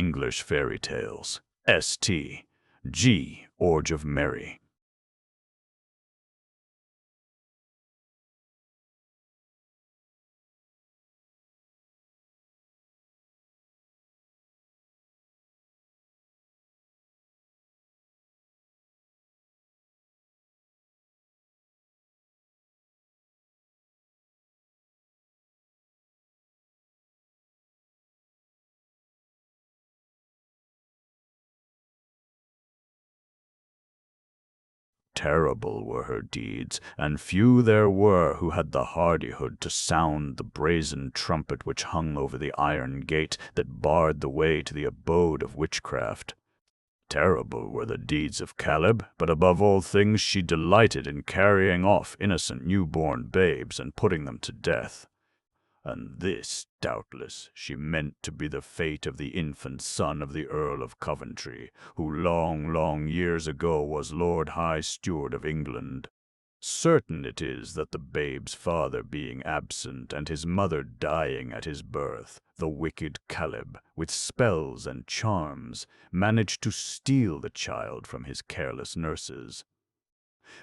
English Fairy Tales. St. G. Orge of Merry. Terrible were her deeds, and few there were who had the hardihood to sound the brazen trumpet which hung over the iron gate that barred the way to the abode of witchcraft. Terrible were the deeds of Kalyb, but above all things she delighted in carrying off innocent newborn babes and putting them to death. And this, doubtless, she meant to be the fate of the infant son of the Earl of Coventry, who long years ago was Lord High Steward of England. Certain it is that the babe's father being absent and his mother dying at his birth, the wicked Kalyb, with spells and charms, managed to steal the child from his careless nurses.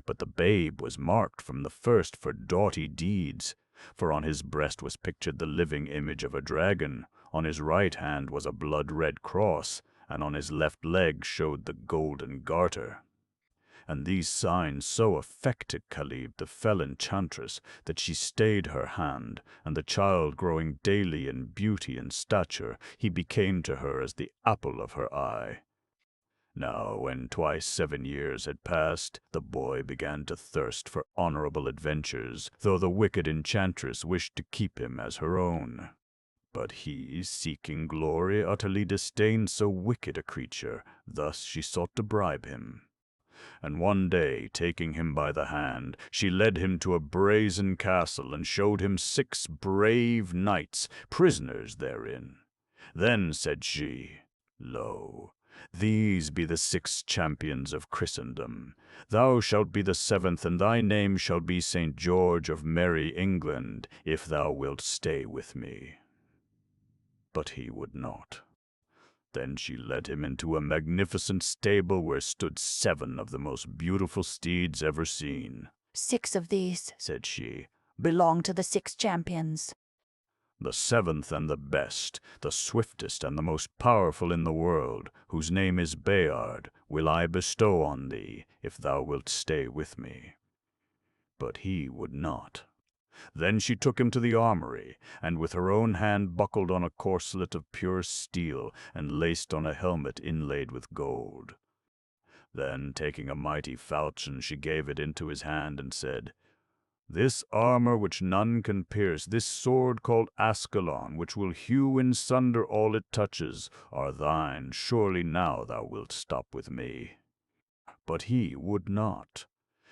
But the babe was marked from the first for doughty deeds, for on his breast was pictured the living image of a dragon, on his right hand was a blood-red cross, and on his left leg showed the golden garter. And these signs so affected Kalyb, the fell enchantress, that she stayed her hand, and the child growing daily in beauty and stature, he became to her as the apple of her eye. Now, when twice 7 years had passed, the boy began to thirst for honorable adventures, though the wicked enchantress wished to keep him as her own. But he, seeking glory, utterly disdained so wicked a creature. Thus she sought to bribe him. And one day, taking him by the hand, she led him to a brazen castle and showed him 6 brave knights, prisoners therein. Then said she, "Lo, these be the 6 champions of Christendom. Thou shalt be the 7th, and thy name shall be St. George of Merry England, if thou wilt stay with me." But he would not. Then she led him into a magnificent stable where stood 7 of the most beautiful steeds ever seen. "6 of these," said she, "belong to the 6 champions. "The 7th and the best, the swiftest and the most powerful in the world, whose name is Bayard, will I bestow on thee, if thou wilt stay with me." But he would not. Then she took him to the armory, and with her own hand buckled on a corselet of pure steel, and laced on a helmet inlaid with gold. Then, taking a mighty falchion, she gave it into his hand, and said, "This armor which none can pierce, this sword called Ascalon, which will hew in sunder all it touches, are thine. Surely now thou wilt stop with me." But he would not.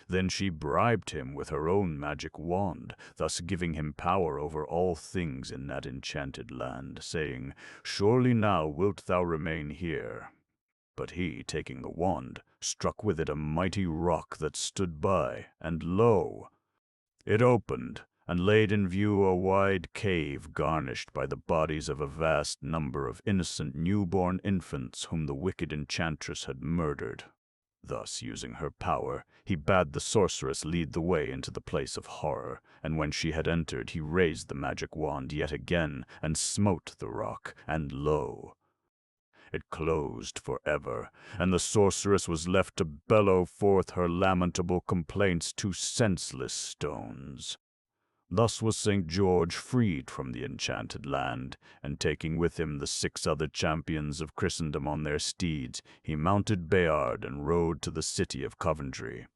Then she bribed him with her own magic wand, thus giving him power over all things in that enchanted land, saying, "Surely now wilt thou remain here." But he, taking the wand, struck with it a mighty rock that stood by, and lo! It opened, and laid in view a wide cave garnished by the bodies of a vast number of innocent newborn infants whom the wicked enchantress had murdered. Thus, using her power, he bade the sorceress lead the way into the place of horror, and when she had entered, he raised the magic wand yet again, and smote the rock, and lo! It closed forever, and the sorceress was left to bellow forth her lamentable complaints to senseless stones. Thus was St. George freed from the enchanted land, and taking with him the 6 other champions of Christendom on their steeds, he mounted Bayard and rode to the city of Coventry.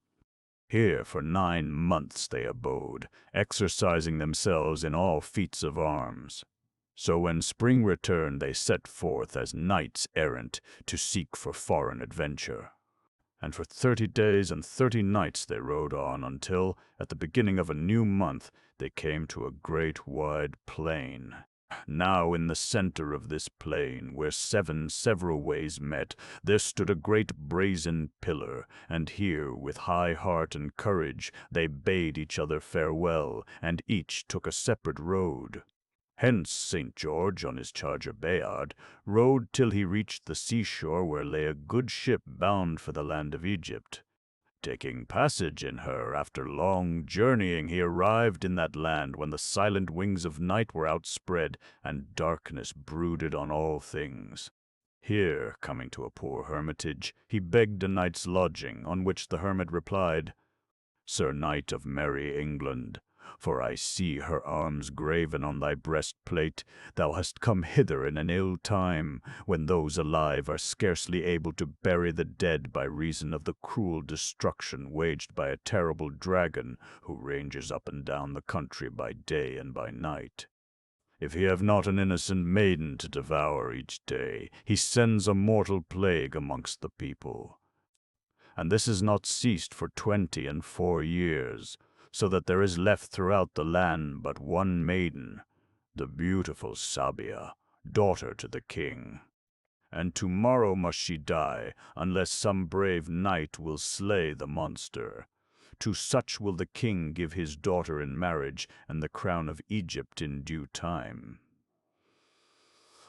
Here for 9 months they abode, exercising themselves in all feats of arms. So when spring returned, they set forth as knights errant to seek for foreign adventure. And for 30 days and 30 nights they rode on until, at the beginning of a new month, they came to a great wide plain. Now in the center of this plain, where 7 several ways met, there stood a great brazen pillar, and here, with high heart and courage, they bade each other farewell, and each took a separate road. Hence St. George, on his charger Bayard, rode till he reached the seashore where lay a good ship bound for the land of Egypt. Taking passage in her, after long journeying, he arrived in that land when the silent wings of night were outspread, and darkness brooded on all things. Here, coming to a poor hermitage, he begged a night's lodging, on which the hermit replied, "Sir Knight of merry England, for I see her arms graven on thy breastplate, thou hast come hither in an ill time, when those alive are scarcely able to bury the dead by reason of the cruel destruction waged by a terrible dragon who ranges up and down the country by day and by night. If he have not an innocent maiden to devour each day, he sends a mortal plague amongst the people. And this has not ceased for 24 years, so that there is left throughout the land but one maiden, the beautiful Sabia, daughter to the king. And tomorrow must she die, unless some brave knight will slay the monster. To such will the king give his daughter in marriage, and the crown of Egypt in due time."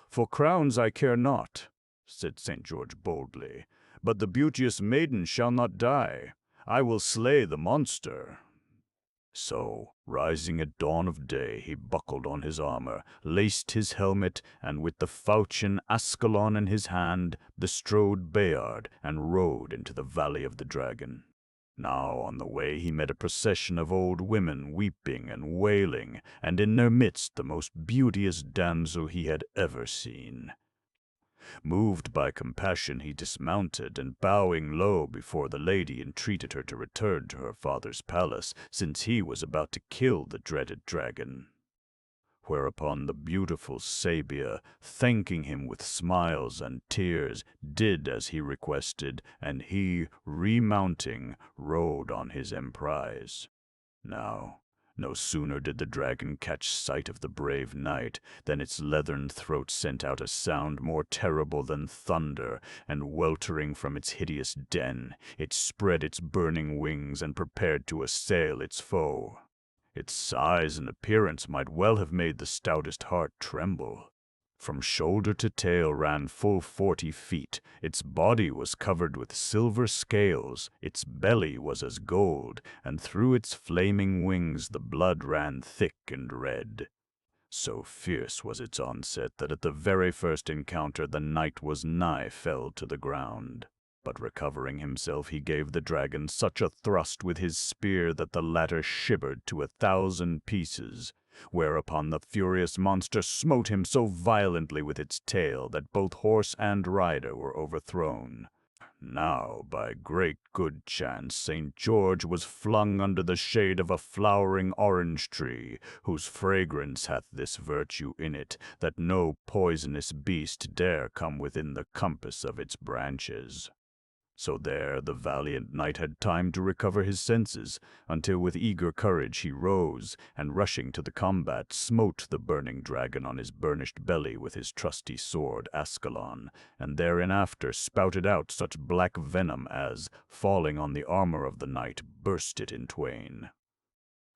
"For crowns I care not," said St. George boldly, "but the beauteous maiden shall not die. I will slay the monster." So, rising at dawn of day, he buckled on his armor, laced his helmet, and with the falchion Ascalon in his hand, bestrode Bayard, and rode into the valley of the dragon. Now on the way he met a procession of old women weeping and wailing, and in their midst the most beauteous damsel he had ever seen. Moved by compassion, he dismounted, and bowing low before the lady, entreated her to return to her father's palace, since he was about to kill the dreaded dragon. Whereupon the beautiful Sabia, thanking him with smiles and tears, did as he requested, and he, remounting, rode on his emprise. Now, no sooner did the dragon catch sight of the brave knight than its leathern throat sent out a sound more terrible than thunder, and weltering from its hideous den, it spread its burning wings and prepared to assail its foe. Its size and appearance might well have made the stoutest heart tremble. From shoulder to tail ran full 40 feet, its body was covered with silver scales, its belly was as gold, and through its flaming wings the blood ran thick and red. So fierce was its onset that at the very first encounter the knight was nigh fell to the ground. But recovering himself, he gave the dragon such a thrust with his spear that the latter shivered to 1,000 pieces, whereupon the furious monster smote him so violently with its tail that both horse and rider were overthrown. Now, by great good chance, St. George was flung under the shade of a flowering orange tree, whose fragrance hath this virtue in it, that no poisonous beast dare come within the compass of its branches. So there the valiant knight had time to recover his senses, until with eager courage he rose, and rushing to the combat, smote the burning dragon on his burnished belly with his trusty sword Ascalon, and thereinafter spouted out such black venom as, falling on the armor of the knight, burst it in twain.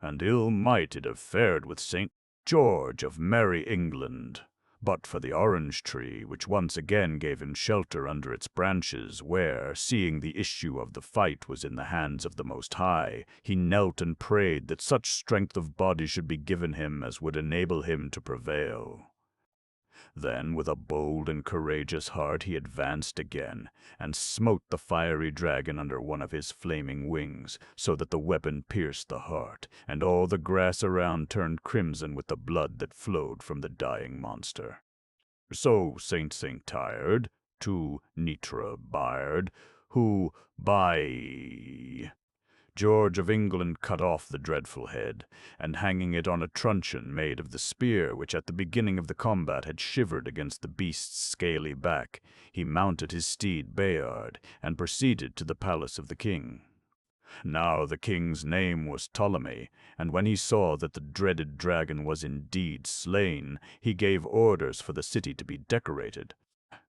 And ill might it have fared with St. George of merry England, but for the orange tree, which once again gave him shelter under its branches, where, seeing the issue of the fight was in the hands of the Most High, he knelt and prayed that such strength of body should be given him as would enable him to prevail. Then, with a bold and courageous heart, he advanced again, and smote the fiery dragon under one of his flaming wings, so that the weapon pierced the heart, and all the grass around turned crimson with the blood that flowed from the dying monster. So Saint tired, to Nitra Bayard, who, by George of England cut off the dreadful head, and hanging it on a truncheon made of the spear which at the beginning of the combat had shivered against the beast's scaly back, he mounted his steed Bayard, and proceeded to the palace of the king. Now the king's name was Ptolemy, and when he saw that the dreaded dragon was indeed slain, he gave orders for the city to be decorated.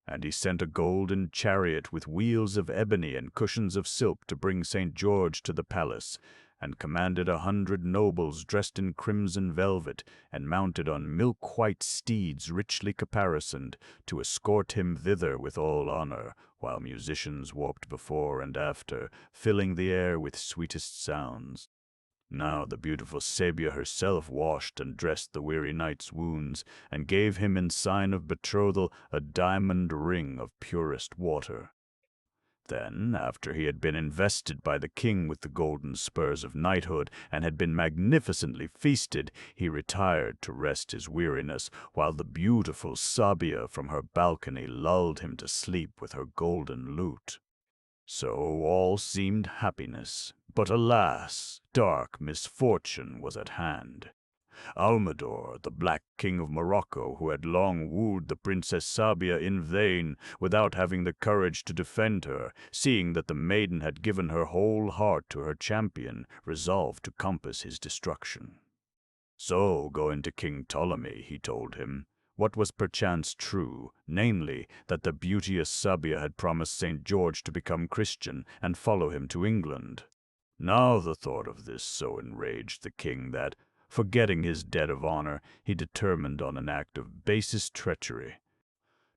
And he sent a golden chariot with wheels of ebony and cushions of silk to bring St. George to the palace, and commanded 100 nobles dressed in crimson velvet and mounted on milk-white steeds richly caparisoned to escort him thither with all honor, while musicians walked before and after, filling the air with sweetest sounds. Now the beautiful Sabia herself washed and dressed the weary knight's wounds, and gave him in sign of betrothal a diamond ring of purest water. Then, after he had been invested by the king with the golden spurs of knighthood and had been magnificently feasted, he retired to rest his weariness, while the beautiful Sabia from her balcony lulled him to sleep with her golden lute. So all seemed happiness, but alas, dark misfortune was at hand. Almador, the Black King of Morocco, who had long wooed the Princess Sabia in vain, without having the courage to defend her, seeing that the maiden had given her whole heart to her champion, resolved to compass his destruction. So, going to King Ptolemy, he told him what was perchance true, namely, that the beauteous Sabia had promised St. George to become Christian and follow him to England. Now the thought of this so enraged the king that, forgetting his debt of honor, he determined on an act of basest treachery.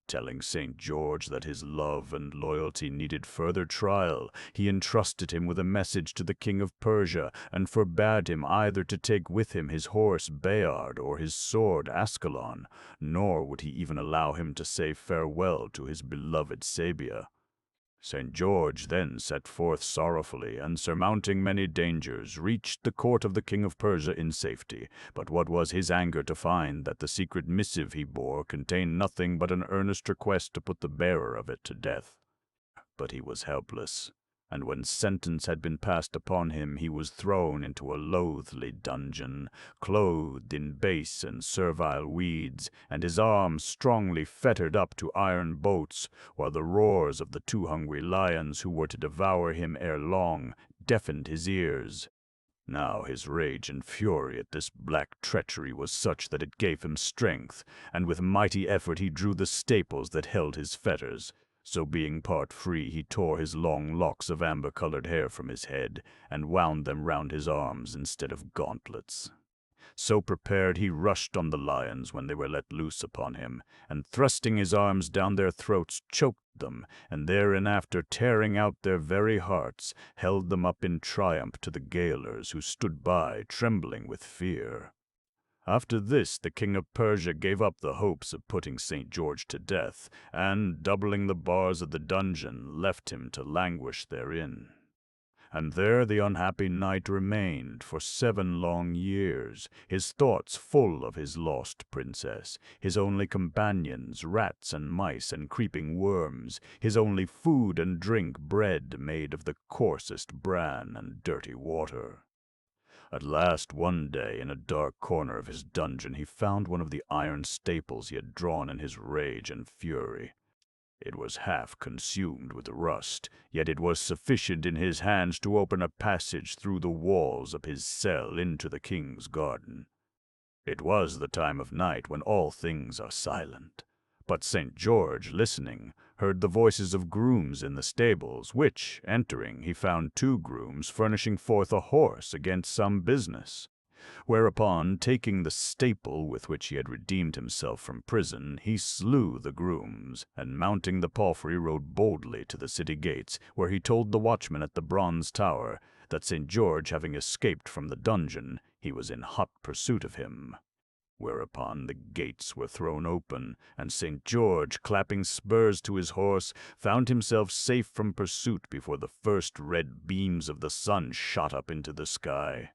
Telling St. George that his love and loyalty needed further trial, he entrusted him with a message to the king of Persia, and forbade him either to take with him his horse Bayard or his sword Ascalon, nor would he even allow him to say farewell to his beloved Sabia. St. George then set forth sorrowfully, and surmounting many dangers, reached the court of the king of Persia in safety. But what was his anger to find that the secret missive he bore contained nothing but an earnest request to put the bearer of it to death. But he was helpless, and when sentence had been passed upon him, he was thrown into a loathly dungeon, clothed in base and servile weeds, and his arms strongly fettered up to iron bolts, while the roars of the 2 hungry lions who were to devour him ere long deafened his ears. Now his rage and fury at this black treachery was such that it gave him strength, and with mighty effort he drew the staples that held his fetters. So being part free, he tore his long locks of amber-colored hair from his head, and wound them round his arms instead of gauntlets. So prepared, he rushed on the lions when they were let loose upon him, and thrusting his arms down their throats, choked them, and thereafter tearing out their very hearts, held them up in triumph to the gaolers, who stood by, trembling with fear. After this, the king of Persia gave up the hopes of putting St. George to death, and, doubling the bars of the dungeon, left him to languish therein. And there the unhappy knight remained for 7 long years, his thoughts full of his lost princess, his only companions rats and mice and creeping worms, his only food and drink bread made of the coarsest bran and dirty water. At last, one day, in a dark corner of his dungeon, he found one of the iron staples he had drawn in his rage and fury. It was half consumed with rust, yet it was sufficient in his hands to open a passage through the walls of his cell into the king's garden. It was the time of night when all things are silent. But St. George, listening, heard the voices of grooms in the stables, which, entering, he found 2 grooms furnishing forth a horse against some business. Whereupon, taking the staple with which he had redeemed himself from prison, he slew the grooms, and mounting the palfrey rode boldly to the city gates, where he told the watchman at the bronze tower that St. George having escaped from the dungeon, he was in hot pursuit of him. Whereupon the gates were thrown open, and St. George, clapping spurs to his horse, found himself safe from pursuit before the first red beams of the sun shot up into the sky.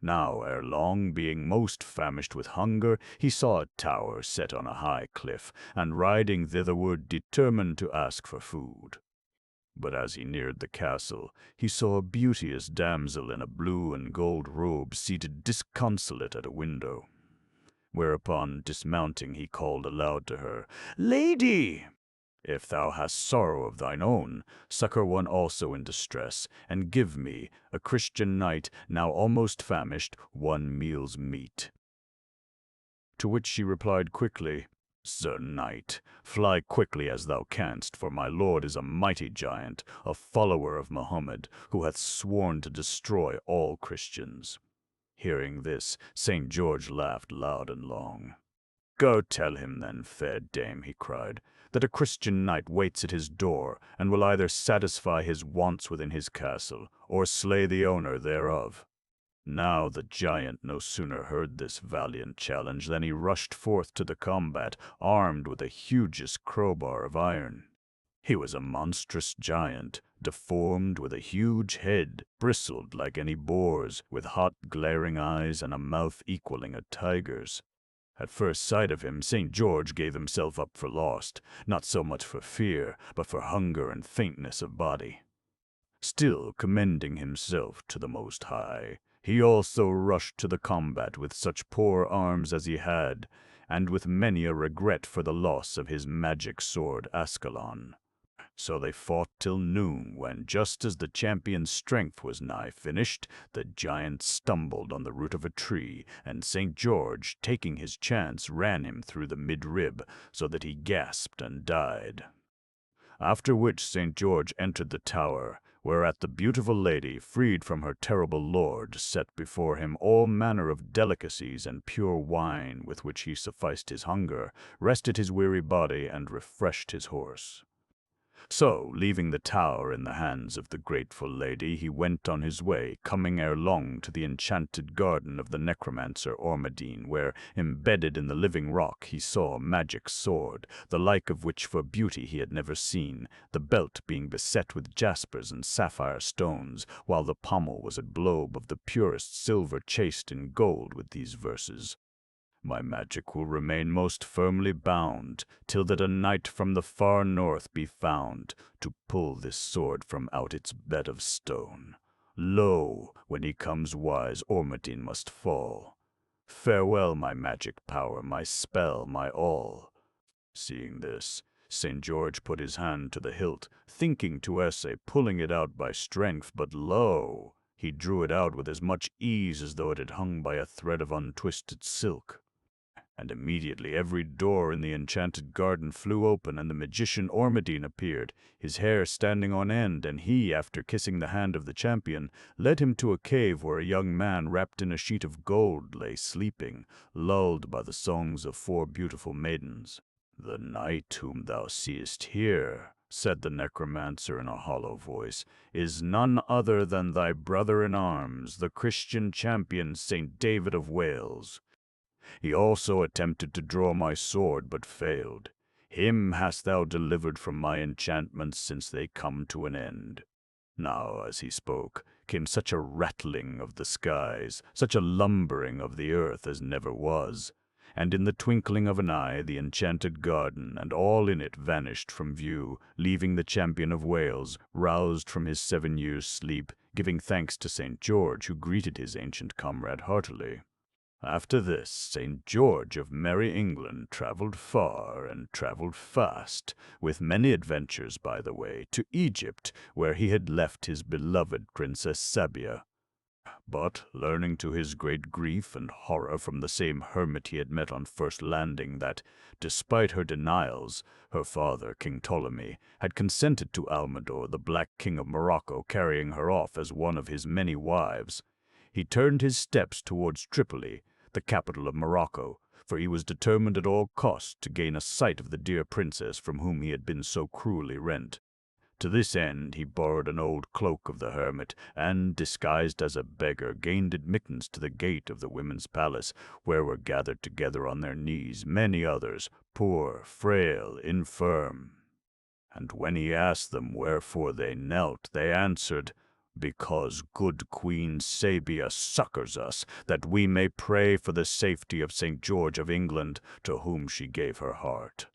Now, ere long, being most famished with hunger, he saw a tower set on a high cliff, and riding thitherward determined to ask for food. But as he neared the castle, he saw a beauteous damsel in a blue and gold robe seated disconsolate at a window. Whereupon, dismounting, he called aloud to her, "Lady! If thou hast sorrow of thine own, succor one also in distress, and give me, a Christian knight, now almost famished, 1 meal's meat." To which she replied quickly, Sir Knight, fly quickly as thou canst, for my lord is a mighty giant, a follower of Mohammed, who hath sworn to destroy all Christians." Hearing this, St. George laughed loud and long. "Go tell him then, fair dame," he cried, "that a Christian knight waits at his door, and will either satisfy his wants within his castle, or slay the owner thereof." Now the giant no sooner heard this valiant challenge than he rushed forth to the combat, armed with a hugest crowbar of iron. He was a monstrous giant, deformed, with a huge head, bristled like any boar's, with hot glaring eyes and a mouth equaling a tiger's. At first sight of him, St. George gave himself up for lost, not so much for fear, but for hunger and faintness of body. Still commending himself to the Most High, he also rushed to the combat with such poor arms as he had, and with many a regret for the loss of his magic sword Ascalon. So they fought till noon, when, just as the champion's strength was nigh finished, the giant stumbled on the root of a tree, and St. George, taking his chance, ran him through the midrib, so that he gasped and died. After which St. George entered the tower, whereat the beautiful lady, freed from her terrible lord, set before him all manner of delicacies and pure wine, with which he sufficed his hunger, rested his weary body, and refreshed his horse. So, leaving the tower in the hands of the grateful lady, he went on his way, coming ere long to the enchanted garden of the necromancer Ormadine, where, embedded in the living rock, he saw a magic sword, the like of which for beauty he had never seen, the belt being beset with jaspers and sapphire stones, while the pommel was a globe of the purest silver chased in gold with these verses: "My magic will remain most firmly bound, till that a knight from the far north be found, to pull this sword from out its bed of stone. Lo, when he comes wise, Ormadine must fall. Farewell, my magic power, my spell, my all." Seeing this, St. George put his hand to the hilt, thinking to essay pulling it out by strength, but lo! He drew it out with as much ease as though it had hung by a thread of untwisted silk. And immediately every door in the enchanted garden flew open, and the magician Ormadine appeared, his hair standing on end, and he, after kissing the hand of the champion, led him to a cave where a young man wrapped in a sheet of gold lay sleeping, lulled by the songs of 4 beautiful maidens. "The knight whom thou seest here," said the necromancer in a hollow voice, "is none other than thy brother in arms, the Christian champion St. David of Wales. He also attempted to draw my sword, but failed. Him hast thou delivered from my enchantments, since they come to an end." Now, as he spoke, came such a rattling of the skies, such a lumbering of the earth as never was, and in the twinkling of an eye the enchanted garden and all in it vanished from view, leaving the champion of Wales, roused from his 7 years' sleep, giving thanks to St. George, who greeted his ancient comrade heartily. After this, St. George of merry England travelled far and travelled fast, with many adventures by the way, to Egypt, where he had left his beloved Princess Sabia. But, learning to his great grief and horror from the same hermit he had met on first landing that, despite her denials, her father, King Ptolemy, had consented to Almador, the Black King of Morocco, carrying her off as one of his many wives, he turned his steps towards Tripoli, the capital of Morocco, for he was determined at all costs to gain a sight of the dear princess from whom he had been so cruelly rent. To this end he borrowed an old cloak of the hermit, and, disguised as a beggar, gained admittance to the gate of the women's palace, where were gathered together on their knees many others, poor, frail, infirm. And when he asked them wherefore they knelt, they answered, "Because good Queen Sabia succors us, that we may pray for the safety of St. George of England, to whom she gave her heart."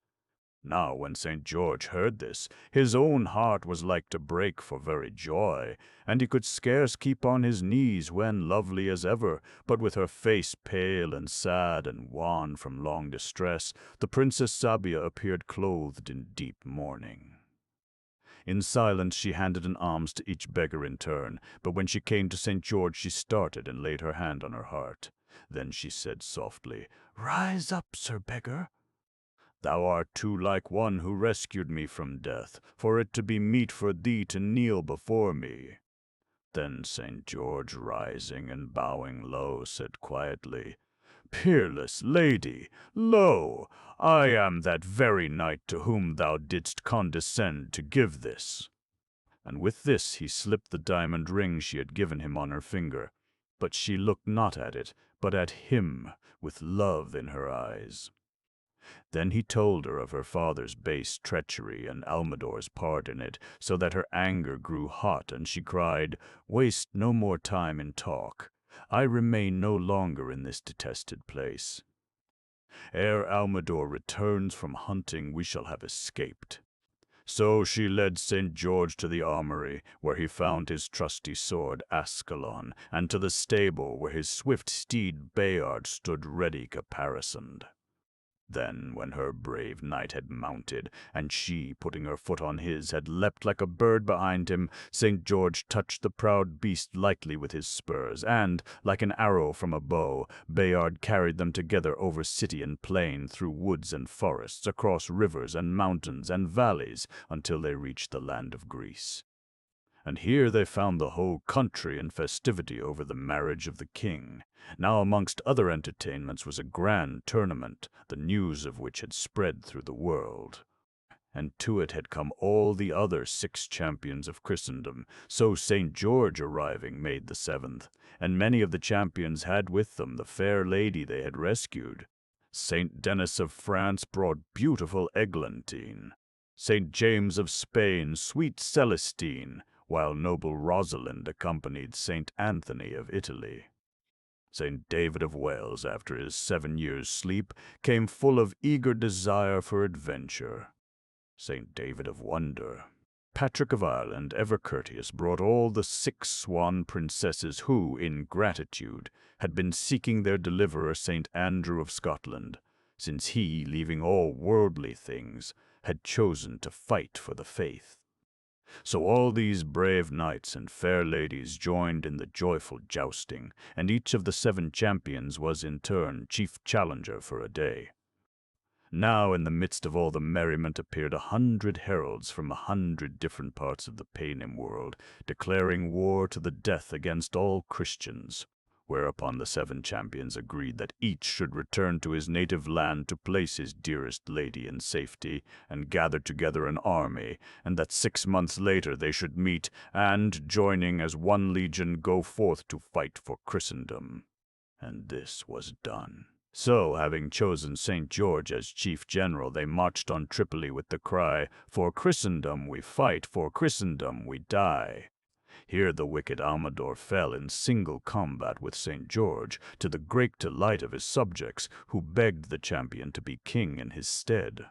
Now when St. George heard this, his own heart was like to break for very joy, and he could scarce keep on his knees when, lovely as ever, but with her face pale and sad and wan from long distress, the Princess Sabia appeared clothed in deep mourning. In silence she handed an alms to each beggar in turn, but when she came to St. George she started and laid her hand on her heart. Then she said softly, "Rise up, sir beggar." Thou art too like one who rescued me from death, for it to be meet for thee to kneel before me." Then St. George, rising and bowing low, said quietly, "Peerless lady, lo, I am that very knight to whom thou didst condescend to give this." And with this he slipped the diamond ring she had given him on her finger. But she looked not at it, but at him, with love in her eyes. Then he told her of her father's base treachery and Almidor's part in it, so that her anger grew hot, and she cried, "Waste no more time in talk. I remain no longer in this detested place. Ere Almidor returns from hunting, we shall have escaped." So she led St. George to the armory, where he found his trusty sword Ascalon, and to the stable, where his swift steed Bayard stood ready caparisoned. Then, when her brave knight had mounted, and she, putting her foot on his, had leapt like a bird behind him, St. George touched the proud beast lightly with his spurs, and, like an arrow from a bow, Bayard carried them together over city and plain, through woods and forests, across rivers and mountains and valleys, until they reached the land of Greece. And here they found the whole country in festivity over the marriage of the king. Now amongst other entertainments was a grand tournament, the news of which had spread through the world. And to it had come all the other 6 champions of Christendom, so St. George arriving made the 7th, and many of the champions had with them the fair lady they had rescued. St. Denis of France brought beautiful Eglantine, St. James of Spain sweet Celestine, while noble Rosalind accompanied St. Anthony of Italy. St. David of Wales, after his 7 years' sleep, came full of eager desire for adventure. St. David of Wonder. Patrick of Ireland, ever courteous, brought all the 6 swan princesses who, in gratitude, had been seeking their deliverer St. Andrew of Scotland, since he, leaving all worldly things, had chosen to fight for the faith. So all these brave knights and fair ladies joined in the joyful jousting, and each of the 7 champions was in turn chief challenger for a day. Now in the midst of all the merriment appeared 100 heralds from 100 different parts of the Paynim world, declaring war to the death against all Christians. Whereupon the 7 champions agreed that each should return to his native land to place his dearest lady in safety, and gather together an army, and that 6 months later they should meet, and, joining as one legion, go forth to fight for Christendom. And this was done. So, having chosen St. George as chief general, they marched on Tripoli with the cry, "For Christendom we fight, for Christendom we die." Here the wicked Almidor fell in single combat with St. George, to the great delight of his subjects, who begged the champion to be king in his stead.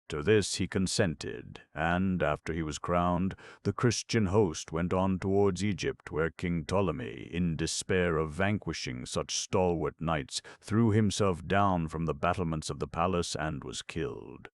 To this he consented, and, after he was crowned, the Christian host went on towards Egypt, where King Ptolemy, in despair of vanquishing such stalwart knights, threw himself down from the battlements of the palace and was killed.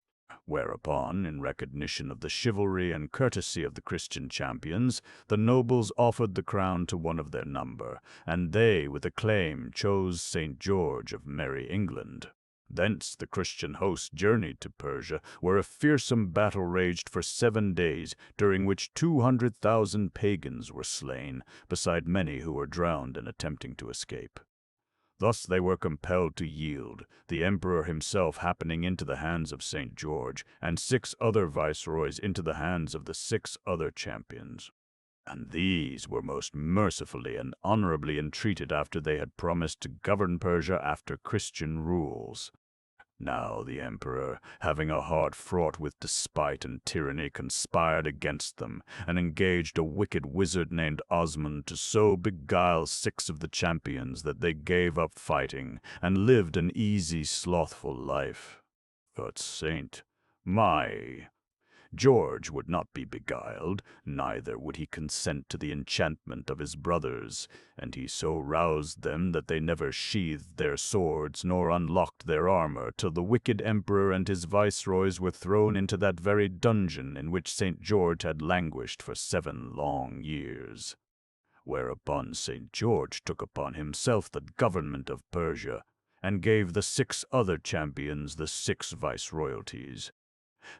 Whereupon, in recognition of the chivalry and courtesy of the Christian champions, the nobles offered the crown to one of their number, and they, with acclaim, chose St. George of merry England. Thence the Christian host journeyed to Persia, where a fearsome battle raged for 7 days, during which 200,000 pagans were slain, beside many who were drowned in attempting to escape. Thus they were compelled to yield, the emperor himself happening into the hands of St. George, and 6 other viceroys into the hands of the 6 other champions. And these were most mercifully and honorably entreated after they had promised to govern Persia after Christian rules. Now the emperor, having a heart fraught with despite and tyranny, conspired against them, and engaged a wicked wizard named Osmond to so beguile 6 of the champions that they gave up fighting, and lived an easy, slothful life. But George would not be beguiled, neither would he consent to the enchantment of his brothers, and he so roused them that they never sheathed their swords nor unlocked their armor, till the wicked emperor and his viceroys were thrown into that very dungeon in which St. George had languished for 7 long years. Whereupon St. George took upon himself the government of Persia, and gave the 6 other champions the 6 viceroyalties.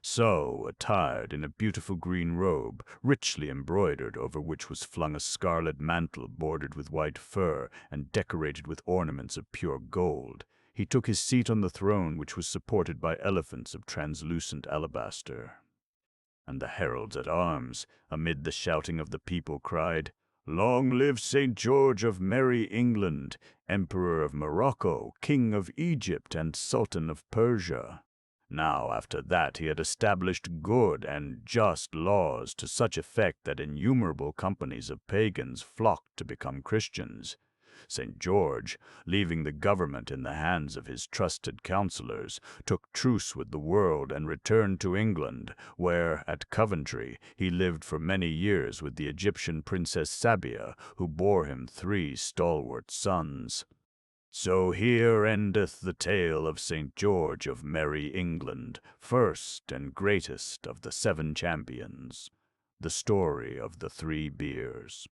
So, attired in a beautiful green robe, richly embroidered, over which was flung a scarlet mantle bordered with white fur and decorated with ornaments of pure gold, he took his seat on the throne, which was supported by elephants of translucent alabaster. And the heralds at arms, amid the shouting of the people, cried, "Long live St. George of Merry England, Emperor of Morocco, King of Egypt, and Sultan of Persia." Now, after that, he had established good and just laws to such effect that innumerable companies of pagans flocked to become Christians. St. George, leaving the government in the hands of his trusted counselors, took truce with the world and returned to England, where, at Coventry, he lived for many years with the Egyptian princess Sabia, who bore him 3 stalwart sons. So here endeth the tale of St. George of Merry England, first and greatest of the 7 champions. The story of the 3 bears.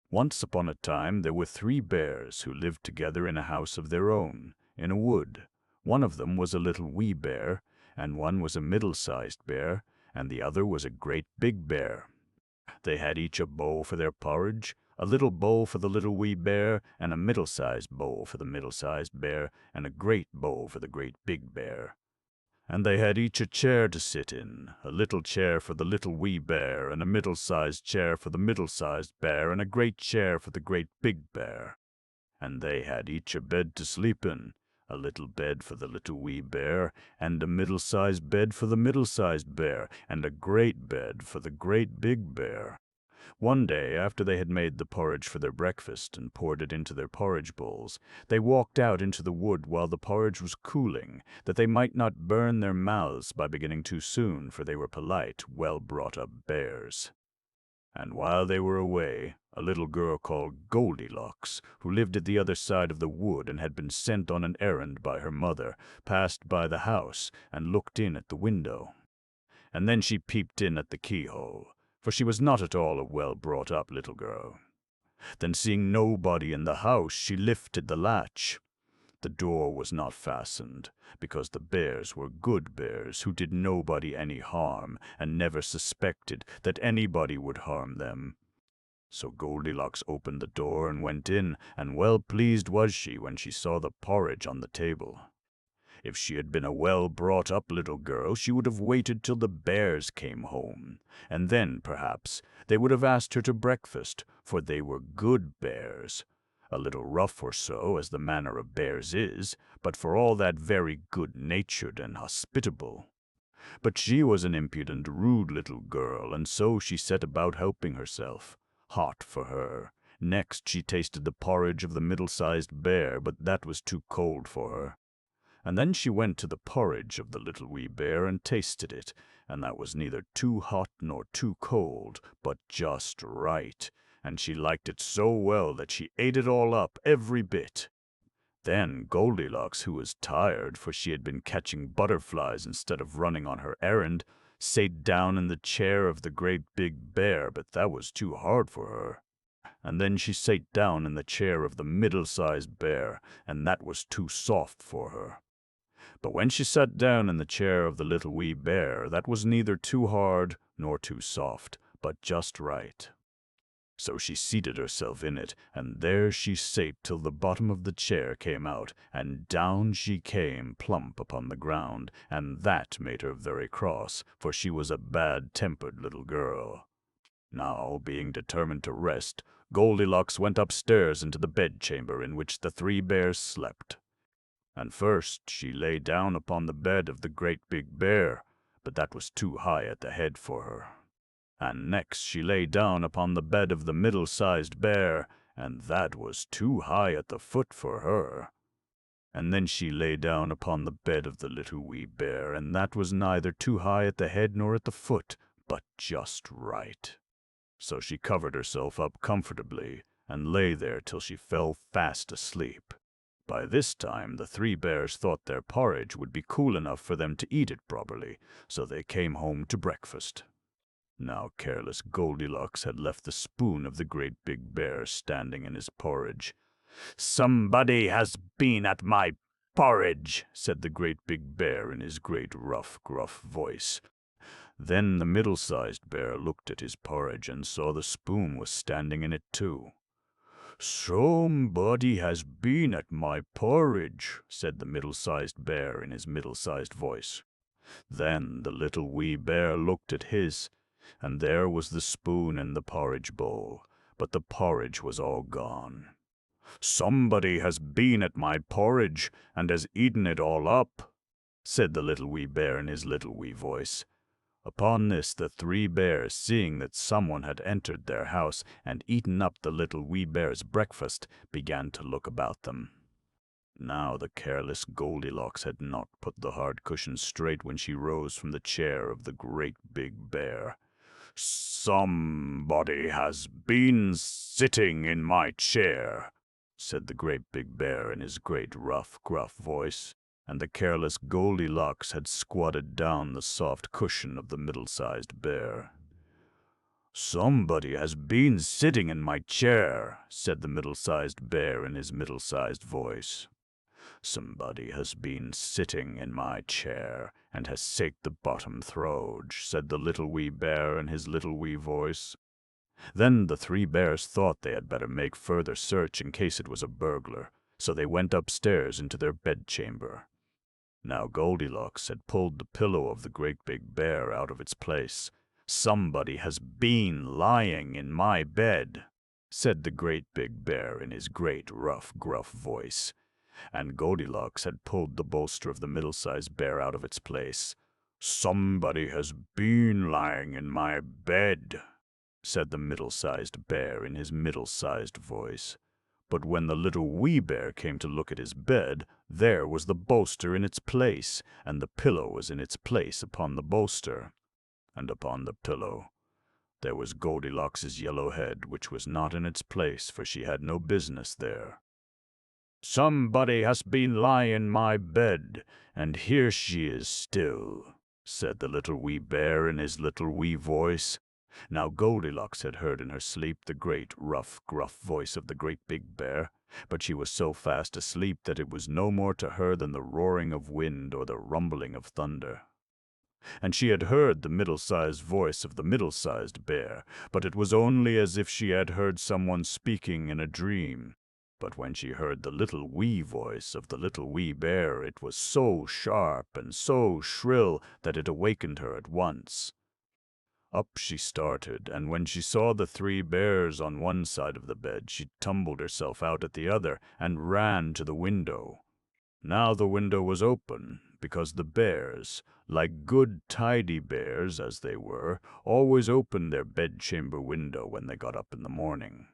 Once upon a time there were 3 bears who lived together in a house of their own, in a wood. One of them was a little wee bear, and one was a middle-sized bear, and the other was a great big bear. They had each a bowl for their porridge, a little bowl for the little wee bear, and a middle-sized bowl for the middle-sized bear, and a great bowl for the great big bear. And they had each a chair to sit in, a little chair for the little wee bear, and a middle-sized chair for the middle-sized bear, and a great chair for the great big bear. And they had each a bed to sleep in, a little bed for the little wee bear, and a middle-sized bed for the middle-sized bear, and a great bed for the great big bear. One day, after they had made the porridge for their breakfast and poured it into their porridge bowls, they walked out into the wood while the porridge was cooling, that they might not burn their mouths by beginning too soon, for they were polite, well-brought-up bears. And while they were away, a little girl called Goldilocks, who lived at the other side of the wood and had been sent on an errand by her mother, passed by the house and looked in at the window. And then she peeped in at the keyhole, for she was not at all a well-brought-up little girl. Then, seeing nobody in the house, she lifted the latch. The door was not fastened, because the bears were good bears who did nobody any harm, and never suspected that anybody would harm them. So Goldilocks opened the door and went in, and well pleased was she when she saw the porridge on the table. If she had been a well-brought-up little girl, she would have waited till the bears came home, and then, perhaps, they would have asked her to breakfast, for they were good bears. A little rough or so, as the manner of bears is, but for all that very good-natured and hospitable. But she was an impudent, rude little girl, and so she set about helping herself. Hot for her. Next she tasted the porridge of the middle-sized bear, but that was too cold for her. And then she went to the porridge of the little wee bear and tasted it, and that was neither too hot nor too cold, but just right, and she liked it so well that she ate it all up, every bit. Then Goldilocks, who was tired, for she had been catching butterflies instead of running on her errand, sate down in the chair of the great big bear, but that was too hard for her. And then she sate down in the chair of the middle-sized bear, and that was too soft for her. But when she sat down in the chair of the little wee bear, that was neither too hard nor too soft, but just right. So she seated herself in it, and there she sate till the bottom of the chair came out, and down she came plump upon the ground, and that made her very cross, for she was a bad-tempered little girl. Now, being determined to rest, Goldilocks went upstairs into the bedchamber in which the 3 bears slept. And first she lay down upon the bed of the great big bear, but that was too high at the head for her. And next she lay down upon the bed of the middle-sized bear, and that was too high at the foot for her. And then she lay down upon the bed of the little wee bear, and that was neither too high at the head nor at the foot, but just right. So she covered herself up comfortably, and lay there till she fell fast asleep. By this time the 3 bears thought their porridge would be cool enough for them to eat it properly, so they came home to breakfast. Now careless Goldilocks had left the spoon of the great big bear standing in his porridge. "Somebody has been at my "Porridge," said the great big bear in his great rough, gruff voice. Then the middle-sized bear looked at his porridge and saw the spoon was standing in it too. "Somebody has been at my porridge," said the middle-sized bear in his middle-sized voice. Then the little wee bear looked at his, and there was the spoon in the porridge bowl, but the porridge was all gone. "Somebody has been at my porridge and has eaten it all up," said the little wee bear in his little wee voice. Upon this, the three bears, seeing that someone had entered their house and eaten up the little wee bear's breakfast, began to look about them. Now the careless Goldilocks had not put the hard cushion straight when she rose from the chair of the great big bear. "Somebody has been sitting in my chair," said the great big bear in his great rough, gruff voice, and the careless Goldilocks had squatted down the soft cushion of the middle-sized bear. "Somebody has been sitting in my chair," said the middle-sized bear in his middle-sized voice. "Somebody has been sitting in my chair and has saked the bottom throat," said the little wee bear in his little wee voice. Then the three bears thought they had better make further search in case it was a burglar, so they went upstairs into their bedchamber. Now Goldilocks had pulled the pillow of the great big bear out of its place. "Somebody has been lying in my bed," said the great big bear in his great rough, gruff voice. And Goldilocks had pulled the bolster of the middle-sized bear out of its place. "Somebody has been lying in my bed," said the middle-sized bear in his middle-sized voice. But when the little wee bear came to look at his bed, there was the bolster in its place, and the pillow was in its place upon the bolster. And upon the pillow there was Goldilocks's yellow head, which was not in its place, for she had no business there. "Somebody has been lying in my bed, and here she is still," said the little wee bear in his little wee voice. Now Goldilocks had heard in her sleep the great, rough, gruff voice of the great big bear, but she was so fast asleep that it was no more to her than the roaring of wind or the rumbling of thunder. And she had heard the middle-sized voice of the middle-sized bear, but it was only as if she had heard someone speaking in a dream. But when she heard the little wee voice of the little wee bear, it was so sharp and so shrill that it awakened her at once. Up she started, and when she saw the three bears on one side of the bed, she tumbled herself out at the other and ran to the window. Now the window was open, because the bears, like good tidy bears as they were, always opened their bedchamber window when they got up in the morning.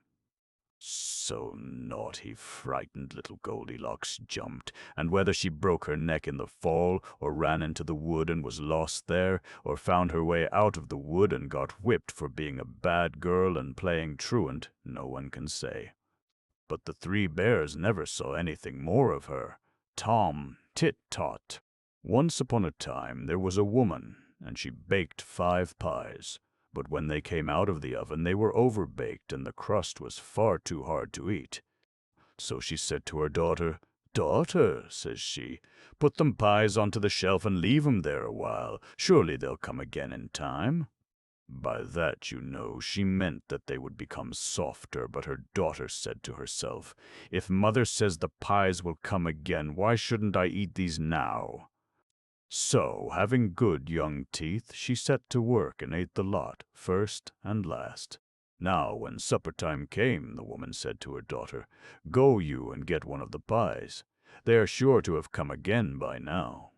So naughty, frightened little Goldilocks jumped, and whether she broke her neck in the fall, or ran into the wood and was lost there, or found her way out of the wood and got whipped for being a bad girl and playing truant, no one can say. But the three bears never saw anything more of her. Tom, Tit Tot. Once upon a time there was a woman, and she baked 5 pies. But when they came out of the oven, they were overbaked, and the crust was far too hard to eat. So she said to her daughter, "Daughter," says she, "put them pies onto the shelf and leave 'em there a while. Surely they'll come again in time." By that, you know, she meant that they would become softer, but her daughter said to herself, "If mother says the pies will come again, why shouldn't I eat these now?" So, having good young teeth, she set to work and ate the lot, first and last. Now, when supper time came, the woman said to her daughter, "Go you and get one of the pies. They are sure to have come again by now."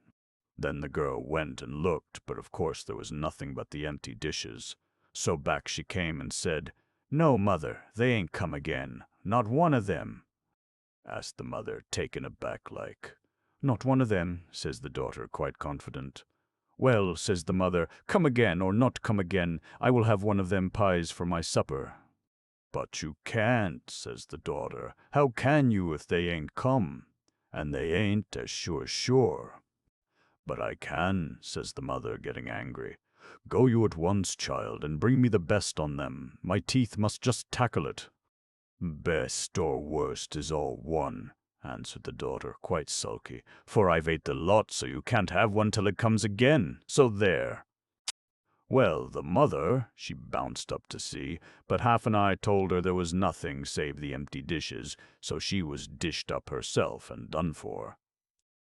Then the girl went and looked, but of course there was nothing but the empty dishes. So back she came and said, "No, mother, they ain't come again. Not one of them." Asked the mother, taken aback like. "Not one of them," says the daughter, quite confident. "Well," says the mother, "come again or not come again, I will have one of them pies for my supper." "But you can't," says the daughter. "How can you if they ain't come? And they ain't, as sure. "But I can," says the mother, getting angry. "Go you at once, child, and bring me the best on them. My teeth must just tackle it." "Best or worst is all one," answered the daughter, quite sulky, "for I've ate the lot, so you can't have one till it comes again, so there." Well, the mother, she bounced up to see, but half an eye told her there was nothing save the empty dishes, so she was dished up herself and done for.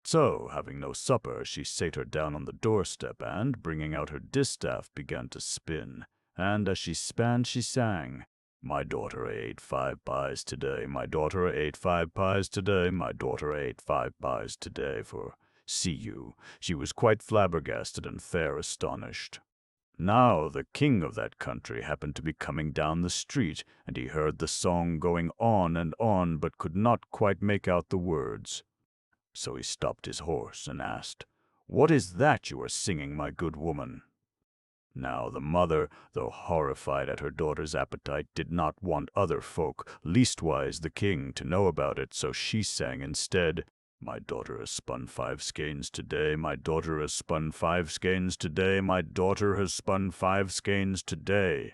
So, having no supper, she sate her down on the doorstep and, bringing out her distaff, began to spin. And as she span, she sang, "My daughter ate 5 pies today, my daughter ate 5 pies today, my daughter ate 5 pies today," for, see you, she was quite flabbergasted and fair astonished. Now the king of that country happened to be coming down the street, and he heard the song going on and on, but could not quite make out the words. So he stopped his horse and asked, "What is that you are singing, my good woman?" Now the mother, though horrified at her daughter's appetite, did not want other folk, leastwise the king, to know about it, so she sang instead, "My daughter has spun 5 skeins today, my daughter has spun 5 skeins today, my daughter has spun 5 skeins today."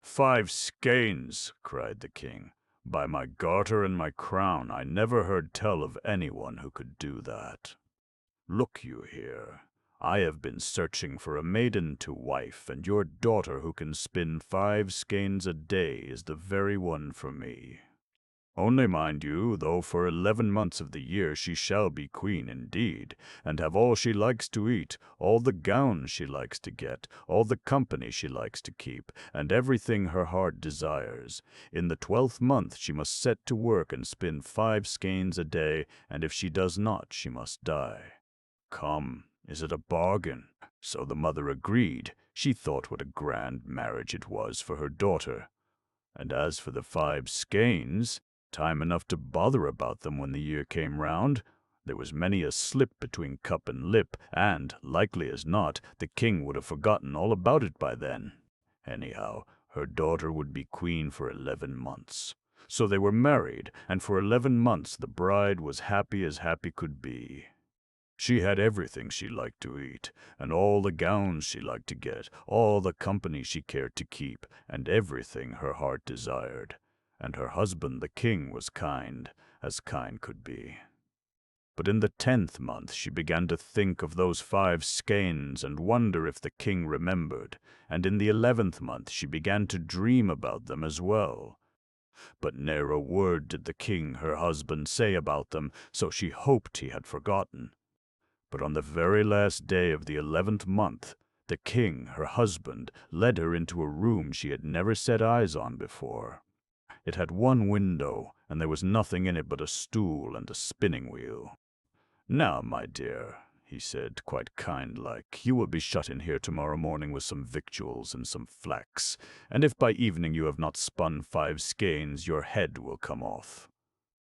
"5 skeins!" cried the king. "By my garter and my crown, I never heard tell of anyone who could do that. Look you here, I have been searching for a maiden to wife, and your daughter who can spin 5 skeins a day is the very one for me. Only mind you, though for 11 months of the year she shall be queen indeed, and have all she likes to eat, all the gowns she likes to get, all the company she likes to keep, and everything her heart desires. In the 12th month she must set to work and spin 5 skeins a day, and if she does not, she must die. Come, is it a bargain?" So the mother agreed. She thought what a grand marriage it was for her daughter. And as for the 5 skeins, time enough to bother about them when the year came round. There was many a slip between cup and lip, and, likely as not, the king would have forgotten all about it by then. Anyhow, her daughter would be queen for 11 months. So they were married, and for 11 months the bride was happy as happy could be. She had everything she liked to eat, and all the gowns she liked to get, all the company she cared to keep, and everything her heart desired. And her husband the king was kind, as kind could be. But in the 10th month she began to think of those 5 skeins and wonder if the king remembered, and in the 11th month she began to dream about them as well. But ne'er a word did the king, her husband, say about them, so she hoped he had forgotten. But on the very last day of the 11th month, the king, her husband, led her into a room she had never set eyes on before. It had one window, and there was nothing in it but a stool and a spinning wheel. "Now, my dear," he said, quite kind-like, "you will be shut in here tomorrow morning with some victuals and some flax, and if by evening you have not spun 5 skeins, your head will come off."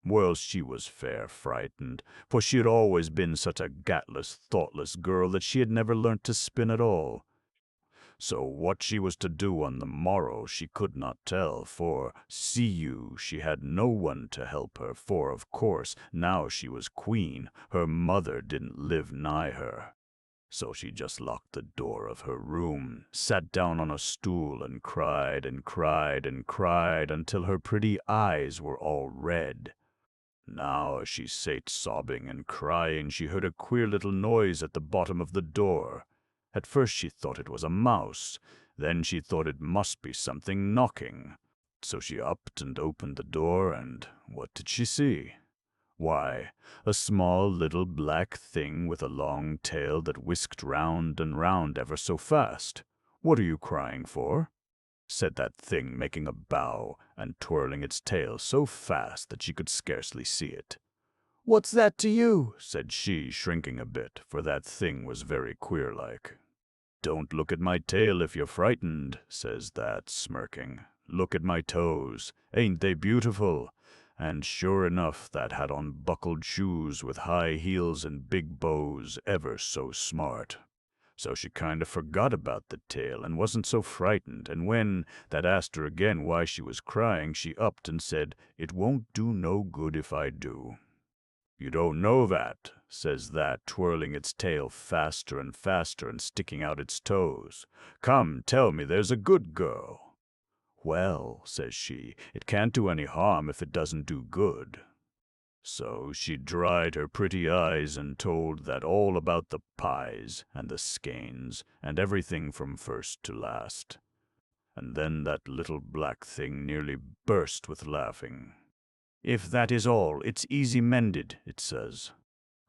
Well, she was fair frightened, for she had always been such a gatless, thoughtless girl that she had never learnt to spin at all. So what she was to do on the morrow she could not tell, for, see you, she had no one to help her, for, of course, now she was queen, her mother didn't live nigh her. So she just locked the door of her room, sat down on a stool, and cried and cried and cried until her pretty eyes were all red. Now, as she sate sobbing and crying, she heard a queer little noise at the bottom of the door. At first she thought it was a mouse, then she thought it must be something knocking. So she upped and opened the door, and what did she see? Why, a small little black thing with a long tail that whisked round and round ever so fast. "What are you crying for?" said that thing, making a bow and twirling its tail so fast that she could scarcely see it. "What's that to you?" said she, shrinking a bit, for that thing was very queer-like. "Don't look at my tail if you're frightened," says that, smirking. "Look at my toes. Ain't they beautiful?" And sure enough, that had on buckled shoes with high heels and big bows, ever so smart. So she kind of forgot about the tail and wasn't so frightened, and when that asked her again why she was crying, she upped and said, "It won't do no good if I do." "You don't know that," says that, twirling its tail faster and faster and sticking out its toes. "Come, tell me there's a good girl." "Well," says she, "it can't do any harm if it doesn't do good." So she dried her pretty eyes and told that all about the pies and the skeins and everything from first to last. And then that little black thing nearly burst with laughing. "If that is all, it's easy mended," it says.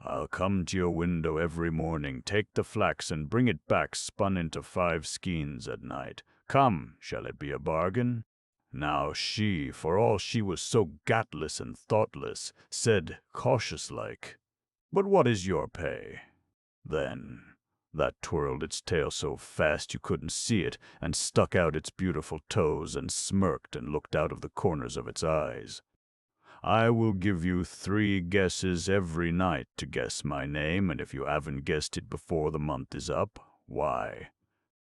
"I'll come to your window every morning, take the flax and bring it back spun into 5 skeins at night. Come, shall it be a bargain?" Now she, for all she was so gatless and thoughtless, said, cautious-like, "But what is your pay?" Then that twirled its tail so fast you couldn't see it, and stuck out its beautiful toes, and smirked and looked out of the corners of its eyes. "I will give you 3 guesses every night to guess my name, and if you haven't guessed it before the month is up, why—"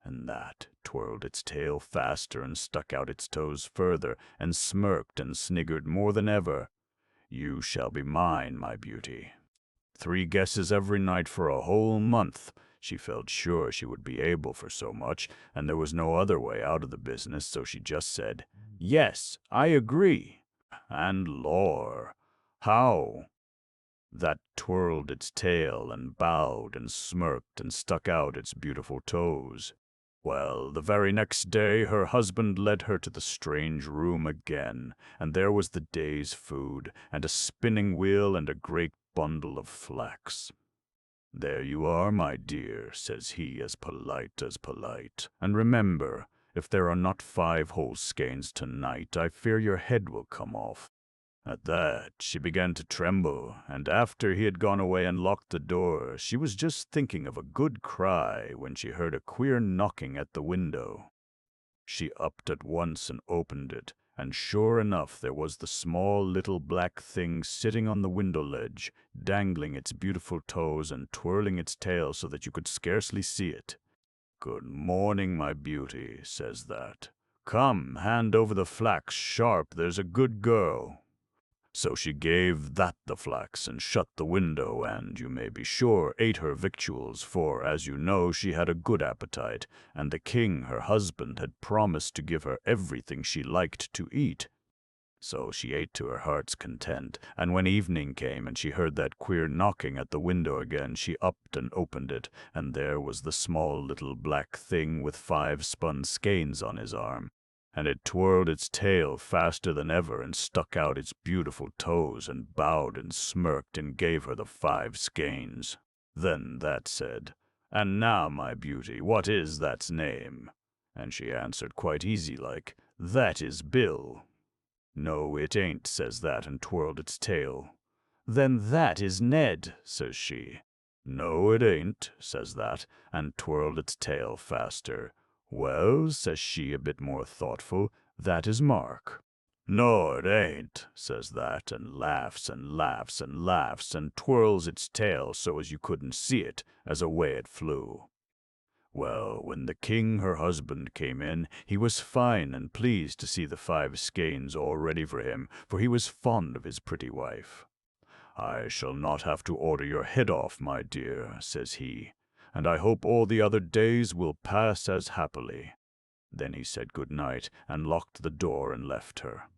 And that twirled its tail faster and stuck out its toes further, and smirked and sniggered more than ever. "You shall be mine, my beauty." 3 guesses every night for a whole month. She felt sure she would be able for so much, and there was no other way out of the business, so she just said, "Yes, I agree." And lor, how! That twirled its tail and bowed and smirked and stuck out its beautiful toes. Well, the very next day her husband led her to the strange room again, and there was the day's food, and a spinning wheel, and a great bundle of flax. "There you are, my dear," says he, as polite, "and remember, if there are not 5 whole skeins tonight, I fear your head will come off." At that, she began to tremble, and after he had gone away and locked the door, she was just thinking of a good cry when she heard a queer knocking at the window. She upped at once and opened it, and sure enough there was the small little black thing sitting on the window ledge, dangling its beautiful toes and twirling its tail so that you could scarcely see it. "Good morning, my beauty," says that. "Come, hand over the flax sharp, there's a good girl." So she gave that the flax, and shut the window, and, you may be sure, ate her victuals, for, as you know, she had a good appetite, and the king, her husband, had promised to give her everything she liked to eat. So she ate to her heart's content, and when evening came and she heard that queer knocking at the window again, she upped and opened it, and there was the small little black thing with 5 spun skeins on his arm. And it twirled its tail faster than ever, and stuck out its beautiful toes, and bowed and smirked, and gave her the 5 skeins. Then that said, "And now, my beauty, what is that's name?" And she answered quite easy-like, "That is Bill." "No, it ain't," says that, and twirled its tail. "Then that is Ned," says she. "No, it ain't," says that, and twirled its tail faster. "Well," says she, a bit more thoughtful, "that is Mark." "No, it ain't," says that, and laughs and laughs and laughs, and twirls its tail so as you couldn't see it, as away it flew. Well, when the king, her husband, came in, he was fine and pleased to see the 5 skeins all ready for him, for he was fond of his pretty wife. "I shall not have to order your head off, my dear," says he, "and I hope all the other days will pass as happily." Then he said good night, and locked the door and left her.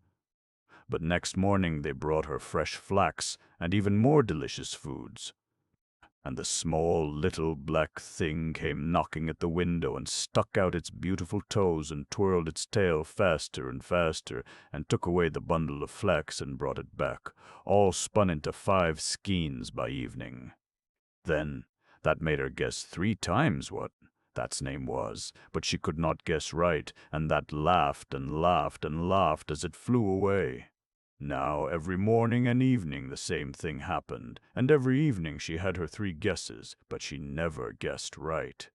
But next morning they brought her fresh flax, and even more delicious foods. And the small little black thing came knocking at the window, and stuck out its beautiful toes, and twirled its tail faster and faster, and took away the bundle of flax and brought it back, all spun into 5 skeins by evening. Then that made her guess 3 times what that's name was, but she could not guess right, and that laughed and laughed and laughed as it flew away. Now every morning and evening the same thing happened, and every evening she had her 3 guesses, but she never guessed right.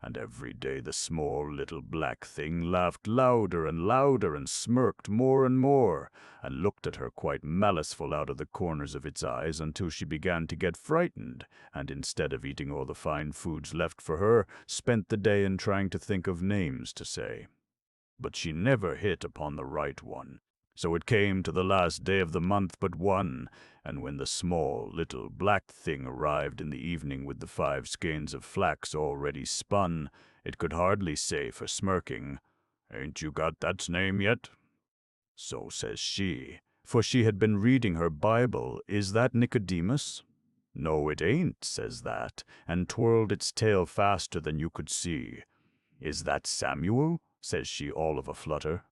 And every day the small little black thing laughed louder and louder, and smirked more and more, and looked at her quite maliceful out of the corners of its eyes, until she began to get frightened, and instead of eating all the fine foods left for her, spent the day in trying to think of names to say. But she never hit upon the right one. So it came to the last day of the month but one, and when the small little black thing arrived in the evening with the 5 skeins of flax already spun, it could hardly say for smirking, "Ain't you got that's name yet?" So says she, for she had been reading her Bible. "Is that Nicodemus?" "No, it ain't," says that, and twirled its tail faster than you could see. "Is that Samuel?" says she, all of a flutter.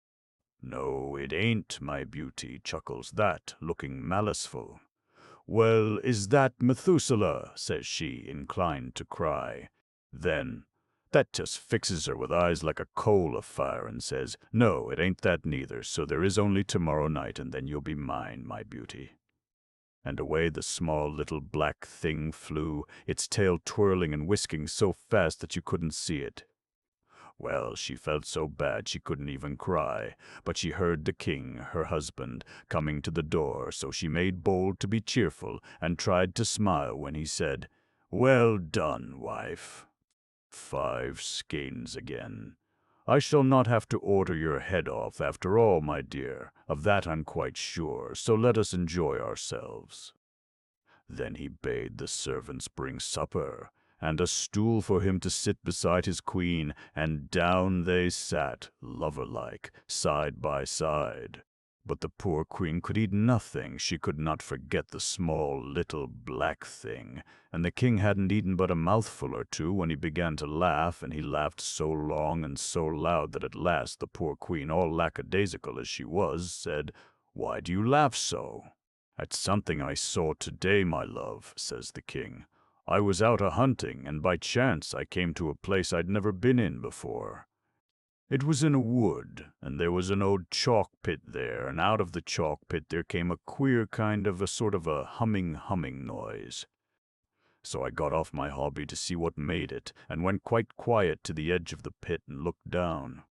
"No, it ain't, my beauty," chuckles that, looking maliceful. "Well, is that Methuselah?" says she, inclined to cry. Then that just fixes her with eyes like a coal of fire and says, "No, it ain't that neither, so there is only tomorrow night, and then you'll be mine, my beauty." And away the small little black thing flew, its tail twirling and whisking so fast that you couldn't see it. Well, she felt so bad she couldn't even cry, but she heard the king, her husband, coming to the door, so she made bold to be cheerful and tried to smile when he said, "Well done, wife. 5 skeins again. I shall not have to order your head off after all, my dear, of that I'm quite sure, so let us enjoy ourselves." Then he bade the servants bring supper, and a stool for him to sit beside his queen, and down they sat, lover-like, side by side. But the poor queen could eat nothing. She could not forget the small little black thing, and the king hadn't eaten but a mouthful or two when he began to laugh, and he laughed so long and so loud that at last the poor queen, all lackadaisical as she was, said, "Why do you laugh so?" "At something I saw today, my love," says the king. "I was out a-hunting, and by chance I came to a place I'd never been in before. It was in a wood, and there was an old chalk pit there, and out of the chalk pit there came a queer kind of a sort of a humming noise. So I got off my hobby to see what made it, and went quite quiet to the edge of the pit and looked down.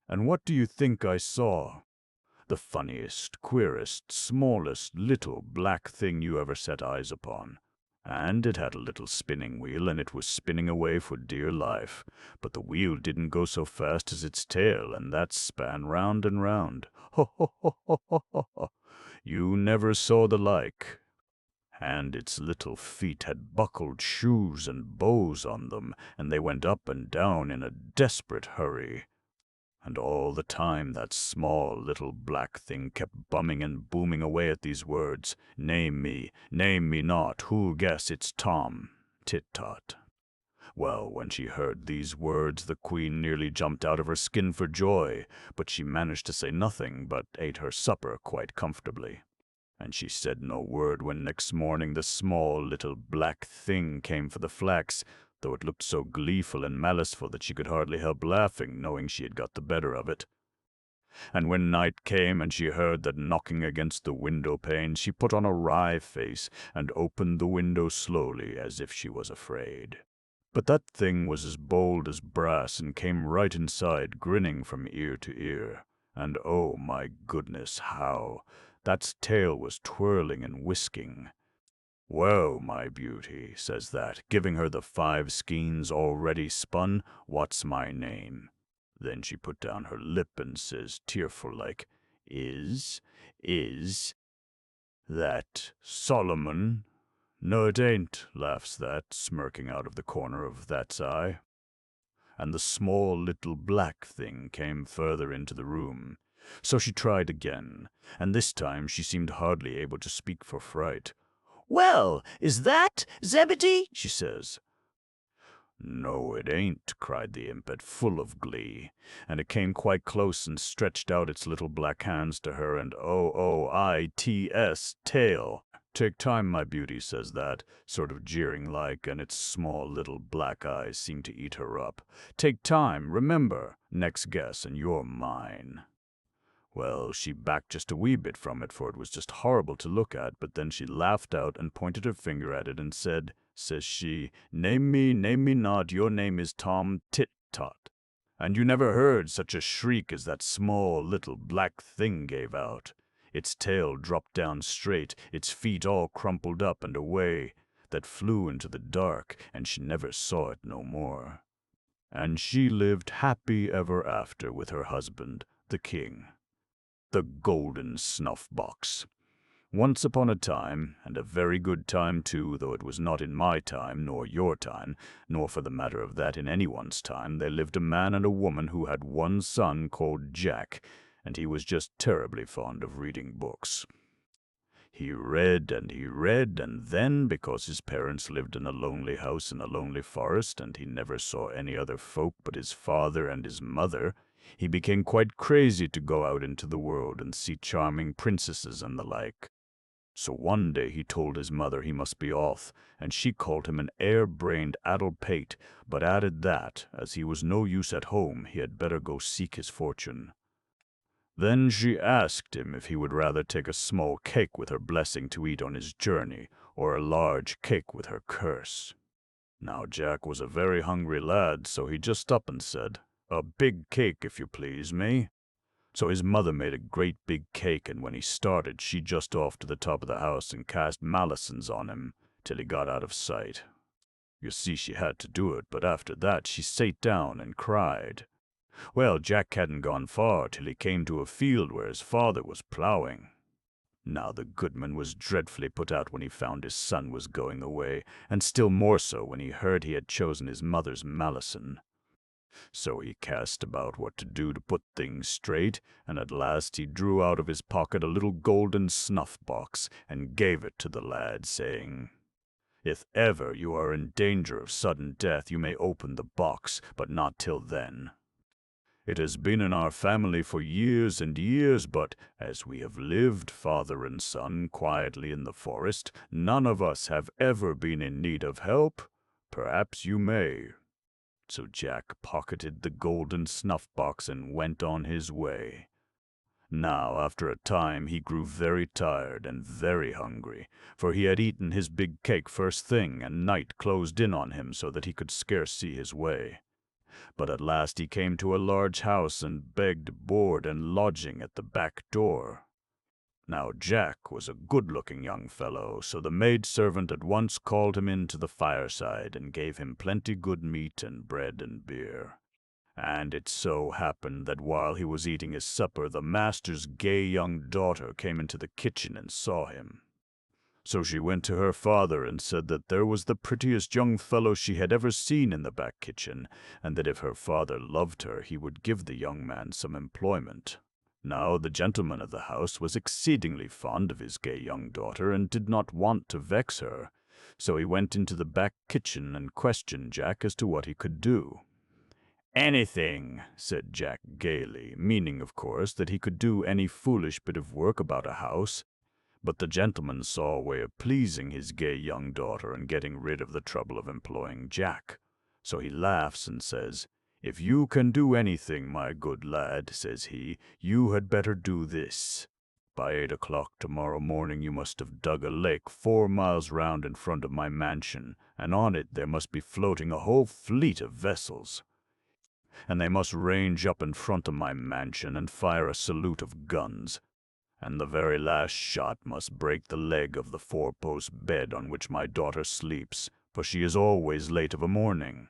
And what do you think I saw? The funniest, queerest, smallest little black thing you ever set eyes upon. And it had a little spinning wheel, and it was spinning away for dear life. But the wheel didn't go so fast as its tail, and that span round and round. Ho, ho, ho, ho, ho, ho, ho. You never saw the like. And its little feet had buckled shoes and bows on them, and they went up and down in a desperate hurry. And all the time that small little black thing kept bumming and booming away at these words, name me not, who'll guess it's Tom, Tit-Tot." Well, when she heard these words, the queen nearly jumped out of her skin for joy, but she managed to say nothing, but ate her supper quite comfortably. And she said no word when next morning the small little black thing came for the flax, though it looked so gleeful and maliceful that she could hardly help laughing, knowing she had got the better of it. And when night came and she heard that knocking against the window pane, she put on a wry face and opened the window slowly as if she was afraid. But that thing was as bold as brass and came right inside, grinning from ear to ear. And oh, my goodness, how! That's tail was twirling and whisking. "Well, my beauty," says that, giving her the 5 skeins already spun, "what's my name?" Then she put down her lip and says, tearful like, Is that Solomon?" "No, it ain't," laughs that, smirking out of the corner of that's eye. And the small little black thing came further into the room. So she tried again, and this time she seemed hardly able to speak for fright. "Well, is that Zebedee?" she says. "No, it ain't," cried the impet, full of glee, and it came quite close and stretched out its little black hands to her, and OOITS, tail. "Take time, my beauty," says that, sort of jeering like, and its small little black eyes seemed to eat her up. "Take time, remember, next guess and you're mine." Well, she backed just a wee bit from it, for it was just horrible to look at, but then she laughed out and pointed her finger at it and said, says she, name me not, your name is Tom Tit-Tot." And you never heard such a shriek as that small little black thing gave out. Its tail dropped down straight, its feet all crumpled up and away, that flew into the dark, and she never saw it no more. And she lived happy ever after with her husband, the king. The golden snuff-box. Once upon a time, and a very good time too, though it was not in my time, nor your time, nor for the matter of that in anyone's time, there lived a man and a woman who had one son called Jack, and he was just terribly fond of reading books. He read and he read, and then, because his parents lived in a lonely house in a lonely forest, and he never saw any other folk but his father and his mother, he became quite crazy to go out into the world and see charming princesses and the like. So one day he told his mother he must be off, and she called him an air-brained addle-pate, but added that, as he was no use at home, he had better go seek his fortune. Then she asked him if he would rather take a small cake with her blessing to eat on his journey, or a large cake with her curse. Now Jack was a very hungry lad, so he just up and said, "A big cake, if you please, me." So his mother made a great big cake, and when he started, she just off to the top of the house and cast malisons on him, till he got out of sight. You see, she had to do it, but after that she sate down and cried. Well, Jack hadn't gone far till he came to a field where his father was ploughing. Now the goodman was dreadfully put out when he found his son was going away, and still more so when he heard he had chosen his mother's malison. So he cast about what to do to put things straight, and at last he drew out of his pocket a little golden snuff-box, and gave it to the lad, saying, "If ever you are in danger of sudden death, you may open the box, but not till then. It has been in our family for years and years, but as we have lived, father and son, quietly in the forest, none of us have ever been in need of help. Perhaps you may." So Jack pocketed the golden snuff-box and went on his way. Now, after a time, he grew very tired and very hungry, for he had eaten his big cake first thing, and night closed in on him so that he could scarce see his way. But at last he came to a large house and begged board and lodging at the back door. Now Jack was a good-looking young fellow, so the maid-servant at once called him into the fireside and gave him plenty good meat and bread and beer. And it so happened that while he was eating his supper, the master's gay young daughter came into the kitchen and saw him. So she went to her father and said that there was the prettiest young fellow she had ever seen in the back kitchen, and that if her father loved her, he would give the young man some employment. Now the gentleman of the house was exceedingly fond of his gay young daughter, and did not want to vex her, so he went into the back kitchen and questioned Jack as to what he could do. "Anything," said Jack gaily, meaning, of course, that he could do any foolish bit of work about a house. But the gentleman saw a way of pleasing his gay young daughter and getting rid of the trouble of employing Jack. So he laughs and says, "If you can do anything, my good lad," says he, "you had better do this. By 8 o'clock tomorrow morning you must have dug a lake 4 miles round in front of my mansion, and on it there must be floating a whole fleet of vessels. And they must range up in front of my mansion and fire a salute of guns. And the very last shot must break the leg of the four-post bed on which my daughter sleeps, for she is always late of a morning."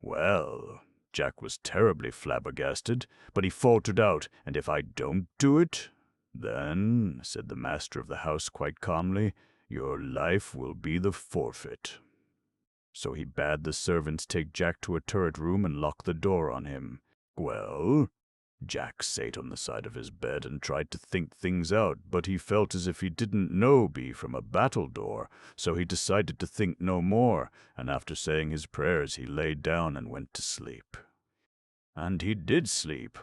Well, Jack was terribly flabbergasted, but he faltered out, "And if I don't do it?" "Then," said the master of the house quite calmly, "your life will be the forfeit." So he bade the servants take Jack to a turret room and lock the door on him. Well, Jack sate on the side of his bed and tried to think things out, but he felt as if he didn't know be from a battledore, so he decided to think no more, and after saying his prayers he lay down and went to sleep. And he did sleep.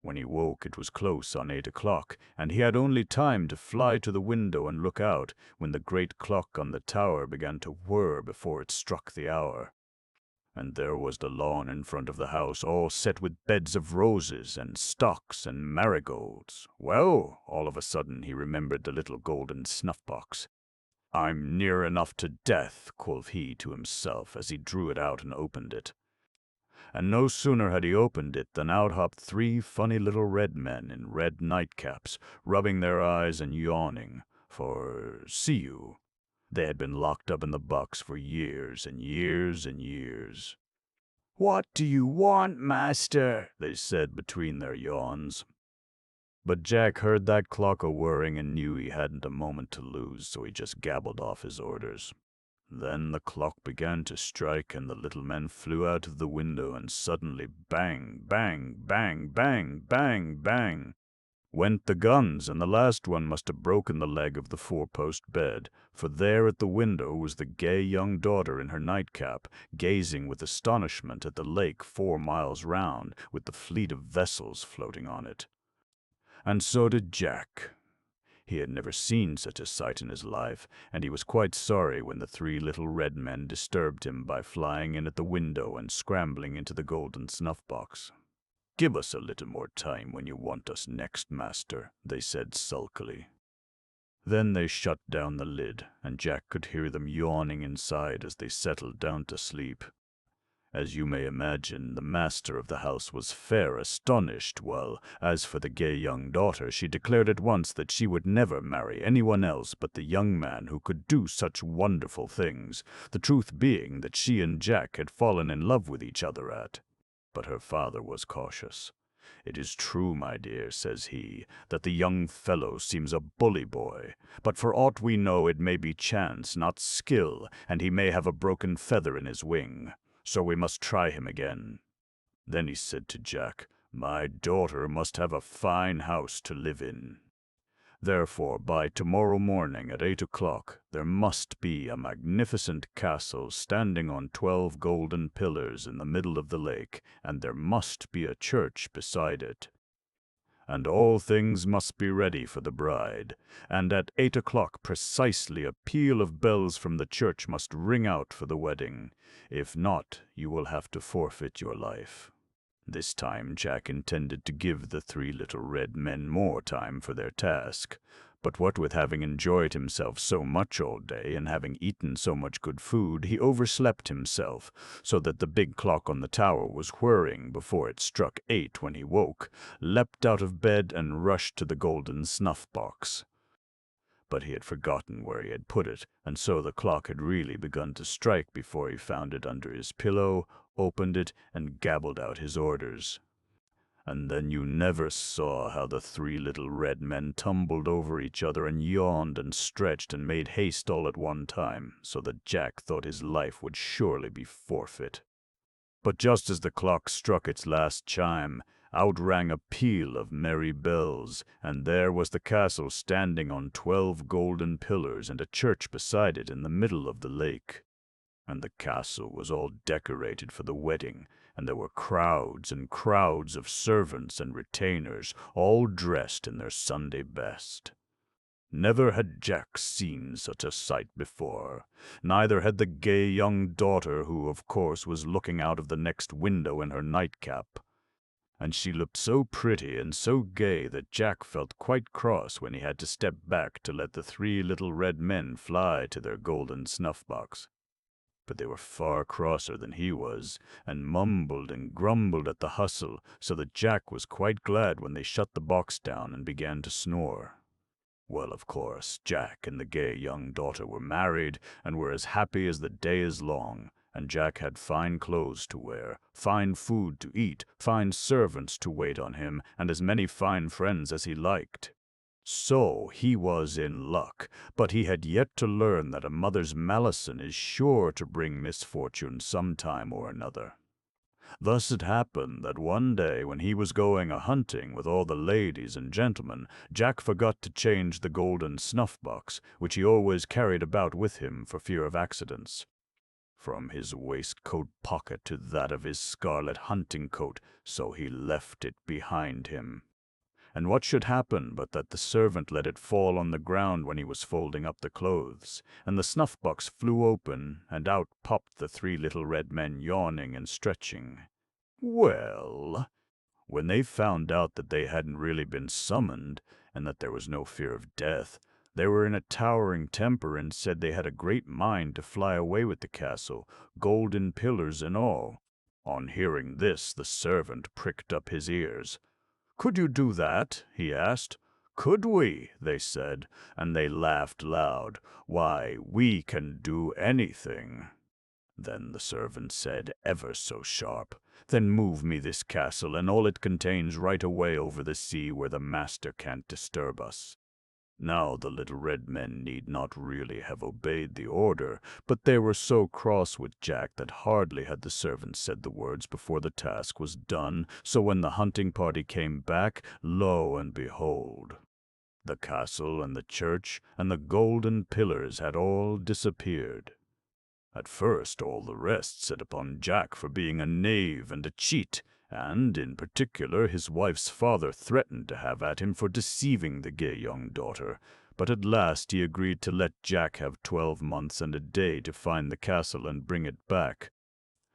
When he woke it was close on 8 o'clock, and he had only time to fly to the window and look out, when the great clock on the tower began to whir before it struck the hour. And there was the lawn in front of the house all set with beds of roses and stocks and marigolds. Well, all of a sudden he remembered the little golden snuff-box. "I'm near enough to death," quoth he to himself as he drew it out and opened it. And no sooner had he opened it than out hopped 3 funny little red men in red nightcaps, rubbing their eyes and yawning, for, see you, they had been locked up in the box for years and years and years. "What do you want, master?" they said between their yawns. But Jack heard that clock a-whirring and knew he hadn't a moment to lose, so he just gabbled off his orders. Then the clock began to strike, and the little men flew out of the window, and suddenly bang, bang, bang, bang, bang, bang, went the guns, and the last one must have broken the leg of the four-post bed, for there at the window was the gay young daughter in her nightcap, gazing with astonishment at the lake 4 miles round, with the fleet of vessels floating on it. And so did Jack. He had never seen such a sight in his life, and he was quite sorry when the 3 little red men disturbed him by flying in at the window and scrambling into the golden snuff-box. "Give us a little more time when you want us next, master," they said sulkily. Then they shut down the lid, and Jack could hear them yawning inside as they settled down to sleep. As you may imagine, the master of the house was fair astonished, while, as for the gay young daughter, she declared at once that she would never marry anyone else but the young man who could do such wonderful things, the truth being that she and Jack had fallen in love with each other But her father was cautious. "It is true, my dear," says he, "that the young fellow seems a bully boy, but for aught we know it may be chance, not skill, and he may have a broken feather in his wing. So we must try him again." Then he said to Jack, "My daughter must have a fine house to live in. Therefore, by tomorrow morning at 8 o'clock, there must be a magnificent castle standing on 12 golden pillars in the middle of the lake, and there must be a church beside it. And all things must be ready for the bride, and at 8 o'clock precisely a peal of bells from the church must ring out for the wedding. If not, you will have to forfeit your life." This time Jack intended to give the 3 little red men more time for their task, but what with having enjoyed himself so much all day and having eaten so much good food, he overslept himself, so that the big clock on the tower was whirring before it struck 8 when he woke, leapt out of bed, and rushed to the golden snuff-box. But he had forgotten where he had put it, and so the clock had really begun to strike before he found it under his pillow, opened it, and gabbled out his orders. And then you never saw how the 3 little red men tumbled over each other and yawned and stretched and made haste all at one time, so that Jack thought his life would surely be forfeit. But just as the clock struck its last chime, out rang a peal of merry bells, and there was the castle standing on 12 golden pillars and a church beside it in the middle of the lake. And the castle was all decorated for the wedding, and there were crowds and crowds of servants and retainers, all dressed in their Sunday best. Never had Jack seen such a sight before. Neither had the gay young daughter, who, of course, was looking out of the next window in her nightcap. And she looked so pretty and so gay that Jack felt quite cross when he had to step back to let the 3 little red men fly to their golden snuff-box. But they were far crosser than he was, and mumbled and grumbled at the hustle, so that Jack was quite glad when they shut the box down and began to snore. Well, of course, Jack and the gay young daughter were married, and were as happy as the day is long, and Jack had fine clothes to wear, fine food to eat, fine servants to wait on him, and as many fine friends as he liked. So he was in luck, but he had yet to learn that a mother's malison is sure to bring misfortune some time or another. Thus it happened that one day when he was going a-hunting with all the ladies and gentlemen, Jack forgot to change the golden snuff-box, which he always carried about with him for fear of accidents. From his waistcoat pocket to that of his scarlet hunting coat, so he left it behind him. And what should happen but that the servant let it fall on the ground when he was folding up the clothes, and the snuff-box flew open, and out popped the 3 little red men yawning and stretching. Well, when they found out that they hadn't really been summoned, and that there was no fear of death, they were in a towering temper and said they had a great mind to fly away with the castle, golden pillars and all. On hearing this, the servant pricked up his ears. "Could you do that?" he asked. "Could we?" they said, and they laughed loud. "Why, we can do anything." Then the servant said, ever so sharp, "Then move me this castle and all it contains right away over the sea where the master can't disturb us." Now the little red men need not really have obeyed the order, but they were so cross with Jack that hardly had the servants said the words before the task was done. So when the hunting party came back, lo and behold, the castle and the church and the golden pillars had all disappeared. At first all the rest set upon Jack for being a knave and a cheat, and, in particular, his wife's father threatened to have at him for deceiving the gay young daughter. But at last he agreed to let Jack have 12 months and a day to find the castle and bring it back.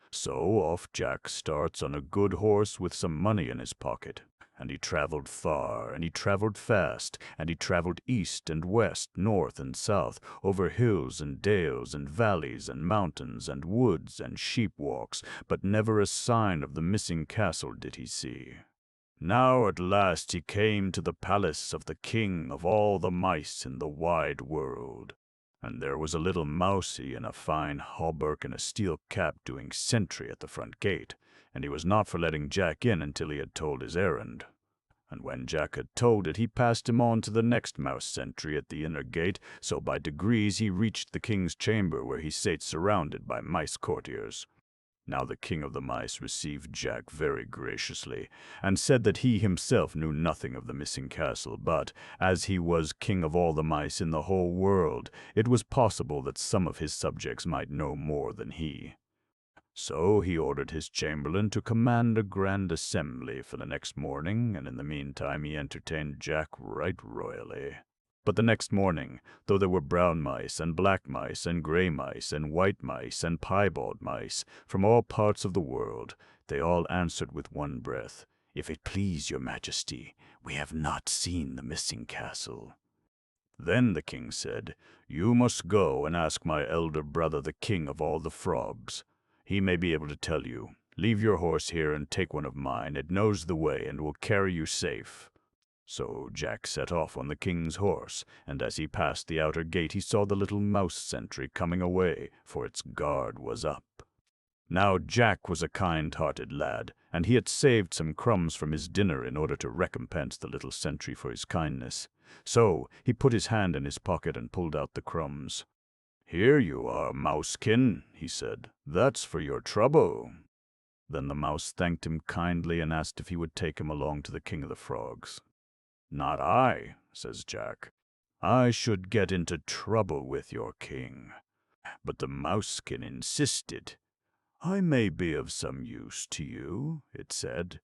So off Jack starts on a good horse with some money in his pocket. And he traveled far, and he traveled fast, and he traveled east and west, north and south, over hills and dales and valleys and mountains and woods and sheep-walks, but never a sign of the missing castle did he see. Now at last he came to the palace of the king of all the mice in the wide world. And there was a little mousie in a fine hauberk and a steel cap doing sentry at the front gate, and he was not for letting Jack in until he had told his errand. And when Jack had told it, he passed him on to the next mouse sentry at the inner gate, so by degrees he reached the king's chamber, where he sate surrounded by mice courtiers. Now the king of the mice received Jack very graciously, and said that he himself knew nothing of the missing castle, but, as he was king of all the mice in the whole world, it was possible that some of his subjects might know more than he. So he ordered his chamberlain to command a grand assembly for the next morning, and in the meantime he entertained Jack right royally. But the next morning, though there were brown mice and black mice and gray mice and white mice and piebald mice from all parts of the world, they all answered with one breath, "If it please your majesty, we have not seen the missing castle." Then the king said, "You must go and ask my elder brother, the king of all the frogs. He may be able to tell you. Leave your horse here and take one of mine. It knows the way and will carry you safe." So Jack set off on the king's horse, and as he passed the outer gate he saw the little mouse sentry coming away, for its guard was up. Now Jack was a kind-hearted lad, and he had saved some crumbs from his dinner in order to recompense the little sentry for his kindness. So he put his hand in his pocket and pulled out the crumbs. "Here you are, mousekin," he said. "That's for your trouble." Then the mouse thanked him kindly and asked if he would take him along to the king of the frogs. "Not I," says Jack. "I should get into trouble with your king." But the mouskin insisted. "I may be of some use to you," it said.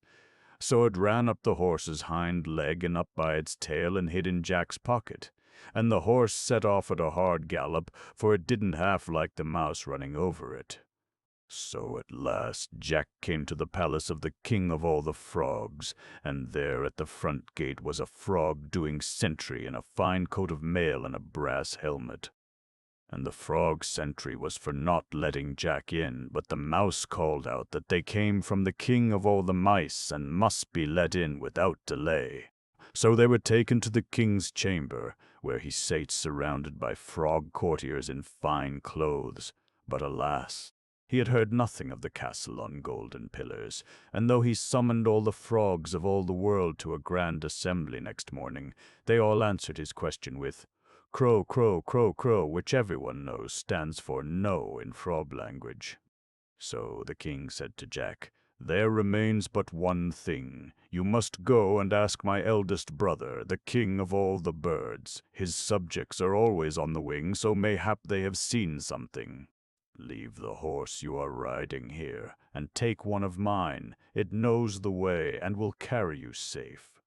So it ran up the horse's hind leg and up by its tail and hid in Jack's pocket. And the horse set off at a hard gallop, for it didn't half like the mouse running over it. So at last Jack came to the palace of the king of all the frogs, and there at the front gate was a frog doing sentry in a fine coat of mail and a brass helmet. And the frog sentry was for not letting Jack in, but the mouse called out that they came from the king of all the mice and must be let in without delay. So they were taken to the king's chamber, where he sate surrounded by frog courtiers in fine clothes. But alas, he had heard nothing of the castle on golden pillars, and though he summoned all the frogs of all the world to a grand assembly next morning, they all answered his question with "Crow, crow, crow, crow," which everyone knows stands for no in frog language. So the king said to Jack, "There remains but one thing. You must go and ask my eldest brother, the king of all the birds. His subjects are always on the wing, so mayhap they have seen something. Leave the horse you are riding here, and take one of mine. It knows the way, and will carry you safe."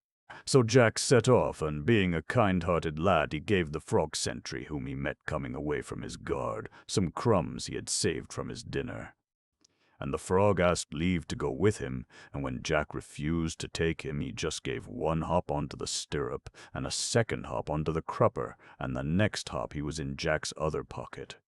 So Jack set off, and being a kind-hearted lad, he gave the frog sentry, whom he met coming away from his guard, some crumbs he had saved from his dinner. And the frog asked leave to go with him, and when Jack refused to take him, he just gave one hop onto the stirrup, and a second hop onto the crupper, and the next hop he was in Jack's other pocket.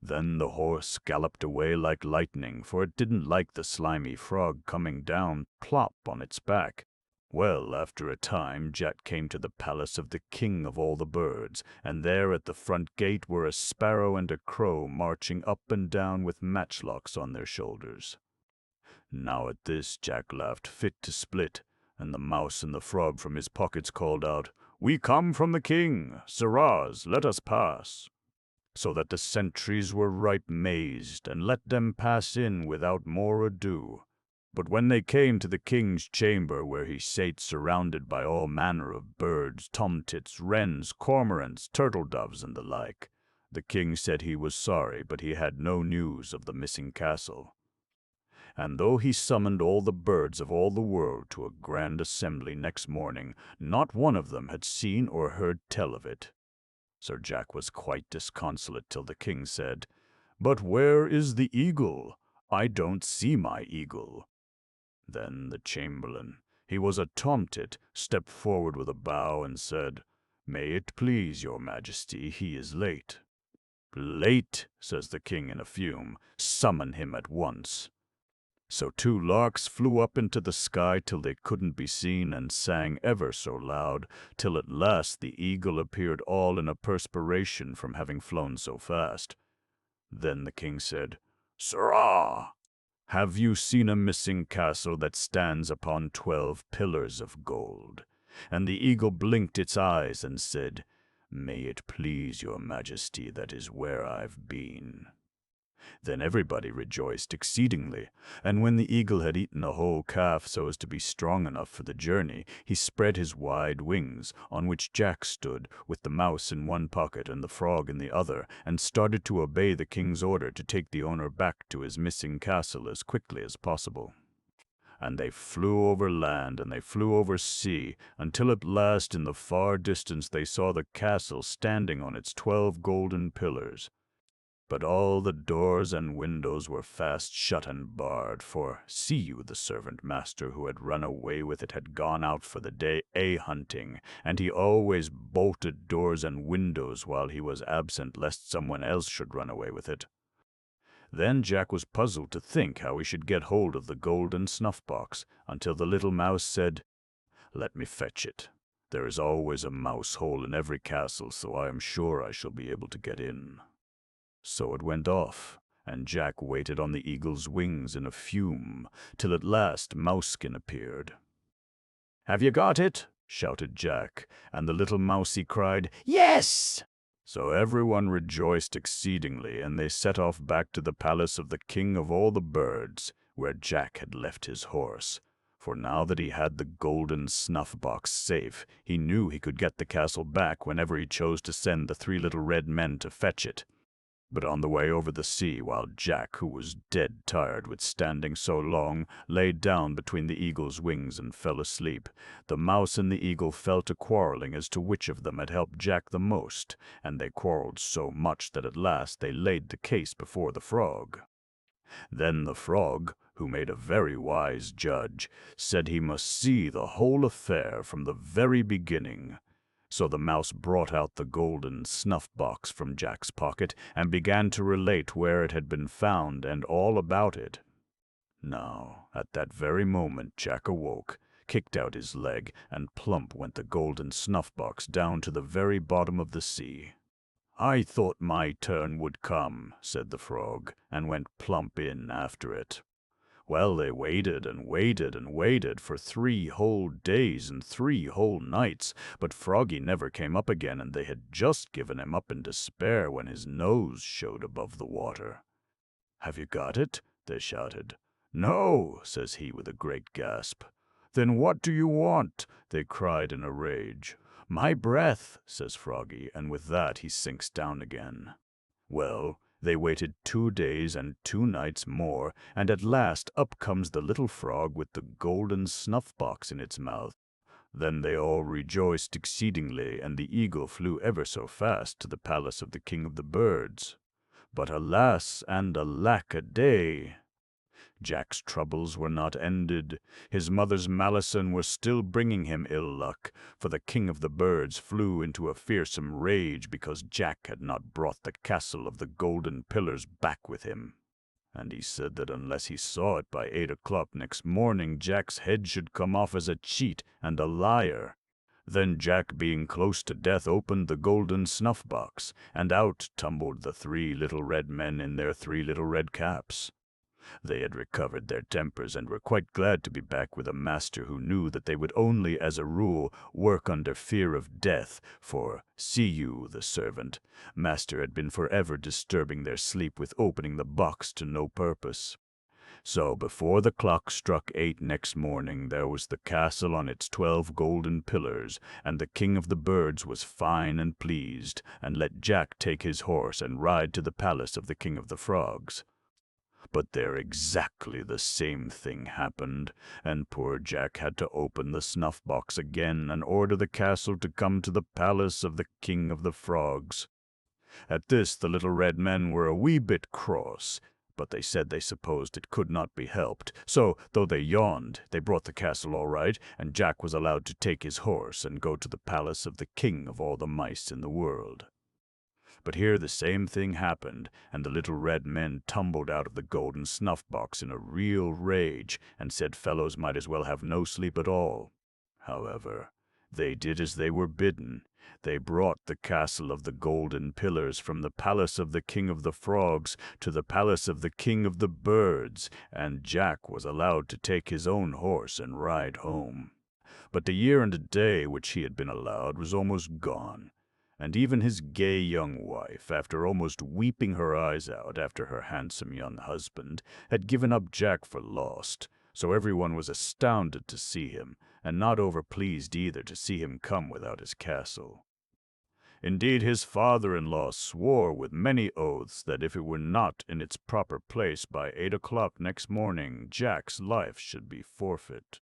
Then the horse galloped away like lightning, for it didn't like the slimy frog coming down plop on its back. Well, after a time, Jack came to the palace of the king of all the birds, and there at the front gate were a sparrow and a crow marching up and down with matchlocks on their shoulders. Now at this Jack laughed fit to split, and the mouse and the frog from his pockets called out, "We come from the king. Sirrahs, let us pass." So that the sentries were right mazed, and let them pass in without more ado. But when they came to the king's chamber, where he sate surrounded by all manner of birds, tomtits, wrens, cormorants, turtle-doves, and the like, the king said he was sorry, but he had no news of the missing castle. And though he summoned all the birds of all the world to a grand assembly next morning, not one of them had seen or heard tell of it. Sir Jack was quite disconsolate till the king said, "But where is the eagle? I don't see my eagle." Then the chamberlain, he was a tomtit, stepped forward with a bow and said, "May it please your majesty, he is late." "Late," says the king in a fume, "summon him at once." So two larks flew up into the sky till they couldn't be seen, and sang ever so loud, till at last the eagle appeared all in a perspiration from having flown so fast. Then the king said, "Sirrah, have you seen a missing castle that stands upon 12 pillars of gold?" And the eagle blinked its eyes and said, "May it please your majesty, that is where I've been." Then everybody rejoiced exceedingly, and when the eagle had eaten a whole calf so as to be strong enough for the journey, he spread his wide wings, on which Jack stood, with the mouse in one pocket and the frog in the other, and started to obey the king's order to take the owner back to his missing castle as quickly as possible. And they flew over land and they flew over sea, until at last in the far distance they saw the castle standing on its 12 golden pillars. But all the doors and windows were fast shut and barred, for, see you, the servant master who had run away with it had gone out for the day hunting, and he always bolted doors and windows while he was absent, lest someone else should run away with it. Then Jack was puzzled to think how he should get hold of the golden snuff-box, until the little mouse said, "Let me fetch it. There is always a mouse-hole in every castle, so I am sure I shall be able to get in." So it went off, and Jack waited on the eagle's wings in a fume, till at last Mouseskin appeared. "Have you got it?" shouted Jack, and the little mousie cried, "Yes!" So everyone rejoiced exceedingly, and they set off back to the palace of the king of all the birds, where Jack had left his horse. For now that he had the golden snuff-box safe, he knew he could get the castle back whenever he chose to send the 3 little red men to fetch it. But on the way over the sea, while Jack, who was dead tired with standing so long, lay down between the eagle's wings and fell asleep, the mouse and the eagle fell to quarreling as to which of them had helped Jack the most, and they quarreled so much that at last they laid the case before the frog. Then the frog, who made a very wise judge, said he must see the whole affair from the very beginning. So the mouse brought out the golden snuff-box from Jack's pocket, and began to relate where it had been found and all about it. Now, at that very moment Jack awoke, kicked out his leg, and plump went the golden snuff-box down to the very bottom of the sea. "I thought my turn would come," said the frog, and went plump in after it. Well, they waited and waited and waited for 3 whole days and 3 whole nights, but Froggy never came up again, and they had just given him up in despair when his nose showed above the water. "Have you got it?" they shouted. "No," says he with a great gasp. "Then what do you want?" they cried in a rage. "My breath," says Froggy, and with that he sinks down again. Well, they waited 2 days and 2 nights more, and at last up comes the little frog with the golden snuff-box in its mouth. Then they all rejoiced exceedingly, and the eagle flew ever so fast to the palace of the king of the birds. But alas and alack-a-day! Jack's troubles were not ended. His mother's malison was still bringing him ill luck, for the king of the birds flew into a fearsome rage because Jack had not brought the castle of the golden pillars back with him. And he said that unless he saw it by 8 o'clock next morning, Jack's head should come off as a cheat and a liar. Then Jack, being close to death, opened the golden snuff-box, and out tumbled the 3 little red men in their 3 little red caps. They had recovered their tempers and were quite glad to be back with a master who knew that they would only, as a rule, work under fear of death, for, see you, the servant, master had been forever disturbing their sleep with opening the box to no purpose. So before the clock struck 8 next morning, there was the castle on its 12 golden pillars, and the king of the birds was fine and pleased, and let Jack take his horse and ride to the palace of the king of the frogs. But there exactly the same thing happened, and poor Jack had to open the snuff-box again and order the castle to come to the palace of the king of the frogs. At this the little red men were a wee bit cross, but they said they supposed it could not be helped, so, though they yawned, they brought the castle all right, and Jack was allowed to take his horse and go to the palace of the king of all the mice in the world. But here the same thing happened, and the little red men tumbled out of the golden snuff-box in a real rage, and said fellows might as well have no sleep at all. However, they did as they were bidden. They brought the castle of the golden pillars from the palace of the king of the frogs to the palace of the king of the birds, and Jack was allowed to take his own horse and ride home. But the year and a day which he had been allowed was almost gone, and even his gay young wife, after almost weeping her eyes out after her handsome young husband, had given up Jack for lost, so everyone was astounded to see him, and not over-pleased either to see him come without his castle. Indeed, his father-in-law swore with many oaths that if it were not in its proper place by 8 o'clock next morning, Jack's life should be forfeit.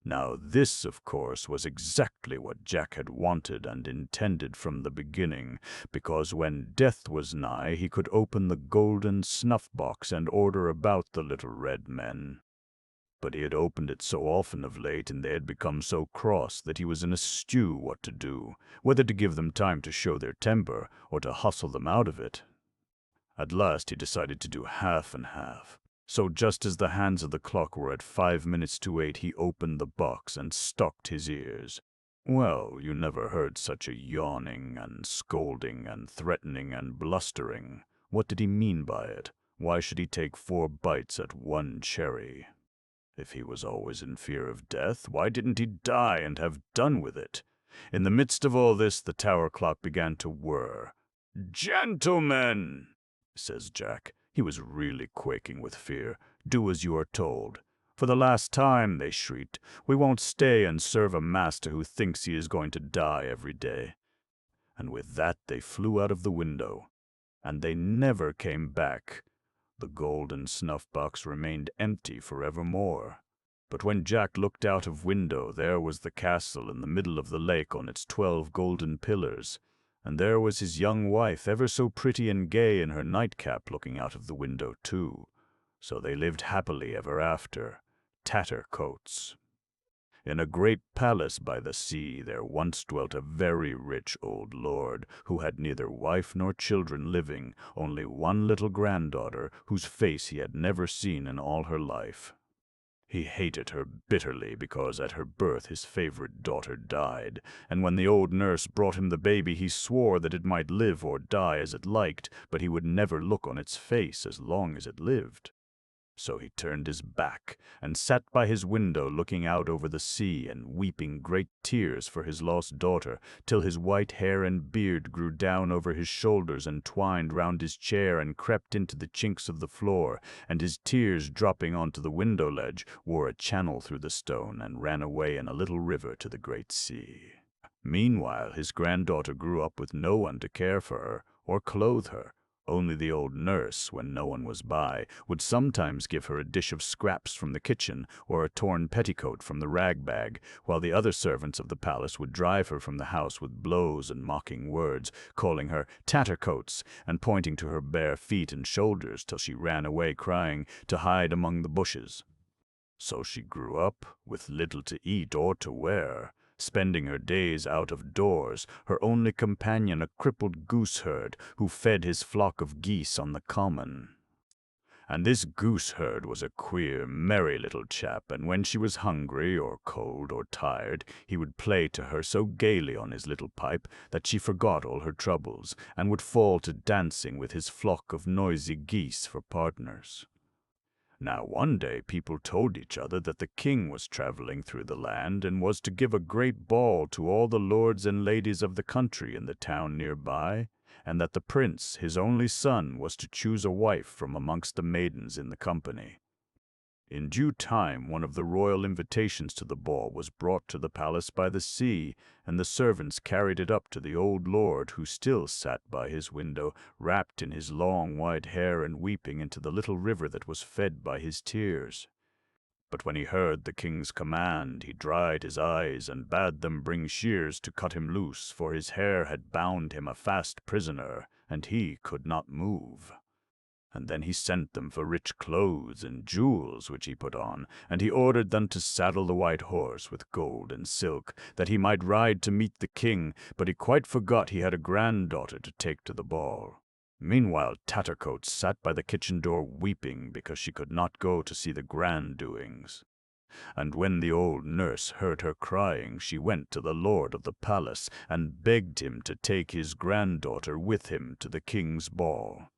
Now this, of course, was exactly what Jack had wanted and intended from the beginning, because when death was nigh he could open the golden snuff-box and order about the little red men. But he had opened it so often of late, and they had become so cross that he was in a stew what to do, whether to give them time to show their temper, or to hustle them out of it. At last he decided to do half and half. So just as the hands of the clock were at 5 minutes to 8, he opened the box and stopped his ears. Well, you never heard such a yawning and scolding and threatening and blustering. What did he mean by it? Why should he take 4 bites at 1 cherry? If he was always in fear of death, why didn't he die and have done with it? In the midst of all this, the tower clock began to whir. "Gentlemen," says Jack. He was really quaking with fear. "Do as you are told." "For the last time," they shrieked. "We won't stay and serve a master who thinks he is going to die every day." And with that they flew out of the window, and they never came back. The golden snuff-box remained empty forevermore. But when Jack looked out of window, there was the castle in the middle of the lake on its 12 golden pillars, and there was his young wife, ever so pretty and gay in her nightcap, looking out of the window too. So they lived happily ever after, tattercoats. In a great palace by the sea there once dwelt a very rich old lord, who had neither wife nor children living, only one little granddaughter, whose face he had never seen in all her life. He hated her bitterly because at her birth his favorite daughter died, and when the old nurse brought him the baby he swore that it might live or die as it liked, but he would never look on its face as long as it lived. So he turned his back, and sat by his window looking out over the sea and weeping great tears for his lost daughter, till his white hair and beard grew down over his shoulders and twined round his chair and crept into the chinks of the floor, and his tears, dropping onto the window ledge, wore a channel through the stone and ran away in a little river to the great sea. Meanwhile his granddaughter grew up with no one to care for her or clothe her. Only the old nurse, when no one was by, would sometimes give her a dish of scraps from the kitchen or a torn petticoat from the rag-bag, while the other servants of the palace would drive her from the house with blows and mocking words, calling her tattercoats and pointing to her bare feet and shoulders till she ran away crying to hide among the bushes. So she grew up with little to eat or to wear, spending her days out of doors, her only companion a crippled gooseherd who fed his flock of geese on the common. And this gooseherd was a queer, merry little chap, and when she was hungry or cold or tired, he would play to her so gaily on his little pipe that she forgot all her troubles, and would fall to dancing with his flock of noisy geese for partners. Now one day people told each other that the king was traveling through the land and was to give a great ball to all the lords and ladies of the country in the town nearby, and that the prince, his only son, was to choose a wife from amongst the maidens in the company. In due time one of the royal invitations to the ball was brought to the palace by the sea, and the servants carried it up to the old lord, who still sat by his window, wrapped in his long white hair and weeping into the little river that was fed by his tears. But when he heard the king's command, he dried his eyes and bade them bring shears to cut him loose, for his hair had bound him a fast prisoner, and he could not move. And then he sent them for rich clothes and jewels which he put on, and he ordered them to saddle the white horse with gold and silk, that he might ride to meet the king, but he quite forgot he had a granddaughter to take to the ball. Meanwhile Tattercoats sat by the kitchen door weeping because she could not go to see the grand doings. And when the old nurse heard her crying, she went to the lord of the palace and begged him to take his granddaughter with him to the king's ball.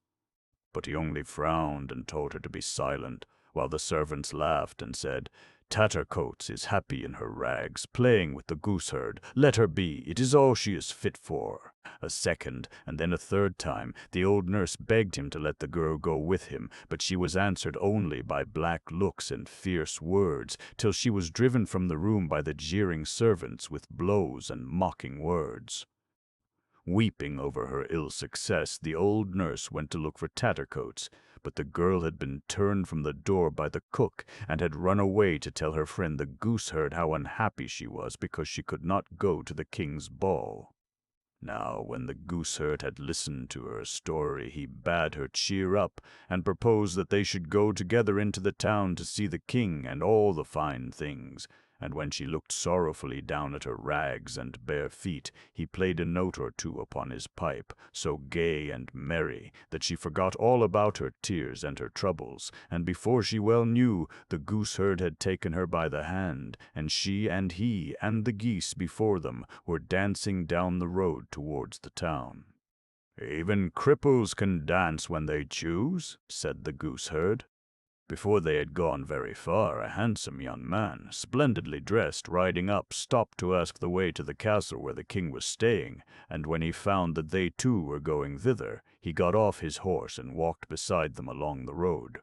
But he only frowned and told her to be silent, while the servants laughed and said, "Tattercoats is happy in her rags, playing with the gooseherd. Let her be, it is all she is fit for." A second, and then a third time, the old nurse begged him to let the girl go with him, but she was answered only by black looks and fierce words, till she was driven from the room by the jeering servants with blows and mocking words. Weeping over her ill success, the old nurse went to look for Tattercoats, but the girl had been turned from the door by the cook, and had run away to tell her friend the gooseherd how unhappy she was because she could not go to the king's ball. Now when the gooseherd had listened to her story, he bade her cheer up, and proposed that they should go together into the town to see the king and all the fine things. And when she looked sorrowfully down at her rags and bare feet, he played a note or two upon his pipe, so gay and merry that she forgot all about her tears and her troubles, and before she well knew, the gooseherd had taken her by the hand, and she and he and the geese before them were dancing down the road towards the town. "Even cripples can dance when they choose," said the gooseherd. Before they had gone very far, a handsome young man, splendidly dressed, riding up, stopped to ask the way to the castle where the king was staying, and when he found that they too were going thither, he got off his horse and walked beside them along the road.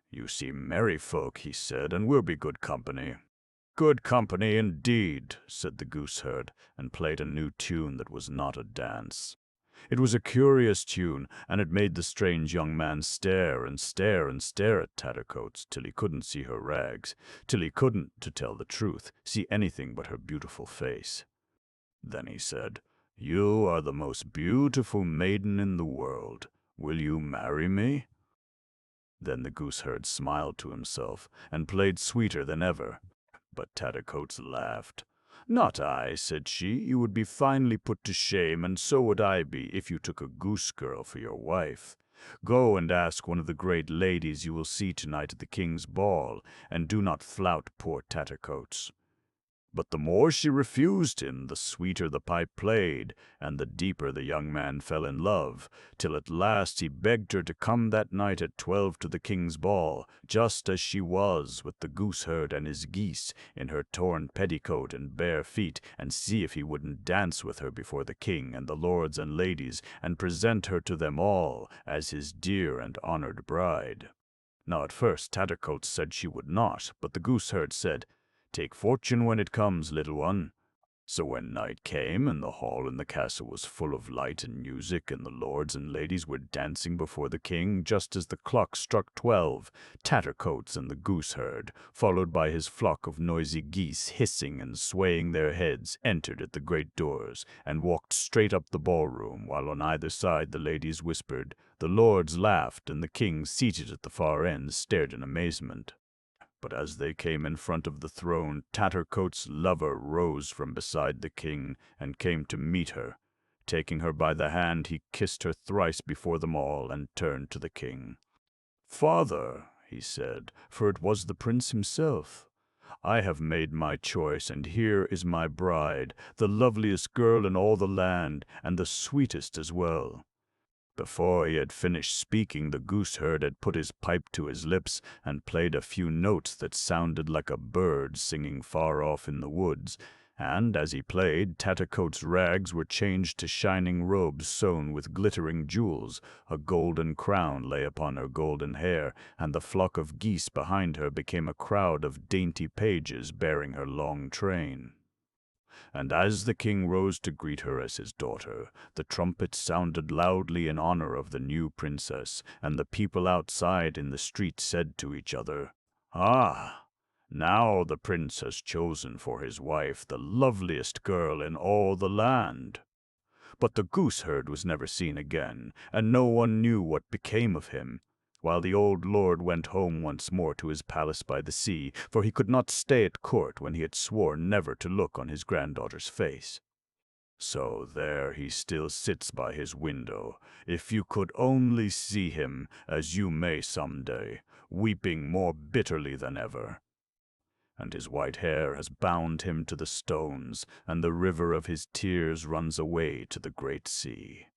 "You seem merry folk," he said, "and we'll be good company." "Good company indeed," said the gooseherd, and played a new tune that was not a dance. It was a curious tune, and it made the strange young man stare and stare and stare at Tattercoats till he couldn't see her rags, till he couldn't, to tell the truth, see anything but her beautiful face. Then he said, "You are the most beautiful maiden in the world. Will you marry me?" Then the gooseherd smiled to himself, and played sweeter than ever. But Tattercoats laughed. "Not I," said she. "You would be finely put to shame, and so would I be, if you took a goose-girl for your wife. Go and ask one of the great ladies you will see tonight at the king's ball, and do not flout poor Tattercoats." But the more she refused him, the sweeter the pipe played, and the deeper the young man fell in love, till at last he begged her to come that night at 12 to the king's ball, just as she was, with the gooseherd and his geese, in her torn petticoat and bare feet, and see if he wouldn't dance with her before the king and the lords and ladies, and present her to them all as his dear and honored bride. Now at first Tattercoats said she would not, but the gooseherd said, "Take fortune when it comes, little one." So when night came, and the hall in the castle was full of light and music, and the lords and ladies were dancing before the king, just as the clock struck 12, Tattercoats and the gooseherd, followed by his flock of noisy geese hissing and swaying their heads, entered at the great doors, and walked straight up the ballroom, while on either side the ladies whispered, the lords laughed, and the king, seated at the far end, stared in amazement. But as they came in front of the throne, Tattercoats' lover rose from beside the king and came to meet her. Taking her by the hand, he kissed her thrice before them all and turned to the king. "Father," he said, for it was the prince himself, "I have made my choice, and here is my bride, the loveliest girl in all the land, and the sweetest as well. Before he had finished speaking, the gooseherd had put his pipe to his lips and played a few notes that sounded like a bird singing far off in the woods, and as he played, Tattercoat's rags were changed to shining robes sewn with glittering jewels, a golden crown lay upon her golden hair, and the flock of geese behind her became a crowd of dainty pages bearing her long train. And as the king rose to greet her as his daughter, the trumpets sounded loudly in honor of the new princess, and the people outside in the street said to each other, "Ah, now the prince has chosen for his wife the loveliest girl in all the land." But the gooseherd was never seen again, and no one knew what became of him, while the old lord went home once more to his palace by the sea, for he could not stay at court when he had sworn never to look on his granddaughter's face. So there he still sits by his window, if you could only see him, as you may some day, weeping more bitterly than ever. And his white hair has bound him to the stones, and the river of his tears runs away to the great sea.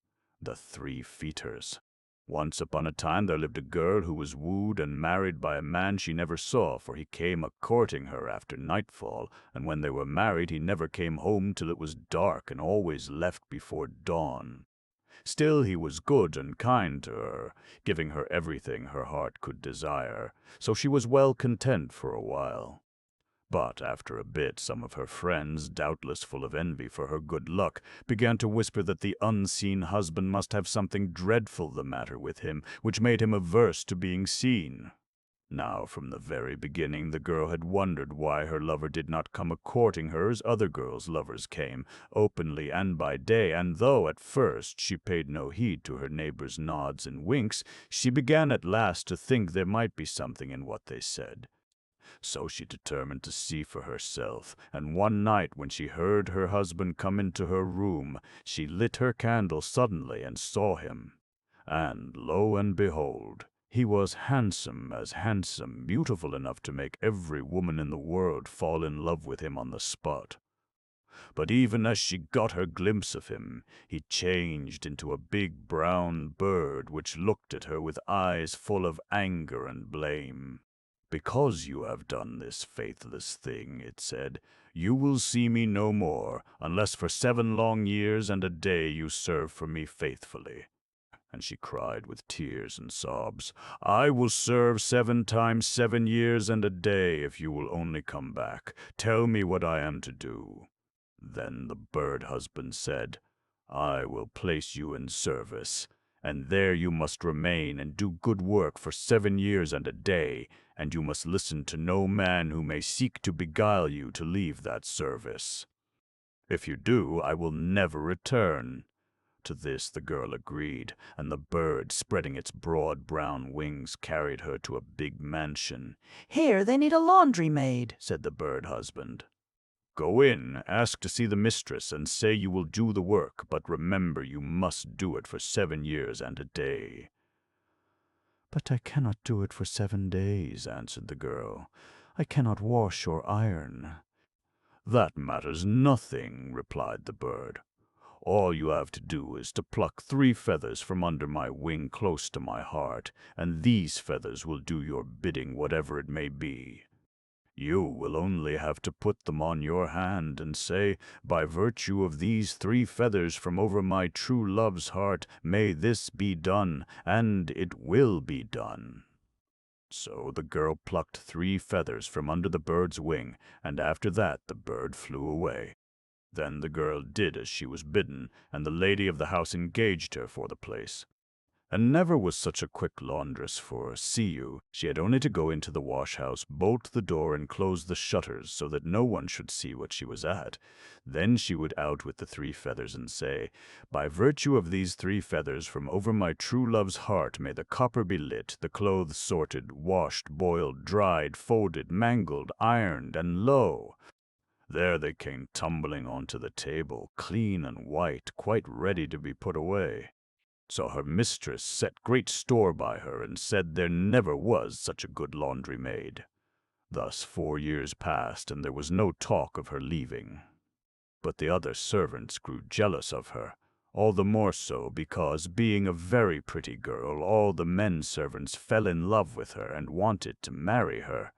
The 3 Feeters. Once upon a time there lived a girl who was wooed and married by a man she never saw, for he came a-courting her after nightfall, and when they were married he never came home till it was dark, and always left before dawn. Still he was good and kind to her, giving her everything her heart could desire, so she was well content for a while. But after a bit, some of her friends, doubtless full of envy for her good luck, began to whisper that the unseen husband must have something dreadful the matter with him, which made him averse to being seen. Now, from the very beginning, the girl had wondered why her lover did not come a-courting her as other girls' lovers came, openly and by day, and though at first she paid no heed to her neighbors' nods and winks, she began at last to think there might be something in what they said. So she determined to see for herself, and one night when she heard her husband come into her room, she lit her candle suddenly and saw him. And lo and behold, he was handsome as handsome, beautiful enough to make every woman in the world fall in love with him on the spot. But even as she got her glimpse of him, he changed into a big brown bird which looked at her with eyes full of anger and blame. "Because you have done this faithless thing," it said, "you will see me no more, unless for 7 long years and a day you serve for me faithfully." And she cried with tears and sobs, "I will serve 7 times 7 years and a day if you will only come back. Tell me what I am to do." Then the bird husband said, "I will place you in service, and there you must remain and do good work for 7 years and a day, and you must listen to no man who may seek to beguile you to leave that service. If you do, I will never return." To this the girl agreed, and the bird, spreading its broad brown wings, carried her to a big mansion. "Here they need a laundry maid," said the bird husband. "Go in, ask to see the mistress, and say you will do the work, but remember you must do it for 7 years and a day." "But I cannot do it for 7 days," answered the girl. "I cannot wash or iron." "That matters nothing," replied the bird. "All you have to do is to pluck 3 feathers from under my wing close to my heart, and these feathers will do your bidding whatever it may be. You will only have to put them on your hand and say, 'By virtue of these 3 feathers from over my true love's heart, may this be done,' and it will be done." So the girl plucked 3 feathers from under the bird's wing, and after that the bird flew away. Then the girl did as she was bidden, and the lady of the house engaged her for the place. And never was such a quick laundress, for, see you, she had only to go into the wash-house, bolt the door, and close the shutters, so that no one should see what she was at. Then she would out with the 3 feathers and say, "By virtue of these 3 feathers from over my true love's heart, may the copper be lit, the clothes sorted, washed, boiled, dried, folded, mangled, ironed, and lo! there they came tumbling onto the table, clean and white, quite ready to be put away." So her mistress set great store by her, and said there never was such a good laundry maid. Thus 4 years passed, and there was no talk of her leaving. But the other servants grew jealous of her. all the more so because, being a very pretty girl, all the men servants fell in love with her and wanted to marry her.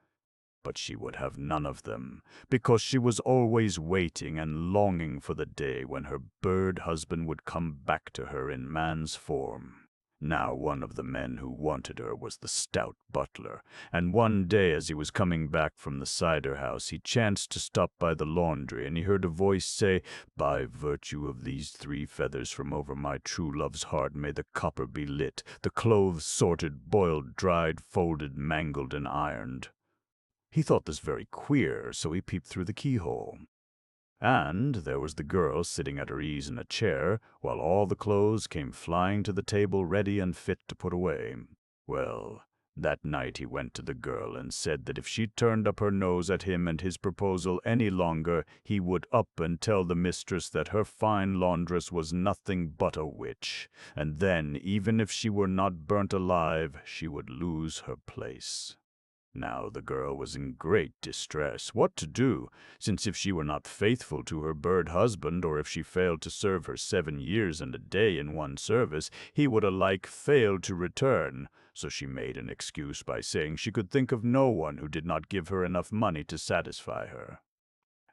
But she would have none of them, because she was always waiting and longing for the day when her bird husband would come back to her in man's form. Now one of the men who wanted her was the stout butler, and one day as he was coming back from the cider house he chanced to stop by the laundry, and he heard a voice say, "By virtue of these 3 feathers from over my true love's heart may the copper be lit, the clothes sorted, boiled, dried, folded, mangled, and ironed." He thought this very queer, so he peeped through the keyhole. And there was the girl sitting at her ease in a chair, while all the clothes came flying to the table ready and fit to put away. Well, that night he went to the girl and said that if she turned up her nose at him and his proposal any longer, he would up and tell the mistress that her fine laundress was nothing but a witch, and then, even if she were not burnt alive, she would lose her place. Now the girl was in great distress. What to do, since if she were not faithful to her bird husband, or if she failed to serve her 7 years and a day in one service, he would alike fail to return. So she made an excuse by saying she could think of no one who did not give her enough money to satisfy her.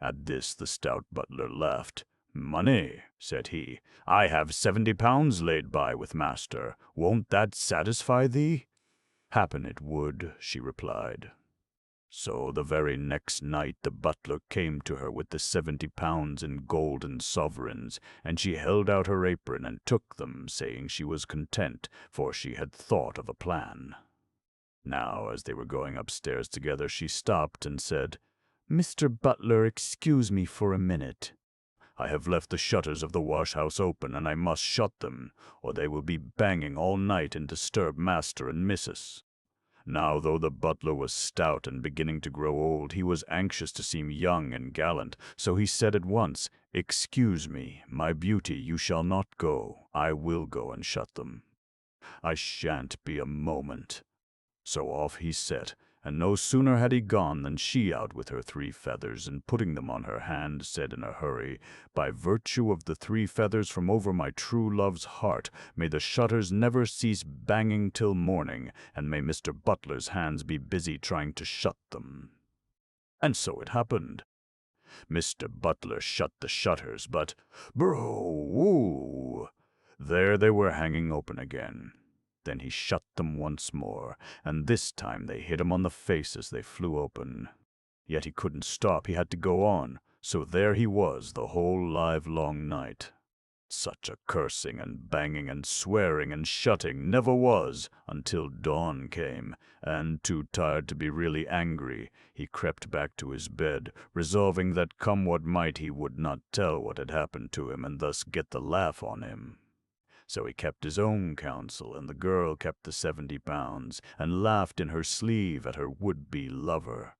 At this the stout butler laughed. "Money," said he. "I have 70 pounds laid by with master. Won't that satisfy thee?" "Happen it would," she replied. So the very next night the butler came to her with the 70 pounds in golden sovereigns, and she held out her apron and took them, saying she was content, for she had thought of a plan. Now, as they were going upstairs together, she stopped and said, "Mr. Butler, excuse me for a minute. I have left the shutters of the wash-house open, and I must shut them, or they will be banging all night and disturb master and missus." Now, though the butler was stout and beginning to grow old, he was anxious to seem young and gallant, so he said at once, "Excuse me, my beauty, you shall not go. I will go and shut them. I shan't be a moment." So off he set, and no sooner had he gone than she out with her 3 feathers, and putting them on her hand, said in a hurry, "By virtue of the 3 feathers from over my true love's heart, may the shutters never cease banging till morning, and may Mr. Butler's hands be busy trying to shut them." And so it happened. Mr. Butler shut the shutters, but bro-woo! There they were hanging open again. Then he shut them once more, and this time they hit him on the face as they flew open. Yet he couldn't stop, he had to go on, so there he was the whole livelong night. Such a cursing and banging and swearing and shutting never was until dawn came, and, too tired to be really angry, he crept back to his bed, resolving that come what might he would not tell what had happened to him and thus get the laugh on him. So he kept his own counsel, and the girl kept the 70 pounds, and laughed in her sleeve at her would-be lover.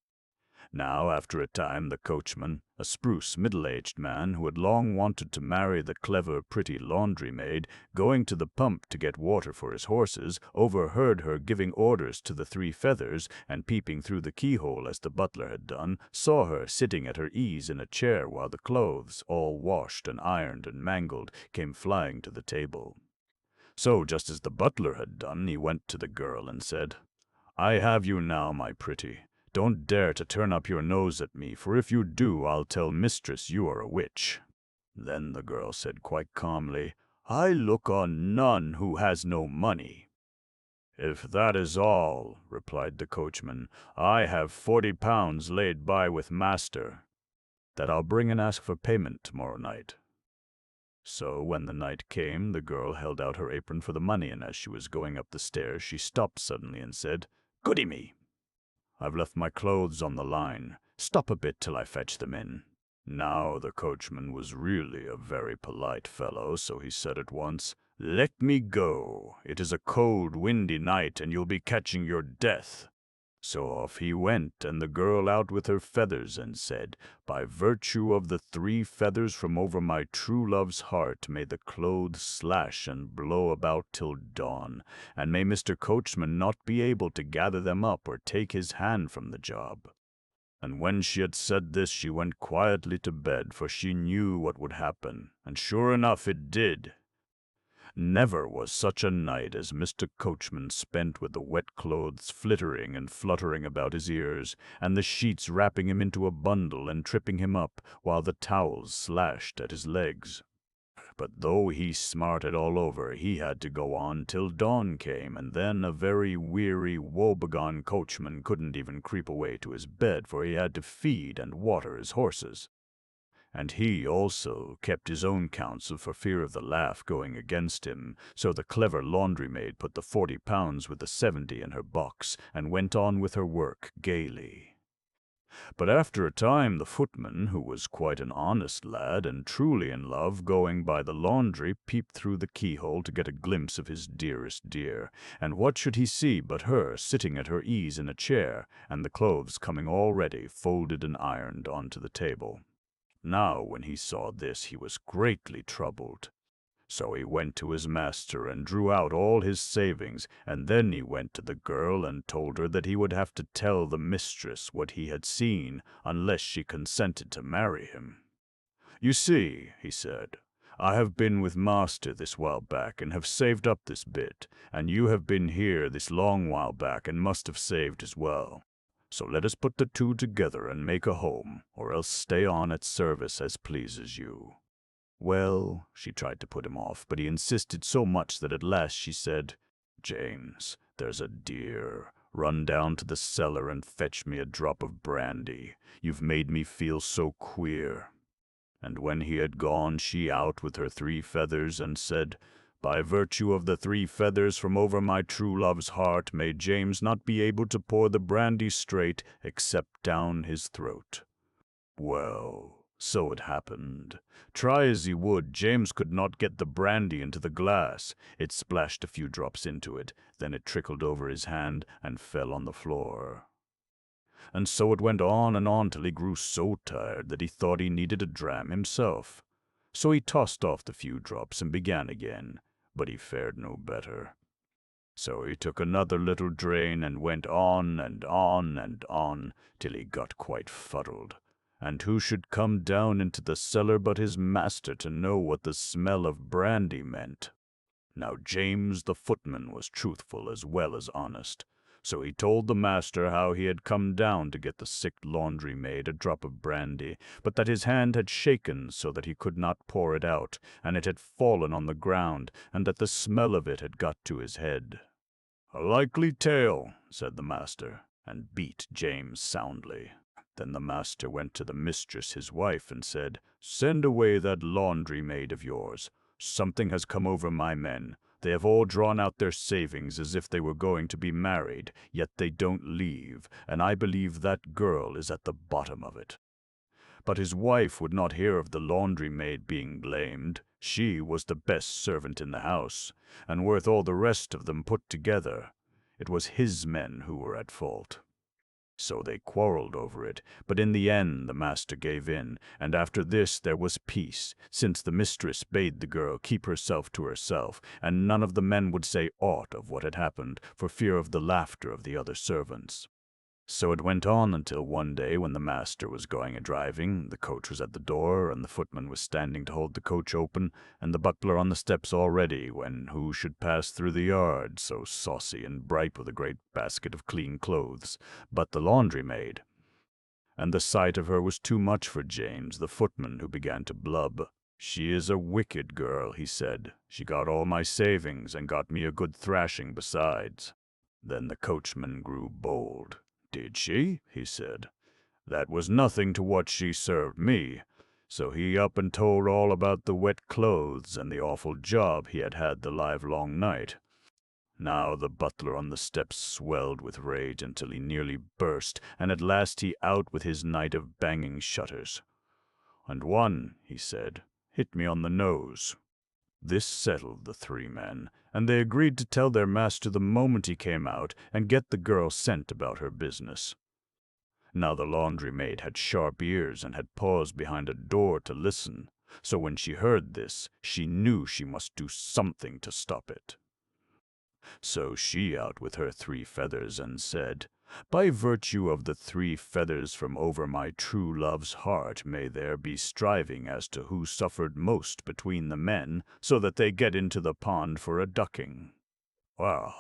Now, after a time, the coachman, a spruce, middle-aged man who had long wanted to marry the clever, pretty laundry-maid, going to the pump to get water for his horses, overheard her giving orders to the 3 feathers, and peeping through the keyhole as the butler had done, saw her sitting at her ease in a chair while the clothes, all washed and ironed and mangled, came flying to the table. So, just as the butler had done, he went to the girl and said, "I have you now, my pretty. Don't dare to turn up your nose at me, for if you do, I'll tell mistress you are a witch." Then the girl said quite calmly, "I look on none who has no money." "If that is all," replied the coachman, "I have 40 pounds laid by with master, that I'll bring and ask for payment tomorrow night." So when the night came, the girl held out her apron for the money, and as she was going up the stairs, she stopped suddenly and said, "Goody me! I've left my clothes on the line. Stop a bit till I fetch them in." Now the coachman was really a very polite fellow, so he said at once, "Let me go. It is a cold, windy night, and you'll be catching your death." So off he went, and the girl out with her feathers, and said, "By virtue of the 3 feathers from over my true love's heart, may the clothes slash and blow about till dawn, and may Mr. Coachman not be able to gather them up or take his hand from the job." And when she had said this, she went quietly to bed, for she knew what would happen, and sure enough it did. Never was such a night as Mr. Coachman spent with the wet clothes flittering and fluttering about his ears, and the sheets wrapping him into a bundle and tripping him up, while the towels slashed at his legs. But though he smarted all over, he had to go on till dawn came, and then a very weary, woebegone coachman couldn't even creep away to his bed, for he had to feed and water his horses. And he also kept his own counsel for fear of the laugh going against him, so the clever laundry-maid put the 40 pounds with the 70 in her box, and went on with her work gaily. But after a time the footman, who was quite an honest lad and truly in love, going by the laundry, peeped through the keyhole to get a glimpse of his dearest dear, and what should he see but her sitting at her ease in a chair, and the clothes coming all ready, folded and ironed, onto the table. Now when he saw this he was greatly troubled. So he went to his master and drew out all his savings, and then he went to the girl and told her that he would have to tell the mistress what he had seen unless she consented to marry him. "You see," he said, "I have been with master this while back and have saved up this bit, and you have been here this long while back and must have saved as well. So let us put the two together and make a home, or else stay on at service as pleases you." Well, she tried to put him off, but he insisted so much that at last she said, "James, there's a dear. Run down to the cellar and fetch me a drop of brandy. You've made me feel so queer." And when he had gone, she out with her 3 feathers and said, "By virtue of the 3 feathers from over my true love's heart, may James not be able to pour the brandy straight, except down his throat." Well, so it happened. Try as he would, James could not get the brandy into the glass. It splashed a few drops into it, then it trickled over his hand and fell on the floor. And so it went on and on till he grew so tired that he thought he needed a dram himself. So he tossed off the few drops and began again, but he fared no better. So he took another little drain and went on and on and on till he got quite fuddled. And who should come down into the cellar but his master to know what the smell of brandy meant? Now James the footman was truthful as well as honest, so he told the master how he had come down to get the sick laundry-maid a drop of brandy, but that his hand had shaken so that he could not pour it out, and it had fallen on the ground, and that the smell of it had got to his head. "A likely tale," said the master, and beat James soundly. Then the master went to the mistress, his wife, and said, "Send away that laundry-maid of yours. Something has come over my men. They have all drawn out their savings as if they were going to be married, yet they don't leave, and I believe that girl is at the bottom of it." But his wife would not hear of the laundry-maid being blamed. She was the best servant in the house, and worth all the rest of them put together. It was his men who were at fault. So they quarreled over it, but in the end the master gave in, and after this there was peace, since the mistress bade the girl keep herself to herself, and none of the men would say aught of what had happened, for fear of the laughter of the other servants. So it went on until one day when the master was going a-driving, the coach was at the door, and the footman was standing to hold the coach open, and the butler on the steps all ready, when who should pass through the yard, so saucy and bright with a great basket of clean clothes, but the laundry-maid. And the sight of her was too much for James, the footman, who began to blub. "She is a wicked girl," he said. "She got all my savings, and got me a good thrashing besides." Then the coachman grew bold. "Did she?" he said. "That was nothing to what she served me." So he up and told all about the wet clothes and the awful job he had had the livelong night. Now the butler on the steps swelled with rage until he nearly burst, and at last he out with his night of banging shutters. "And one," he said, "hit me on the nose." This settled the 3 men, and they agreed to tell their master the moment he came out, and get the girl sent about her business. Now the laundry-maid had sharp ears and had paused behind a door to listen, so when she heard this, she knew she must do something to stop it. So she out with her 3 feathers and said, By virtue of the 3 feathers from over my true love's heart, may there be striving as to who suffered most between the men, so that they get into the pond for a ducking. Well,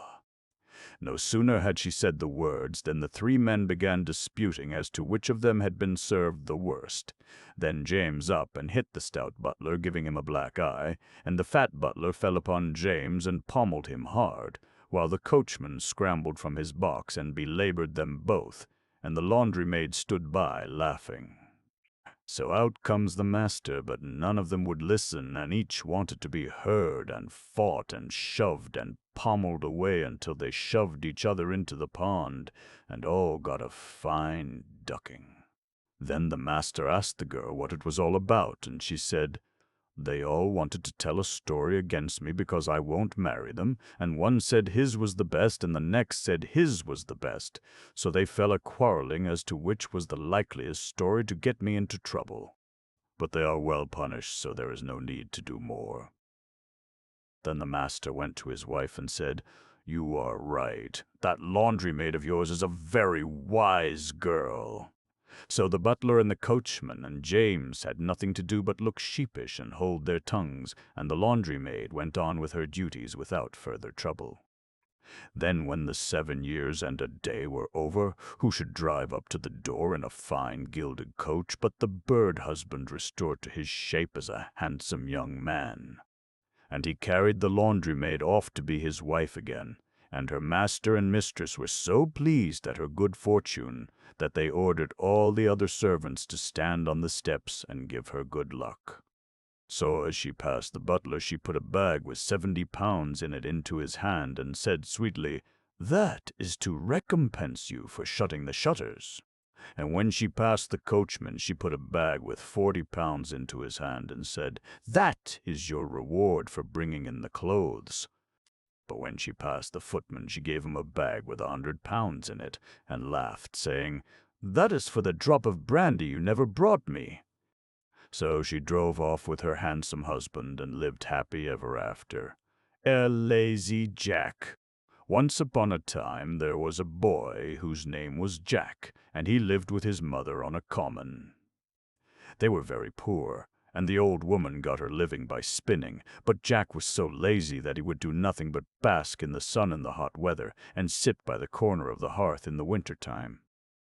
no sooner had she said the words than the 3 men began disputing as to which of them had been served the worst. Then James up and hit the stout butler, giving him a black eye, and the fat butler fell upon James and pommeled him hard, while the coachman scrambled from his box and belabored them both, and the laundry-maid stood by, laughing. So out comes the master, but none of them would listen, and each wanted to be heard, and fought and shoved and pommeled away until they shoved each other into the pond, and all got a fine ducking. Then the master asked the girl what it was all about, and she said, "They all wanted to tell a story against me because I won't marry them, and one said his was the best, and the next said his was the best. So they fell a-quarreling as to which was the likeliest story to get me into trouble. But they are well punished, so there is no need to do more." Then the master went to his wife and said, "You are right. That laundry-maid of yours is a very wise girl." So the butler and the coachman and James had nothing to do but look sheepish and hold their tongues, and the laundry-maid went on with her duties without further trouble. Then when the 7 years and a day were over, who should drive up to the door in a fine gilded coach but the bird-husband restored to his shape as a handsome young man. And he carried the laundry-maid off to be his wife again, and her master and mistress were so pleased at her good fortune that they ordered all the other servants to stand on the steps and give her good luck. So as she passed the butler, she put a bag with 70 pounds in it into his hand and said sweetly, "That is to recompense you for shutting the shutters." And when she passed the coachman, she put a bag with 40 pounds into his hand and said, "That is your reward for bringing in the clothes." But when she passed the footman, she gave him a bag with 100 pounds in it, and laughed, saying, "That is for the drop of brandy you never brought me." So she drove off with her handsome husband, and lived happy ever after. A lazy Jack. Once upon a time there was a boy whose name was Jack, and he lived with his mother on a common. They were very poor, and the old woman got her living by spinning, but Jack was so lazy that he would do nothing but bask in the sun in the hot weather, and sit by the corner of the hearth in the winter-time.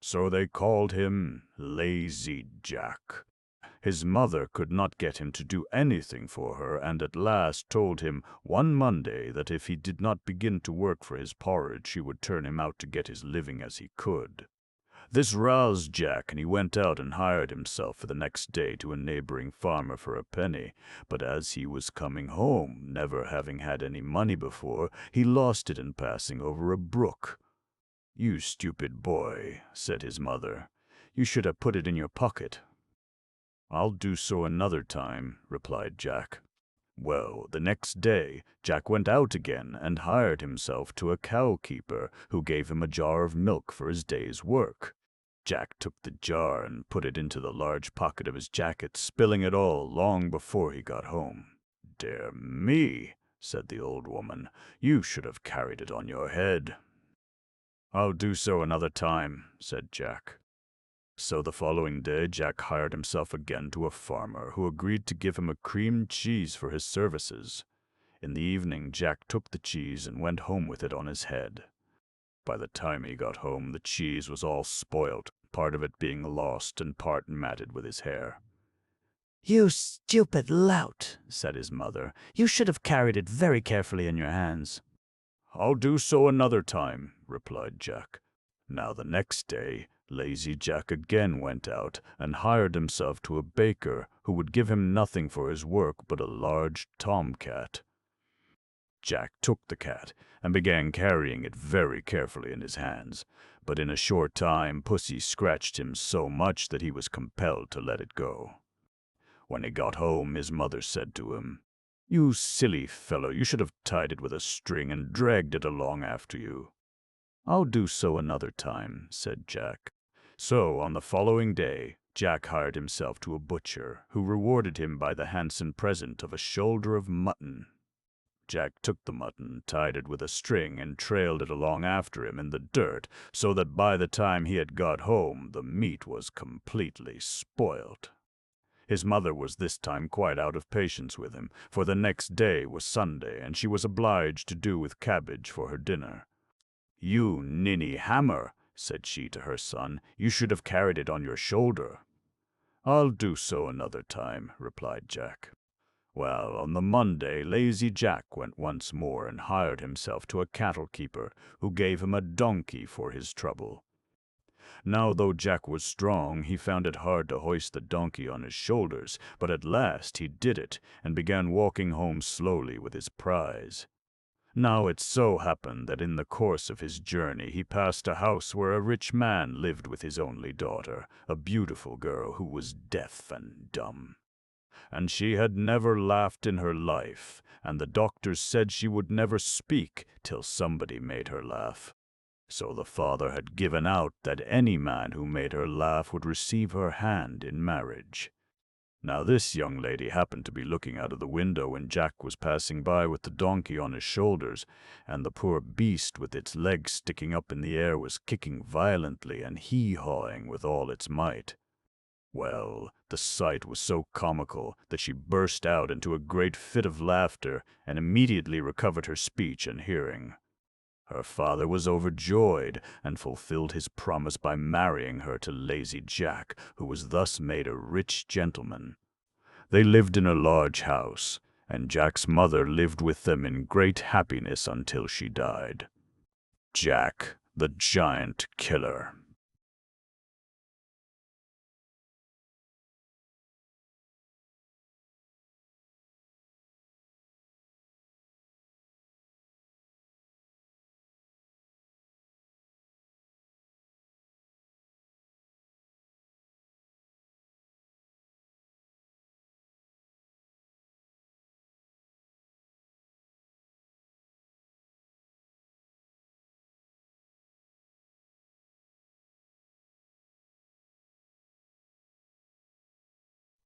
So they called him Lazy Jack. His mother could not get him to do anything for her, and at last told him one Monday that if he did not begin to work for his porridge, she would turn him out to get his living as he could. This roused Jack, and he went out and hired himself for the next day to a neighboring farmer for a penny. But as he was coming home, never having had any money before, he lost it in passing over a brook. "You stupid boy," said his mother, "you should have put it in your pocket." "I'll do so another time," replied Jack. Well, the next day Jack went out again and hired himself to a cow-keeper, who gave him a jar of milk for his day's work. Jack took the jar and put it into the large pocket of his jacket, spilling it all long before he got home. "Dear me," said the old woman, "you should have carried it on your head." "I'll do so another time," said Jack. So the following day Jack hired himself again to a farmer, who agreed to give him a cream cheese for his services. In the evening Jack took the cheese and went home with it on his head. By the time he got home, the cheese was all spoilt, part of it being lost and part matted with his hair. "You stupid lout," said his mother. "You should have carried it very carefully in your hands." "I'll do so another time," replied Jack. Now the next day Lazy Jack again went out and hired himself to a baker, who would give him nothing for his work but a large tomcat. Jack took the cat and began carrying it very carefully in his hands, but in a short time Pussy scratched him so much that he was compelled to let it go. When he got home, his mother said to him, "You silly fellow, you should have tied it with a string and dragged it along after you." "I'll do so another time," said Jack. So on the following day Jack hired himself to a butcher, who rewarded him by the handsome present of a shoulder of mutton. Jack took the mutton, tied it with a string, and trailed it along after him in the dirt, so that by the time he had got home the meat was completely spoilt. His mother was this time quite out of patience with him, for the next day was Sunday, and she was obliged to do with cabbage for her dinner. "You ninny hammer," said she to her son, "you should have carried it on your shoulder." "I'll do so another time," replied Jack. Well, on the Monday, lazy Jack went once more and hired himself to a cattle keeper, who gave him a donkey for his trouble. Now, though Jack was strong, he found it hard to hoist the donkey on his shoulders, but at last he did it, and began walking home slowly with his prize. Now it so happened that in the course of his journey he passed a house where a rich man lived with his only daughter, a beautiful girl who was deaf and dumb. And she had never laughed in her life, and the doctors said she would never speak till somebody made her laugh. So the father had given out that any man who made her laugh would receive her hand in marriage. Now this young lady happened to be looking out of the window when Jack was passing by with the donkey on his shoulders, and the poor beast with its legs sticking up in the air was kicking violently and hee-hawing with all its might. Well, the sight was so comical that she burst out into a great fit of laughter and immediately recovered her speech and hearing. Her father was overjoyed and fulfilled his promise by marrying her to lazy Jack, who was thus made a rich gentleman. They lived in a large house, and Jack's mother lived with them in great happiness until she died. Jack, the Giant Killer.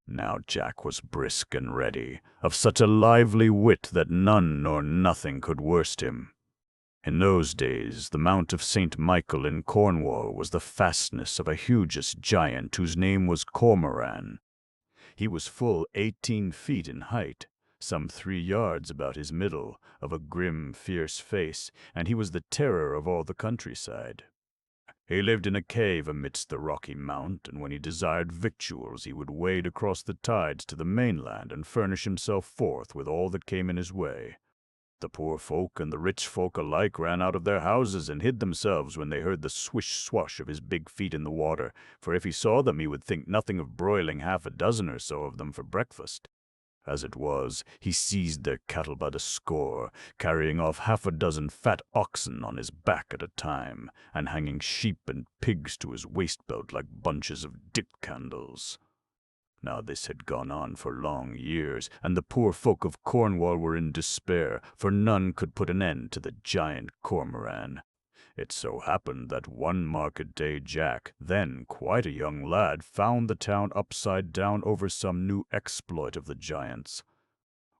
Now Jack was brisk and ready, of such a lively wit that none nor nothing could worst him. In those days the Mount of St. Michael in Cornwall was the fastness of a hugest giant whose name was Cormoran. He was full 18 feet in height, some 3 yards about his middle, of a grim, fierce face, and he was the terror of all the countryside. He lived in a cave amidst the rocky mount, and when he desired victuals he would wade across the tides to the mainland and furnish himself forth with all that came in his way. The poor folk and the rich folk alike ran out of their houses and hid themselves when they heard the swish-swash of his big feet in the water, for if he saw them he would think nothing of broiling half a dozen or so of them for breakfast. As it was, he seized their cattle by the score, carrying off half a dozen fat oxen on his back at a time, and hanging sheep and pigs to his waist-belt like bunches of dip candles. Now this had gone on for long years, and the poor folk of Cornwall were in despair, for none could put an end to the giant Cormoran. It so happened that one market day Jack, then quite a young lad, found the town upside down over some new exploit of the giant's.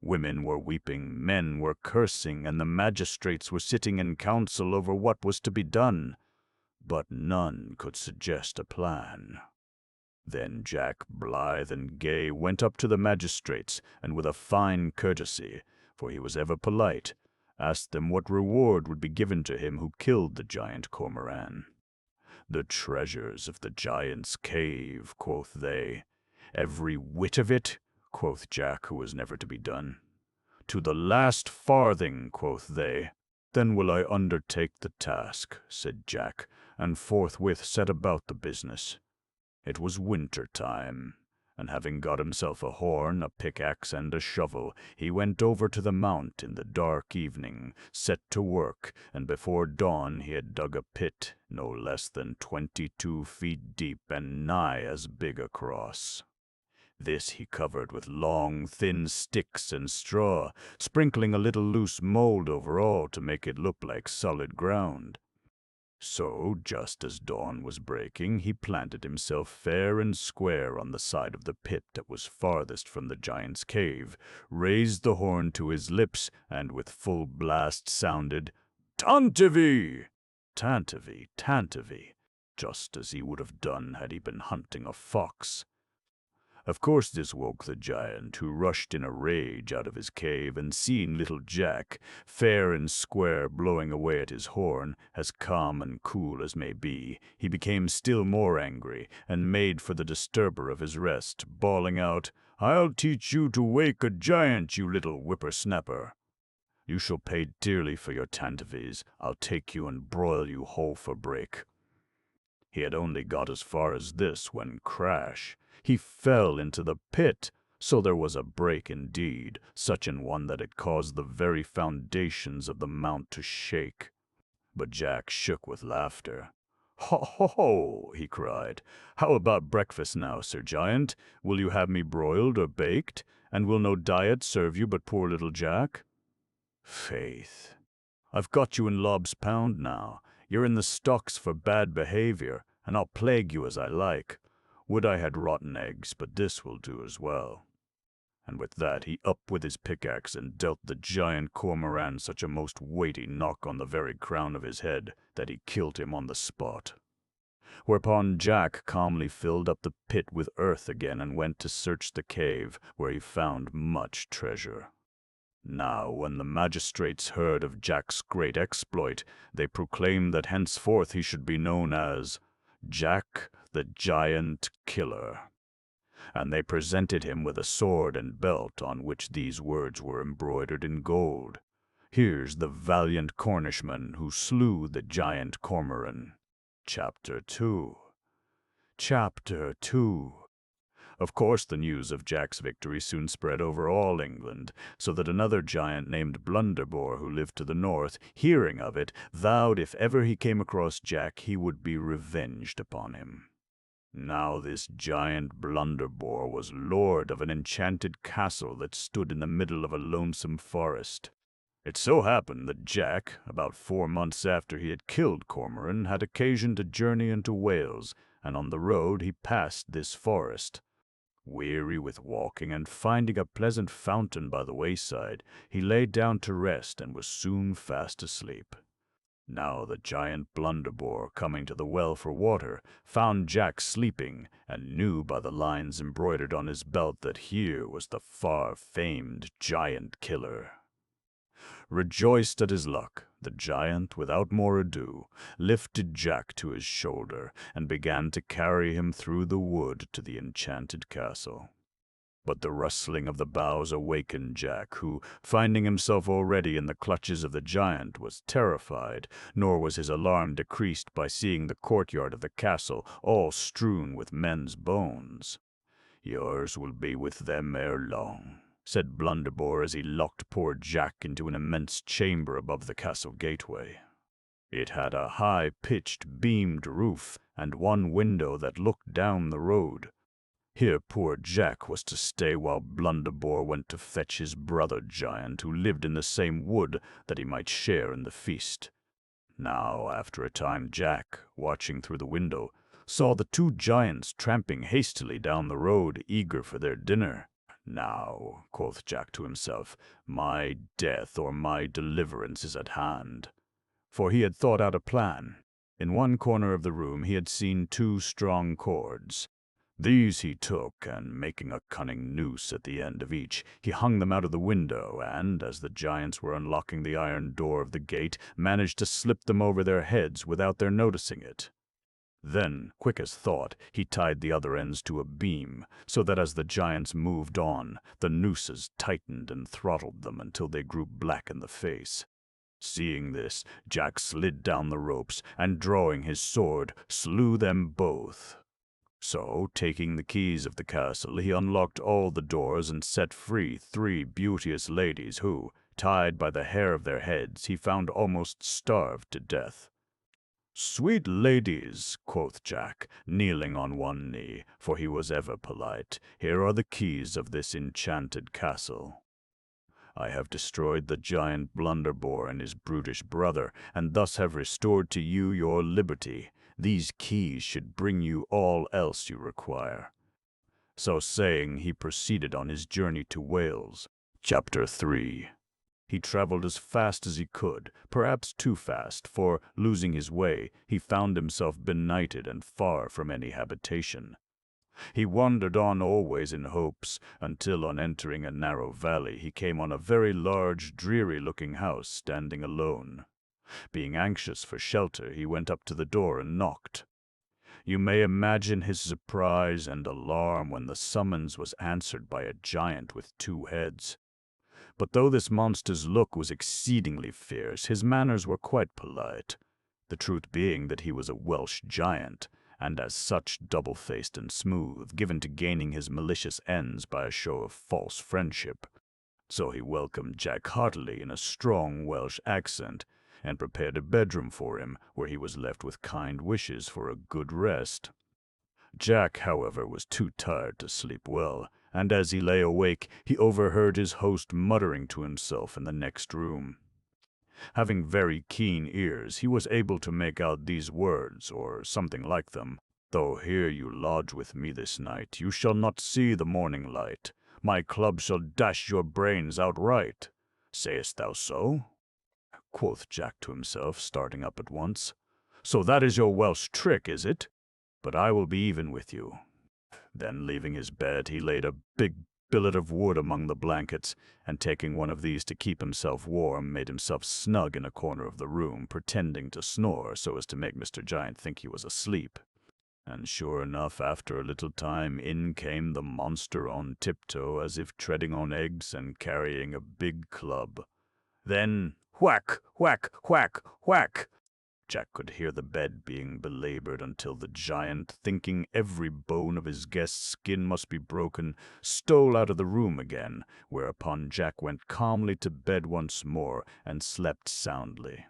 Women were weeping, men were cursing, and the magistrates were sitting in council over what was to be done, but none could suggest a plan. Then Jack, blithe and gay, went up to the magistrates, and with a fine courtesy, for he was ever polite, asked them what reward would be given to him who killed the giant Cormoran. "The treasures of the giant's cave," quoth they. "Every whit of it?" quoth Jack, who was never to be done. "To the last farthing," quoth they. "Then will I undertake the task," said Jack, and forthwith set about the business. It was winter time, and having got himself a horn, a pickaxe, and a shovel, he went over to the mount in the dark evening, set to work, and before dawn he had dug a pit no less than 22 feet deep and nigh as big across. This he covered with long, thin sticks and straw, sprinkling a little loose mold over all to make it look like solid ground. So, just as dawn was breaking, he planted himself fair and square on the side of the pit that was farthest from the giant's cave, raised the horn to his lips, and with full blast sounded, "Tantivy! Tantivy, Tantivy," just as he would have done had he been hunting a fox. Of course this woke the giant, who rushed in a rage out of his cave, and seeing little Jack, fair and square, blowing away at his horn, as calm and cool as may be, he became still more angry, and made for the disturber of his rest, bawling out, "I'll teach you to wake a giant, you little whippersnapper. You shall pay dearly for your tantivys. I'll take you and broil you whole for break." He had only got as far as this when crash, he fell into the pit, so there was a break indeed, such an one that it caused the very foundations of the mount to shake. But Jack shook with laughter. "Ho, ho, ho!" he cried. "How about breakfast now, Sir Giant? Will you have me broiled or baked? And will no diet serve you but poor little Jack?" "Faith, I've got you in Lob's pound now. You're in the stocks for bad behavior, and I'll plague you as I like. Would I had rotten eggs, but this will do as well." And with that he up with his pickaxe and dealt the giant cormorant such a most weighty knock on the very crown of his head that he killed him on the spot. Whereupon Jack calmly filled up the pit with earth again and went to search the cave, where he found much treasure. Now, when the magistrates heard of Jack's great exploit, they proclaimed that henceforth he should be known as Jack the Giant Killer. And they presented him with a sword and belt on which these words were embroidered in gold: "Here's the valiant Cornishman who slew the giant cormorant." Chapter 2. Chapter 2. Of course the news of Jack's victory soon spread over all England, so that another giant named Blunderbore, who lived to the north, hearing of it, vowed if ever he came across Jack he would be revenged upon him. Now this giant Blunderbore was lord of an enchanted castle that stood in the middle of a lonesome forest. It so happened that Jack, about 4 months after he had killed Cormoran, had occasion to journey into Wales, and on the road he passed this forest. Weary with walking, and finding a pleasant fountain by the wayside, he lay down to rest and was soon fast asleep. Now the giant Blunderbore, coming to the well for water, found Jack sleeping, and knew by the lines embroidered on his belt that here was the far-famed giant killer. Rejoiced at his luck, the giant, without more ado, lifted Jack to his shoulder, and began to carry him through the wood to the enchanted castle. But the rustling of the boughs awakened Jack, who, finding himself already in the clutches of the giant, was terrified, nor was his alarm decreased by seeing the courtyard of the castle all strewn with men's bones. "Yours will be with them ere long," said Blunderbore as he locked poor Jack into an immense chamber above the castle gateway. It had a high-pitched, beamed roof, and one window that looked down the road. Here poor Jack was to stay while Blunderbore went to fetch his brother giant, who lived in the same wood, that he might share in the feast. Now, after a time, Jack, watching through the window, saw the 2 giants tramping hastily down the road, eager for their dinner. "Now," quoth Jack to himself, "my death or my deliverance is at hand." For he had thought out a plan. In one corner of the room he had seen 2 strong cords. These he took, and making a cunning noose at the end of each, he hung them out of the window, and, as the giants were unlocking the iron door of the gate, managed to slip them over their heads without their noticing it. Then, quick as thought, he tied the other ends to a beam, so that as the giants moved on, the nooses tightened and throttled them until they grew black in the face. Seeing this, Jack slid down the ropes, and drawing his sword, slew them both. So, taking the keys of the castle, he unlocked all the doors and set free 3 beauteous ladies who, tied by the hair of their heads, he found almost starved to death. "Sweet ladies," quoth Jack, kneeling on one knee, for he was ever polite, "here are the keys of this enchanted castle. I have destroyed the giant Blunderbore and his brutish brother, and thus have restored to you your liberty. These keys should bring you all else you require." So saying, he proceeded on his journey to Wales. Chapter 3. He traveled as fast as he could, perhaps too fast, for, losing his way, he found himself benighted and far from any habitation. He wandered on always in hopes, until on entering a narrow valley he came on a very large, dreary-looking house standing alone. Being anxious for shelter, he went up to the door and knocked. You may imagine his surprise and alarm when the summons was answered by a giant with 2 heads. But though this monster's look was exceedingly fierce, his manners were quite polite, the truth being that he was a Welsh giant, and as such double-faced and smooth, given to gaining his malicious ends by a show of false friendship. So he welcomed Jack heartily in a strong Welsh accent, and prepared a bedroom for him, where he was left with kind wishes for a good rest. Jack, however, was too tired to sleep well, and as he lay awake, he overheard his host muttering to himself in the next room. Having very keen ears, he was able to make out these words, or something like them. "Though here you lodge with me this night, you shall not see the morning light. My club shall dash your brains outright. Sayest thou so?" quoth Jack to himself, starting up at once. "So that is your Welsh trick, is it? But I will be even with you." Then, leaving his bed, he laid a big billet of wood among the blankets, and taking one of these to keep himself warm, made himself snug in a corner of the room, pretending to snore so as to make Mr. Giant think he was asleep. And sure enough, after a little time, in came the monster on tiptoe, as if treading on eggs, and carrying a big club. Then whack, whack, whack, whack! Jack could hear the bed being belabored until the giant, thinking every bone of his guest's skin must be broken, stole out of the room again, whereupon Jack went calmly to bed once more and slept soundly.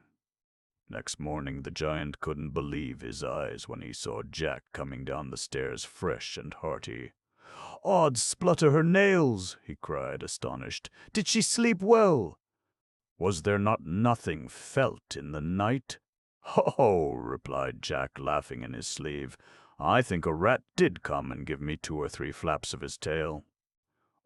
Next morning the giant couldn't believe his eyes when he saw Jack coming down the stairs fresh and hearty. "Odd splutter her nails!" he cried, astonished. "Did she sleep well? Was there not nothing felt in the night?" "Ho!" replied Jack, laughing in his sleeve. "I think a rat did come and give me 2 or 3 flaps of his tail."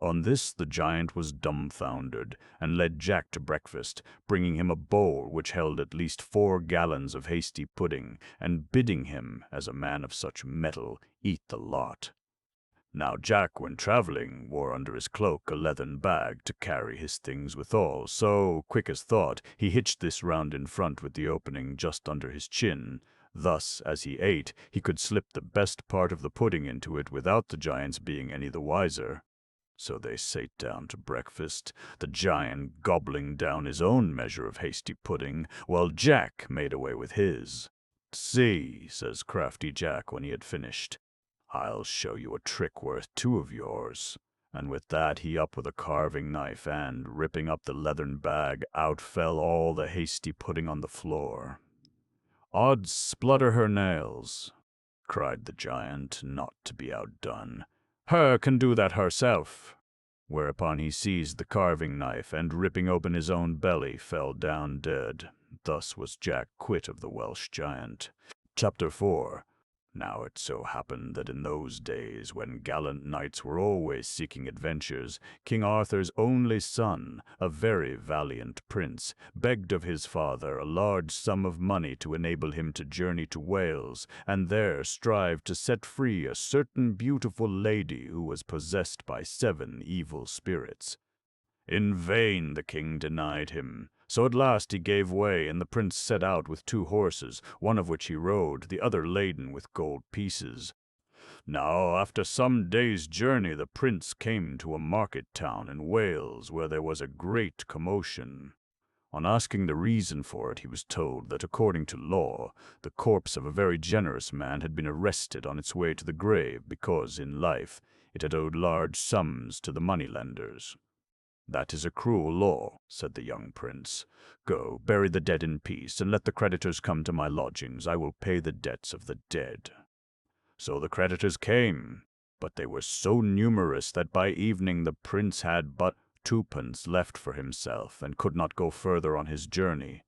On this the giant was dumbfounded, and led Jack to breakfast, bringing him a bowl which held at least 4 gallons of hasty pudding, and bidding him, as a man of such mettle, eat the lot. Now Jack, when travelling, wore under his cloak a leathern bag to carry his things withal, so, quick as thought, he hitched this round in front with the opening just under his chin. Thus, as he ate, he could slip the best part of the pudding into it without the giant's being any the wiser. So they sate down to breakfast, the giant gobbling down his own measure of hasty pudding, while Jack made away with his. "See," says crafty Jack when he had finished, "I'll show you a trick worth 2 of yours." And with that he up with a carving knife, and, ripping up the leathern bag, out fell all the hasty pudding on the floor. "Odd splutter her nails!" cried the giant, not to be outdone. "Her can do that herself." Whereupon he seized the carving knife, and, ripping open his own belly, fell down dead. Thus was Jack quit of the Welsh giant. Chapter 4. Now it so happened that in those days, when gallant knights were always seeking adventures, King Arthur's only son, a very valiant prince, begged of his father a large sum of money to enable him to journey to Wales, and there strive to set free a certain beautiful lady who was possessed by 7 evil spirits. In vain the king denied him. So at last he gave way, and the prince set out with 2 horses, one of which he rode, the other laden with gold pieces. Now, after some days' journey, the prince came to a market town in Wales, where there was a great commotion. On asking the reason for it, he was told that, according to law, the corpse of a very generous man had been arrested on its way to the grave because, in life, it had owed large sums to the moneylenders. "That is a cruel law," said the young prince. "Go, bury the dead in peace, and let the creditors come to my lodgings. I will pay the debts of the dead." So the creditors came, but they were so numerous that by evening the prince had but twopence left for himself and could not go further on his journey.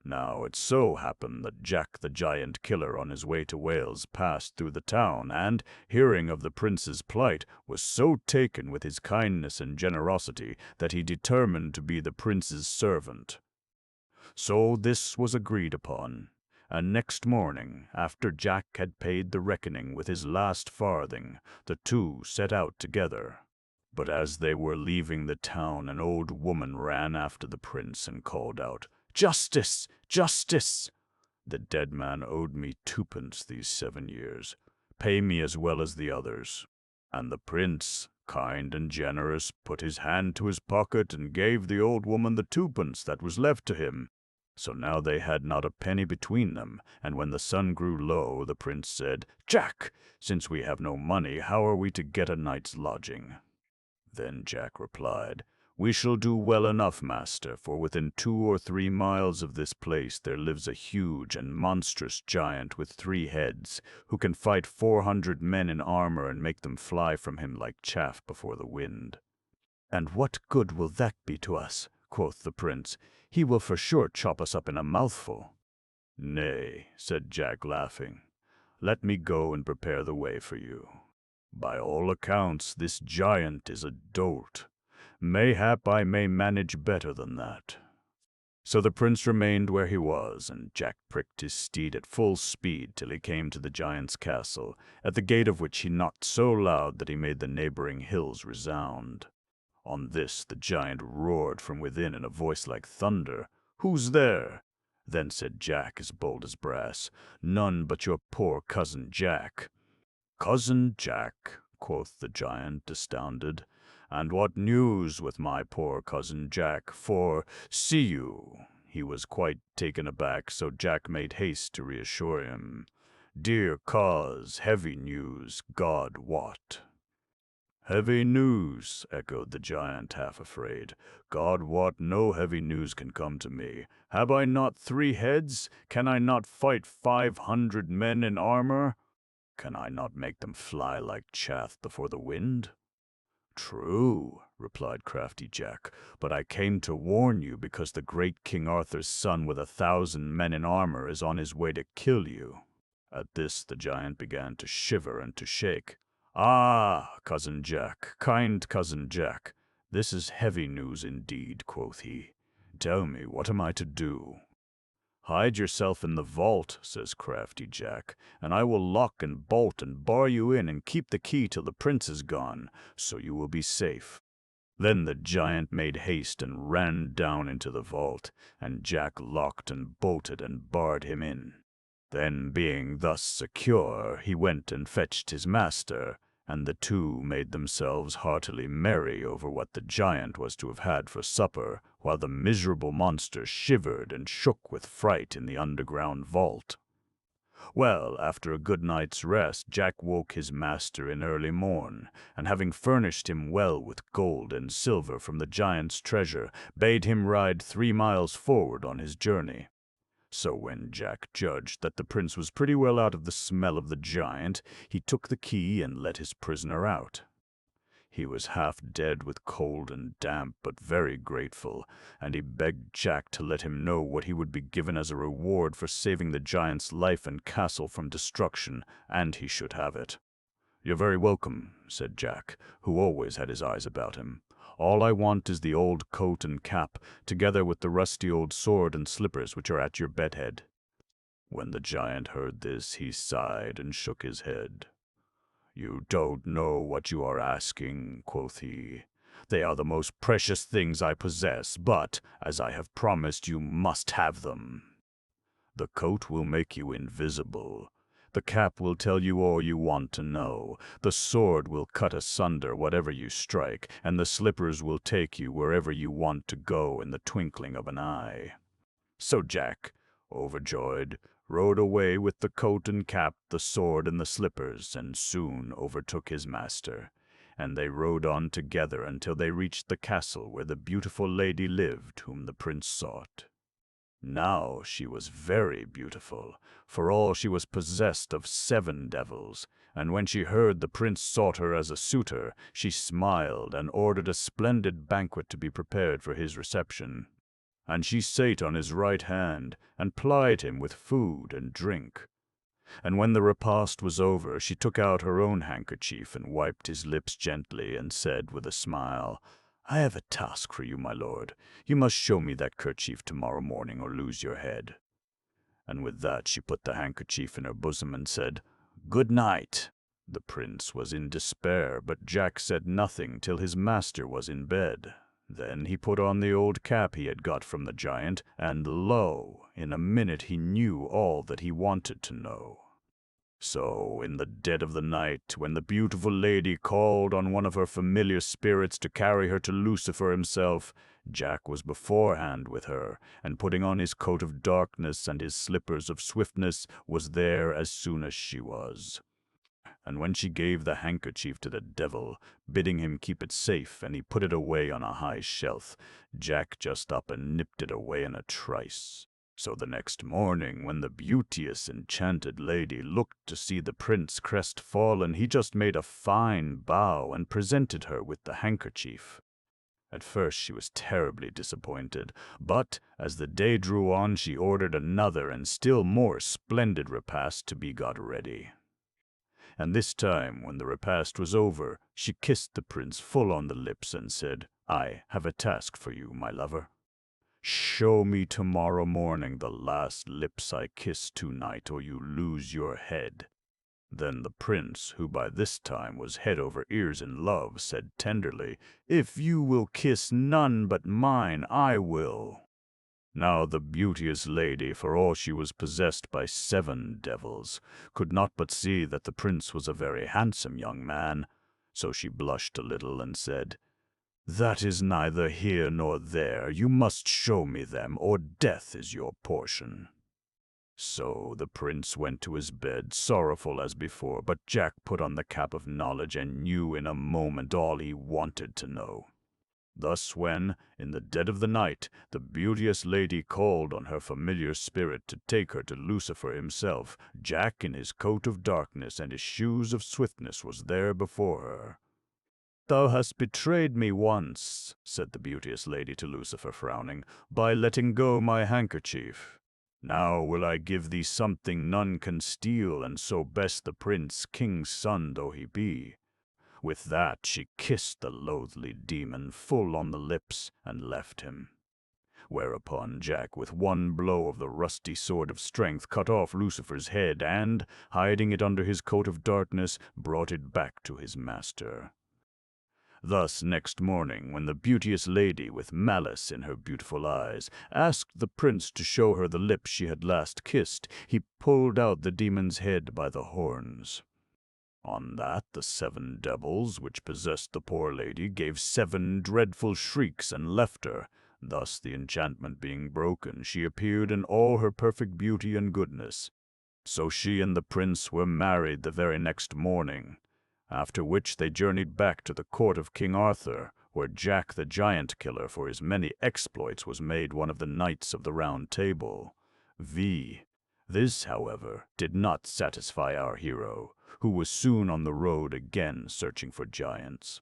Now it so happened that Jack the Giant Killer on his way to Wales passed through the town and, hearing of the prince's plight, was so taken with his kindness and generosity that he determined to be the prince's servant. So this was agreed upon, and next morning, after Jack had paid the reckoning with his last farthing, the two set out together. But as they were leaving the town, an old woman ran after the prince and called out, "Justice! Justice! The dead man owed me twopence these 7 years. Pay me as well as the others." And the prince, kind and generous, put his hand to his pocket and gave the old woman the twopence that was left to him. So now they had not a penny between them, and when the sun grew low, the prince said, "Jack, since we have no money, how are we to get a night's lodging?" Then Jack replied, "We shall do well enough, master, for within 2 or 3 miles of this place there lives a huge and monstrous giant with 3 heads, who can fight 400 men in armor and make them fly from him like chaff before the wind." "And what good will that be to us?" quoth the prince. "He will for sure chop us up in a mouthful." "Nay," said Jack, laughing, "let me go and prepare the way for you. By all accounts, this giant is a dolt. Mayhap I may manage better than that." So the prince remained where he was, and Jack pricked his steed at full speed till he came to the giant's castle, at the gate of which he knocked so loud that he made the neighboring hills resound. On this the giant roared from within in a voice like thunder, "Who's there?" Then said Jack, as bold as brass, "None but your poor cousin Jack." "Cousin Jack," quoth the giant, astounded, "and what news with my poor cousin Jack? For, see you," he was quite taken aback, so Jack made haste to reassure him, "dear cause, heavy news, God wot." "Heavy news," echoed the giant, half afraid. "God wot no heavy news can come to me. Have I not 3 heads? Can I not fight 500 men in armor? Can I not make them fly like chaff before the wind?" "True," replied crafty Jack, "but I came to warn you because the great King Arthur's son with 1,000 men in armor is on his way to kill you." At this the giant began to shiver and to shake. "Ah, cousin Jack, kind cousin Jack, this is heavy news indeed," quoth he. "Tell me, what am I to do?" "Hide yourself in the vault," says crafty Jack, "and I will lock and bolt and bar you in and keep the key till the prince is gone, so you will be safe." Then the giant made haste and ran down into the vault, and Jack locked and bolted and barred him in. Then, being thus secure, he went and fetched his master, and the two made themselves heartily merry over what the giant was to have had for supper, while the miserable monster shivered and shook with fright in the underground vault. Well, after a good night's rest, Jack woke his master in early morn, and having furnished him well with gold and silver from the giant's treasure, bade him ride 3 miles forward on his journey. So when Jack judged that the prince was pretty well out of the smell of the giant, he took the key and let his prisoner out. He was half dead with cold and damp, but very grateful, and he begged Jack to let him know what he would be given as a reward for saving the giant's life and castle from destruction, and he should have it. "You're very welcome," said Jack, who always had his eyes about him. "All I want is the old coat and cap, together with the rusty old sword and slippers which are at your bedhead." When the giant heard this, he sighed and shook his head. "You don't know what you are asking," quoth he. "They are the most precious things I possess, but, as I have promised, you must have them. The coat will make you invisible. The cap will tell you all you want to know. The sword will cut asunder whatever you strike, and the slippers will take you wherever you want to go in the twinkling of an eye." So Jack, overjoyed, rode away with the coat and cap, the sword and the slippers, and soon overtook his master. And they rode on together until they reached the castle where the beautiful lady lived whom the prince sought. Now she was very beautiful, for all she was possessed of 7 devils, and when she heard the prince sought her as a suitor, she smiled and ordered a splendid banquet to be prepared for his reception. And she sate on his right hand, and plied him with food and drink. And when the repast was over, she took out her own handkerchief and wiped his lips gently, and said with a smile, "I have a task for you, my lord. You must show me that kerchief tomorrow morning, or lose your head." And with that she put the handkerchief in her bosom and said, "Good night." The prince was in despair, but Jack said nothing till his master was in bed. Then he put on the old cap he had got from the giant, and lo, in a minute he knew all that he wanted to know. So, in the dead of the night, when the beautiful lady called on one of her familiar spirits to carry her to Lucifer himself, Jack was beforehand with her, and putting on his coat of darkness and his slippers of swiftness, was there as soon as she was. And when she gave the handkerchief to the devil, bidding him keep it safe, and he put it away on a high shelf, Jack just up and nipped it away in a trice. So the next morning, when the beauteous enchanted lady looked to see the prince crestfallen, he just made a fine bow and presented her with the handkerchief. At first she was terribly disappointed, but as the day drew on she ordered another and still more splendid repast to be got ready. And this time, when the repast was over, she kissed the prince full on the lips and said, "I have a task for you, my lover. Show me tomorrow morning the last lips I kissed tonight, or you lose your head." Then the prince, who by this time was head over ears in love, said tenderly, "If you will kiss none but mine, I will." Now the beauteous lady, for all she was possessed by 7 devils, could not but see that the prince was a very handsome young man, so she blushed a little and said, "That is neither here nor there. You must show me them, or death is your portion." So the prince went to his bed, sorrowful as before, but Jack put on the cap of knowledge and knew in a moment all he wanted to know. Thus when, in the dead of the night, the beauteous lady called on her familiar spirit to take her to Lucifer himself, Jack in his coat of darkness and his shoes of swiftness was there before her. "Thou hast betrayed me once," said the beauteous lady to Lucifer, frowning, "by letting go my handkerchief. Now will I give thee something none can steal, and so best the prince, king's son though he be." With that she kissed the loathly demon full on the lips and left him. Whereupon Jack, with one blow of the rusty sword of strength, cut off Lucifer's head and, hiding it under his coat of darkness, brought it back to his master. Thus next morning, when the beauteous lady, with malice in her beautiful eyes, asked the prince to show her the lips she had last kissed, he pulled out the demon's head by the horns. On that the 7 devils, which possessed the poor lady, gave 7 dreadful shrieks and left her. Thus, the enchantment being broken, she appeared in all her perfect beauty and goodness. So she and the prince were married the very next morning, after which they journeyed back to the court of King Arthur, where Jack the giant killer for his many exploits was made one of the knights of the Round Table. This, however, did not satisfy our hero, who was soon on the road again searching for giants.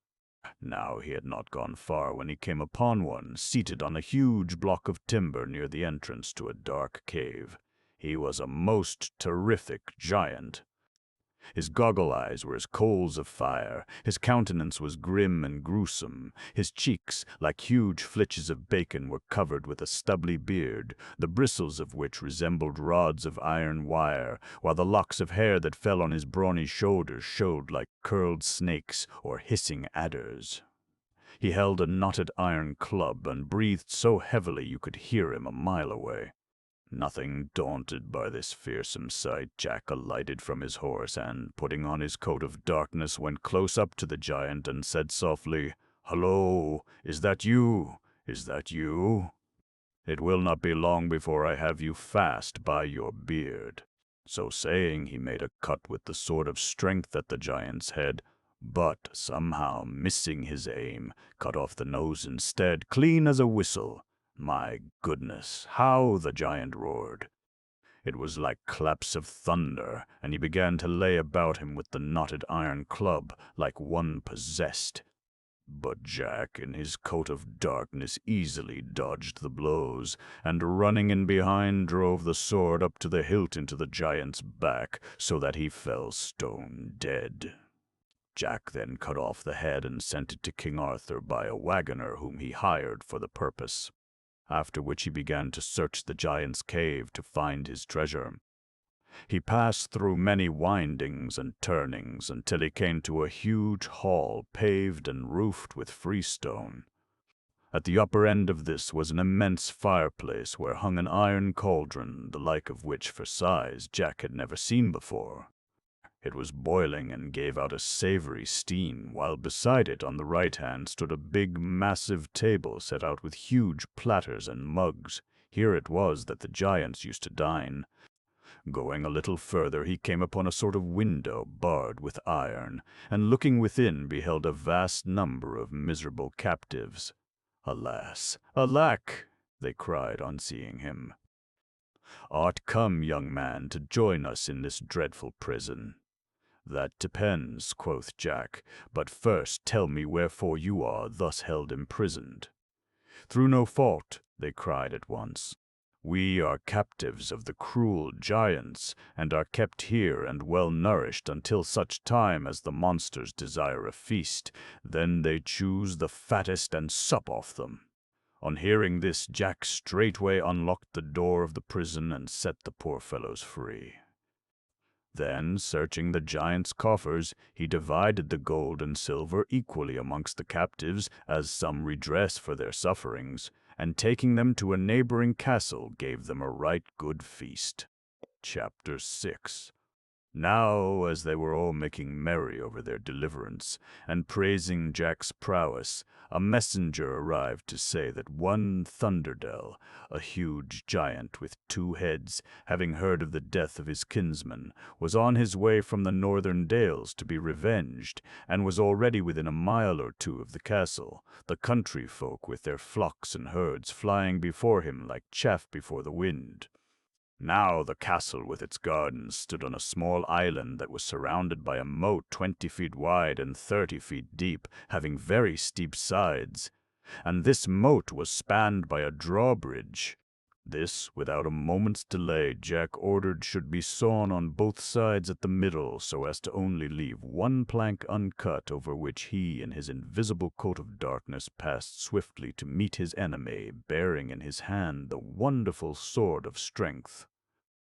Now he had not gone far when he came upon one, seated on a huge block of timber near the entrance to a dark cave. He was a most terrific giant. His goggle eyes were as coals of fire, his countenance was grim and gruesome, his cheeks, like huge flitches of bacon, were covered with a stubbly beard, the bristles of which resembled rods of iron wire, while the locks of hair that fell on his brawny shoulders showed like curled snakes or hissing adders. He held a knotted iron club and breathed so heavily you could hear him a mile away. Nothing daunted by this fearsome sight, Jack alighted from his horse and, putting on his coat of darkness, went close up to the giant and said softly, "Hullo, is that you? Is that you? It will not be long before I have you fast by your beard." So saying, he made a cut with the sword of strength at the giant's head, but, somehow missing his aim, cut off the nose instead, clean as a whistle. My goodness, how the giant roared! It was like claps of thunder, and he began to lay about him with the knotted iron club like one possessed. But Jack, in his coat of darkness, easily dodged the blows, and running in behind drove the sword up to the hilt into the giant's back, so that he fell stone dead. Jack then cut off the head and sent it to King Arthur by a wagoner whom he hired for the purpose, after which he began to search the giant's cave to find his treasure. He passed through many windings and turnings until he came to a huge hall paved and roofed with freestone. At the upper end of this was an immense fireplace where hung an iron cauldron, the like of which for size Jack had never seen before. It was boiling and gave out a savory steam, while beside it on the right hand stood a big, massive table set out with huge platters and mugs. Here it was that the giants used to dine. Going a little further, he came upon a sort of window barred with iron, and looking within beheld a vast number of miserable captives. "Alas, alack!" they cried on seeing him. "Art come, young man, to join us in this dreadful prison?" "That depends," quoth Jack, "but first tell me wherefore you are thus held imprisoned." "Through no fault," they cried at once. "We are captives of the cruel giants, and are kept here and well nourished until such time as the monsters desire a feast. Then they choose the fattest and sup off them." On hearing this, Jack straightway unlocked the door of the prison and set the poor fellows free. Then, searching the giant's coffers, he divided the gold and silver equally amongst the captives as some redress for their sufferings, and taking them to a neighboring castle, gave them a right good feast. Chapter 6. Now, as they were all making merry over their deliverance, and praising Jack's prowess, a messenger arrived to say that one Thunderdell, a huge giant with 2 heads, having heard of the death of his kinsman, was on his way from the northern dales to be revenged, and was already within a mile or 2 of the castle, the country folk with their flocks and herds flying before him like chaff before the wind. Now the castle with its gardens stood on a small island that was surrounded by a moat 20 feet wide and 30 feet deep, having very steep sides, and this moat was spanned by a drawbridge. This, without a moment's delay, Jack ordered should be sawn on both sides at the middle, so as to only leave one plank uncut, over which he, in his invisible coat of darkness, passed swiftly to meet his enemy, bearing in his hand the wonderful sword of strength.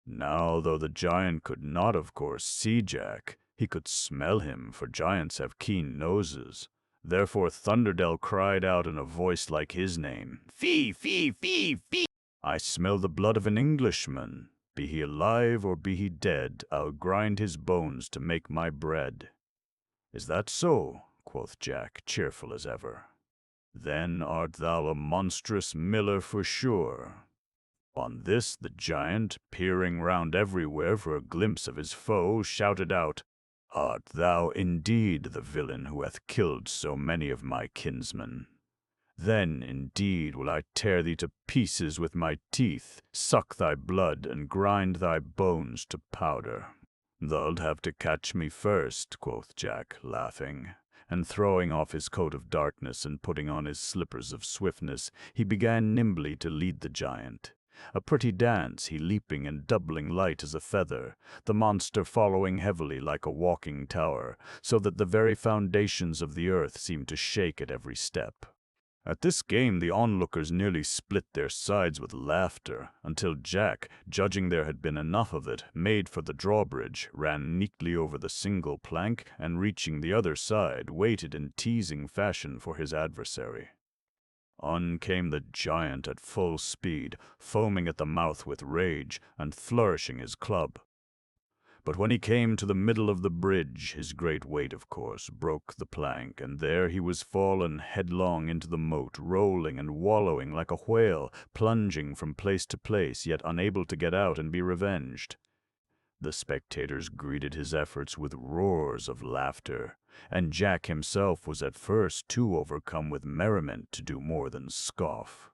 Now, though the giant could not, of course, see Jack, he could smell him, for giants have keen noses. Therefore Thunderdell cried out in a voice like his name, "Fee, fee, fee, fee! I smell the blood of an Englishman. Be he alive or be he dead, I'll grind his bones to make my bread." "Is that so?" quoth Jack, cheerful as ever. "Then art thou a monstrous miller for sure." On this the giant, peering round everywhere for a glimpse of his foe, shouted out, "Art thou indeed the villain who hath killed so many of my kinsmen? Then indeed will I tear thee to pieces with my teeth, suck thy blood, and grind thy bones to powder." "Thou'lt have to catch me first," quoth Jack, laughing, and throwing off his coat of darkness and putting on his slippers of swiftness, he began nimbly to lead the giant. A pretty dance, he leaping and doubling light as a feather, the monster following heavily like a walking tower, so that the very foundations of the earth seemed to shake at every step. At this game the onlookers nearly split their sides with laughter, until Jack, judging there had been enough of it, made for the drawbridge, ran neatly over the single plank, and reaching the other side, waited in teasing fashion for his adversary. On came the giant at full speed, foaming at the mouth with rage, and flourishing his club. But when he came to the middle of the bridge, his great weight, of course, broke the plank, and there he was fallen headlong into the moat, rolling and wallowing like a whale, plunging from place to place, yet unable to get out and be revenged. The spectators greeted his efforts with roars of laughter, and Jack himself was at first too overcome with merriment to do more than scoff.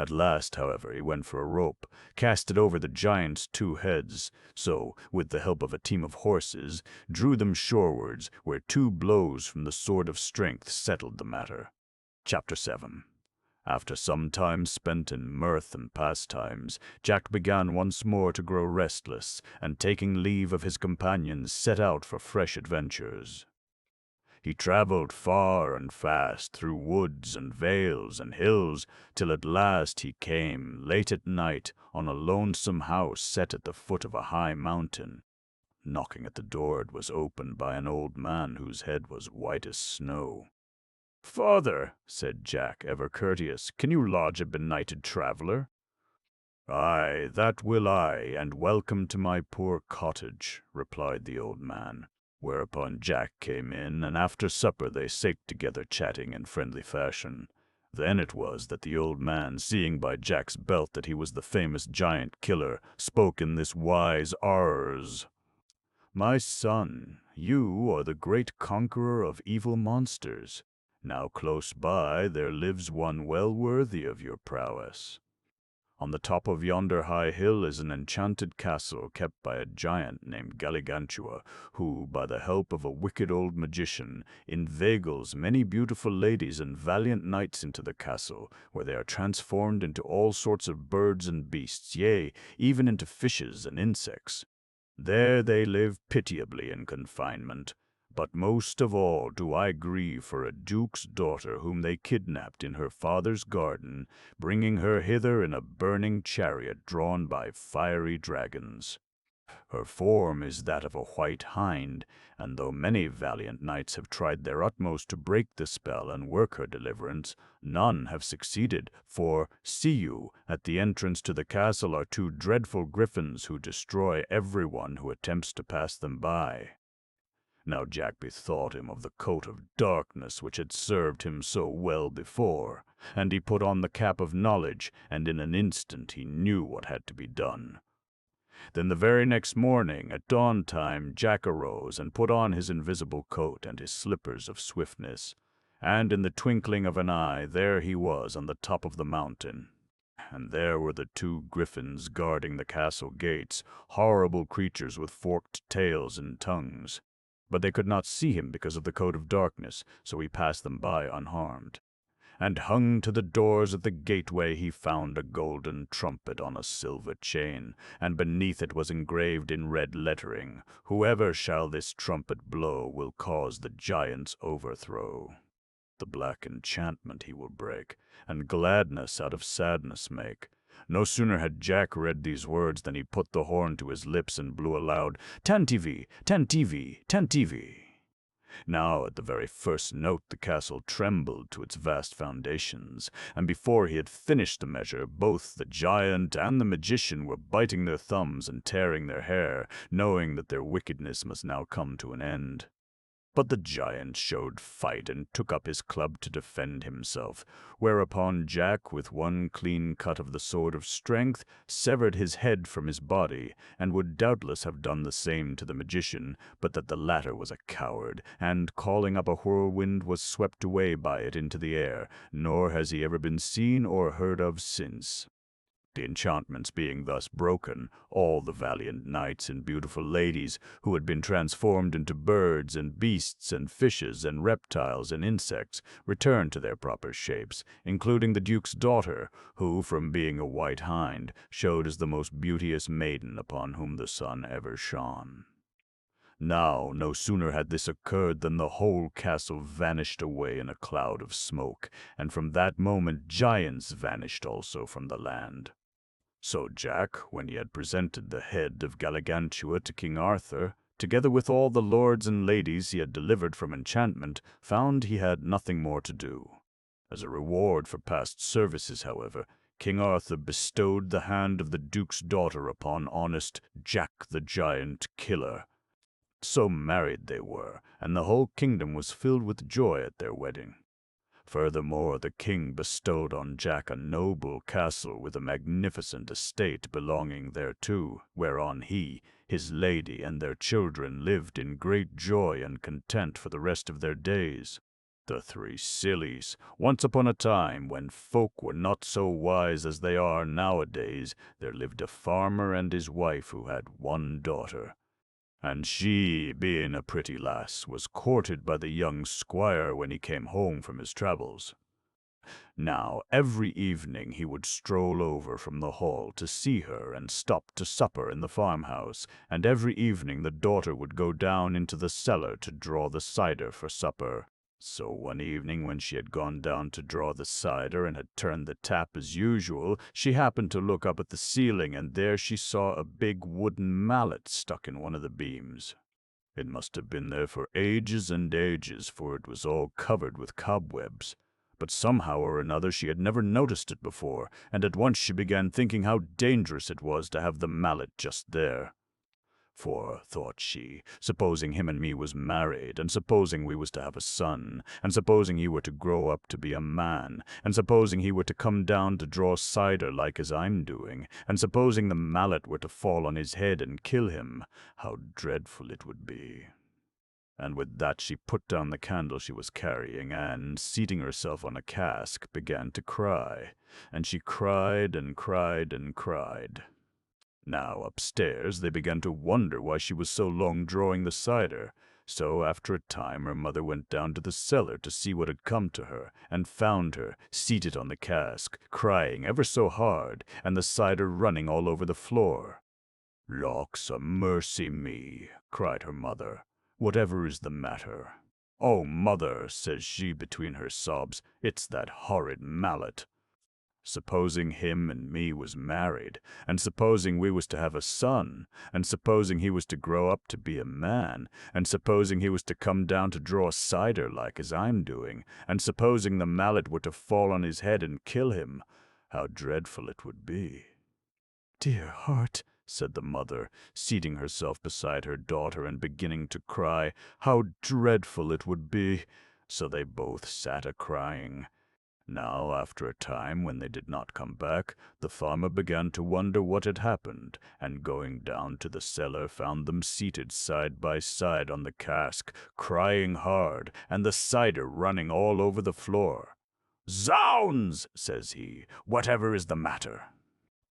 At last, however, he went for a rope, cast it over the giant's 2 heads, so, with the help of a team of horses, drew them shorewards, where 2 blows from the sword of strength settled the matter. Chapter 7. After some time spent in mirth and pastimes, Jack began once more to grow restless, and taking leave of his companions, set out for fresh adventures. He travelled far and fast through woods and vales and hills, till at last he came, late at night, on a lonesome house set at the foot of a high mountain. Knocking at the door, it was opened by an old man whose head was white as snow. "Father," said Jack, ever courteous, "can you lodge a benighted traveller?" "Aye, that will I, and welcome to my poor cottage," replied the old man. Whereupon Jack came in, and after supper they sate together chatting in friendly fashion. Then it was that the old man, seeing by Jack's belt that he was the famous giant killer, spoke in this wise ars: "My son, you are the great conqueror of evil monsters. Now close by there lives one well worthy of your prowess. On the top of yonder high hill is an enchanted castle kept by a giant named Galligantua, who, by the help of a wicked old magician, inveigles many beautiful ladies and valiant knights into the castle, where they are transformed into all sorts of birds and beasts, yea, even into fishes and insects. There they live pitiably in confinement. But most of all do I grieve for a duke's daughter whom they kidnapped in her father's garden, bringing her hither in a burning chariot drawn by fiery dragons. Her form is that of a white hind, and though many valiant knights have tried their utmost to break the spell and work her deliverance, none have succeeded, for, see you, at the entrance to the castle are 2 dreadful griffins who destroy everyone who attempts to pass them by." Now Jack bethought him of the coat of darkness which had served him so well before, and he put on the cap of knowledge, and in an instant he knew what had to be done. Then the very next morning, at dawn time, Jack arose and put on his invisible coat and his slippers of swiftness, and in the twinkling of an eye there he was on the top of the mountain. And there were the 2 griffins guarding the castle gates, horrible creatures with forked tails and tongues. But they could not see him because of the coat of darkness, so he passed them by unharmed. And hung to the doors of the gateway he found a golden trumpet on a silver chain, and beneath it was engraved in red lettering, "Whoever shall this trumpet blow will cause the giant's overthrow. The black enchantment he will break, and gladness out of sadness make." No sooner had Jack read these words than he put the horn to his lips and blew aloud, "Tantivy, tantivy, tantivy." Now at the very first note the castle trembled to its vast foundations, and before he had finished the measure, both the giant and the magician were biting their thumbs and tearing their hair, knowing that their wickedness must now come to an end. But the giant showed fight and took up his club to defend himself, whereupon Jack, with one clean cut of the sword of strength, severed his head from his body, and would doubtless have done the same to the magician, but that the latter was a coward, and, calling up a whirlwind, was swept away by it into the air, nor has he ever been seen or heard of since. The enchantments being thus broken, all the valiant knights and beautiful ladies, who had been transformed into birds and beasts and fishes and reptiles and insects, returned to their proper shapes, including the duke's daughter, who, from being a white hind, showed as the most beauteous maiden upon whom the sun ever shone. Now, no sooner had this occurred than the whole castle vanished away in a cloud of smoke, and from that moment giants vanished also from the land. So Jack, when he had presented the head of Galligantua to King Arthur, together with all the lords and ladies he had delivered from enchantment, found he had nothing more to do. As a reward for past services, however, King Arthur bestowed the hand of the duke's daughter upon honest Jack the giant killer. So married they were, and the whole kingdom was filled with joy at their wedding. Furthermore, the king bestowed on Jack a noble castle with a magnificent estate belonging thereto, whereon he, his lady, and their children lived in great joy and content for the rest of their days. The three sillies. Once upon a time, when folk were not so wise as they are nowadays, there lived a farmer and his wife who had one daughter. And she, being a pretty lass, was courted by the young squire when he came home from his travels. Now, every evening he would stroll over from the hall to see her and stop to supper in the farmhouse, and every evening the daughter would go down into the cellar to draw the cider for supper. So one evening when she had gone down to draw the cider and had turned the tap as usual, she happened to look up at the ceiling, and there she saw a big wooden mallet stuck in one of the beams. It must have been there for ages and ages, for it was all covered with cobwebs. But somehow or another she had never noticed it before, and at once she began thinking how dangerous it was to have the mallet just there. For, thought she, supposing him and me was married, and supposing we was to have a son, and supposing he were to grow up to be a man, and supposing he were to come down to draw cider like as I'm doing, and supposing the mallet were to fall on his head and kill him, how dreadful it would be. And with that she put down the candle she was carrying, and, seating herself on a cask, began to cry. And she cried and cried and cried. Now, upstairs, they began to wonder why she was so long drawing the cider. So, after a time, her mother went down to the cellar to see what had come to her, and found her, seated on the cask, crying ever so hard, and the cider running all over the floor. "Lawks a mercy me," cried her mother. "Whatever is the matter?" "Oh, mother," says she between her sobs, "it's that horrid mallet. Supposing him and me was married, and supposing we was to have a son, and supposing he was to grow up to be a man, and supposing he was to come down to draw cider like as I'm doing, and supposing the mallet were to fall on his head and kill him, how dreadful it would be." "Dear heart," said the mother, seating herself beside her daughter and beginning to cry, "how dreadful it would be." So they both sat a-crying. Now, after a time, when they did not come back, the farmer began to wonder what had happened, and going down to the cellar found them seated side by side on the cask, crying hard, and the cider running all over the floor. "Zounds!" says he, "whatever is the matter?"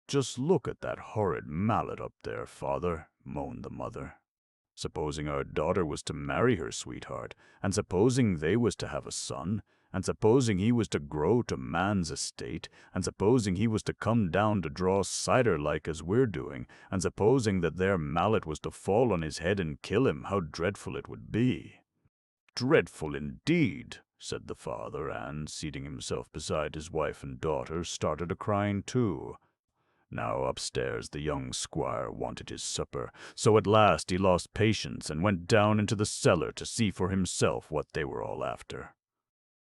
"Just look at that horrid mallet up there, father," moaned the mother. "Supposing our daughter was to marry her sweetheart, and supposing they was to have a son, and supposing he was to grow to man's estate, and supposing he was to come down to draw cider like as we're doing, and supposing that their mallet was to fall on his head and kill him, how dreadful it would be." "Dreadful indeed," said the father, and, seating himself beside his wife and daughter, started a-crying too. Now upstairs the young squire wanted his supper, so at last he lost patience and went down into the cellar to see for himself what they were all after.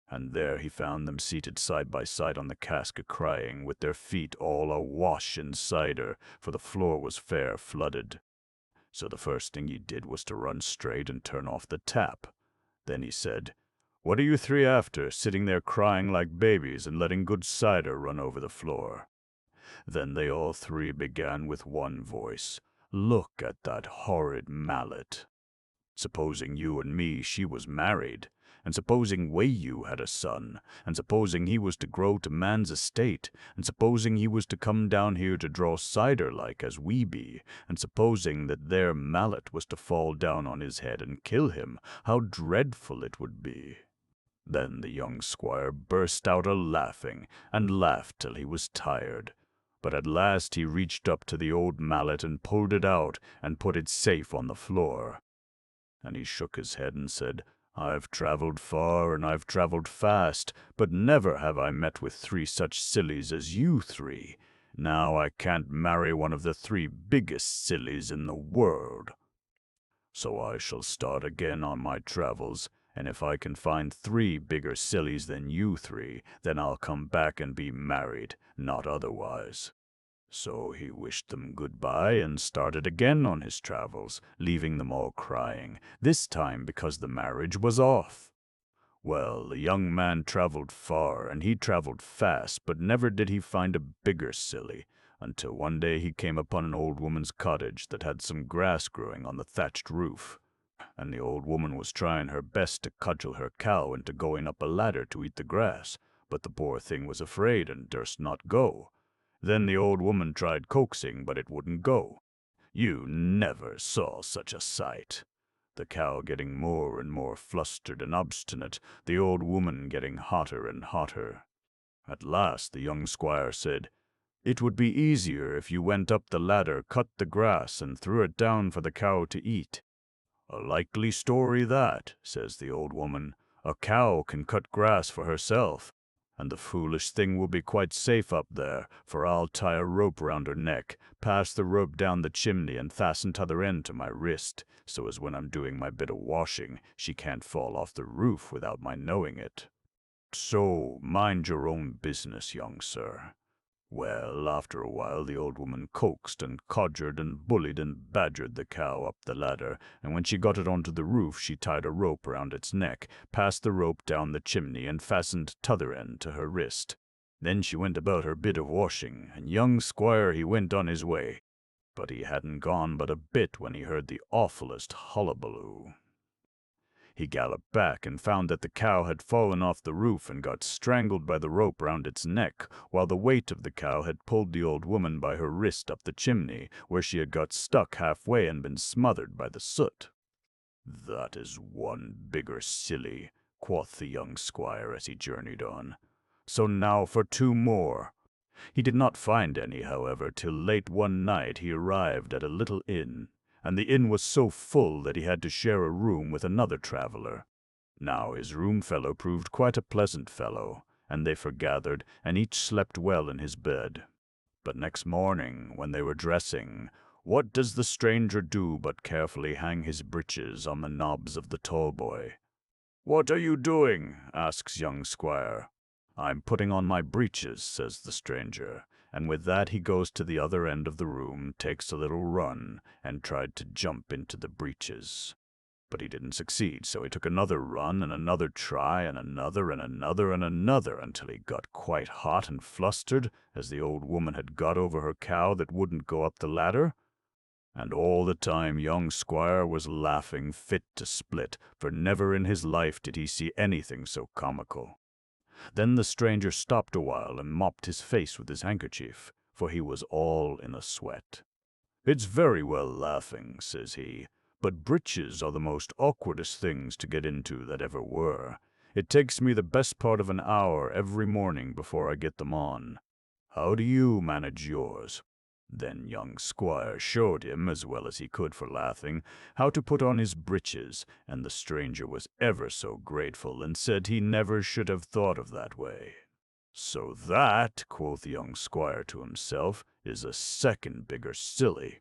And there he found them seated side by side on the cask a-crying, with their feet all awash in cider, for the floor was fair flooded. So the first thing he did was to run straight and turn off the tap. Then he said, "What are you three after, sitting there crying like babies and letting good cider run over the floor?" Then they all three began with one voice, "Look at that horrid mallet. Supposing you and me she was married, and supposing Wayu had a son, and supposing he was to grow to man's estate, and supposing he was to come down here to draw cider like as we be, and supposing that their mallet was to fall down on his head and kill him, how dreadful it would be." Then the young squire burst out a-laughing, and laughed till he was tired. But at last he reached up to the old mallet and pulled it out and put it safe on the floor. And he shook his head and said, "I've travelled far and I've travelled fast, but never have I met with three such sillies as you three. Now I can't marry one of the three biggest sillies in the world. So I shall start again on my travels, and if I can find three bigger sillies than you three, then I'll come back and be married, not otherwise." So he wished them good-bye and started again on his travels, leaving them all crying, this time because the marriage was off. Well, the young man travelled far, and he travelled fast, but never did he find a bigger silly, until one day he came upon an old woman's cottage that had some grass growing on the thatched roof. and the old woman was trying her best to cudgel her cow into going up a ladder to eat the grass, but the poor thing was afraid and durst not go. Then the old woman tried coaxing, but it wouldn't go. You never saw such a sight. The cow getting more and more flustered and obstinate, the old woman getting hotter and hotter. At last the young squire said, "It would be easier if you went up the ladder, cut the grass, and threw it down for the cow to eat." "A likely story that," says the old woman. "A cow can cut grass for herself, and the foolish thing will be quite safe up there, for I'll tie a rope round her neck, pass the rope down the chimney, and fasten t'other end to my wrist, so as when I'm doing my bit of washing, she can't fall off the roof without my knowing it. So mind your own business, young sir." Well, after a while the old woman coaxed and codgered and bullied and badgered the cow up the ladder, and when she got it onto the roof she tied a rope round its neck, passed the rope down the chimney, and fastened t'other end to her wrist. Then she went about her bit of washing, and young squire he went on his way. But he hadn't gone but a bit when he heard the awfullest hullabaloo. He galloped back and found that the cow had fallen off the roof and got strangled by the rope round its neck, while the weight of the cow had pulled the old woman by her wrist up the chimney, where she had got stuck halfway and been smothered by the soot. "That is one bigger silly," quoth the young squire as he journeyed on. "So now for two more." He did not find any, however, till late one night he arrived at a little inn, and the inn was so full that he had to share a room with another traveler. Now his roomfellow proved quite a pleasant fellow, and they forgathered, and each slept well in his bed. But next morning, when they were dressing, what does the stranger do but carefully hang his breeches on the knobs of the tall boy? "What are you doing?" asks young squire. "I'm putting on my breeches," says the stranger, and with that he goes to the other end of the room, takes a little run, and tried to jump into the breeches. But he didn't succeed, so he took another run and another try and another and another and another, until he got quite hot and flustered, as the old woman had got over her cow that wouldn't go up the ladder. And all the time young squire was laughing fit to split, for never in his life did he see anything so comical. Then the stranger stopped a while and mopped his face with his handkerchief, for he was all in a sweat. "It's very well laughing," says he, "but breeches are the most awkwardest things to get into that ever were. It takes me the best part of an hour every morning before I get them on. How do you manage yours?" Then young squire showed him, as well as he could for laughing, how to put on his breeches, and the stranger was ever so grateful, and said he never should have thought of that way. "So that," quoth young squire to himself, "is a second bigger silly."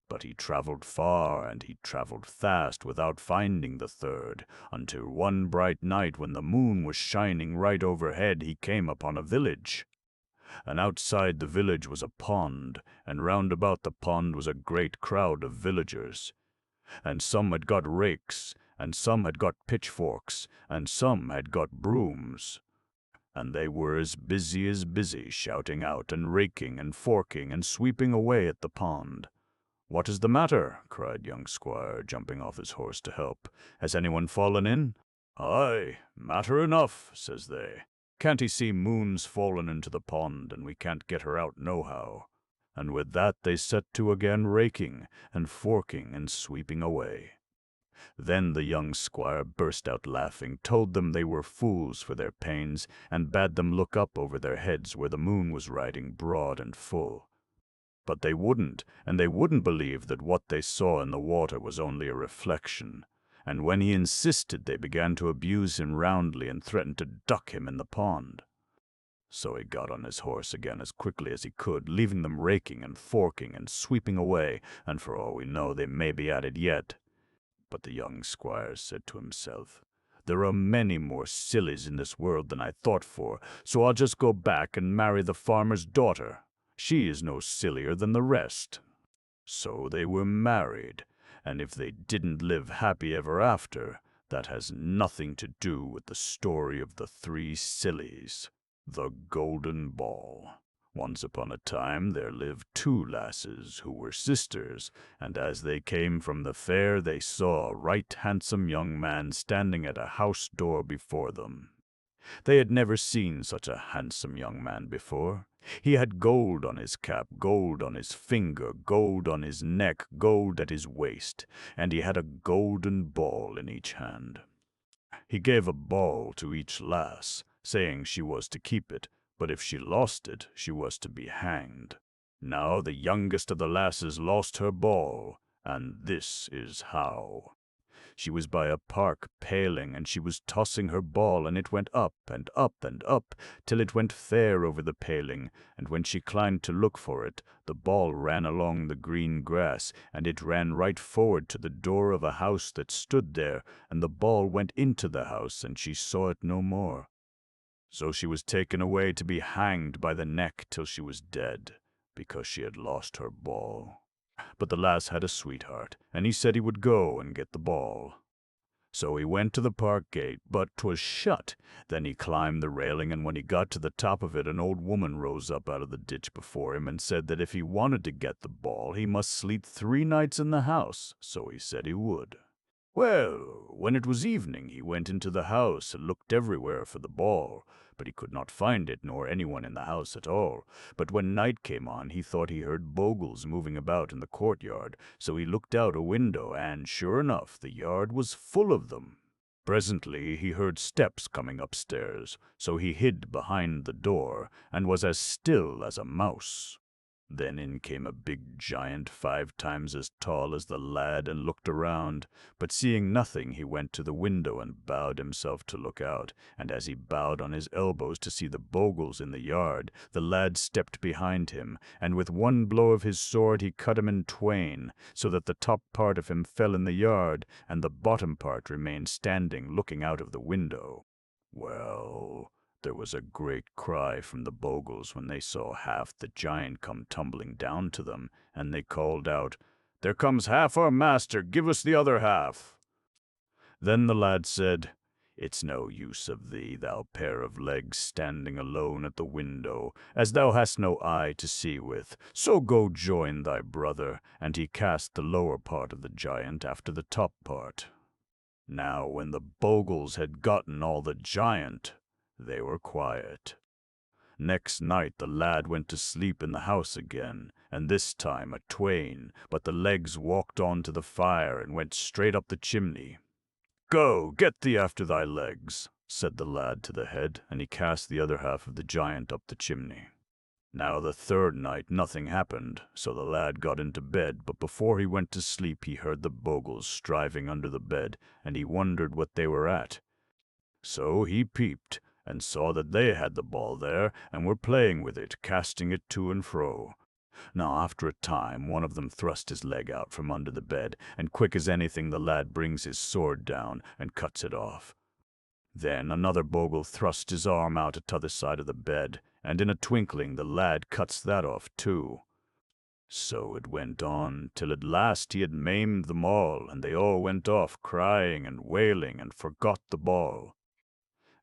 But he travelled far and he travelled fast without finding the third, until one bright night when the moon was shining right overhead he came upon a village. And outside the village was a pond, and round about the pond was a great crowd of villagers. And some had got rakes, and some had got pitchforks, and some had got brooms. And they were as busy, shouting out and raking and forking and sweeping away at the pond. "What is the matter?" cried young squire, jumping off his horse to help. "Has anyone fallen in?" "Aye, matter enough," says they. "Can't he see moon's fallen into the pond, and we can't get her out nohow?" And with that they set to again raking and forking and sweeping away. Then the young squire burst out laughing, told them they were fools for their pains, and bade them look up over their heads where the moon was riding broad and full. But they wouldn't, and they wouldn't believe that what they saw in the water was only a reflection. And when he insisted, they began to abuse him roundly and threatened to duck him in the pond. So he got on his horse again as quickly as he could, leaving them raking and forking and sweeping away, and for all we know they may be at it yet. But the young squire said to himself, "There are many more sillies in this world than I thought for, so I'll just go back and marry the farmer's daughter. She is no sillier than the rest." So they were married, and if they didn't live happy ever after, that has nothing to do with the story of the three sillies. The Golden Ball. Once upon a time there lived two lasses who were sisters, and as they came from the fair they saw a right handsome young man standing at a house door before them. They had never seen such a handsome young man before. He had gold on his cap, gold on his finger, gold on his neck, gold at his waist, and he had a golden ball in each hand. He gave a ball to each lass, saying she was to keep it, but if she lost it, she was to be hanged. Now the youngest of the lasses lost her ball, and this is how. She was by a park paling, and she was tossing her ball, and it went up and up and up, till it went fair over the paling, and when she climbed to look for it, the ball ran along the green grass, and it ran right forward to the door of a house that stood there, and the ball went into the house, and she saw it no more. So she was taken away to be hanged by the neck till she was dead, because she had lost her ball. But the lass had a sweetheart, and he said he would go and get the ball. So he went to the park gate, but 'twas shut. Then he climbed the railing, and when he got to the top of it, an old woman rose up out of the ditch before him and said that if he wanted to get the ball, he must sleep 3 nights in the house. So he said he would. Well, when it was evening, he went into the house and looked everywhere for the ball, but he could not find it, nor anyone in the house at all. But when night came on, he thought he heard bogles moving about in the courtyard, so he looked out a window, and sure enough, the yard was full of them. Presently he heard steps coming upstairs, so he hid behind the door, and was as still as a mouse. Then in came a big giant 5 times as tall as the lad, and looked around, but seeing nothing he went to the window and bowed himself to look out, and as he bowed on his elbows to see the bogles in the yard, the lad stepped behind him, and with one blow of his sword he cut him in twain, so that the top part of him fell in the yard, and the bottom part remained standing looking out of the window. Well, there was a great cry from the bogles when they saw half the giant come tumbling down to them, and they called out, "There comes half our master, give us the other half." Then the lad said, "It's no use of thee, thou pair of legs, standing alone at the window, as thou hast no eye to see with, so go join thy brother," and he cast the lower part of the giant after the top part. Now when the bogles had gotten all the giant, they were quiet. Next night the lad went to sleep in the house again, and this time a twain, but the legs walked on to the fire and went straight up the chimney. "Go, get thee after thy legs," said the lad to the head, and he cast the other half of the giant up the chimney. Now the 3rd night nothing happened, so the lad got into bed, but before he went to sleep he heard the bogles striving under the bed, and he wondered what they were at. So he peeped, and saw that they had the ball there, and were playing with it, casting it to and fro. Now after a time one of them thrust his leg out from under the bed, and quick as anything the lad brings his sword down, and cuts it off. Then another bogle thrust his arm out at t'other side of the bed, and in a twinkling the lad cuts that off too. So it went on, till at last he had maimed them all, and they all went off crying and wailing, and forgot the ball.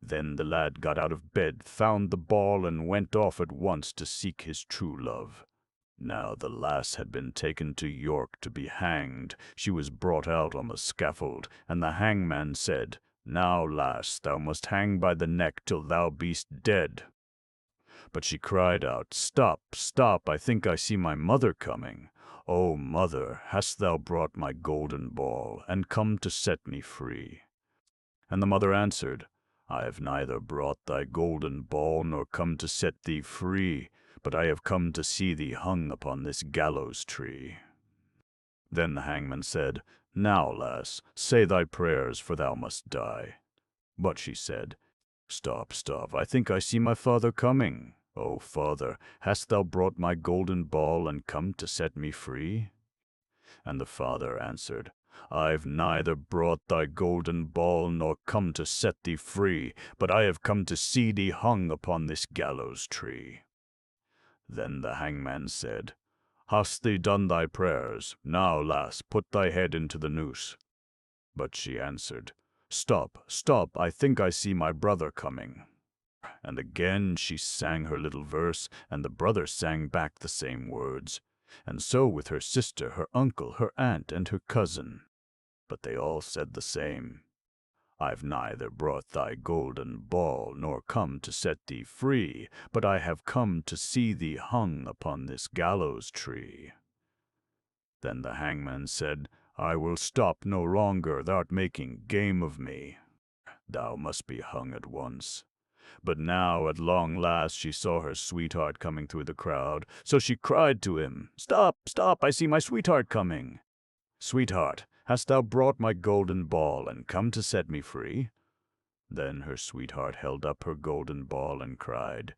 Then the lad got out of bed, found the ball, and went off at once to seek his true love. Now the lass had been taken to York to be hanged. She was brought out on the scaffold, and the hangman said, "Now, lass, thou must hang by the neck till thou be'st dead." But she cried out, "Stop, stop, I think I see my mother coming. O mother, hast thou brought my golden ball, and come to set me free?" And the mother answered, "I have neither brought thy golden ball nor come to set thee free, but I have come to see thee hung upon this gallows tree." Then the hangman said, "Now, lass, say thy prayers, for thou must die." But she said, "Stop, stop, I think I see my father coming. O father, hast thou brought my golden ball and come to set me free?" And the father answered, "I've neither brought thy golden ball nor come to set thee free, but I have come to see thee hung upon this gallows tree." Then the hangman said, "Hast thee done thy prayers? Now, lass, put thy head into the noose." But she answered, "Stop, stop, I think I see my brother coming." And again she sang her little verse, and the brother sang back the same words. And so with her sister, her uncle, her aunt, and her cousin. But they all said the same. I've neither brought thy golden ball, nor come to set thee free, but I have come to see thee hung upon this gallows tree. Then the hangman said, I will stop no longer, thou'rt making game of me. Thou must be hung at once. But now at long last she saw her sweetheart coming through the crowd, so she cried to him, Stop, stop, I see my sweetheart coming. Sweetheart, hast thou brought my golden ball, and come to set me free? Then her sweetheart held up her golden ball and cried,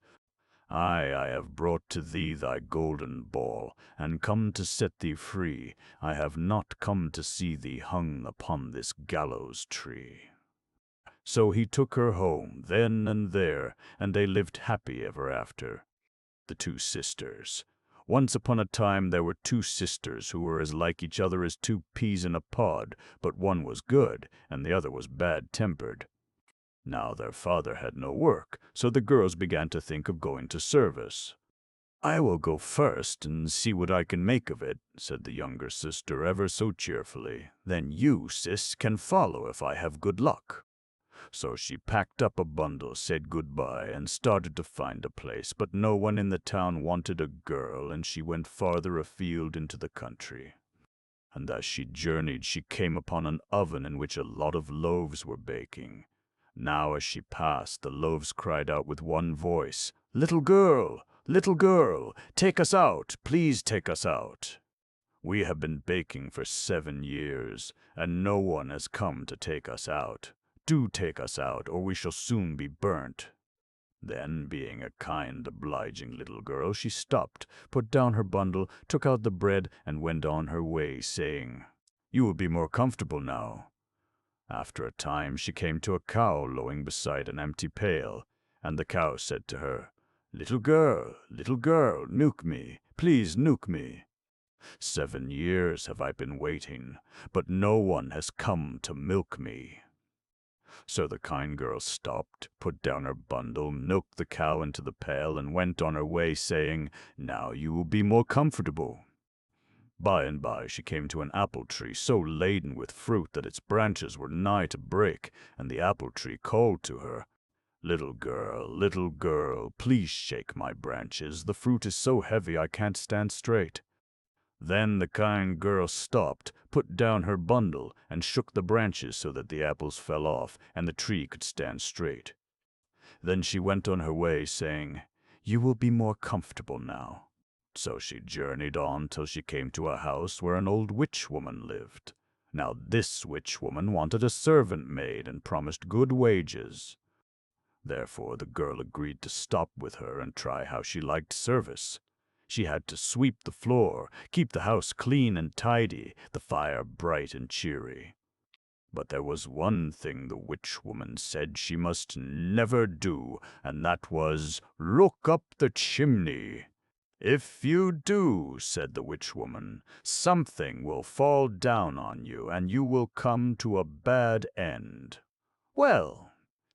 Aye, I have brought to thee thy golden ball, and come to set thee free. I have not come to see thee hung upon this gallows tree. So he took her home then and there, and they lived happy ever after. The two sisters. Once upon a time there were two sisters who were as like each other as two peas in a pod, but one was good, and the other was bad-tempered. Now their father had no work, so the girls began to think of going to service. I will go first and see what I can make of it, said the younger sister ever so cheerfully. Then you, sis, can follow if I have good luck. So she packed up a bundle, said goodbye, and started to find a place, but no one in the town wanted a girl, and she went farther afield into the country. And as she journeyed, she came upon an oven in which a lot of loaves were baking. Now as she passed, the loaves cried out with one voice, Little girl, take us out, please take us out. We have been baking for 7 years, and no one has come to take us out. Do take us out, or we shall soon be burnt. Then, being a kind, obliging little girl, she stopped, put down her bundle, took out the bread, and went on her way, saying, You will be more comfortable now. After a time she came to a cow lowing beside an empty pail, and the cow said to her, Little girl, milk me, please milk me. 7 years have I been waiting, but no one has come to milk me. So the kind girl stopped, put down her bundle, milked the cow into the pail, and went on her way, saying, Now you will be more comfortable. By and by she came to an apple tree so laden with fruit that its branches were nigh to break, and the apple tree called to her, Little girl, please shake my branches. The fruit is so heavy I can't stand straight. Then the kind girl stopped, put down her bundle, and shook the branches so that the apples fell off, and the tree could stand straight. Then she went on her way, saying, You will be more comfortable now. So she journeyed on till she came to a house where an old witch-woman lived. Now this witch-woman wanted a servant maid and promised good wages. Therefore the girl agreed to stop with her and try how she liked service. She had to sweep the floor, keep the house clean and tidy, the fire bright and cheery. But there was one thing the witch-woman said she must never do, and that was, look up the chimney. If you do, said the witch-woman, something will fall down on you, and you will come to a bad end. Well,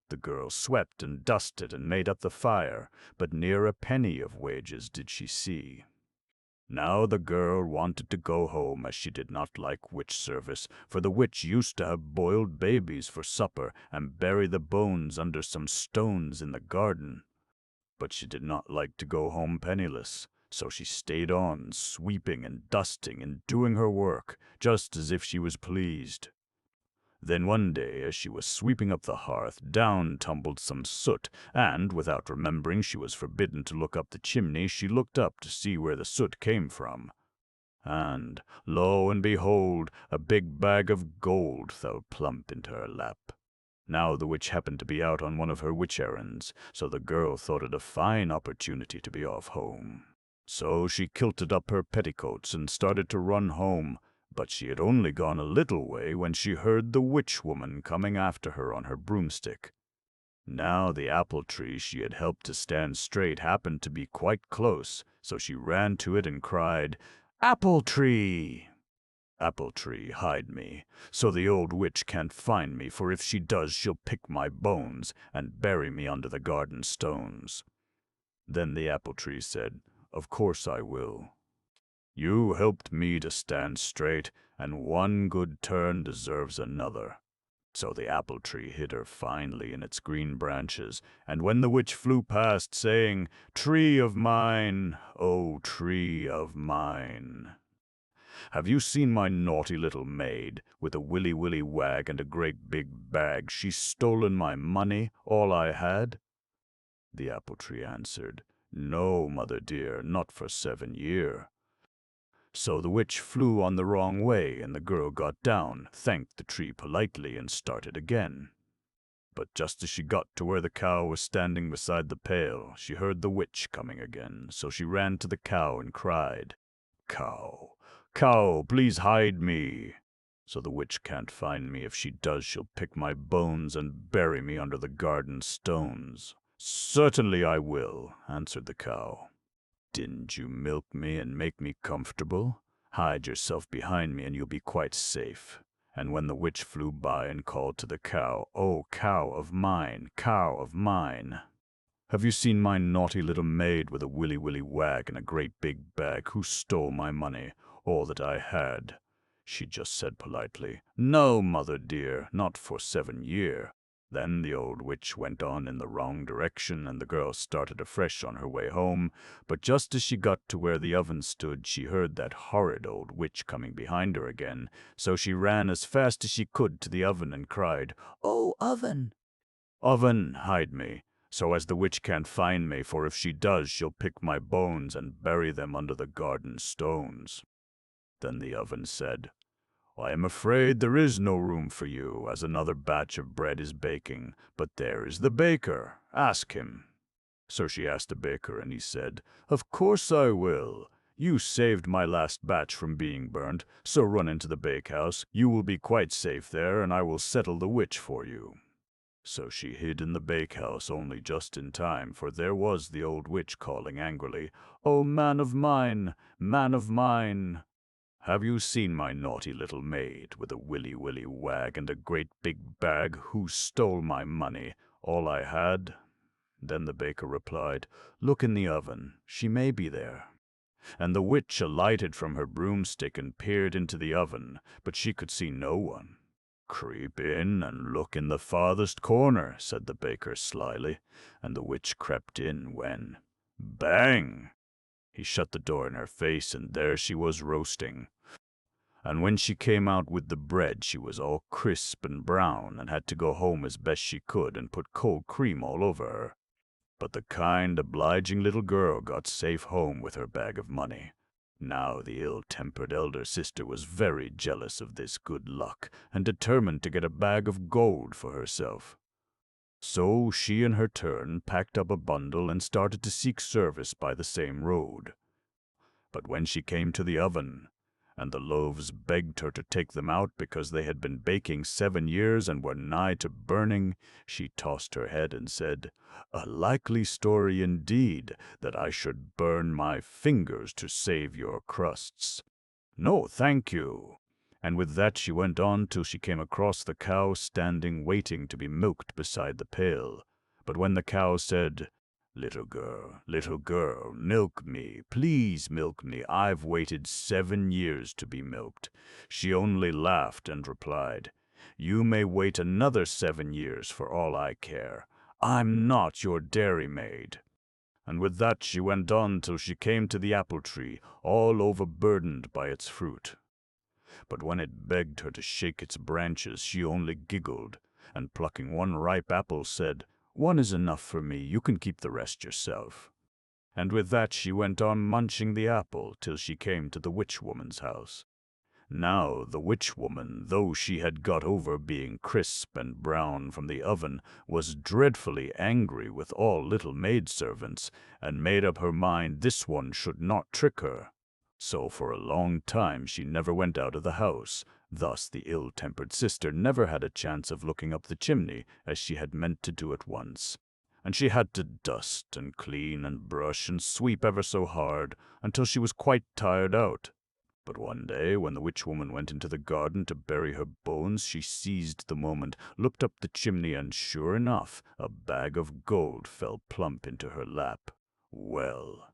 the girl swept and dusted and made up the fire, but near a penny of wages did she see. Now the girl wanted to go home, as she did not like witch service, for the witch used to have boiled babies for supper and bury the bones under some stones in the garden. But she did not like to go home penniless, so she stayed on, sweeping and dusting and doing her work, just as if she was pleased. Then one day, as she was sweeping up the hearth, down tumbled some soot, and, without remembering she was forbidden to look up the chimney, she looked up to see where the soot came from. And, lo and behold, a big bag of gold fell plump into her lap. Now the witch happened to be out on one of her witch errands, so the girl thought it a fine opportunity to be off home. So she kilted up her petticoats and started to run home, but she had only gone a little way when she heard the witch-woman coming after her on her broomstick. Now the apple tree she had helped to stand straight happened to be quite close, so she ran to it and cried, Apple tree! Apple tree, hide me, so the old witch can't find me, for if she does, she'll pick my bones and bury me under the garden stones." Then the apple tree said, "Of course I will. You helped me to stand straight, and one good turn deserves another." So the apple tree hid her finely in its green branches, and when the witch flew past, saying, "Tree of mine, oh tree of mine, have you seen my naughty little maid, with a willy wag and a great big bag? She's stolen my money, all I had." The apple tree answered, "No, mother dear, not for 7 year." So the witch flew on the wrong way, and the girl got down, thanked the tree politely, and started again. But just as she got to where the cow was standing beside the pail, she heard the witch coming again, so she ran to the cow and cried, "Cow, cow, please hide me, so the witch can't find me. If she does, she'll pick my bones and bury me under the garden stones." "Certainly I will," answered the cow. "Didn't you milk me and make me comfortable? Hide yourself behind me and you'll be quite safe." And when the witch flew by and called to the cow, "Oh, cow of mine, have you seen my naughty little maid with a willy wag and a great big bag, who stole my money, all that I had?" She just said politely, "No, mother dear, not for 7 year." Then the old witch went on in the wrong direction, and the girl started afresh on her way home. But just as she got to where the oven stood, she heard that horrid old witch coming behind her again. So she ran as fast as she could to the oven and cried, "Oh, oven, oven, hide me, so as the witch can't find me, for if she does, she'll pick my bones and bury them under the garden stones." Then the oven said, "I am afraid there is no room for you, as another batch of bread is baking, but there is the baker. Ask him." So she asked the baker, and he said, "Of course I will. You saved my last batch from being burnt, so run into the bakehouse. You will be quite safe there, and I will settle the witch for you." So she hid in the bakehouse only just in time, for there was the old witch calling angrily, "Oh, man of mine, have you seen my naughty little maid, with a willy wag and a great big bag, who stole my money, all I had?" Then the baker replied, "Look in the oven, she may be there." And the witch alighted from her broomstick and peered into the oven, but she could see no one. "Creep in and look in the farthest corner," said the baker slyly, and the witch crept in when, bang! He shut the door in her face, and there she was roasting. And when she came out with the bread, she was all crisp and brown, and had to go home as best she could and put cold cream all over her. But the kind, obliging little girl got safe home with her bag of money. Now the ill-tempered elder sister was very jealous of this good luck, and determined to get a bag of gold for herself. So she in her turn packed up a bundle and started to seek service by the same road. But when she came to the oven, and the loaves begged her to take them out because they had been baking 7 years and were nigh to burning, she tossed her head and said, "A likely story indeed, that I should burn my fingers to save your crusts. No, thank you." And with that she went on till she came across the cow standing waiting to be milked beside the pail. But when the cow said, little girl, milk me, please milk me, I've waited 7 years to be milked," she only laughed and replied, "You may wait another 7 years for all I care. I'm not your dairymaid." And with that she went on till she came to the apple tree, all overburdened by its fruit. But when it begged her to shake its branches, she only giggled, and plucking one ripe apple said, "One is enough for me, you can keep the rest yourself." And with that she went on munching the apple till she came to the witch-woman's house. Now the witch-woman, though she had got over being crisp and brown from the oven, was dreadfully angry with all little maid-servants, and made up her mind this one should not trick her. So for a long time she never went out of the house. Thus the ill-tempered sister never had a chance of looking up the chimney, as she had meant to do at once. And she had to dust and clean and brush and sweep ever so hard, until she was quite tired out. But one day, when the witch-woman went into the garden to bury her bones, she seized the moment, looked up the chimney, and sure enough, a bag of gold fell plump into her lap. Well,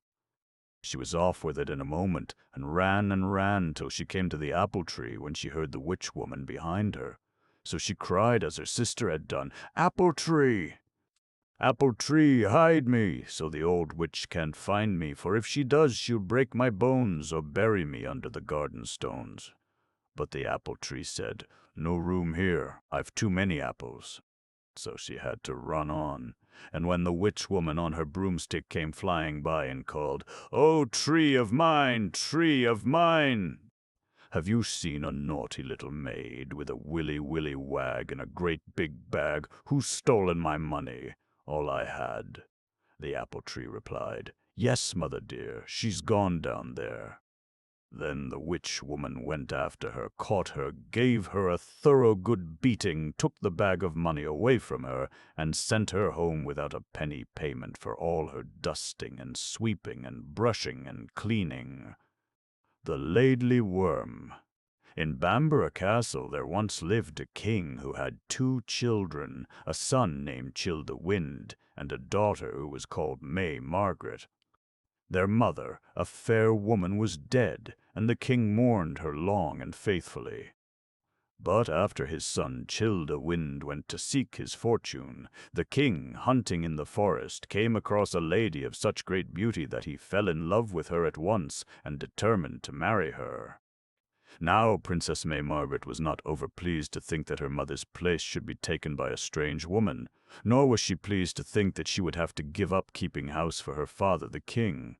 she was off with it in a moment, and ran till she came to the apple tree, when she heard the witch-woman behind her. So she cried as her sister had done, "Apple tree! Apple tree, hide me, so the old witch can't find me, for if she does, she'll break my bones or bury me under the garden stones." But the apple tree said, "No room here, I've too many apples." So she had to run on, and when the witch-woman on her broomstick came flying by and called, "Oh, tree of mine, tree of mine! Have you seen a naughty little maid with a willy wag and a great big bag, who's stolen my money, all I had?" The apple tree replied, "Yes, mother dear, she's gone down there." Then the witch-woman went after her, caught her, gave her a thorough good beating, took the bag of money away from her, and sent her home without a penny payment for all her dusting and sweeping and brushing and cleaning. The Laidly Worm. In Bamborough Castle there once lived a king who had 2 children, a son named Childe-Wynd, and a daughter who was called May Margaret. Their mother, a fair woman, was dead, and the king mourned her long and faithfully. But after his son Childe-Wynd went to seek his fortune, the king, hunting in the forest, came across a lady of such great beauty that he fell in love with her at once and determined to marry her. Now Princess May Margaret was not overpleased to think that her mother's place should be taken by a strange woman, nor was she pleased to think that she would have to give up keeping house for her father the king,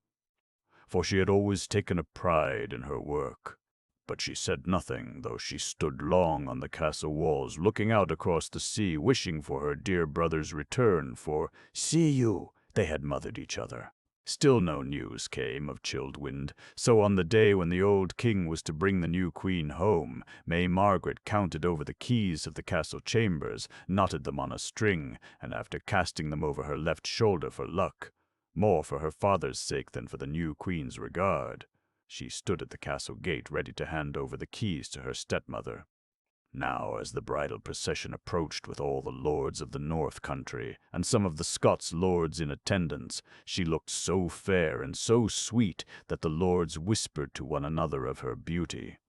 for she had always taken a pride in her work. But she said nothing, though she stood long on the castle walls, looking out across the sea, wishing for her dear brother's return, for, see you, they had mothered each other. Still no news came of Childe-Wynd, so on the day when the old king was to bring the new queen home, May Margaret counted over the keys of the castle chambers, knotted them on a string, and after casting them over her left shoulder for luck, more for her father's sake than for the new queen's regard, she stood at the castle gate ready to hand over the keys to her stepmother. Now, as the bridal procession approached with all the lords of the North Country, and some of the Scots lords in attendance, she looked so fair and so sweet that the lords whispered to one another of her beauty.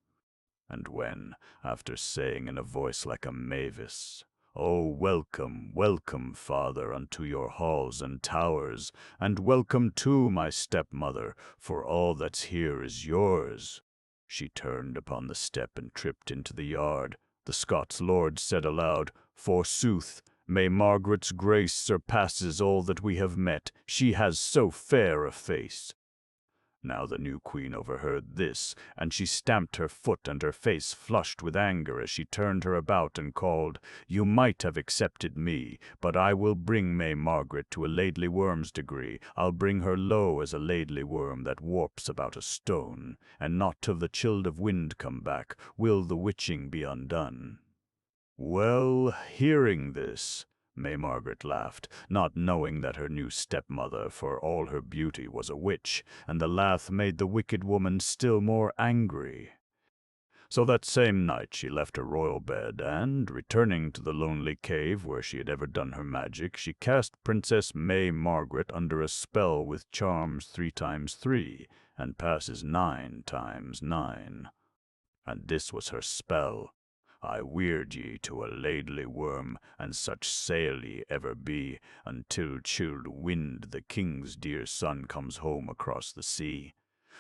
And when, after saying in a voice like a mavis, "Oh, welcome, welcome, father, unto your halls and towers, and welcome too, my stepmother, for all that's here is yours," she turned upon the step and tripped into the yard, the Scots lords said aloud, "Forsooth, May Margaret's grace surpasses all that we have met. She has so fair a face." Now the new queen overheard this, and she stamped her foot, and her face flushed with anger as she turned her about and called, "You might have accepted me, but I will bring May Margaret to a Laidly Worm's degree. I'll bring her low as a Laidly Worm that warps about a stone, and not till the Childe-Wynd come back will the witching be undone." Well, hearing this, May Margaret laughed, not knowing that her new stepmother, for all her beauty, was a witch, and the laugh made the wicked woman still more angry. So that same night she left her royal bed, and, returning to the lonely cave where she had ever done her magic, she cast Princess May Margaret under a spell with charms 3 times 3, and passes 9 times 9. And this was her spell: "I weird ye to a Laidly Worm, and such sail ye ever be, until Childe-Wynd, the king's dear son, comes home across the sea.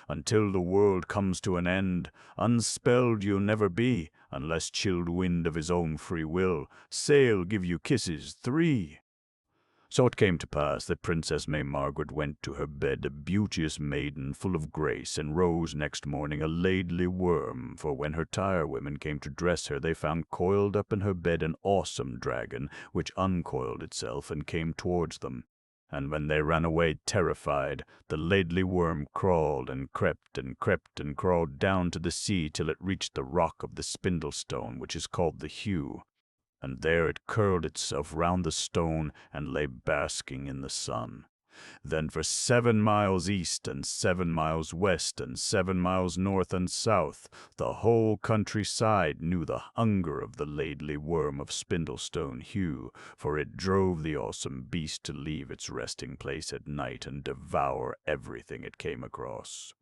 Until the world comes to an end, unspelled you'll never be, unless Childe-Wynd of his own free will sail give you kisses 3. So it came to pass that Princess May Margaret went to her bed a beauteous maiden full of grace, and rose next morning a Laidly Worm, for when her tirewomen came to dress her they found coiled up in her bed an awesome dragon, which uncoiled itself and came towards them. And when they ran away terrified, the Laidly Worm crawled and crept and crept and crawled down to the sea till it reached the rock of the Spindlestone, which is called the Heugh. And there it curled itself round the stone and lay basking in the sun. Then for 7 miles east and 7 miles west and 7 miles north and south, the whole countryside knew the hunger of the Laidly Worm of Spindlestone hue, for it drove the awesome beast to leave its resting place at night and devour everything it came across.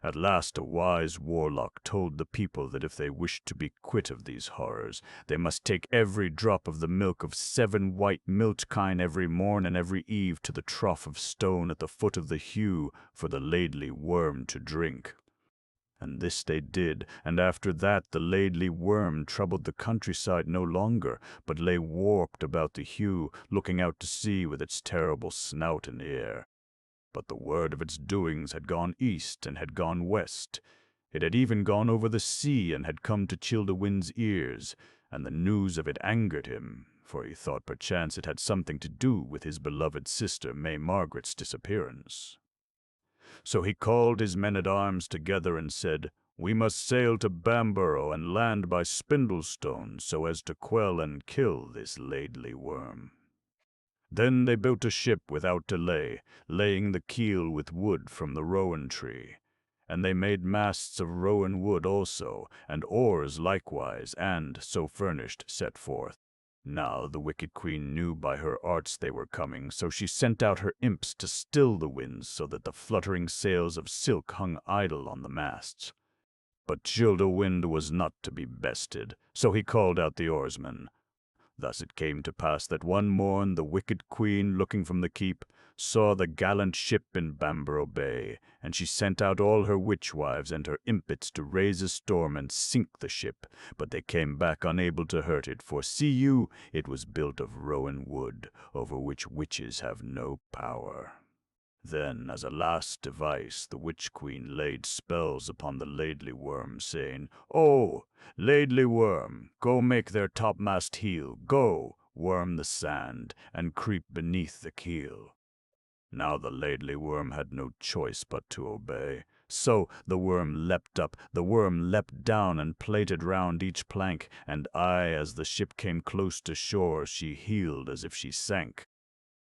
At last a wise warlock told the people that if they wished to be quit of these horrors, they must take every drop of the milk of 7 white milch kine every morn and every eve to the trough of stone at the foot of the hew for the Laidly Worm to drink. And this they did, and after that the Laidly Worm troubled the countryside no longer, but lay warped about the hew, looking out to sea with its terrible snout in the air. But the word of its doings had gone east and had gone west. It had even gone over the sea and had come to Childewind's ears, and the news of it angered him, for he thought perchance it had something to do with his beloved sister May Margaret's disappearance. So he called his men-at-arms together and said, "We must sail to Bamborough and land by Spindlestone so as to quell and kill this Laidly Worm." Then they built a ship without delay, laying the keel with wood from the rowan tree. And they made masts of rowan wood also, and oars likewise, and, so furnished, set forth. Now the wicked queen knew by her arts they were coming, so she sent out her imps to still the winds, so that the fluttering sails of silk hung idle on the masts. But Childewind was not to be bested, so he called out the oarsmen. Thus it came to pass that one morn the wicked queen, looking from the keep, saw the gallant ship in Bamborough Bay, and she sent out all her witch-wives and her impets to raise a storm and sink the ship, but they came back unable to hurt it, for see you, it was built of rowan wood, over which witches have no power. Then, as a last device, the witch-queen laid spells upon the Laidly Worm, saying, "Oh, Laidly Worm, go make their topmast heel, go, worm the sand, and creep beneath the keel." Now the Laidly Worm had no choice but to obey. So the worm leapt up, the worm leapt down, and plated round each plank, and as the ship came close to shore, she heeled as if she sank.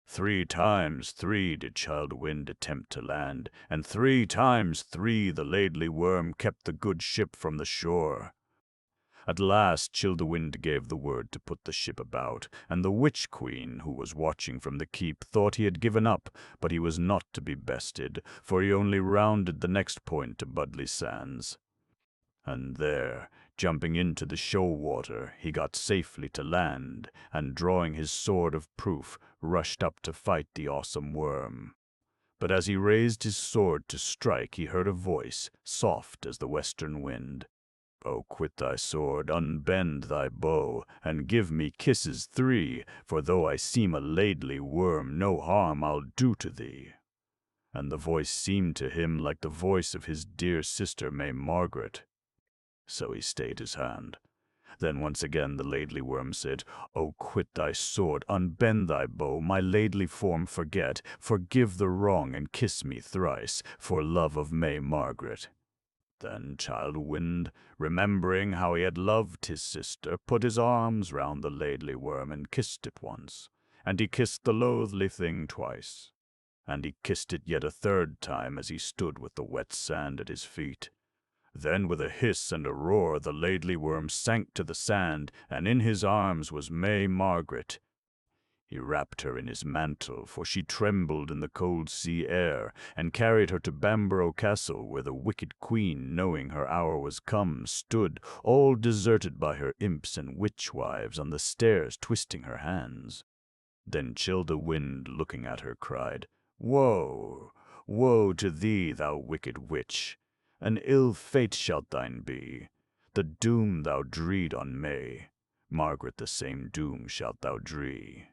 3 times 3 did Childewind attempt to land, and 3 times 3 the Laidly Worm kept the good ship from the shore. At last Childewind gave the word to put the ship about, and the witch-queen, who was watching from the keep, thought he had given up, but he was not to be bested, for he only rounded the next point to Budley Sands. And there, jumping into the shoal water, he got safely to land, and drawing his sword of proof, rushed up to fight the awesome worm. But as he raised his sword to strike, he heard a voice, soft as the western wind. "Oh, quit thy sword, unbend thy bow, and give me kisses 3, for though I seem a Laidly Worm, no harm I'll do to thee." And the voice seemed to him like the voice of his dear sister May Margaret. So he stayed his hand. Then once again the Laidly Worm said, "Oh, quit thy sword, unbend thy bow, my laidly form forget, forgive the wrong, and kiss me thrice, for love of May Margaret." Then Childewind, remembering how he had loved his sister, put his arms round the Laidly Worm and kissed it once, and he kissed the loathly thing twice, and he kissed it yet a 3rd time as he stood with the wet sand at his feet. Then with a hiss and a roar the Laidly Worm sank to the sand, and in his arms was May Margaret. He wrapped her in his mantle, for she trembled in the cold sea air, and carried her to Bamborough Castle, where the wicked queen, knowing her hour was come, stood, all deserted by her imps and witch-wives, on the stairs twisting her hands. Then Childewind, looking at her, cried, "Woe, woe to thee, thou wicked witch! An ill fate shalt thine be. The doom thou dreed on May, Margaret the same doom shalt thou dree.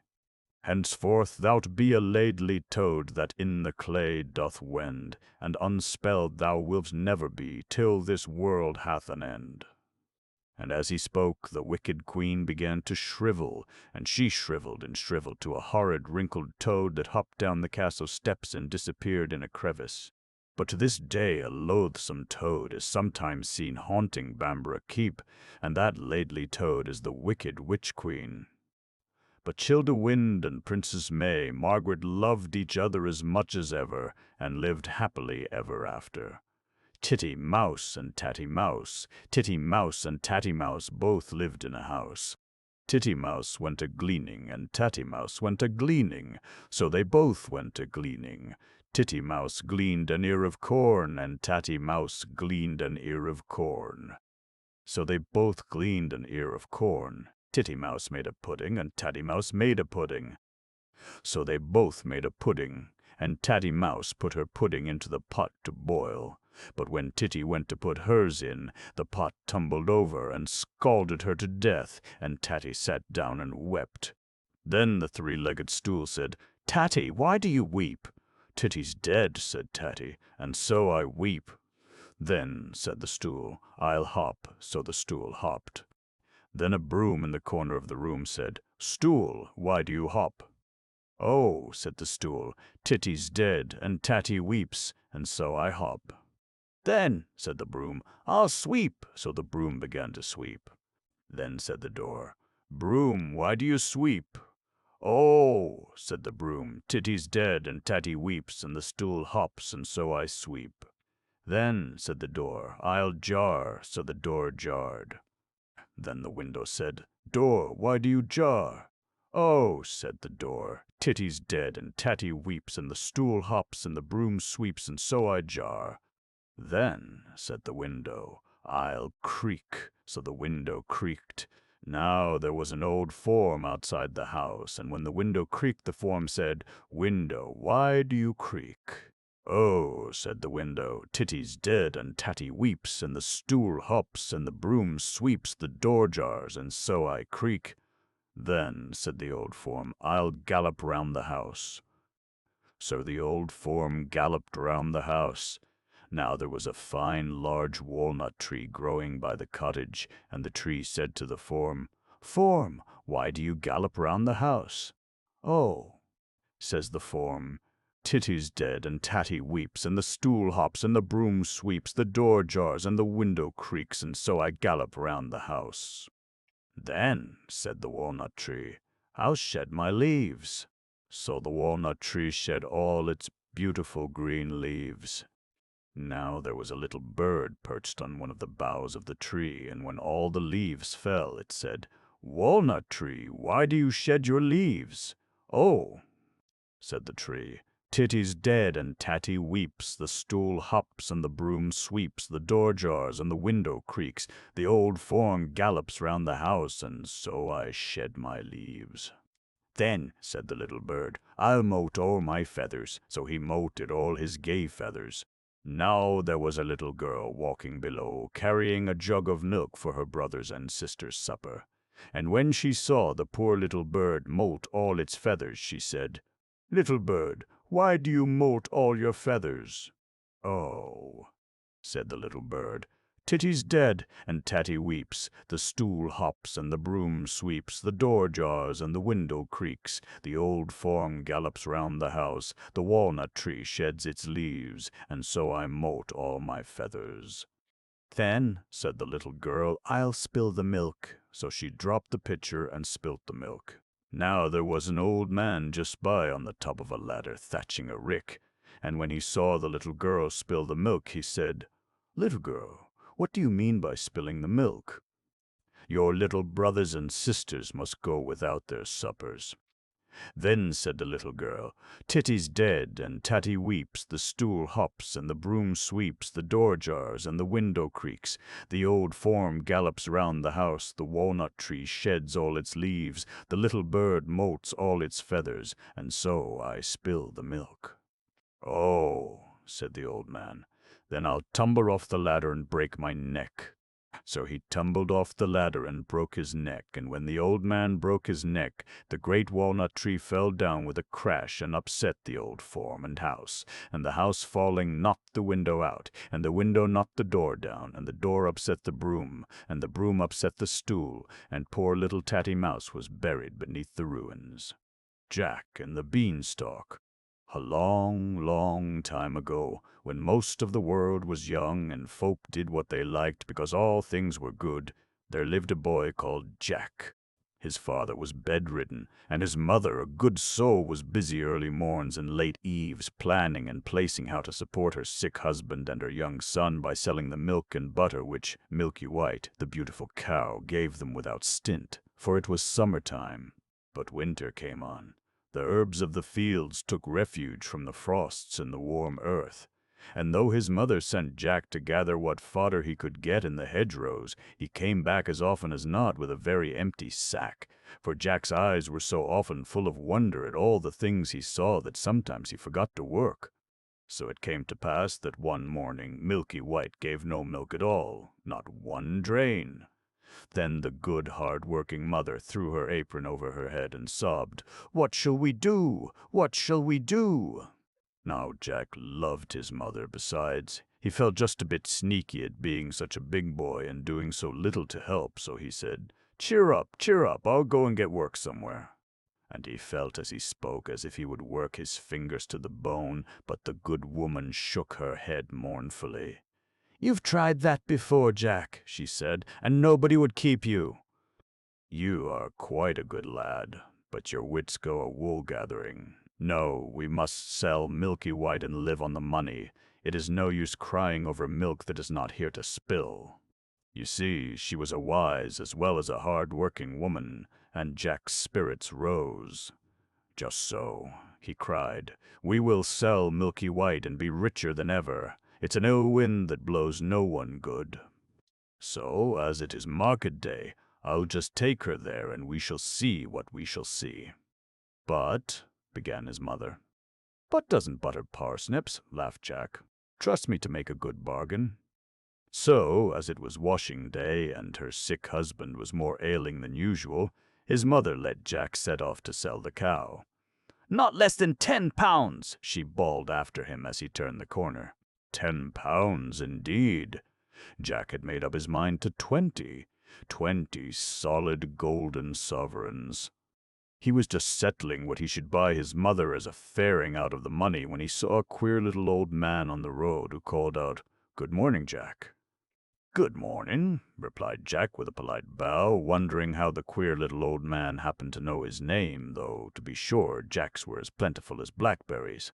Henceforth thou'lt be a laidly toad that in the clay doth wend, and unspelled thou wilt never be, till this world hath an end." And as he spoke, the wicked queen began to shrivel, and she shriveled and shriveled to a horrid wrinkled toad that hopped down the castle steps and disappeared in a crevice. But to this day a loathsome toad is sometimes seen haunting Bamborough Keep, and that laidly toad is the wicked witch-queen. But Childewind and Princess May Margaret loved each other as much as ever, and lived happily ever after. Titty Mouse and Tatty Mouse, Titty Mouse and Tatty Mouse both lived in a house. Titty Mouse went a-gleaning, and Tatty Mouse went a-gleaning, so they both went a-gleaning. Titty Mouse gleaned an ear of corn, and Tatty Mouse gleaned an ear of corn. So they both gleaned an ear of corn. Titty Mouse made a pudding, and Tatty Mouse made a pudding. So they both made a pudding, and Tatty Mouse put her pudding into the pot to boil. But when Titty went to put hers in, the pot tumbled over and scalded her to death, and Tatty sat down and wept. Then the three-legged stool said, "Tatty, why do you weep?" "Titty's dead," said Tatty, "and so I weep." "Then," said the stool, "I'll hop." So the stool hopped. Then a broom in the corner of the room said, "Stool, why do you hop?" "Oh," said the stool, "Titty's dead, and Tatty weeps, and so I hop." "Then," said the broom, "I'll sweep." So the broom began to sweep. Then said the door, "Broom, why do you sweep?" "Oh," said the broom, "Titty's dead, and Tatty weeps, and the stool hops, and so I sweep." Then said the door, "I'll jar." So the door jarred. Then the window said, "Door, why do you jar?" "Oh," said the door, "Titty's dead, and Tatty weeps, and the stool hops, and the broom sweeps, and so I jar." Then said the window, "I'll creak." So the window creaked. Now there was an old form outside the house, and when the window creaked, the form said, "Window, why do you creak?" "Oh," said the window, "Titty's dead, and Tatty weeps, and the stool hops, and the broom sweeps, the door jars, and so I creak." Then said the old form, "I'll gallop round the house." So the old form galloped round the house. Now there was a fine large walnut tree growing by the cottage, and the tree said to the form, "Form, why do you gallop round the house?" "Oh," says the form, "Titty's dead, and Tatty weeps, and the stool hops, and the broom sweeps, the door jars, and the window creaks, and so I gallop round the house." Then said the walnut tree, "I'll shed my leaves." So the walnut tree shed all its beautiful green leaves. Now there was a little bird perched on one of the boughs of the tree, and when all the leaves fell, it said, "Walnut tree, why do you shed your leaves?" "Oh," said the tree, "Titty's dead, and Tatty weeps, the stool hops, and the broom sweeps, the door jars, and the window creaks, the old form gallops round the house, and so I shed my leaves." Then said the little bird, "I'll moult all my feathers." So he moulted all his gay feathers. Now there was a little girl walking below, carrying a jug of milk for her brothers and sisters' supper. And when she saw the poor little bird moult all its feathers, she said, "Little bird, why do you moult all your feathers?" "Oh," said the little bird, "Titty's dead, and Tatty weeps, the stool hops, and the broom sweeps, the door jars, and the window creaks, the old form gallops round the house, the walnut tree sheds its leaves, and so I moult all my feathers." "Then," said the little girl, "I'll spill the milk." So she dropped the pitcher and spilt the milk. Now there was an old man just by on the top of a ladder thatching a rick, and when he saw the little girl spill the milk, he said, "Little girl, what do you mean by spilling the milk?" "Your little brothers and sisters must go without their suppers." Then said the little girl, "Titty's dead, and Tatty weeps, the stool hops, and the broom sweeps, the door jars, and the window creaks, the old form gallops round the house, the walnut tree sheds all its leaves, the little bird moults all its feathers, and so I spill the milk." "Oh," said the old man, "then I'll tumble off the ladder and break my neck." So he tumbled off the ladder and broke his neck, and when the old man broke his neck, the great walnut tree fell down with a crash and upset the old form and house, and the house falling knocked the window out, and the window knocked the door down, and the door upset the broom, and the broom upset the stool, and poor little Tatty Mouse was buried beneath the ruins. Jack and the Beanstalk. A long, long time ago, when most of the world was young and folk did what they liked because all things were good, there lived a boy called Jack. His father was bedridden, and his mother, a good soul, was busy early morns and late eves planning and placing how to support her sick husband and her young son by selling the milk and butter which Milky White, the beautiful cow, gave them without stint, for it was summer-time. But winter came on. The herbs of the fields took refuge from the frosts in the warm earth, and though his mother sent Jack to gather what fodder he could get in the hedgerows, he came back as often as not with a very empty sack, for Jack's eyes were so often full of wonder at all the things he saw that sometimes he forgot to work. So it came to pass that one morning Milky White gave no milk at all, not one drain. Then the good, hard-working mother threw her apron over her head and sobbed, "What shall we do? What shall we do?" Now Jack loved his mother. Besides, he felt just a bit sneaky at being such a big boy and doing so little to help, so he said, cheer up, I'll go and get work somewhere." And he felt as he spoke as if he would work his fingers to the bone, but the good woman shook her head mournfully. "You've tried that before, Jack," she said, "and nobody would keep you." "You are quite a good lad, but your wits go a-wool gathering. No, we must sell Milky White and live on the money. It is no use crying over milk that is not here to spill." You see, she was a wise as well as a hard-working woman, and Jack's spirits rose. "Just so," he cried. "We will sell Milky White and be richer than ever. It's an ill wind that blows no one good. So, as it is market day, I'll just take her there and we shall see what we shall see." "But," began his mother. "But doesn't butter parsnips," laughed Jack. "Trust me to make a good bargain." So, as it was washing day and her sick husband was more ailing than usual, his mother let Jack set off to sell the cow. "Not less than 10 pounds, she bawled after him as he turned the corner. 10 pounds, indeed. Jack had made up his mind to 20 solid golden sovereigns. He was just settling what he should buy his mother as a faring out of the money when he saw a queer little old man on the road who called out, "Good morning, Jack." "Good morning," replied Jack with a polite bow, wondering how the queer little old man happened to know his name, though, to be sure, Jacks were as plentiful as blackberries.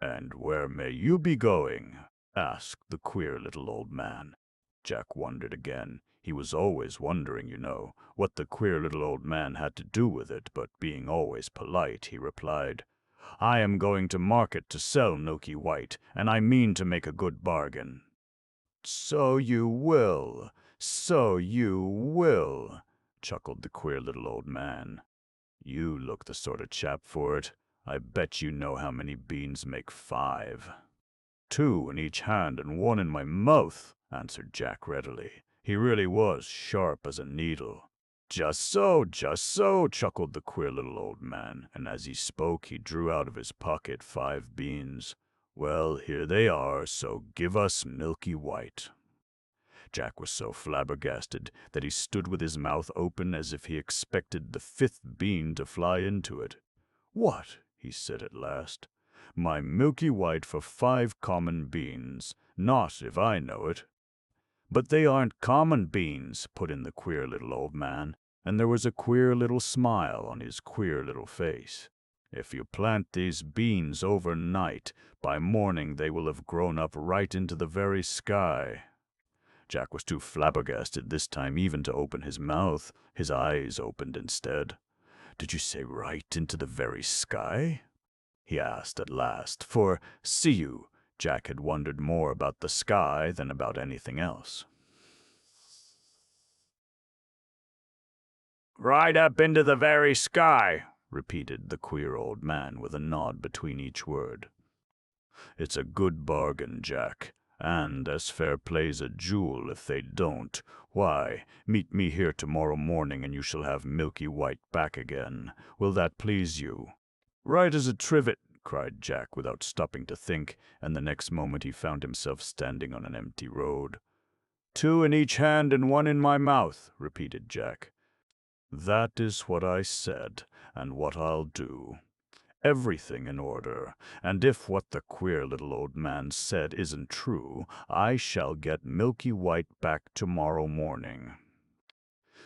"And where may you be going?" asked the queer little old man. Jack wondered again. He was always wondering, you know, what the queer little old man had to do with it, but being always polite, he replied, "I am going to market to sell Milky White, and I mean to make a good bargain." So you will, chuckled the queer little old man. "You look the sort of chap for it. I bet you know how many beans make 5. 2 in each hand and 1 in my mouth," answered Jack readily. He really was sharp as a needle. Just so, chuckled the queer little old man, and as he spoke he drew out of his pocket 5 beans. "Well, here they are, so give us Milky White." Jack was so flabbergasted that he stood with his mouth open as if he expected the 5th bean to fly into it. "What?" he said at last. "My Milky White for 5 common beans. Not if I know it." "But they aren't common beans," put in the queer little old man, and there was a queer little smile on his queer little face. "If you plant these beans overnight, by morning they will have grown up right into the very sky." Jack was too flabbergasted this time even to open his mouth. His eyes opened instead. "Did you say right into the very sky?" he asked at last, for, see you, Jack had wondered more about the sky than about anything else. "Right up into the very sky," repeated the queer old man with a nod between each word. "It's a good bargain, Jack, and as fair play's a jewel if they don't. Why, meet me here tomorrow morning and you shall have Milky White back again. Will that please you?" "Right as a trivet," cried Jack without stopping to think, and the next moment he found himself standing on an empty road. 2 in each hand and 1 in my mouth," repeated Jack. "That is what I said, and what I'll do. Everything in order, and if what the queer little old man said isn't true, I shall get Milky White back tomorrow morning."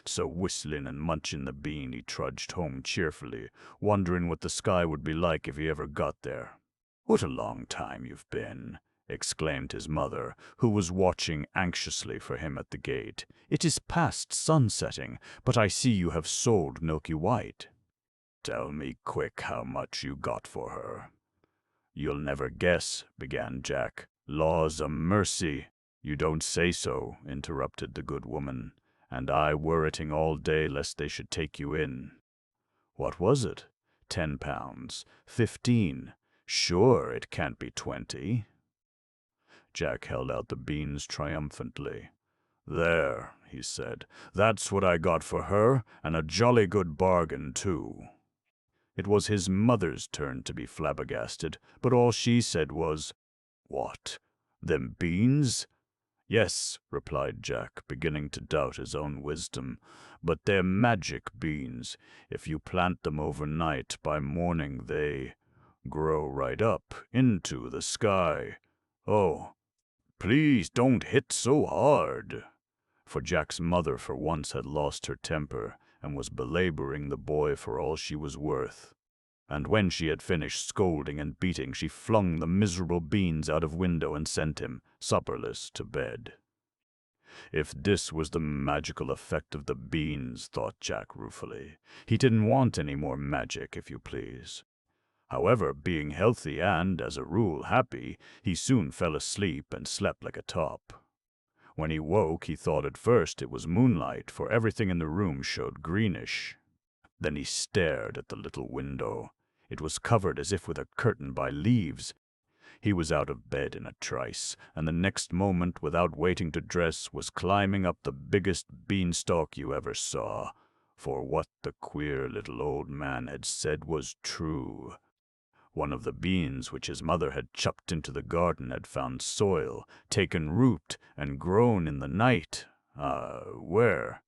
So whistling and munching the bean, he trudged home cheerfully, wondering what the sky would be like if he ever got there. "What a long time you've been!" exclaimed his mother, who was watching anxiously for him at the gate. "It is past sunsetting, but I see you have sold Milky White." "Tell me quick how much you got for her." "You'll never guess," began Jack. "Laws a mercy!" "You don't say so," interrupted the good woman, "and I worriting all day lest they should take you in." "What was it? £10, 15. Sure, it can't be 20. Jack held out the beans triumphantly. "There," he said, "that's what I got for her, and a jolly good bargain, too." It was his mother's turn to be flabbergasted, but all she said was, "What, them beans?" "Yes," replied Jack, beginning to doubt his own wisdom, "but they're magic beans. If you plant them overnight, by morning they grow right up into the sky. Oh, please don't hit so hard." For Jack's mother for once had lost her temper and was belaboring the boy for all she was worth. And when she had finished scolding and beating, she flung the miserable beans out of window and sent him, supperless, to bed. If this was the magical effect of the beans, thought Jack ruefully, he didn't want any more magic, if you please. However, being healthy and, as a rule, happy, he soon fell asleep and slept like a top. When he woke, he thought at first it was moonlight, for everything in the room showed greenish. Then he stared at the little window. It was covered as if with a curtain by leaves. He was out of bed in a trice, and the next moment, without waiting to dress, was climbing up the biggest beanstalk you ever saw. For what the queer little old man had said was true. One of the beans which his mother had chucked into the garden had found soil, taken root, and grown in the night. Where?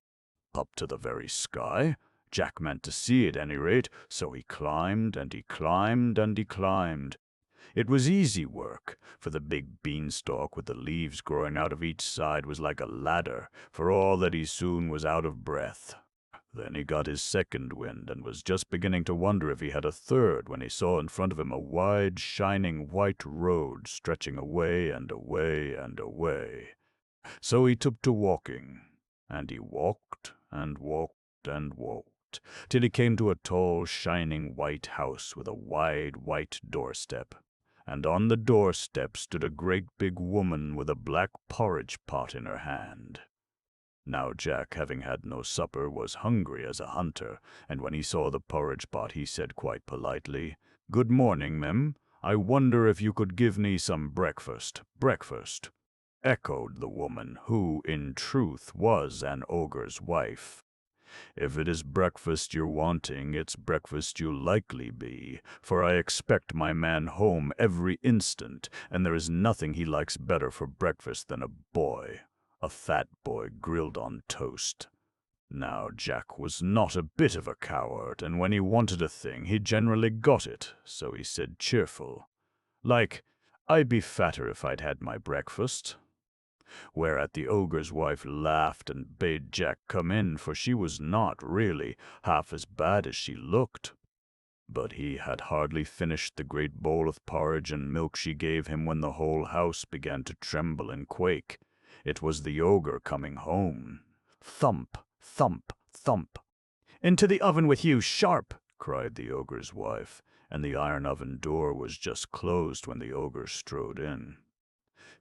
Up to the very sky? Jack meant to see at any rate, so he climbed, and he climbed, and he climbed. It was easy work, for the big beanstalk with the leaves growing out of each side was like a ladder, for all that he soon was out of breath. Then he got his second wind, and was just beginning to wonder if he had a third, when he saw in front of him a wide, shining white road stretching away and away and away. So he took to walking, and he walked and walked and walked, till he came to a tall, shining white house with a wide white doorstep. And on the doorstep stood a great big woman with a black porridge pot in her hand. Now Jack, having had no supper, was hungry as a hunter, and when he saw the porridge pot he said quite politely, "Good morning, ma'am. I wonder if you could give me some breakfast." "Breakfast?" echoed the woman, who, in truth, was an ogre's wife. "If it is breakfast you're wanting, it's breakfast you'll likely be, for I expect my man home every instant, and there is nothing he likes better for breakfast than a boy. A fat boy grilled on toast." Now Jack was not a bit of a coward, and when he wanted a thing he generally got it, so he said cheerful, like, "I'd be fatter if I'd had my breakfast." Whereat the ogre's wife laughed and bade Jack come in, for she was not, really, half as bad as she looked. But he had hardly finished the great bowl of porridge and milk she gave him when the whole house began to tremble and quake. It was the ogre coming home. Thump, thump, thump. "Into the oven with you, sharp!" cried the ogre's wife, and the iron oven door was just closed when the ogre strode in.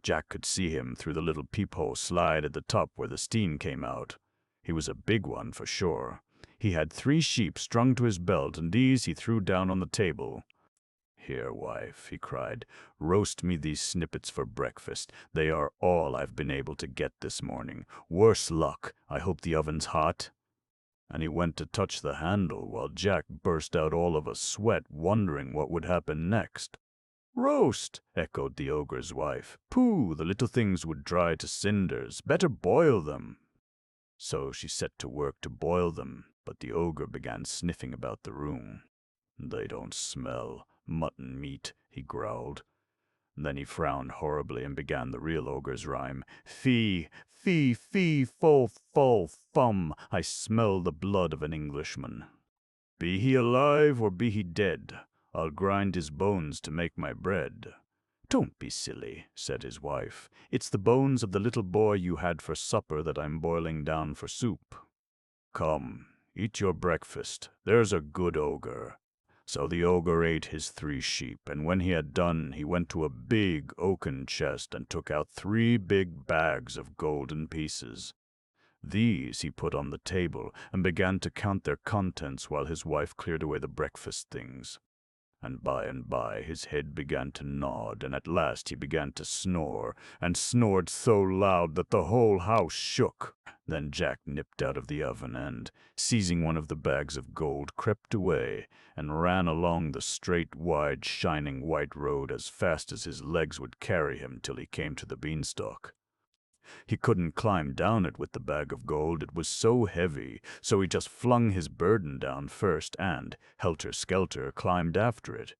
Jack could see him through the little peephole slide at the top where the steam came out. He was a big one, for sure. He had 3 sheep strung to his belt, and these he threw down on the table. "Here, wife," he cried, "roast me these snippets for breakfast. They are all I've been able to get this morning. Worse luck. I hope the oven's hot." And he went to touch the handle, while Jack burst out all of a sweat, wondering what would happen next. "Roast!" echoed the ogre's wife. "Pooh, the little things would dry to cinders. Better boil them." So she set to work to boil them, but the ogre began sniffing about the room. "They don't smell. Mutton meat," he growled. Then he frowned horribly and began the real ogre's rhyme. Fee, fee, fee, fo, fo, fum, I smell the blood of an Englishman. Be he alive or be he dead, I'll grind his bones to make my bread. Don't be silly, said his wife. It's the bones of the little boy you had for supper that I'm boiling down for soup. Come, eat your breakfast, there's a good ogre. So the ogre ate his 3 sheep, and when he had done, he went to a big oaken chest and took out 3 big bags of golden pieces. These he put on the table and began to count their contents while his wife cleared away the breakfast things. And by his head began to nod, and at last he began to snore, and snored so loud that the whole house shook. Then Jack nipped out of the oven and, seizing one of the bags of gold, crept away, and ran along the straight, wide, shining white road as fast as his legs would carry him till he came to the Beanstalk. He couldn't climb down it with the bag of gold, it was so heavy, so he just flung his burden down first and, helter-skelter, climbed after it.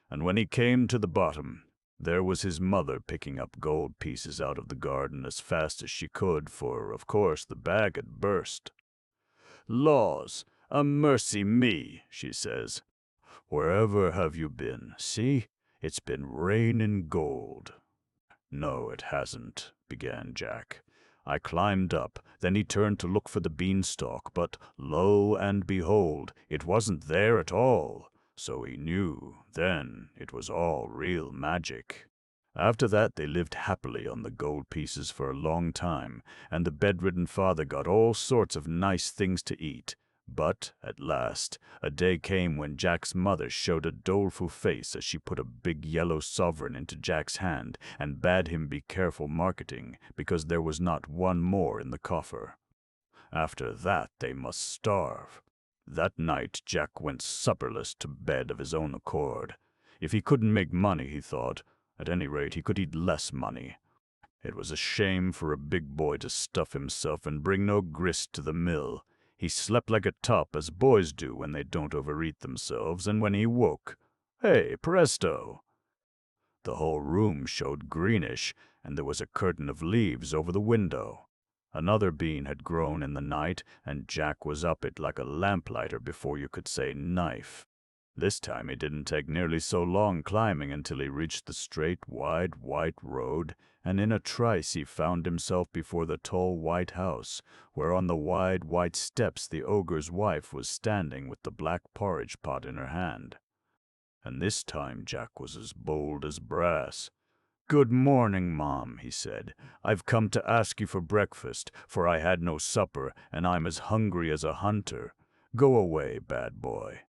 And when he came to the bottom, there was his mother picking up gold pieces out of the garden as fast as she could, for, of course, the bag had burst. "Laws, a mercy me," she says. "Wherever have you been? See, it's been raining gold." "No, it hasn't," began Jack. "I climbed up, then he turned to look for the beanstalk, but lo and behold, it wasn't there at all. So he knew, then, it was all real magic." After that they lived happily on the gold pieces for a long time, and the bedridden father got all sorts of nice things to eat. But, at last, a day came when Jack's mother showed a doleful face as she put a big yellow sovereign into Jack's hand and bade him be careful marketing, because there was not one more in the coffer. After that they must starve. That night Jack went supperless to bed of his own accord. If he couldn't make money, he thought, at any rate he could eat less money. It was a shame for a big boy to stuff himself and bring no grist to the mill. He slept like a top, as boys do when they don't overeat themselves, and when he woke, hey, presto! The whole room showed greenish, and there was a curtain of leaves over the window. Another bean had grown in the night, and Jack was up it like a lamplighter before you could say knife. This time it didn't take nearly so long climbing until he reached the straight, wide, white road, and in a trice he found himself before the tall white house, where on the wide white steps the ogre's wife was standing with the black porridge pot in her hand. And this time Jack was as bold as brass. "Good morning, Mom," he said. "I've come to ask you for breakfast, for I had no supper, and I'm as hungry as a hunter." "Go away, bad boy,"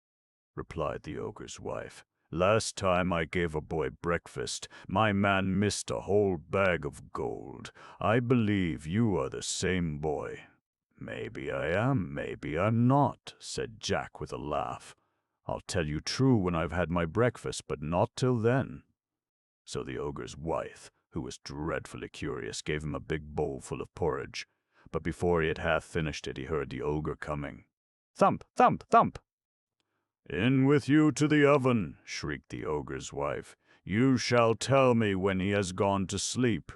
replied the ogre's wife. "Last time I gave a boy breakfast, my man missed a whole bag of gold. I believe you are the same boy." "Maybe I am, maybe I'm not," said Jack with a laugh. "I'll tell you true when I've had my breakfast, but not till then." So the ogre's wife, who was dreadfully curious, gave him a big bowl full of porridge. But before he had half finished it, he heard the ogre coming. Thump, thump, thump! "In with you to the oven," shrieked the ogre's wife. "You shall tell me when he has gone to sleep."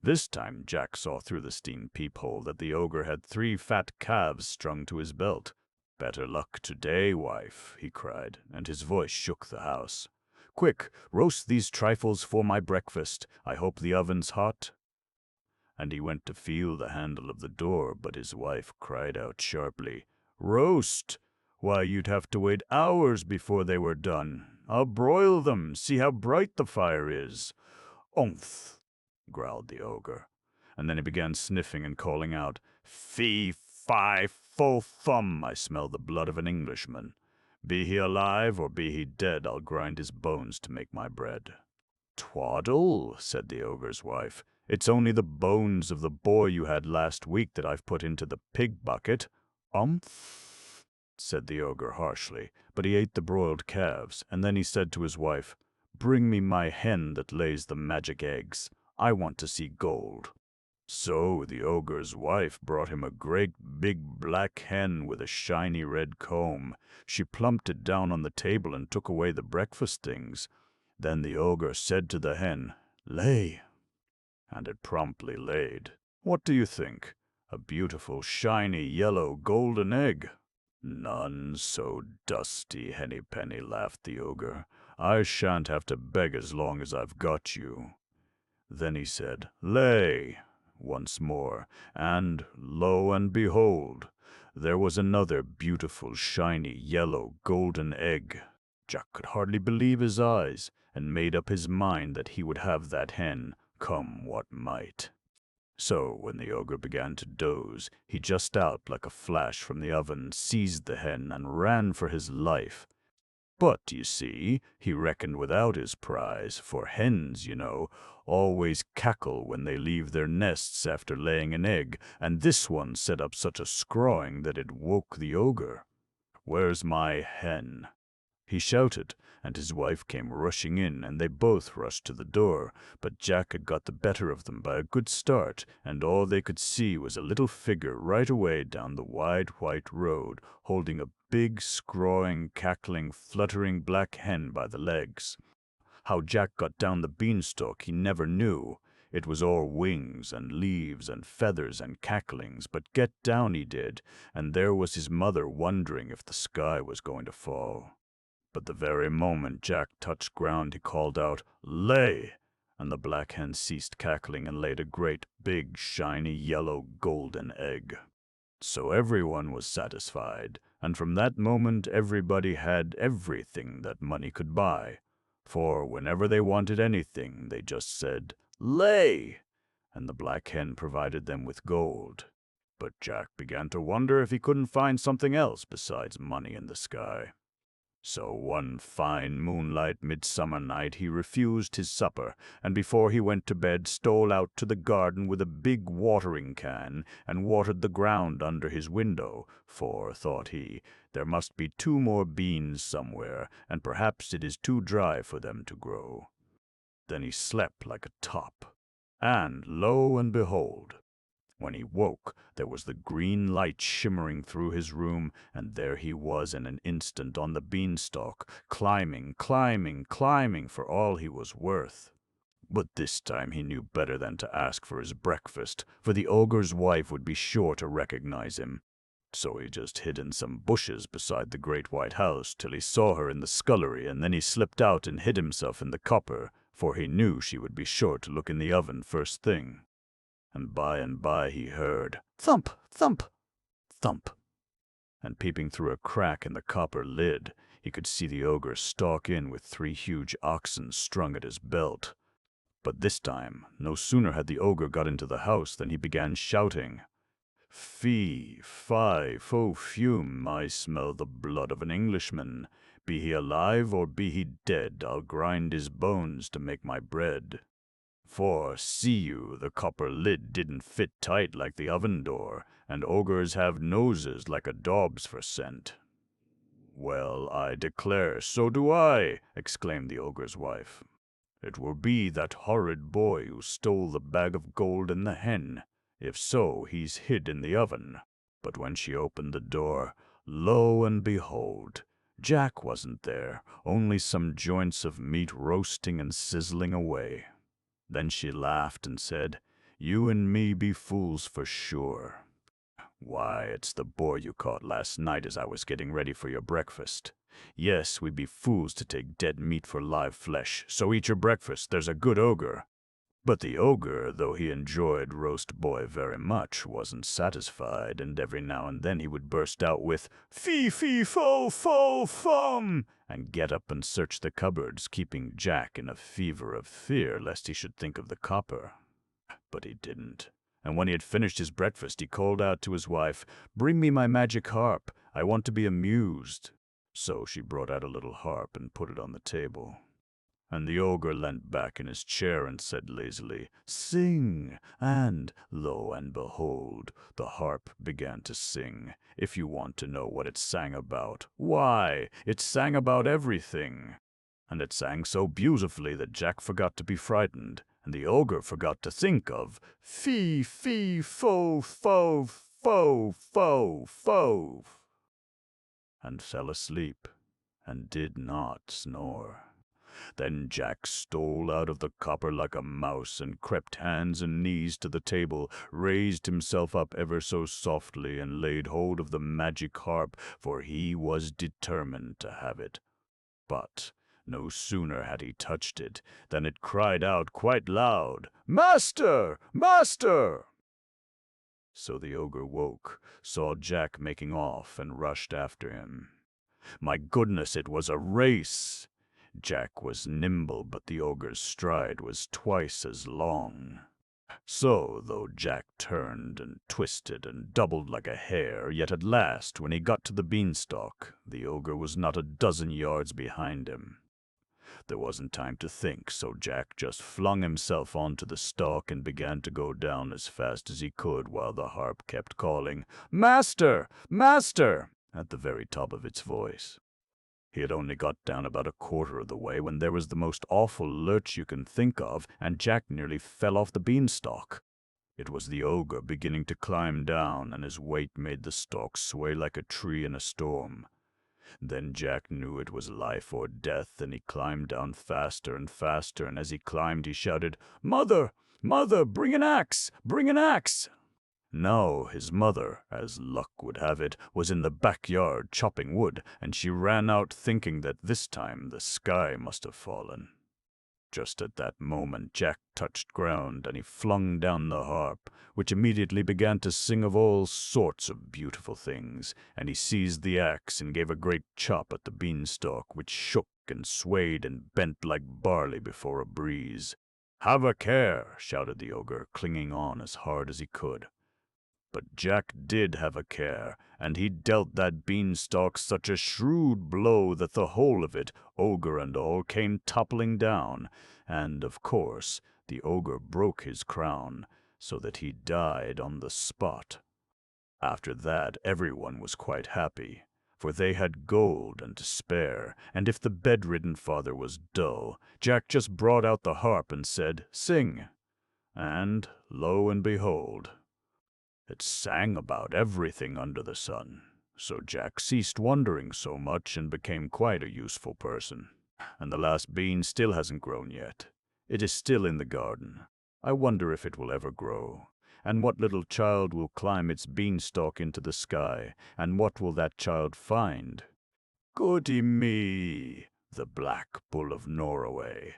This time Jack saw through the steam peephole that the ogre had 3 fat calves strung to his belt. "Better luck today, wife," he cried, and his voice shook the house. "Quick, roast these trifles for my breakfast. I hope the oven's hot." And he went to feel the handle of the door, but his wife cried out sharply, "Roast? Why, you'd have to wait hours before they were done. I'll broil them. See how bright the fire is." "Umph," growled the ogre, and then he began sniffing and calling out, "Fee, fi, fo, fum, I smell the blood of an Englishman. Be he alive or be he dead, I'll grind his bones to make my bread." "Twaddle," said the ogre's wife, "it's only the bones of the boy you had last week that I've put into the pig bucket." "Umph," said the ogre harshly, but he ate the broiled calves, and then he said to his wife, "Bring me my hen that lays the magic eggs. I want to see gold." So the ogre's wife brought him a great big black hen with a shiny red comb. She plumped it down on the table and took away the breakfast things. Then the ogre said to the hen, "Lay," and it promptly laid. What do you think? A beautiful, shiny, yellow, golden egg. "None so dusty, Henny Penny," laughed the ogre. "I shan't have to beg as long as I've got you." Then he said, "Lay," once more, and lo and behold, there was another beautiful, shiny, yellow, golden egg. Jack could hardly believe his eyes, and made up his mind that he would have that hen, come what might. So, when the ogre began to doze, he just out like a flash from the oven, seized the hen, and ran for his life. But, you see, he reckoned without his prize, for hens, you know, always cackle when they leave their nests after laying an egg, and this one set up such a scrawing that it woke the ogre. "Where's my hen?" he shouted, and his wife came rushing in, and they both rushed to the door, but Jack had got the better of them by a good start, and all they could see was a little figure right away down the wide white road, holding a big, scrawling, cackling, fluttering black hen by the legs. How Jack got down the beanstalk he never knew. It was all wings and leaves and feathers and cacklings, but get down he did, and there was his mother wondering if the sky was going to fall. But the very moment Jack touched ground, he called out, "Lay!" and the black hen ceased cackling and laid a great, big, shiny, yellow, golden egg. So everyone was satisfied, and from that moment everybody had everything that money could buy. For whenever they wanted anything, they just said, "Lay!" and the black hen provided them with gold. But Jack began to wonder if he couldn't find something else besides money in the sky. So one fine moonlight midsummer night he refused his supper, and before he went to bed stole out to the garden with a big watering can, and watered the ground under his window, for, thought he, there must be 2 more beans somewhere, and perhaps it is too dry for them to grow. Then he slept like a top, and lo and behold, when he woke, there was the green light shimmering through his room, and there he was in an instant on the beanstalk, climbing, climbing, climbing for all he was worth. But this time he knew better than to ask for his breakfast, for the ogre's wife would be sure to recognize him. So he just hid in some bushes beside the great white house till he saw her in the scullery, and then he slipped out and hid himself in the copper, for he knew she would be sure to look in the oven first thing. And by he heard thump, thump, thump, and peeping through a crack in the copper lid, he could see the ogre stalk in with 3 huge oxen strung at his belt. But this time, no sooner had the ogre got into the house than he began shouting, "Fee, fi, fo, fume, I smell the blood of an Englishman. Be he alive or be he dead, I'll grind his bones to make my bread. For, see you, the copper lid didn't fit tight like the oven door, and ogres have noses like a daub's for scent." "Well, I declare, so do I," exclaimed the ogre's wife. "It will be that horrid boy who stole the bag of gold and the hen. If so, he's hid in the oven." But when she opened the door, lo and behold, Jack wasn't there, only some joints of meat roasting and sizzling away. Then she laughed and said, "You and me be fools for sure. Why, it's the boy you caught last night as I was getting ready for your breakfast. Yes, we be fools to take dead meat for live flesh, so eat your breakfast, there's a good ogre." But the ogre, though he enjoyed roast boy very much, wasn't satisfied, and every now and then he would burst out with "Fee, fee, fo, fo, fum," and get up and search the cupboards, keeping Jack in a fever of fear lest he should think of the copper. But he didn't, and when he had finished his breakfast he called out to his wife, "Bring me my magic harp, I want to be amused." So she brought out a little harp and put it on the table. And the ogre leant back in his chair and said lazily, "Sing!" And, lo and behold, the harp began to sing. If you want to know what it sang about, why, it sang about everything. And it sang so beautifully that Jack forgot to be frightened, and the ogre forgot to think of "Fee, fee, fo, fo, fo, fo, fo," and fell asleep, and did not snore. Then Jack stole out of the copper like a mouse and crept hands and knees to the table, raised himself up ever so softly, and laid hold of the magic harp, for he was determined to have it. But no sooner had he touched it than it cried out quite loud, "Master! Master!" So the ogre woke, saw Jack making off, and rushed after him. My goodness, it was a race! Jack was nimble, but the ogre's stride was twice as long. So, though Jack turned and twisted and doubled like a hare, yet at last, when he got to the beanstalk, the ogre was not a dozen yards behind him. There wasn't time to think, so Jack just flung himself onto the stalk and began to go down as fast as he could, while the harp kept calling, "Master! Master!" at the very top of its voice. He had only got down about a quarter of the way when there was the most awful lurch you can think of, and Jack nearly fell off the beanstalk. It was the ogre beginning to climb down, and his weight made the stalk sway like a tree in a storm. Then Jack knew it was life or death, and he climbed down faster and faster, and as he climbed he shouted, "Mother! Mother! Bring an axe! Bring an axe!" Now his mother, as luck would have it, was in the backyard chopping wood, and she ran out thinking that this time the sky must have fallen. Just at that moment Jack touched ground, and he flung down the harp, which immediately began to sing of all sorts of beautiful things, and he seized the axe and gave a great chop at the beanstalk, which shook and swayed and bent like barley before a breeze. "Have a care!" shouted the ogre, clinging on as hard as he could. But Jack did have a care, and he dealt that beanstalk such a shrewd blow that the whole of it, ogre and all, came toppling down, and, of course, the ogre broke his crown, so that he died on the spot. After that everyone was quite happy, for they had gold and to spare, and if the bedridden father was dull, Jack just brought out the harp and said, "Sing," and, lo and behold, it sang about everything under the sun, so Jack ceased wondering so much and became quite a useful person. And the last bean still hasn't grown yet. It is still in the garden. I wonder if it will ever grow. And what little child will climb its beanstalk into the sky, and what will that child find? Goody me, the Black Bull of Norroway.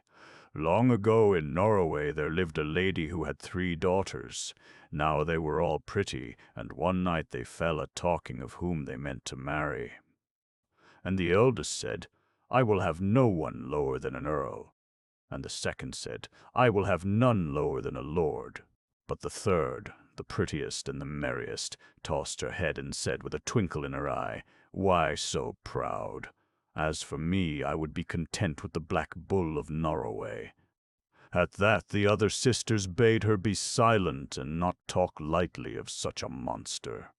Long ago in Norway there lived a lady who had 3 daughters. Now they were all pretty, and one night they fell a talking of whom they meant to marry. And the eldest said, "I will have no one lower than an earl." And the second said, "I will have none lower than a lord." But the third, the prettiest and the merriest, tossed her head and said with a twinkle in her eye, "Why so proud? As for me, I would be content with the Black Bull of Norroway." At that the other sisters bade her be silent and not talk lightly of such a monster.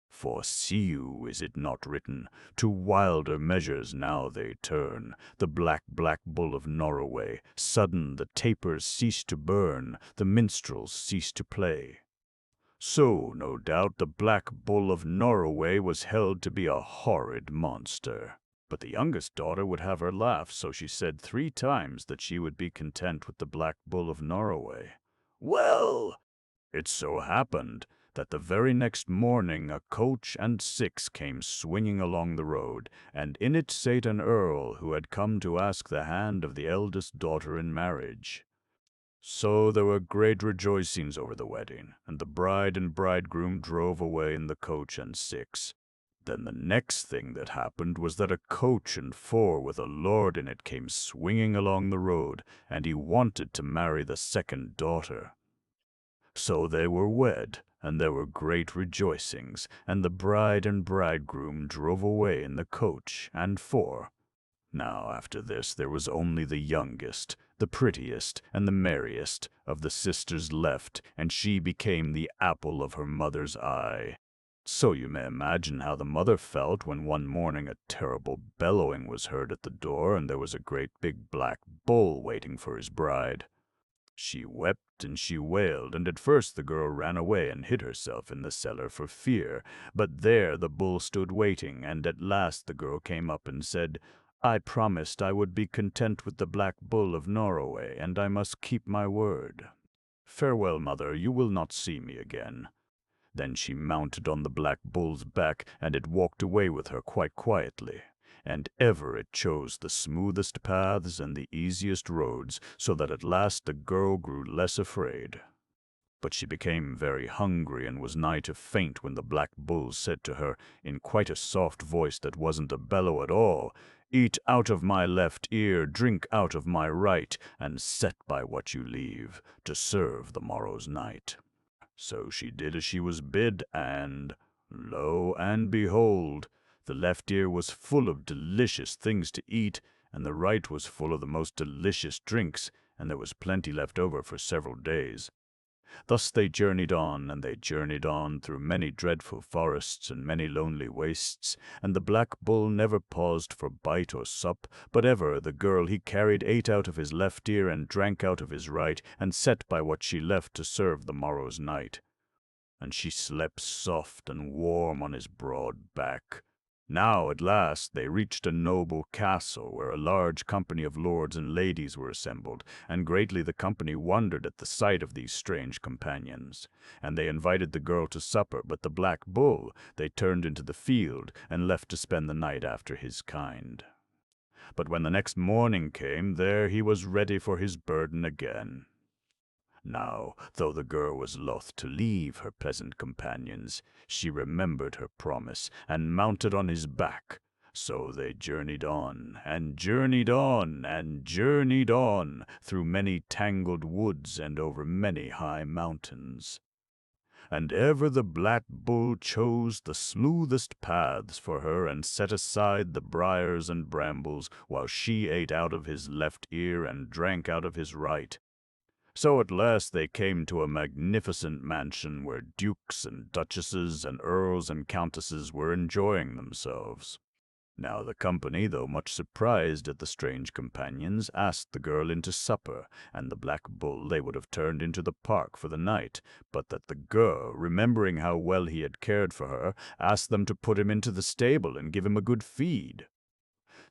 For see you, is it not written, to wilder measures now they turn, the black bull of Norroway, sudden the tapers cease to burn, the minstrels cease to play. So, no doubt, the Black Bull of Norroway was held to be a horrid monster. But the youngest daughter would have her laugh, so she said 3 times that she would be content with the Black Bull of Norroway. Well, it so happened that the very next morning a coach and 6 came swinging along the road, and in it sate an earl who had come to ask the hand of the eldest daughter in marriage. So there were great rejoicings over the wedding, and the bride and bridegroom drove away in the coach and 6. Then the next thing that happened was that a coach and 4 with a lord in it came swinging along the road, and he wanted to marry the second daughter. So they were wed, and there were great rejoicings, and the bride and bridegroom drove away in the coach and 4. Now after this there was only the youngest, the prettiest, and the merriest of the sisters left, and she became the apple of her mother's eye. So you may imagine how the mother felt when one morning a terrible bellowing was heard at the door, and there was a great big black bull waiting for his bride. She wept and she wailed, and at first the girl ran away and hid herself in the cellar for fear. But there the bull stood waiting, and at last the girl came up and said, I promised I would be content with the Black Bull of Norway, and I must keep my word. Farewell, mother, you will not see me again." Then she mounted on the Black Bull's back, and it walked away with her quite quietly. And ever it chose the smoothest paths and the easiest roads, so that at last the girl grew less afraid. But she became very hungry and was nigh to faint when the Black Bull said to her, in quite a soft voice that wasn't a bellow at all, "Eat out of my left ear, drink out of my right, and set by what you leave, to serve the morrow's night." So she did as she was bid, and, lo and behold, the left ear was full of delicious things to eat, and the right was full of the most delicious drinks, and there was plenty left over for several days. Thus they journeyed on, and they journeyed on through many dreadful forests and many lonely wastes, and the Black Bull never paused for bite or sup, but ever the girl he carried ate out of his left ear and drank out of his right, and set by what she left to serve the morrow's night. And she slept soft and warm on his broad back. Now at last they reached a noble castle, where a large company of lords and ladies were assembled, and greatly the company wondered at the sight of these strange companions. And they invited the girl to supper, but the Black Bull they turned into the field, and left to spend the night after his kind. But when the next morning came, there he was ready for his burden again. Now, though the girl was loth to leave her pleasant companions, she remembered her promise, and mounted on his back. So they journeyed on, and journeyed on, and journeyed on, through many tangled woods and over many high mountains. And ever the Black Bull chose the smoothest paths for her, and set aside the briars and brambles, while she ate out of his left ear and drank out of his right. So at last they came to a magnificent mansion where dukes and duchesses and earls and countesses were enjoying themselves. Now the company, though much surprised at the strange companions, asked the girl into supper, and the Black Bull they would have turned into the park for the night, but that the girl, remembering how well he had cared for her, asked them to put him into the stable and give him a good feed.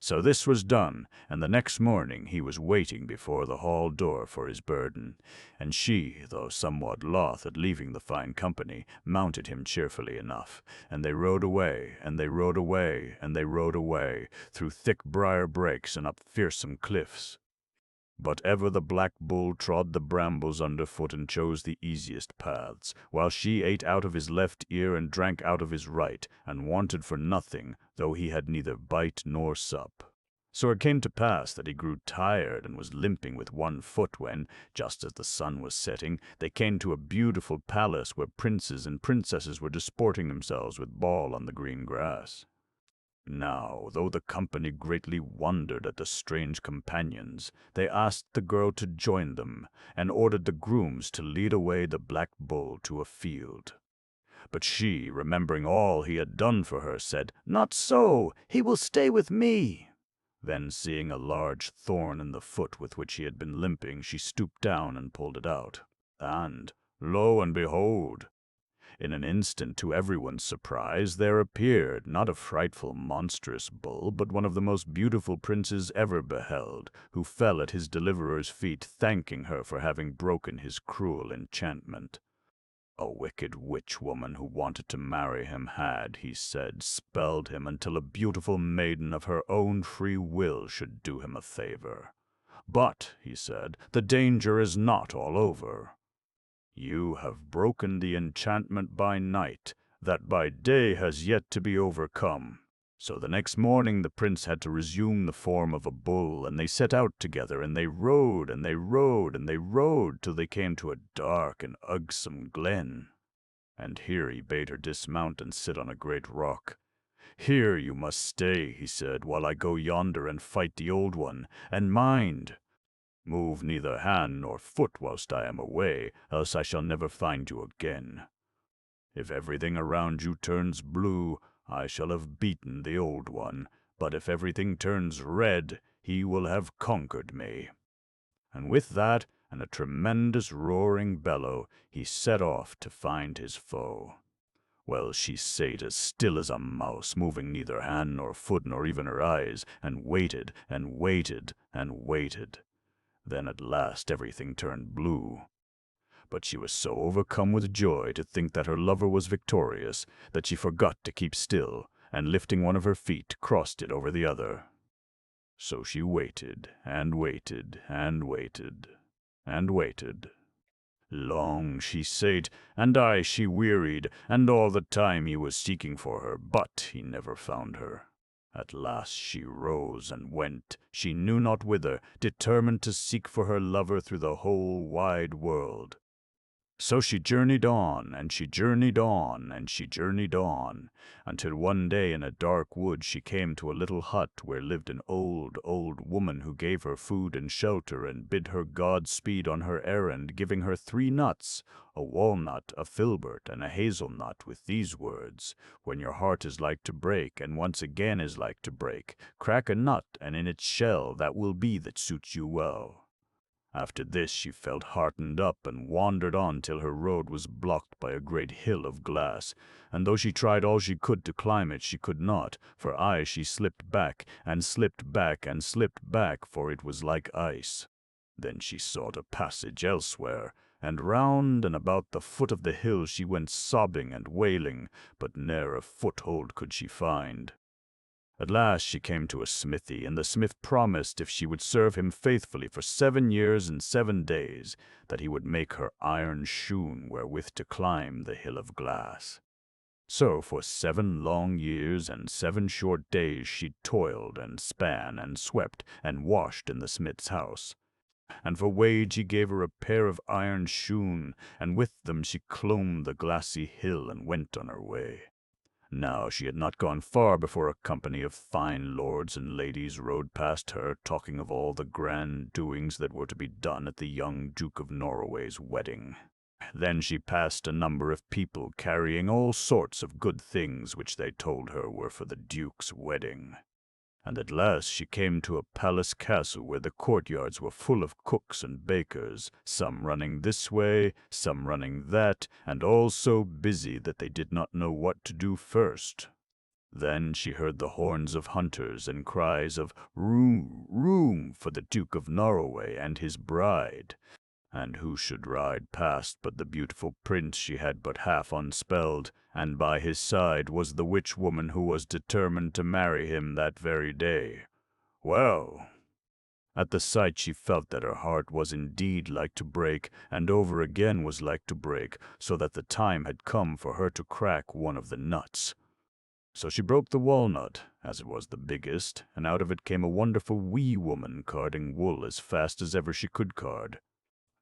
So this was done, and the next morning he was waiting before the hall door for his burden, and she, though somewhat loth at leaving the fine company, mounted him cheerfully enough, and they rode away, and they rode away, and they rode away, through thick briar brakes and up fearsome cliffs. But ever the Black Bull trod the brambles underfoot and chose the easiest paths, while she ate out of his left ear and drank out of his right, and wanted for nothing, though he had neither bite nor sup. So it came to pass that he grew tired and was limping with one foot when, just as the sun was setting, they came to a beautiful palace where princes and princesses were disporting themselves with ball on the green grass. Now, though the company greatly wondered at the strange companions, they asked the girl to join them, and ordered the grooms to lead away the Black Bull to a field. But she, remembering all he had done for her, said, "Not so, he will stay with me." Then, seeing a large thorn in the foot with which he had been limping, she stooped down and pulled it out. And, lo and behold! In an instant, to everyone's surprise, there appeared, not a frightful monstrous bull, but one of the most beautiful princes ever beheld, who fell at his deliverer's feet, thanking her for having broken his cruel enchantment. A wicked witch woman who wanted to marry him had, he said, spelled him until a beautiful maiden of her own free will should do him a favor. But, he said, the danger is not all over. You have broken the enchantment by night, that by day has yet to be overcome. So the next morning the prince had to resume the form of a bull, and they set out together, and they rode, and they rode, and they rode, till they came to a dark and ugsome glen. And here he bade her dismount and sit on a great rock. "Here you must stay," he said, "while I go yonder and fight the old one, and mind, move neither hand nor foot whilst I am away, else I shall never find you again. If everything around you turns blue, I shall have beaten the old one, but if everything turns red, he will have conquered me." And with that, and a tremendous roaring bellow, he set off to find his foe. Well, she sate as still as a mouse, moving neither hand nor foot nor even her eyes, and waited and waited and waited. Then at last everything turned blue. But she was so overcome with joy to think that her lover was victorious that she forgot to keep still, and lifting one of her feet, crossed it over the other. So she waited and waited and waited and waited. Long she sate, and aye she wearied, and all the time he was seeking for her, but he never found her. At last she rose and went, she knew not whither, determined to seek for her lover through the whole wide world. So she journeyed on, and she journeyed on, and she journeyed on, until one day in a dark wood she came to a little hut where lived an old, old woman who gave her food and shelter and bid her Godspeed on her errand, giving her 3 nuts, a walnut, a filbert, and a hazelnut, with these words: "When your heart is like to break, and once again is like to break, crack a nut, and in its shell that will be that suits you well." After this she felt heartened up and wandered on till her road was blocked by a great hill of glass, and though she tried all she could to climb it, she could not, for aye she slipped back, and slipped back, and slipped back, for it was like ice. Then she sought a passage elsewhere, and round and about the foot of the hill she went sobbing and wailing, but ne'er a foothold could she find. At last she came to a smithy, and the smith promised, if she would serve him faithfully for 7 years and 7 days, that he would make her iron shoon wherewith to climb the hill of glass. So for 7 long years and 7 short days she toiled and span and swept and washed in the smith's house. And for wage he gave her a pair of iron shoon, and with them she clomb the glassy hill and went on her way. Now she had not gone far before a company of fine lords and ladies rode past her, talking of all the grand doings that were to be done at the young Duke of Norroway's wedding. Then she passed a number of people carrying all sorts of good things which they told her were for the Duke's wedding. And at last she came to a palace castle where the courtyards were full of cooks and bakers, some running this way, some running that, and all so busy that they did not know what to do first. Then she heard the horns of hunters and cries of "Room, room!" for the Duke of Norroway and his bride. And who should ride past but the beautiful prince she had but half unspelled, and by his side was the witch woman who was determined to marry him that very day. Well, at the sight she felt that her heart was indeed like to break, and over again was like to break, so that the time had come for her to crack one of the nuts. So she broke the walnut, as it was the biggest, and out of it came a wonderful wee woman carding wool as fast as ever she could card.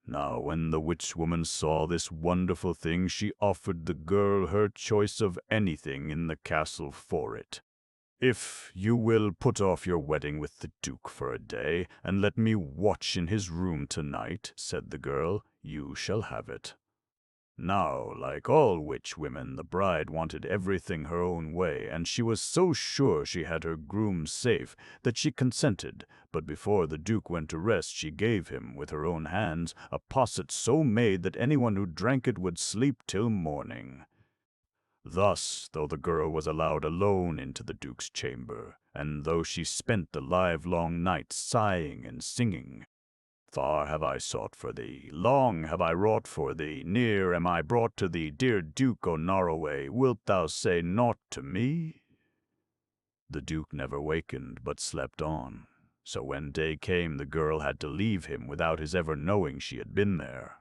Now when the witch woman saw this wonderful thing, she offered the girl her choice of anything in the castle for it. "If you will put off your wedding with the Duke for a day, and let me watch in his room tonight," said the girl, "you shall have it." Now, like all witch women, the bride wanted everything her own way, and she was so sure she had her groom safe that she consented, but before the Duke went to rest she gave him, with her own hands, a posset so made that anyone who drank it would sleep till morning. Thus, though the girl was allowed alone into the Duke's chamber, and though she spent the livelong night sighing and singing, "Far have I sought for thee, long have I wrought for thee, near am I brought to thee, dear Duke o' Norroway, wilt thou say naught to me?" The Duke never wakened, but slept on. So when day came, the girl had to leave him without his ever knowing she had been there.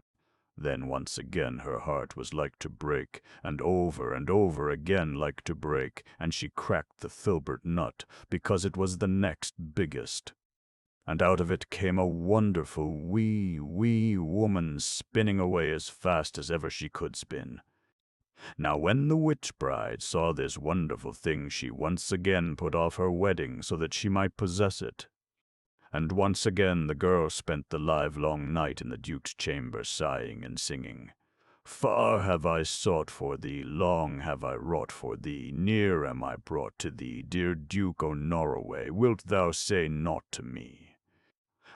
Then once again her heart was like to break, and over again like to break, and she cracked the filbert nut, because it was the next biggest. And out of it came a wonderful wee woman, spinning away as fast as ever she could spin. Now when the witch bride saw this wonderful thing, she once again put off her wedding so that she might possess it. And once again the girl spent the livelong night in the Duke's chamber, sighing and singing. "Far have I sought for thee, long have I wrought for thee, near am I brought to thee, dear Duke o' Norroway, wilt thou say naught to me?"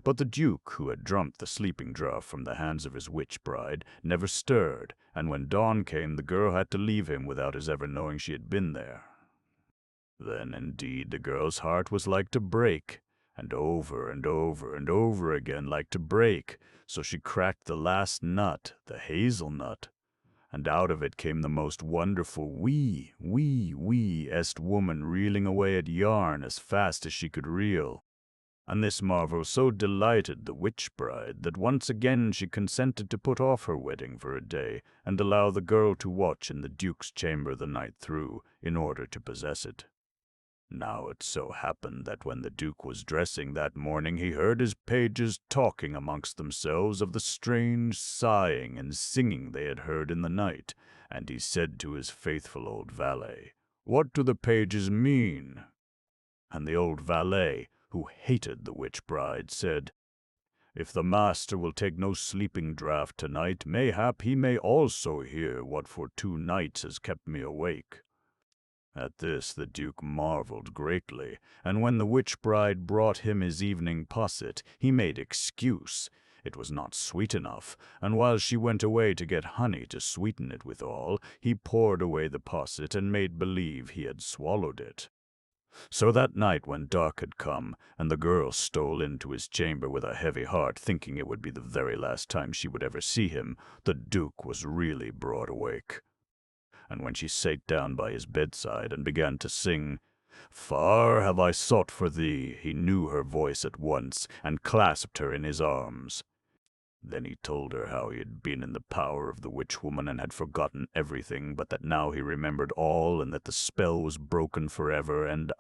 But the Duke, who had drunk the sleeping draught from the hands of his witch bride, never stirred, and when dawn came the girl had to leave him without his ever knowing she had been there. Then indeed the girl's heart was like to break, and over and over and over again like to break, so she cracked the last nut, the hazelnut, and out of it came the most wonderful wee-est woman reeling away at yarn as fast as she could reel. And this marvel so delighted the witch bride that once again she consented to put off her wedding for a day and allow the girl to watch in the Duke's chamber the night through in order to possess it. Now it so happened that when the Duke was dressing that morning he heard his pages talking amongst themselves of the strange sighing and singing they had heard in the night, and he said to his faithful old valet, "What do the pages mean?" And the old valet, who hated the witch bride, said, "If the master will take no sleeping draught tonight, mayhap he may also hear what for 2 nights has kept me awake." At this the Duke marveled greatly, and when the witch bride brought him his evening posset, he made excuse. It was not sweet enough, and while she went away to get honey to sweeten it withal, he poured away the posset and made believe he had swallowed it. So that night when dark had come, and the girl stole into his chamber with a heavy heart, thinking it would be the very last time she would ever see him, the Duke was really broad awake. And when she sate down by his bedside and began to sing, "Far have I sought for thee," he knew her voice at once, and clasped her in his arms. Then he told her how he had been in the power of the witch-woman and had forgotten everything, but that now he remembered all, and that the spell was broken forever, and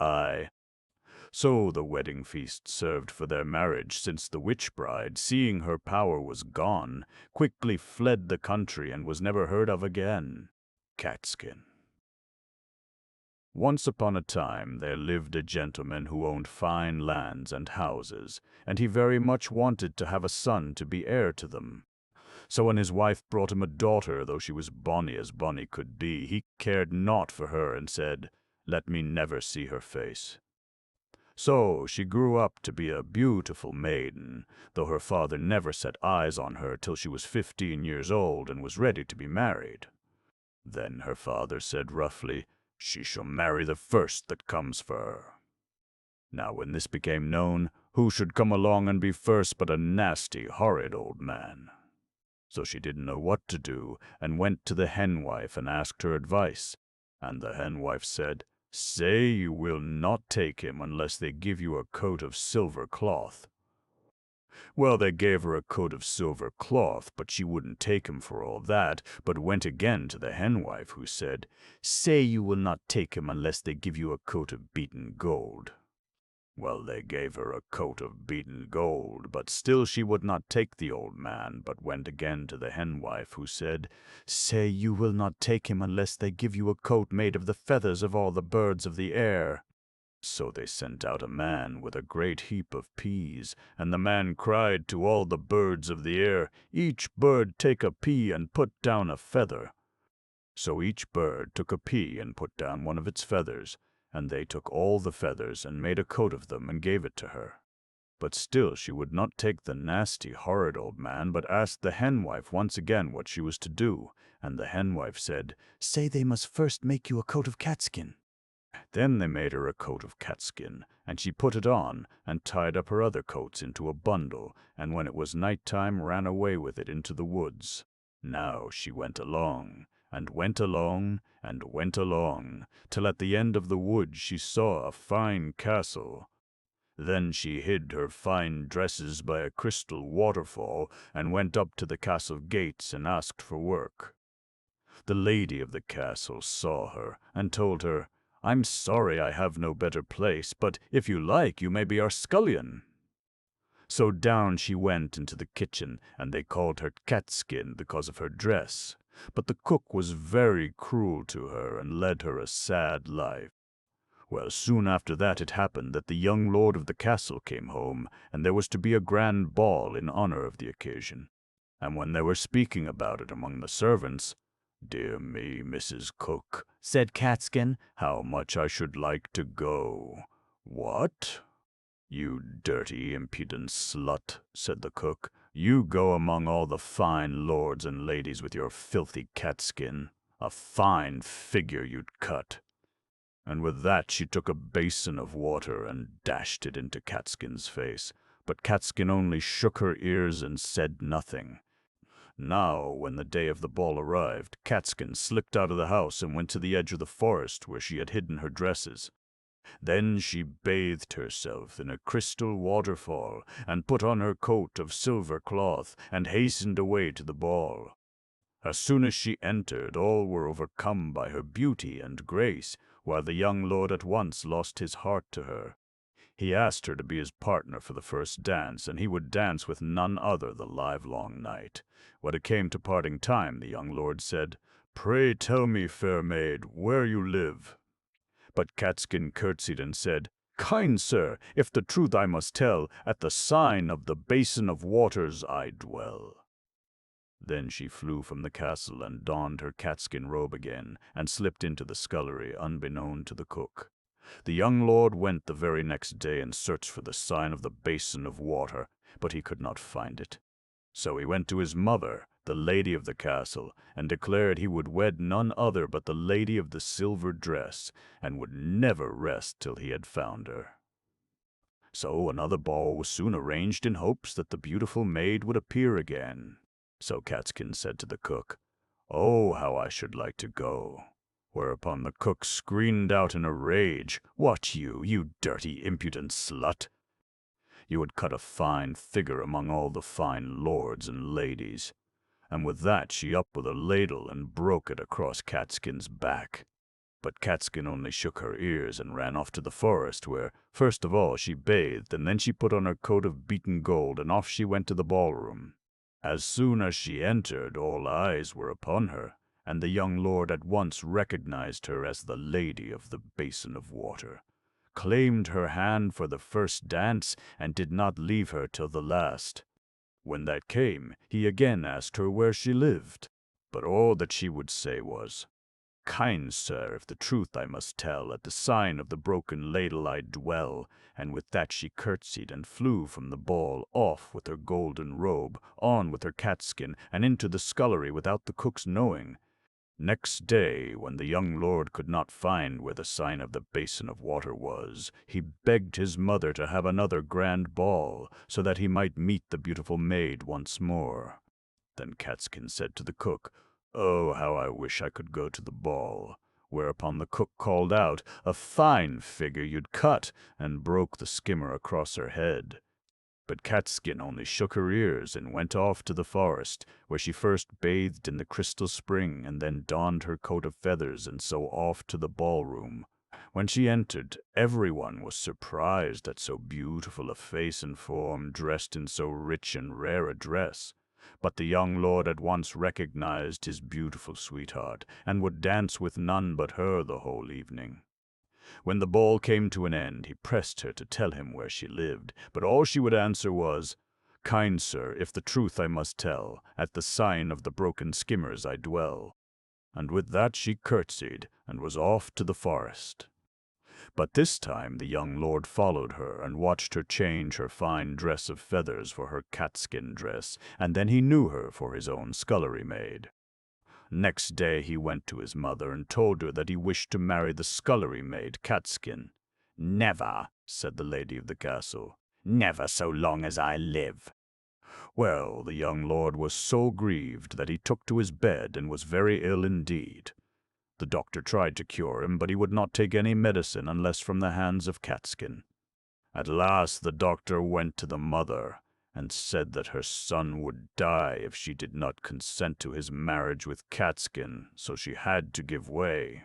so the wedding feast served for their marriage, since the witch-bride, seeing her power was gone, quickly fled the country and was never heard of again. Catskin. Once upon a time there lived a gentleman who owned fine lands and houses, and he very much wanted to have a son to be heir to them. So when his wife brought him a daughter, though she was bonny as bonny could be, he cared naught for her and said, "Let me never see her face." So she grew up to be a beautiful maiden, though her father never set eyes on her till she was 15 years old and was ready to be married. Then her father said roughly, "She shall marry the first that comes for her." Now when this became known, who should come along and be first but a nasty, horrid old man? So she didn't know what to do, and went to the henwife and asked her advice. And the henwife said, "Say you will not take him unless they give you a coat of silver cloth." Well, they gave her a coat of silver cloth, but she wouldn't take him for all that, but went again to the henwife, who said, "Say you will not take him unless they give you a coat of beaten gold." Well, they gave her a coat of beaten gold, but still she would not take the old man, but went again to the henwife, who said, "Say you will not take him unless they give you a coat made of the feathers of all the birds of the air." So they sent out a man with a great heap of peas, and the man cried to all the birds of the air, "Each bird take a pea and put down a feather." So each bird took a pea and put down one of its feathers, and they took all the feathers and made a coat of them and gave it to her. But still she would not take the nasty, horrid old man, but asked the henwife once again what she was to do, and the henwife said, "Say they must first make you a coat of catskin." Then they made her a coat of catskin, and she put it on, and tied up her other coats into a bundle, and when it was night time ran away with it into the woods. Now she went along, and went along, and went along, till at the end of the wood she saw a fine castle. Then she hid her fine dresses by a crystal waterfall, and went up to the castle gates and asked for work. The lady of the castle saw her, and told her, "I'm sorry I have no better place, but if you like you may be our scullion." So down she went into the kitchen, and they called her Catskin because of her dress. But the cook was very cruel to her, and led her a sad life. Well, soon after that it happened that the young lord of the castle came home, and there was to be a grand ball in honor of the occasion. And when they were speaking about it among the servants, "Dear me, Mrs. Cook," said Catskin, "how much I should like to go." "What?" "You dirty, impudent slut," said the cook. "You go among all the fine lords and ladies with your filthy catskin. A fine figure you'd cut." And with that she took a basin of water and dashed it into Catskin's face. But Catskin only shook her ears and said nothing. Now, when the day of the ball arrived, Catskin slipped out of the house and went to the edge of the forest where she had hidden her dresses. Then she bathed herself in a crystal waterfall, and put on her coat of silver cloth, and hastened away to the ball. As soon as she entered, all were overcome by her beauty and grace, while the young lord at once lost his heart to her. He asked her to be his partner for the first dance, and he would dance with none other the livelong night. When it came to parting time, the young lord said, "Pray tell me, fair maid, where you live." But Catskin curtsied and said, "Kind sir, if the truth I must tell, at the sign of the Basin of Waters I dwell." Then she flew from the castle and donned her catskin robe again, and slipped into the scullery unbeknown to the cook. The young lord went the very next day and searched for the sign of the Basin of Water, but he could not find it. So he went to his mother, the lady of the castle, and declared he would wed none other but the lady of the silver dress, and would never rest till he had found her. So another ball was soon arranged in hopes that the beautiful maid would appear again. So Catskin said to the cook, "Oh, how I should like to go." Whereupon the cook screamed out in a rage, "What you dirty, impudent slut! You would cut a fine figure among all the fine lords and ladies." And with that she up with a ladle and broke it across Catskin's back. But Catskin only shook her ears and ran off to the forest, where, first of all, she bathed, and then she put on her coat of beaten gold, and off she went to the ballroom. As soon as she entered, all eyes were upon her, and the young lord at once recognized her as the lady of the Basin of Water, claimed her hand for the first dance, and did not leave her till the last. When that came, he again asked her where she lived, but all that she would say was, "Kind sir, if the truth I must tell, at the sign of the broken ladle I dwell," and with that she curtsied and flew from the ball, off with her golden robe, on with her catskin, and into the scullery without the cook's knowing. Next day, when the young lord could not find where the sign of the Basin of Water was, he begged his mother to have another grand ball, so that he might meet the beautiful maid once more. Then Catskin said to the cook, "Oh, how I wish I could go to the ball." Whereupon the cook called out, "A fine figure you'd cut," and broke the skimmer across her head. But Catskin only shook her ears and went off to the forest, where she first bathed in the crystal spring, and then donned her coat of feathers, and so off to the ballroom. When she entered, everyone was surprised at so beautiful a face and form, dressed in so rich and rare a dress. But the young lord at once recognized his beautiful sweetheart, and would dance with none but her the whole evening. When the ball came to an end, he pressed her to tell him where she lived, but all she would answer was, "Kind sir, if the truth I must tell, at the sign of the broken skimmers I dwell." And with that she curtsied, and was off to the forest. But this time the young lord followed her, and watched her change her fine dress of feathers for her catskin dress, and then he knew her for his own scullery maid. Next day he went to his mother, and told her that he wished to marry the scullery maid Catskin. "Never," said the lady of the castle, "never so long as I live." Well, the young lord was so grieved that he took to his bed, and was very ill indeed. The doctor tried to cure him, but he would not take any medicine unless from the hands of Catskin. At last the doctor went to the mother, and said that her son would die if she did not consent to his marriage with Catskin, so she had to give way.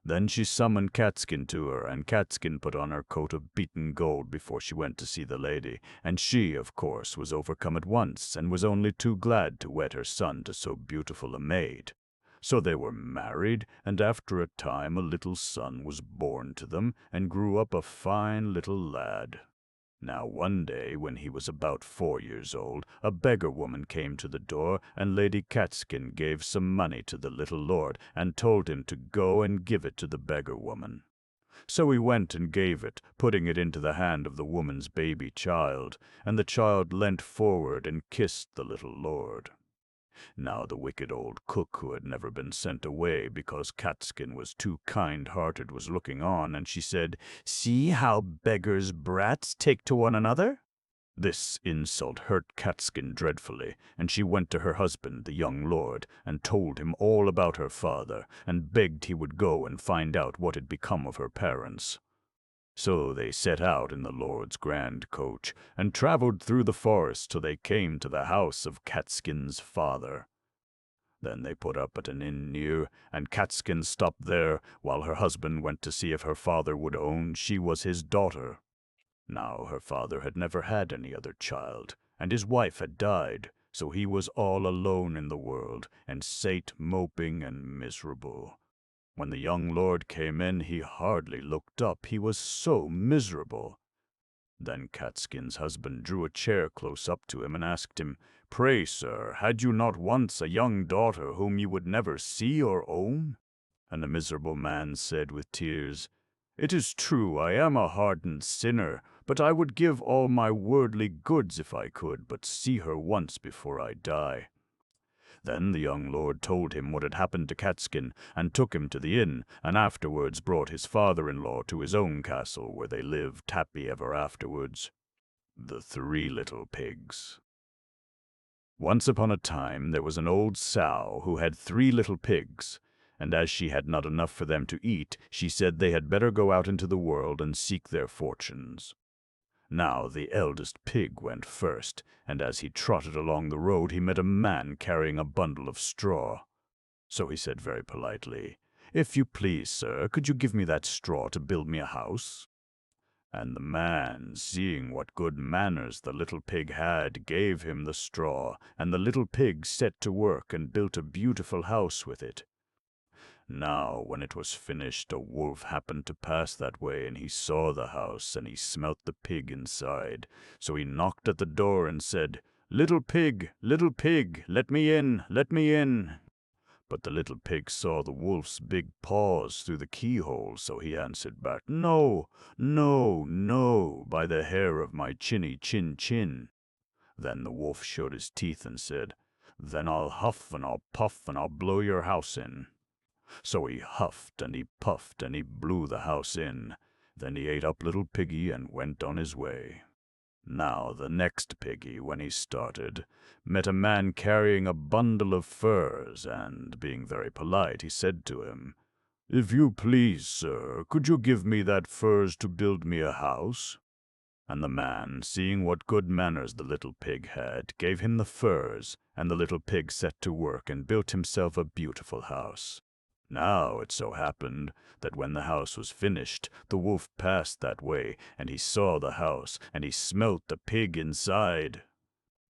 Then she summoned Catskin to her, and Catskin put on her coat of beaten gold before she went to see the lady, and she, of course, was overcome at once, and was only too glad to wed her son to so beautiful a maid. So they were married, and after a time a little son was born to them, and grew up a fine little lad. Now one day, when he was about 4 years old, a beggar woman came to the door, and Lady Catskin gave some money to the little lord, and told him to go and give it to the beggar woman. So he went and gave it, putting it into the hand of the woman's baby child, and the child leant forward and kissed the little lord. Now the wicked old cook, who had never been sent away because Catskin was too kind-hearted, was looking on, and she said, "See how beggars' brats take to one another." This insult hurt Catskin dreadfully, and she went to her husband, the young lord, and told him all about her father, and begged he would go and find out what had become of her parents. So they set out in the lord's grand coach, and travelled through the forest till they came to the house of Catskin's father. Then they put up at an inn near, and Catskin stopped there, while her husband went to see if her father would own she was his daughter. Now her father had never had any other child, and his wife had died, so he was all alone in the world, and sate moping and miserable. When the young lord came in, he hardly looked up, he was so miserable. Then Catskin's husband drew a chair close up to him and asked him, "Pray, sir, had you not once a young daughter whom you would never see or own?" And the miserable man said with tears, "It is true I am a hardened sinner, but I would give all my worldly goods if I could but see her once before I die." Then the young lord told him what had happened to Catskin, and took him to the inn, and afterwards brought his father-in-law to his own castle, where they lived happy ever afterwards. The Three Little Pigs. Once upon a time there was an old sow who had 3 little pigs, and as she had not enough for them to eat, she said they had better go out into the world and seek their fortunes. Now the eldest pig went first, and as he trotted along the road he met a man carrying a bundle of straw. So he said very politely, "If you please, sir, could you give me that straw to build me a house?" And the man, seeing what good manners the little pig had, gave him the straw, and the little pig set to work and built a beautiful house with it. Now, when it was finished, a wolf happened to pass that way, and he saw the house, and he smelt the pig inside. So he knocked at the door and said, little pig, let me in, let me in." But the little pig saw the wolf's big paws through the keyhole, so he answered back, "No, no, no, by the hair of my chinny chin." Then the wolf showed his teeth and said, "Then I'll huff and I'll puff and I'll blow your house in." So he huffed and he puffed and he blew the house in. Then he ate up little piggy and went on his way. Now the next piggy, when he started, met a man carrying a bundle of furs, and, being very polite, he said to him, "If you please, sir, could you give me that furs to build me a house?" And the man, seeing what good manners the little pig had, gave him the furs, and the little pig set to work and built himself a beautiful house. Now it so happened that when the house was finished, the wolf passed that way, and he saw the house, and he smelt the pig inside.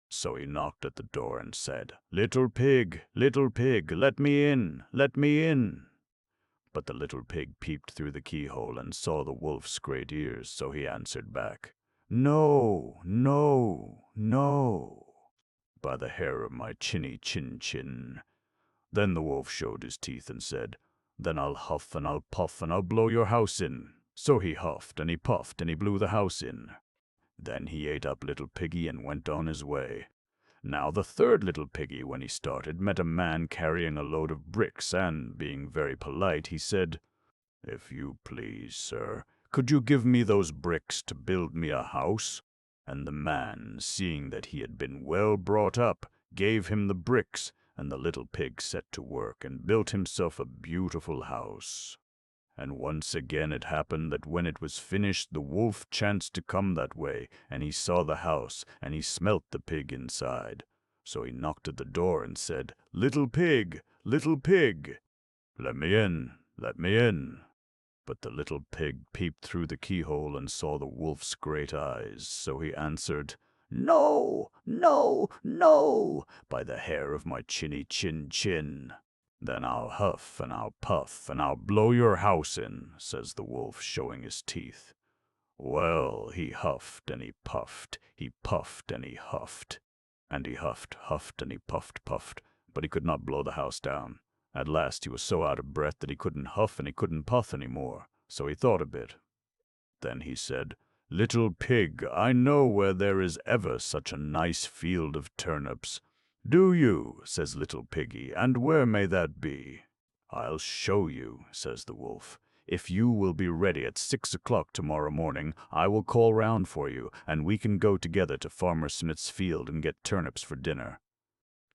So he knocked at the door and said, little pig, let me in, let me in." But the little pig peeped through the keyhole and saw the wolf's great ears, so he answered back, "No, no, no, by the hair of my chinny chin." Then the wolf showed his teeth and said, "Then I'll huff and I'll puff and I'll blow your house in." So he huffed and he puffed and he blew the house in. Then he ate up little piggy and went on his way. Now the third little piggy, when he started, met a man carrying a load of bricks, and, being very polite, he said, "If you please, sir, could you give me those bricks to build me a house?" And the man, seeing that he had been well brought up, gave him the bricks, and the little pig set to work and built himself a beautiful house. And once again it happened that when it was finished, the wolf chanced to come that way, and he saw the house, and he smelt the pig inside. So he knocked at the door and said, little pig, let me in, let me in." But the little pig peeped through the keyhole and saw the wolf's great eyes, so he answered, "No, no, no, by the hair of my chinny chin." "Then I'll huff and I'll puff and I'll blow your house in," says the wolf, showing his teeth. Well, he huffed and he puffed, he puffed and he huffed, and he huffed and he puffed, but he could not blow the house down. At last he was so out of breath that he couldn't huff and he couldn't puff any more. So he thought a bit. Then he said, "Little pig, I know where there is ever such a nice field of turnips." "Do you?" says little piggy, "and where may that be?" "I'll show you," says the wolf. "If you will be ready at 6 o'clock tomorrow morning, I will call round for you, and we can go together to Farmer Smith's field and get turnips for dinner."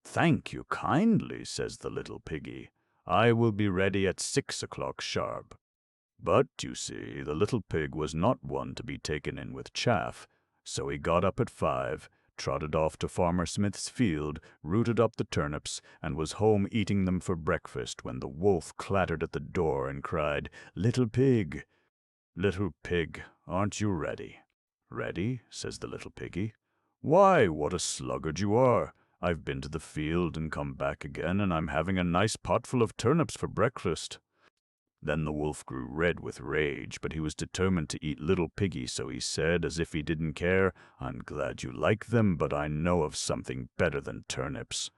"Thank you kindly," says the little piggy. "I will be ready at 6 o'clock sharp." But, you see, the little pig was not one to be taken in with chaff, so he got up at 5, trotted off to Farmer Smith's field, rooted up the turnips, and was home eating them for breakfast when the wolf clattered at the door and cried, "Little pig, little pig, aren't you ready?" "Ready?" says the little piggy. "Why, what a sluggard you are! I've been to the field and come back again, and I'm having a nice potful of turnips for breakfast." Then the wolf grew red with rage, but he was determined to eat little piggy, so he said, as if he didn't care, "I'm glad you like them, but I know of something better than turnips."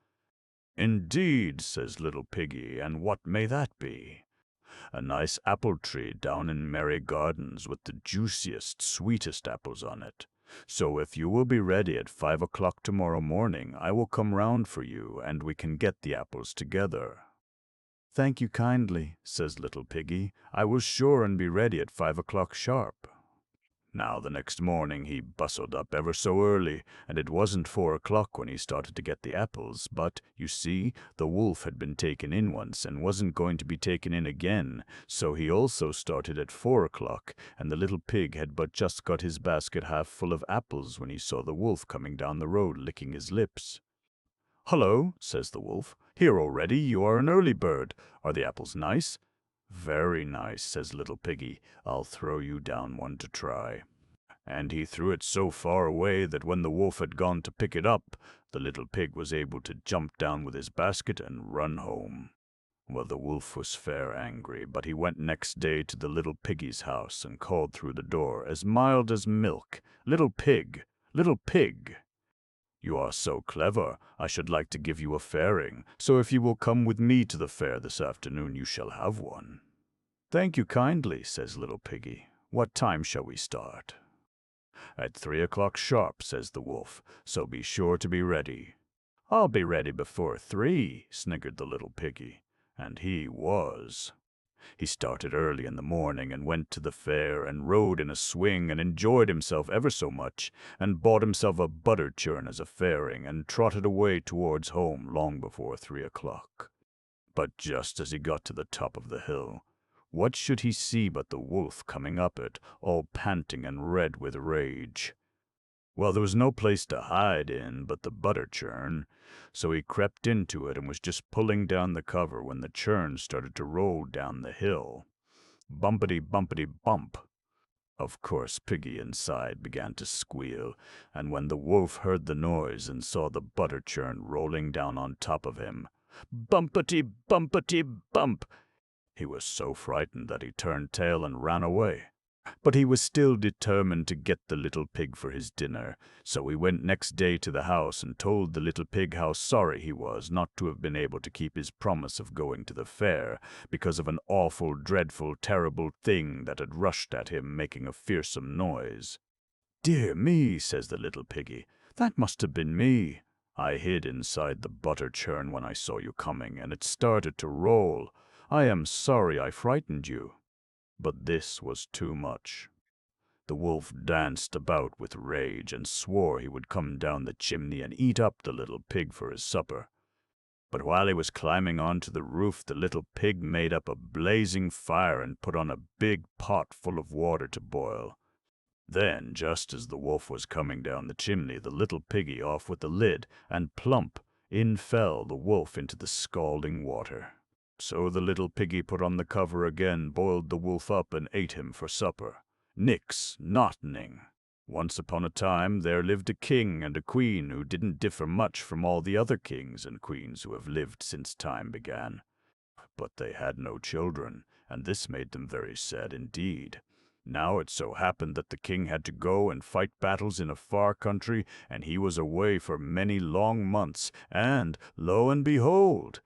"Indeed," says little piggy, "and what may that be?" "A nice apple tree down in Merry Gardens with the juiciest, sweetest apples on it. So if you will be ready at 5 o'clock tomorrow morning, I will come round for you, and we can get the apples together." "Thank you kindly," says little piggy. "I will sure and be ready at 5 o'clock sharp." Now the next morning he bustled up ever so early, and it wasn't 4 o'clock when he started to get the apples, but, you see, the wolf had been taken in once and wasn't going to be taken in again, so he also started at 4 o'clock, and the little pig had but just got his basket half full of apples when he saw the wolf coming down the road licking his lips. "Hullo," says the wolf, "here already? You are an early bird. Are the apples nice?" "Very nice," says little piggy. "I'll throw you down one to try." And he threw it so far away that when the wolf had gone to pick it up, the little pig was able to jump down with his basket and run home. Well, the wolf was fair angry, but he went next day to the little piggy's house and called through the door, as mild as milk, "Little pig, little pig! You are so clever, I should like to give you a fairing, so if you will come with me to the fair this afternoon, you shall have one." "Thank you kindly," says little piggy. "What time shall we start?" "At 3 o'clock sharp," says the wolf, "so be sure to be ready." "I'll be ready before 3, sniggered the little piggy. And he was. He started early in the morning and went to the fair and rode in a swing and enjoyed himself ever so much, and bought himself a butter churn as a fairing, and trotted away towards home long before 3 o'clock. But just as he got to the top of the hill, what should he see but the wolf coming up it, all panting and red with rage. Well, there was no place to hide in but the butter churn, so he crept into it and was just pulling down the cover when the churn started to roll down the hill. Bumpety bumpety bump. Of course, Piggy inside began to squeal, and when the wolf heard the noise and saw the butter churn rolling down on top of him, bumpety bumpety bump, he was so frightened that he turned tail and ran away. But he was still determined to get the little pig for his dinner, so he went next day to the house and told the little pig how sorry he was not to have been able to keep his promise of going to the fair, because of an awful, dreadful, terrible thing that had rushed at him, making a fearsome noise. "Dear me," says the little piggy, "that must have been me. I hid inside the butter churn when I saw you coming, and it started to roll. I am sorry I frightened you." But this was too much. The wolf danced about with rage and swore he would come down the chimney and eat up the little pig for his supper. But while he was climbing onto the roof, the little pig made up a blazing fire and put on a big pot full of water to boil. Then, just as the wolf was coming down the chimney, the little piggy off with the lid, and plump, in fell the wolf into the scalding water. So the little piggy put on the cover again, boiled the wolf up, and ate him for supper. Nix, not ning. Once upon a time there lived a king and a queen who didn't differ much from all the other kings and queens who have lived since time began. But they had no children, and this made them very sad indeed. Now it so happened that the king had to go and fight battles in a far country, and he was away for many long months, and, lo and behold,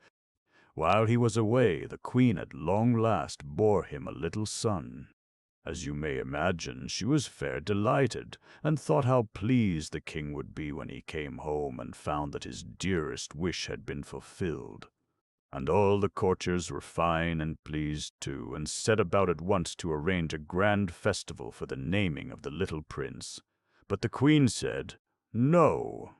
while he was away, the queen at long last bore him a little son. As you may imagine, she was fair delighted, and thought how pleased the king would be when he came home and found that his dearest wish had been fulfilled. And all the courtiers were fine and pleased too, and set about at once to arrange a grand festival for the naming of the little prince. But the queen said, "No,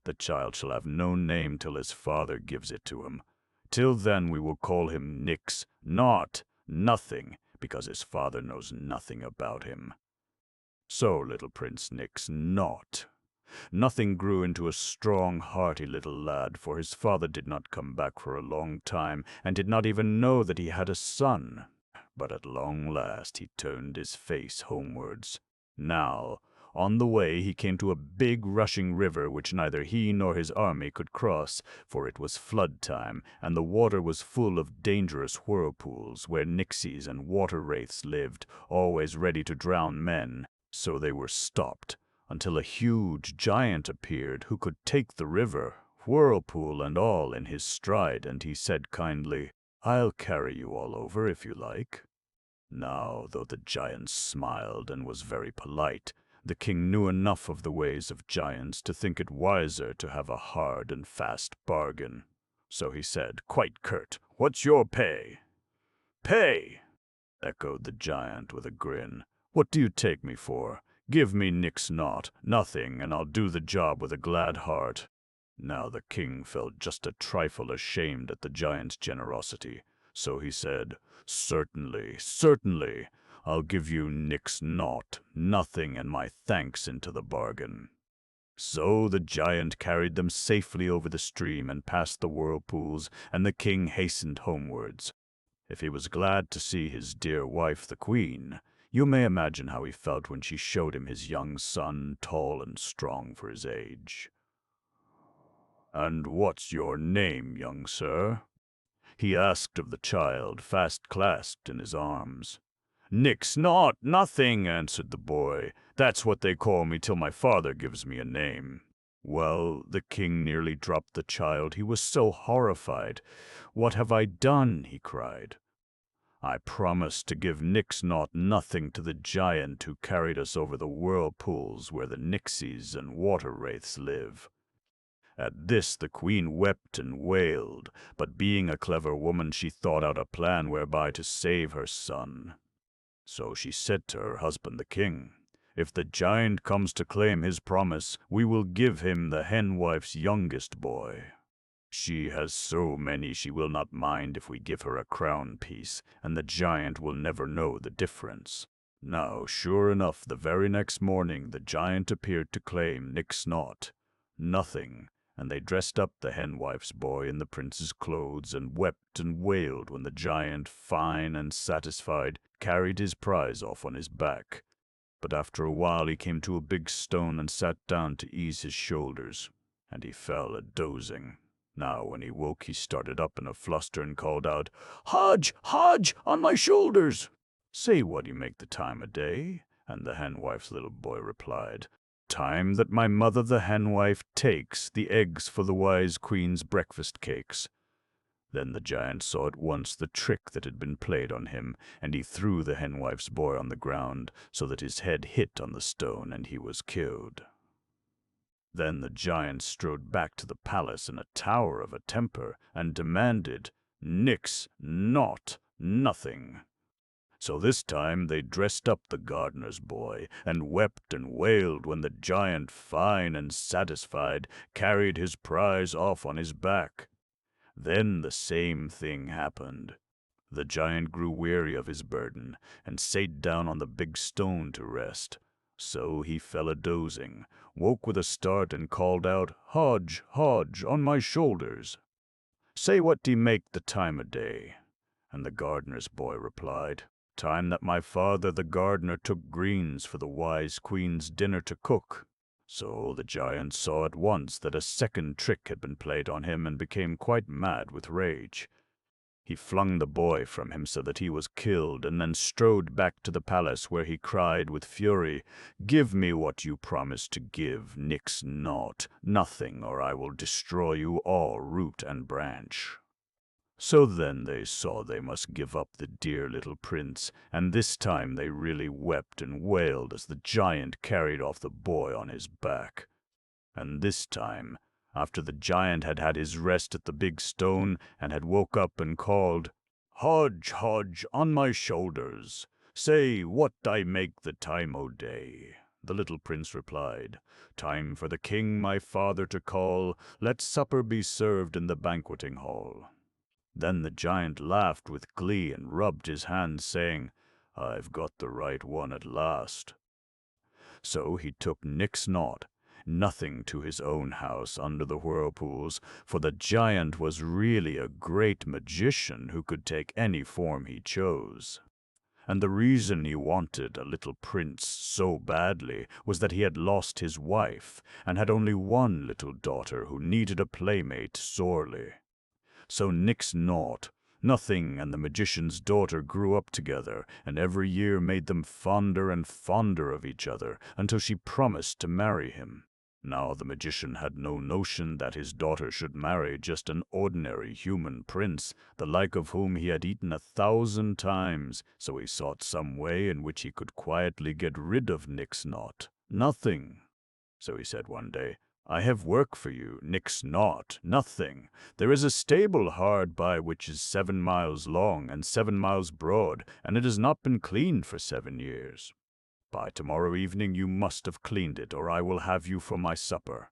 the child shall have no name till his father gives it to him. Till then we will call him Nix, Naught, Nothing, because his father knows nothing about him." So little Prince Nix Naught Nothing grew into a strong, hearty little lad, for his father did not come back for a long time, and did not even know that he had a son. But at long last he turned his face homewards. Now, on the way he came to a big rushing river which neither he nor his army could cross, for it was flood time, and the water was full of dangerous whirlpools, where nixies and water wraiths lived, always ready to drown men. So they were stopped, until a huge giant appeared who could take the river, whirlpool and all, in his stride, and he said kindly, "I'll carry you all over if you like." Now, though the giant smiled and was very polite, the king knew enough of the ways of giants to think it wiser to have a hard and fast bargain. So he said, quite curt, "What's your pay?" "Pay!" echoed the giant with a grin. "What do you take me for? Give me Nix Naught, Nothing, and I'll do the job with a glad heart." Now the king felt just a trifle ashamed at the giant's generosity, so he said, "Certainly, certainly, I'll give you Nix Naught, Nothing, and my thanks into the bargain." So the giant carried them safely over the stream and past the whirlpools, and the king hastened homewards. If he was glad to see his dear wife the queen, you may imagine how he felt when she showed him his young son, tall and strong for his age. "And what's your name, young sir?" he asked of the child, fast clasped in his arms. "Nix Naught Nothing," answered the boy. "That's what they call me till my father gives me a name." Well, the king nearly dropped the child, he was so horrified. "What have I done?" he cried. "I promised to give Nix Naught Nothing to the giant who carried us over the whirlpools where the nixies and water wraiths live." At this the queen wept and wailed, but being a clever woman she thought out a plan whereby to save her son. So she said to her husband the king, "If the giant comes to claim his promise, we will give him the henwife's youngest boy. She has so many she will not mind if we give her a crown piece, and the giant will never know the difference." Now, sure enough, the very next morning the giant appeared to claim Nix Naught, Nothing, and they dressed up the henwife's boy in the prince's clothes, and wept and wailed when the giant, fine and satisfied, carried his prize off on his back. But after a while he came to a big stone and sat down to ease his shoulders, and he fell a-dozing. Now when he woke he started up in a fluster and called out, "Hodge, Hodge, on my shoulders!" "Say what you make the time o' day?" And the henwife's little boy replied, "Time that my mother the henwife takes the eggs for the wise queen's breakfast cakes." Then the giant saw at once the trick that had been played on him, and he threw the henwife's boy on the ground, so that his head hit on the stone, and he was killed. Then the giant strode back to the palace in a tower of a temper, and demanded, "Nix Naught Nothing." So this time they dressed up the gardener's boy, and wept and wailed when the giant, fine and satisfied, carried his prize off on his back. Then the same thing happened. The giant grew weary of his burden, and sate down on the big stone to rest. So he fell a-dozing, woke with a start, and called out, "Hodge, Hodge, on my shoulders! Say what d'ye make the time o' day?" And the gardener's boy replied, "Time that my father the gardener took greens for the wise queen's dinner to cook." So the giant saw at once that a second trick had been played on him, and became quite mad with rage. He flung the boy from him so that he was killed, and then strode back to the palace, where he cried with fury, "Give me what you promised to give, Nix Naught Nothing, or I will destroy you all root and branch." So then they saw they must give up the dear little prince, and this time they really wept and wailed as the giant carried off the boy on his back. And this time, after the giant had had his rest at the big stone and had woke up and called, "Hodge, Hodge, on my shoulders, say what I make the time o' day," the little prince replied, "Time for the king my father to call, let supper be served in the banqueting hall." Then the giant laughed with glee and rubbed his hands, saying, "I've got the right one at last." So he took Nix Naught, Nothing, to his own house under the whirlpools, for the giant was really a great magician who could take any form he chose. And the reason he wanted a little prince so badly was that he had lost his wife and had only one little daughter who needed a playmate sorely. So Nix Naught, Nothing, and the magician's daughter grew up together, and every year made them fonder and fonder of each other, until she promised to marry him. Now the magician had no notion that his daughter should marry just an ordinary human prince, the like of whom he had eaten 1,000 times, so he sought some way in which he could quietly get rid of Nix Naught, Nothing. So he said one day, "I have work for you, Nix Naught, Nothing. There is a stable hard by which is 7 miles long and 7 miles broad, and it has not been cleaned for 7 years. By tomorrow evening you must have cleaned it, or I will have you for my supper."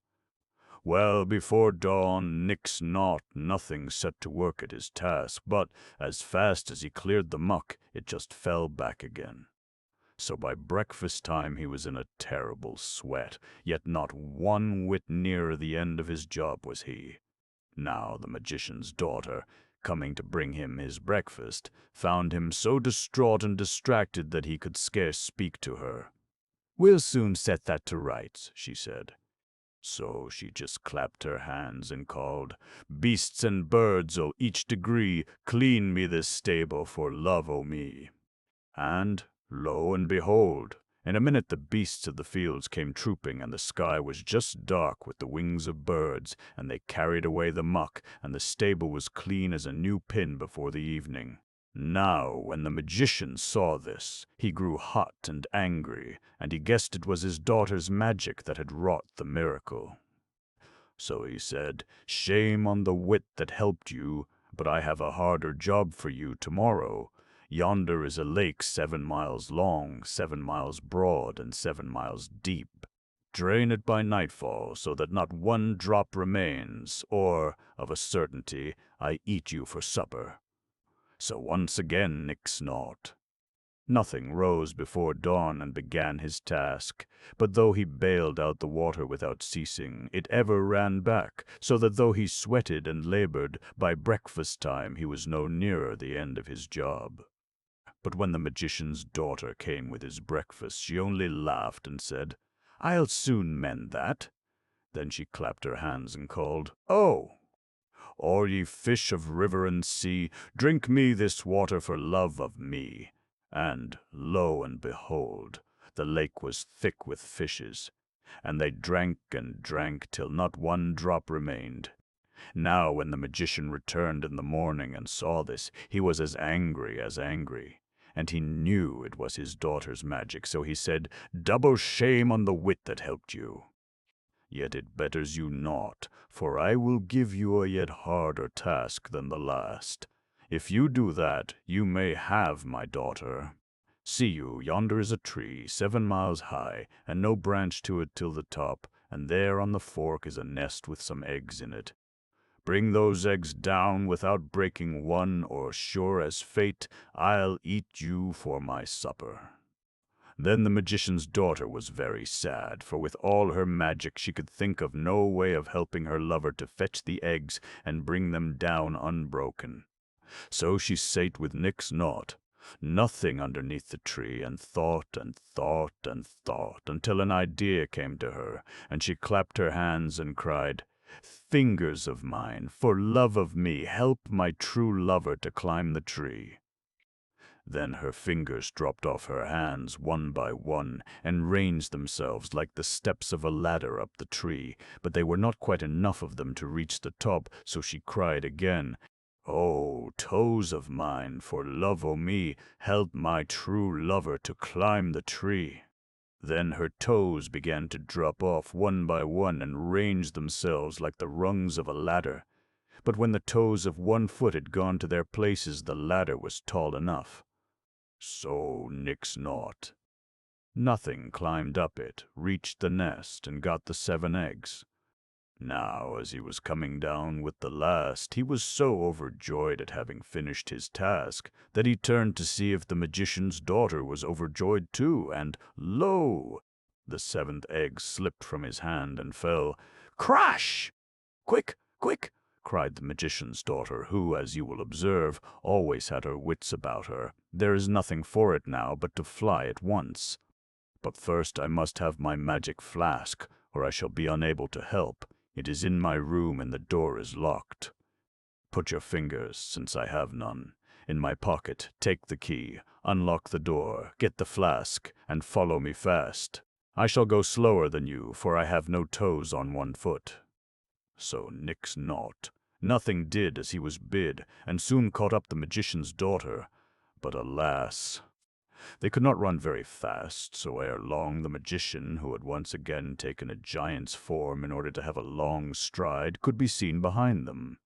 Well, before dawn, Nix Naught, Nothing set to work at his task, but as fast as he cleared the muck, it just fell back again. So by breakfast time he was in a terrible sweat, yet not one whit nearer the end of his job was he. Now the magician's daughter, coming to bring him his breakfast, found him so distraught and distracted that he could scarce speak to her. "We'll soon set that to rights," she said. So she just clapped her hands and called, "Beasts and birds o' each degree, clean me this stable for love o' me." And, lo and behold, in a minute the beasts of the fields came trooping, and the sky was just dark with the wings of birds, and they carried away the muck, and the stable was clean as a new pin before the evening. Now, when the magician saw this, he grew hot and angry, and he guessed it was his daughter's magic that had wrought the miracle. So he said, "Shame on the wit that helped you, but I have a harder job for you tomorrow. Yonder is a lake 7 miles long, 7 miles broad, and 7 miles deep. Drain it by nightfall, so that not one drop remains, or, of a certainty, I eat you for supper." So once again Nix Naught, Nothing rose before dawn and began his task, but though he bailed out the water without ceasing, it ever ran back, so that though he sweated and labored, by breakfast time he was no nearer the end of his job. But when the magician's daughter came with his breakfast, she only laughed and said, "I'll soon mend that." Then she clapped her hands and called, "Oh! All ye fish of river and sea, drink me this water for love of me." And, lo and behold, the lake was thick with fishes, and they drank and drank till not one drop remained. Now when the magician returned in the morning and saw this, he was as angry as angry, and he knew it was his daughter's magic, so he said, "Double shame on the wit that helped you. Yet it betters you naught, for I will give you a yet harder task than the last. If you do that, you may have my daughter. See you, yonder is a tree 7 miles high, and no branch to it till the top, and there on the fork is a nest with some eggs in it. Bring those eggs down without breaking one, or sure as fate, I'll eat you for my supper." Then the magician's daughter was very sad, for with all her magic she could think of no way of helping her lover to fetch the eggs and bring them down unbroken. So she sate with Nix Naught, Nothing underneath the tree, and thought and thought and thought, until an idea came to her, and she clapped her hands and cried, "Fingers of mine, for love of me, help my true lover to climb the tree." Then her fingers dropped off her hands one by one, and ranged themselves like the steps of a ladder up the tree, but they were not quite enough of them to reach the top, so she cried again, "Oh, toes of mine, for love o' me, help my true lover to climb the tree." Then her toes began to drop off one by one and range themselves like the rungs of a ladder. But when the toes of one foot had gone to their places, the ladder was tall enough. So nix naught. Nothing climbed up it, reached the nest, and got the 7 eggs. Now, as he was coming down with the last, he was so overjoyed at having finished his task that he turned to see if the magician's daughter was overjoyed too, and lo! The 7th egg slipped from his hand and fell. Crash! "Quick, quick!" cried the magician's daughter, who, as you will observe, always had her wits about her. "There is nothing for it now but to fly at once. But first I must have my magic flask, or I shall be unable to help. It is in my room and the door is locked. Put your fingers, since I have none, in my pocket, take the key, unlock the door, get the flask, and follow me fast. I shall go slower than you, for I have no toes on one foot." So nix naught. Nothing did as he was bid, and soon caught up the magician's daughter. But alas! They could not run very fast, so ere long the magician, who had once again taken a giant's form in order to have a long stride, could be seen behind them.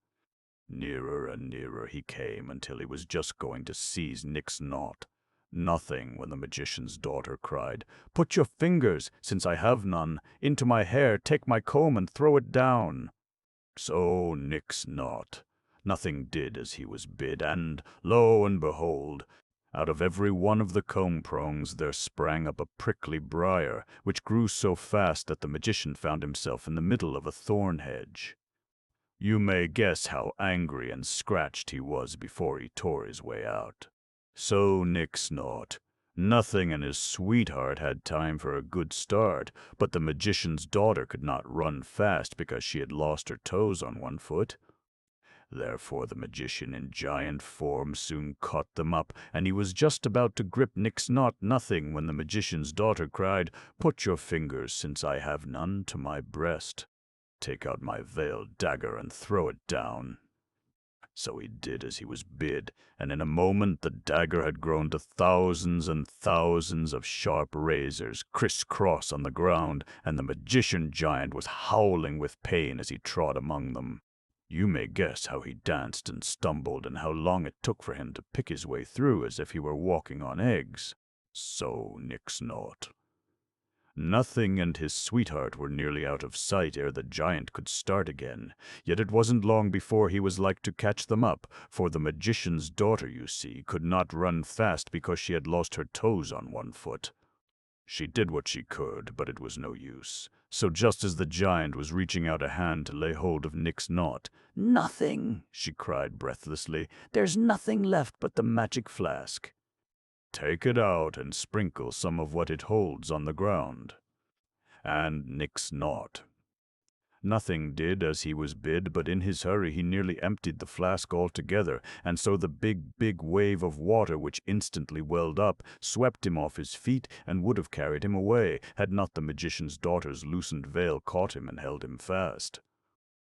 Nearer and nearer he came until he was just going to seize Nix Naught. Nothing when the magician's daughter cried, "Put your fingers, since I have none, into my hair, take my comb and throw it down." So Nix Naught. Nothing did as he was bid, and, lo and behold, out of every one of the comb prongs there sprang up a prickly briar, which grew so fast that the magician found himself in the middle of a thorn hedge. You may guess how angry and scratched he was before he tore his way out. So Nix Naught. Nothing and his sweetheart had time for a good start, but the magician's daughter could not run fast because she had lost her toes on one foot. Therefore the magician in giant form soon caught them up, and he was just about to grip Nix Naught Nothing when the magician's daughter cried, "Put your fingers, since I have none, to my breast. Take out my veiled dagger and throw it down." So he did as he was bid, and in a moment the dagger had grown to thousands and thousands of sharp razors, criss-cross on the ground, and the magician giant was howling with pain as he trod among them. You may guess how he danced and stumbled, and how long it took for him to pick his way through as if he were walking on eggs. So Nix Naught. Nothing and his sweetheart were nearly out of sight ere the giant could start again, yet it wasn't long before he was like to catch them up, for the magician's daughter, you see, could not run fast because she had lost her toes on one foot. She did what she could, but it was no use. So just as the giant was reaching out a hand to lay hold of Nix Naught, "Nothing," she cried breathlessly. "There's nothing left but the magic flask." "Take it out and sprinkle some of what it holds on the ground." And Nix Naught. Nothing did as he was bid, but in his hurry he nearly emptied the flask altogether, and so the big wave of water, which instantly welled up, swept him off his feet and would have carried him away, had not the magician's daughter's loosened veil caught him and held him fast.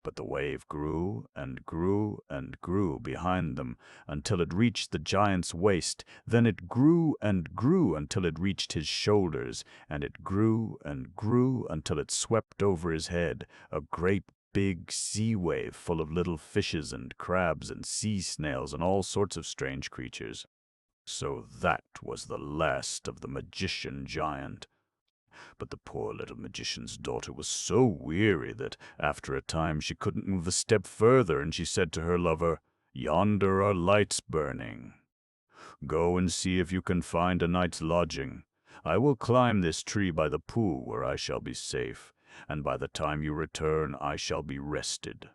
But the wave grew and grew and grew behind them until it reached the giant's waist. Then it grew and grew until it reached his shoulders, and it grew and grew until it swept over his head, a great big sea wave full of little fishes and crabs and sea snails and all sorts of strange creatures. So that was the last of the magician giant. But the poor little magician's daughter was so weary that, after a time, she couldn't move a step further, and she said to her lover, "Yonder are lights burning. Go and see if you can find a night's lodging. I will climb this tree by the pool where I shall be safe, and by the time you return I shall be rested."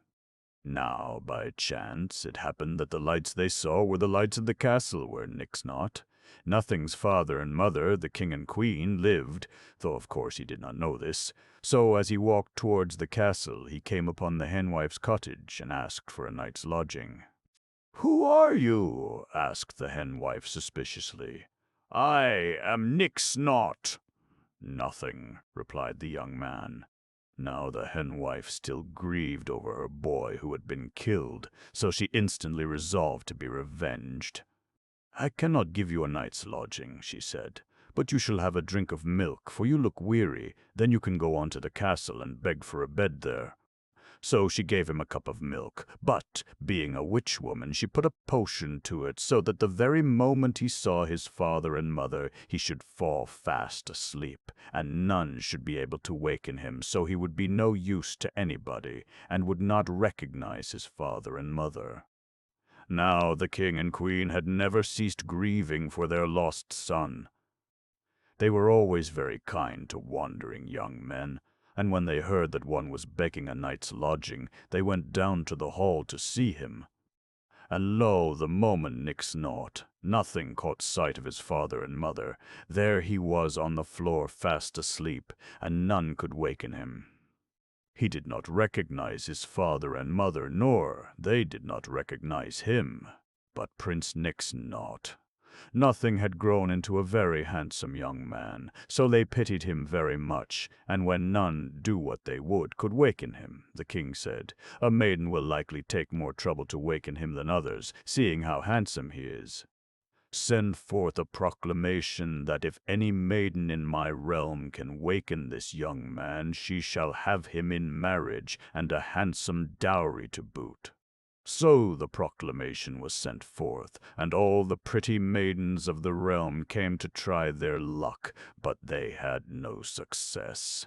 Now, by chance, it happened that the lights they saw were the lights of the castle where Nix Naught, Nothing's father and mother, the king and queen, lived, though of course he did not know this. So as he walked towards the castle, he came upon the henwife's cottage and asked for a night's lodging. "Who are you?" asked the henwife suspiciously. "I am Nix Naught." "Nothing," replied the young man. Now the henwife still grieved over her boy who had been killed, so she instantly resolved to be revenged. "I cannot give you a night's lodging," she said, "but you shall have a drink of milk, for you look weary. Then you can go on to the castle and beg for a bed there." So she gave him a cup of milk, but, being a witch woman, she put a potion to it so that the very moment he saw his father and mother, he should fall fast asleep, and none should be able to waken him, so he would be no use to anybody, and would not recognize his father and mother. Now the king and queen had never ceased grieving for their lost son. They were always very kind to wandering young men, and when they heard that one was begging a night's lodging, they went down to the hall to see him. And lo, the moment Nix nothing caught sight of his father and mother, there he was on the floor fast asleep, and none could waken him. He did not recognize his father and mother, nor they did not recognize him, but Prince Nix Nothing had grown into a very handsome young man, so they pitied him very much, and when none, do what they would, could waken him, the king said, "A maiden will likely take more trouble to waken him than others, seeing how handsome he is. Send forth a proclamation that if any maiden in my realm can waken this young man, she shall have him in marriage, and a handsome dowry to boot." So the proclamation was sent forth, and all the pretty maidens of the realm came to try their luck, but they had no success.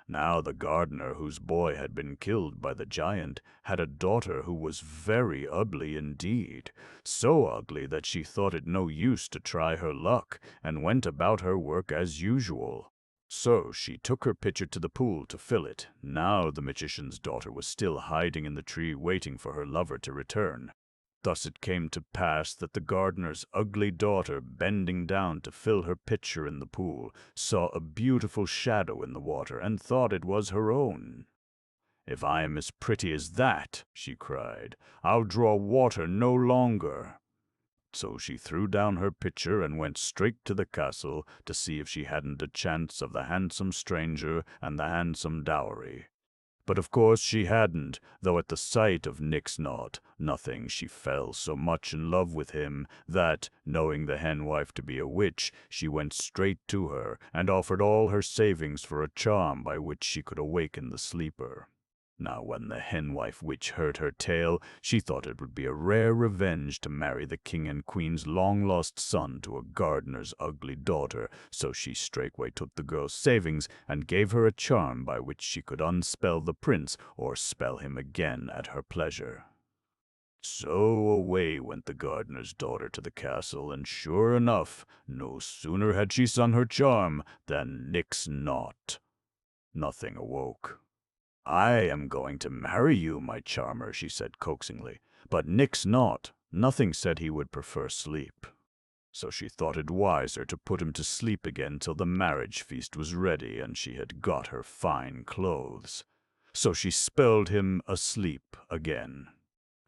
Now the gardener whose boy had been killed by the giant had a daughter who was very ugly indeed, so ugly that she thought it no use to try her luck, and went about her work as usual. So she took her pitcher to the pool to fill it. Now the magician's daughter was still hiding in the tree waiting for her lover to return. Thus it came to pass that the gardener's ugly daughter, bending down to fill her pitcher in the pool, saw a beautiful shadow in the water and thought it was her own. "If I am as pretty as that," she cried, "I'll draw water no longer." So she threw down her pitcher and went straight to the castle to see if she hadn't a chance of the handsome stranger and the handsome dowry. But of course she hadn't, though at the sight of Nothing she fell so much in love with him that, knowing the henwife to be a witch, she went straight to her and offered all her savings for a charm by which she could awaken the sleeper. Now when the henwife witch heard her tale, she thought it would be a rare revenge to marry the king and queen's long-lost son to a gardener's ugly daughter, so she straightway took the girl's savings and gave her a charm by which she could unspell the prince or spell him again at her pleasure. So away went the gardener's daughter to the castle, and sure enough, no sooner had she sung her charm than Nothing awoke. "I am going to marry you, my charmer," she said coaxingly, but Nothing said he would prefer sleep. So she thought it wiser to put him to sleep again till the marriage feast was ready and she had got her fine clothes. So she spelled him asleep again.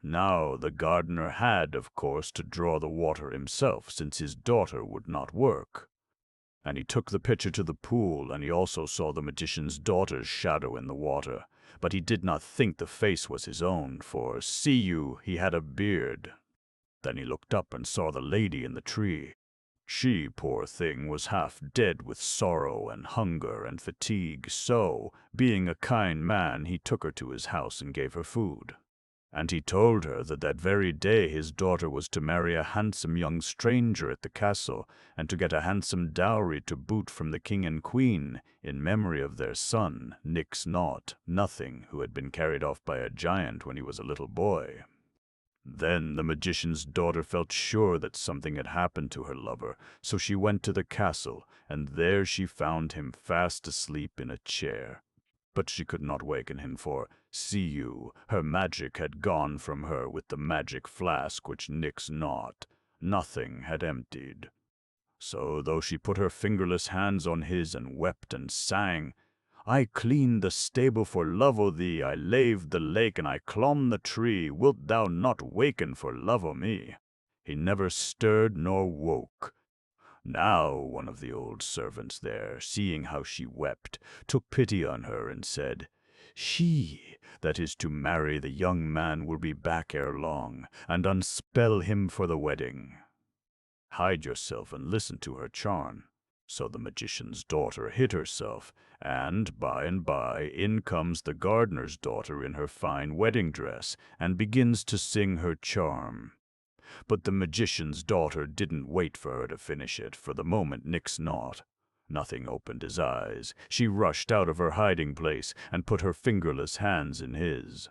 Now the gardener had, of course, to draw the water himself, since his daughter would not work. And he took the pitcher to the pool, and he also saw the magician's daughter's shadow in the water. But he did not think the face was his own, for, see you, he had a beard. Then he looked up and saw the lady in the tree. She, poor thing, was half dead with sorrow and hunger and fatigue, so, being a kind man, he took her to his house and gave her food. And he told her that that very day his daughter was to marry a handsome young stranger at the castle, and to get a handsome dowry to boot from the king and queen, in memory of their son, Nothing, who had been carried off by a giant when he was a little boy. Then the magician's daughter felt sure that something had happened to her lover, so she went to the castle, and there she found him fast asleep in a chair. But she could not waken him, for, see you, her magic had gone from her with the magic flask which Nothing had emptied. So, though she put her fingerless hands on his and wept and sang, "I cleaned the stable for love o' thee, I laved the lake and I clomb the tree, wilt thou not waken for love o' me?" he never stirred nor woke. Now one of the old servants there, seeing how she wept, took pity on her and said, She that is to marry the young man will be back ere long, and unspell him for the wedding. Hide yourself and listen to her charm." So the magician's daughter hid herself, and by in comes the gardener's daughter in her fine wedding dress, and begins to sing her charm. But the magician's daughter didn't wait for her to finish it, for the moment nix naught. Nothing opened his eyes. She rushed out of her hiding place, and put her fingerless hands in his.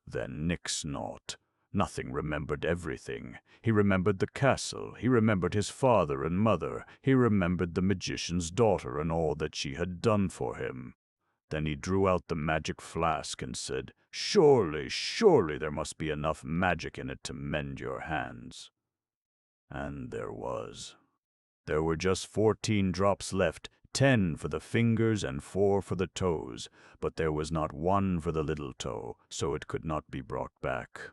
Then nix naught. Nothing remembered everything. He remembered the castle, he remembered his father and mother, he remembered the magician's daughter and all that she had done for him. Then he drew out the magic flask and said, "Surely, surely there must be enough magic in it to mend your hands." And there was. There were just 14 drops left, 10 for the fingers and 4 for the toes, but there was not one for the little toe, so it could not be brought back.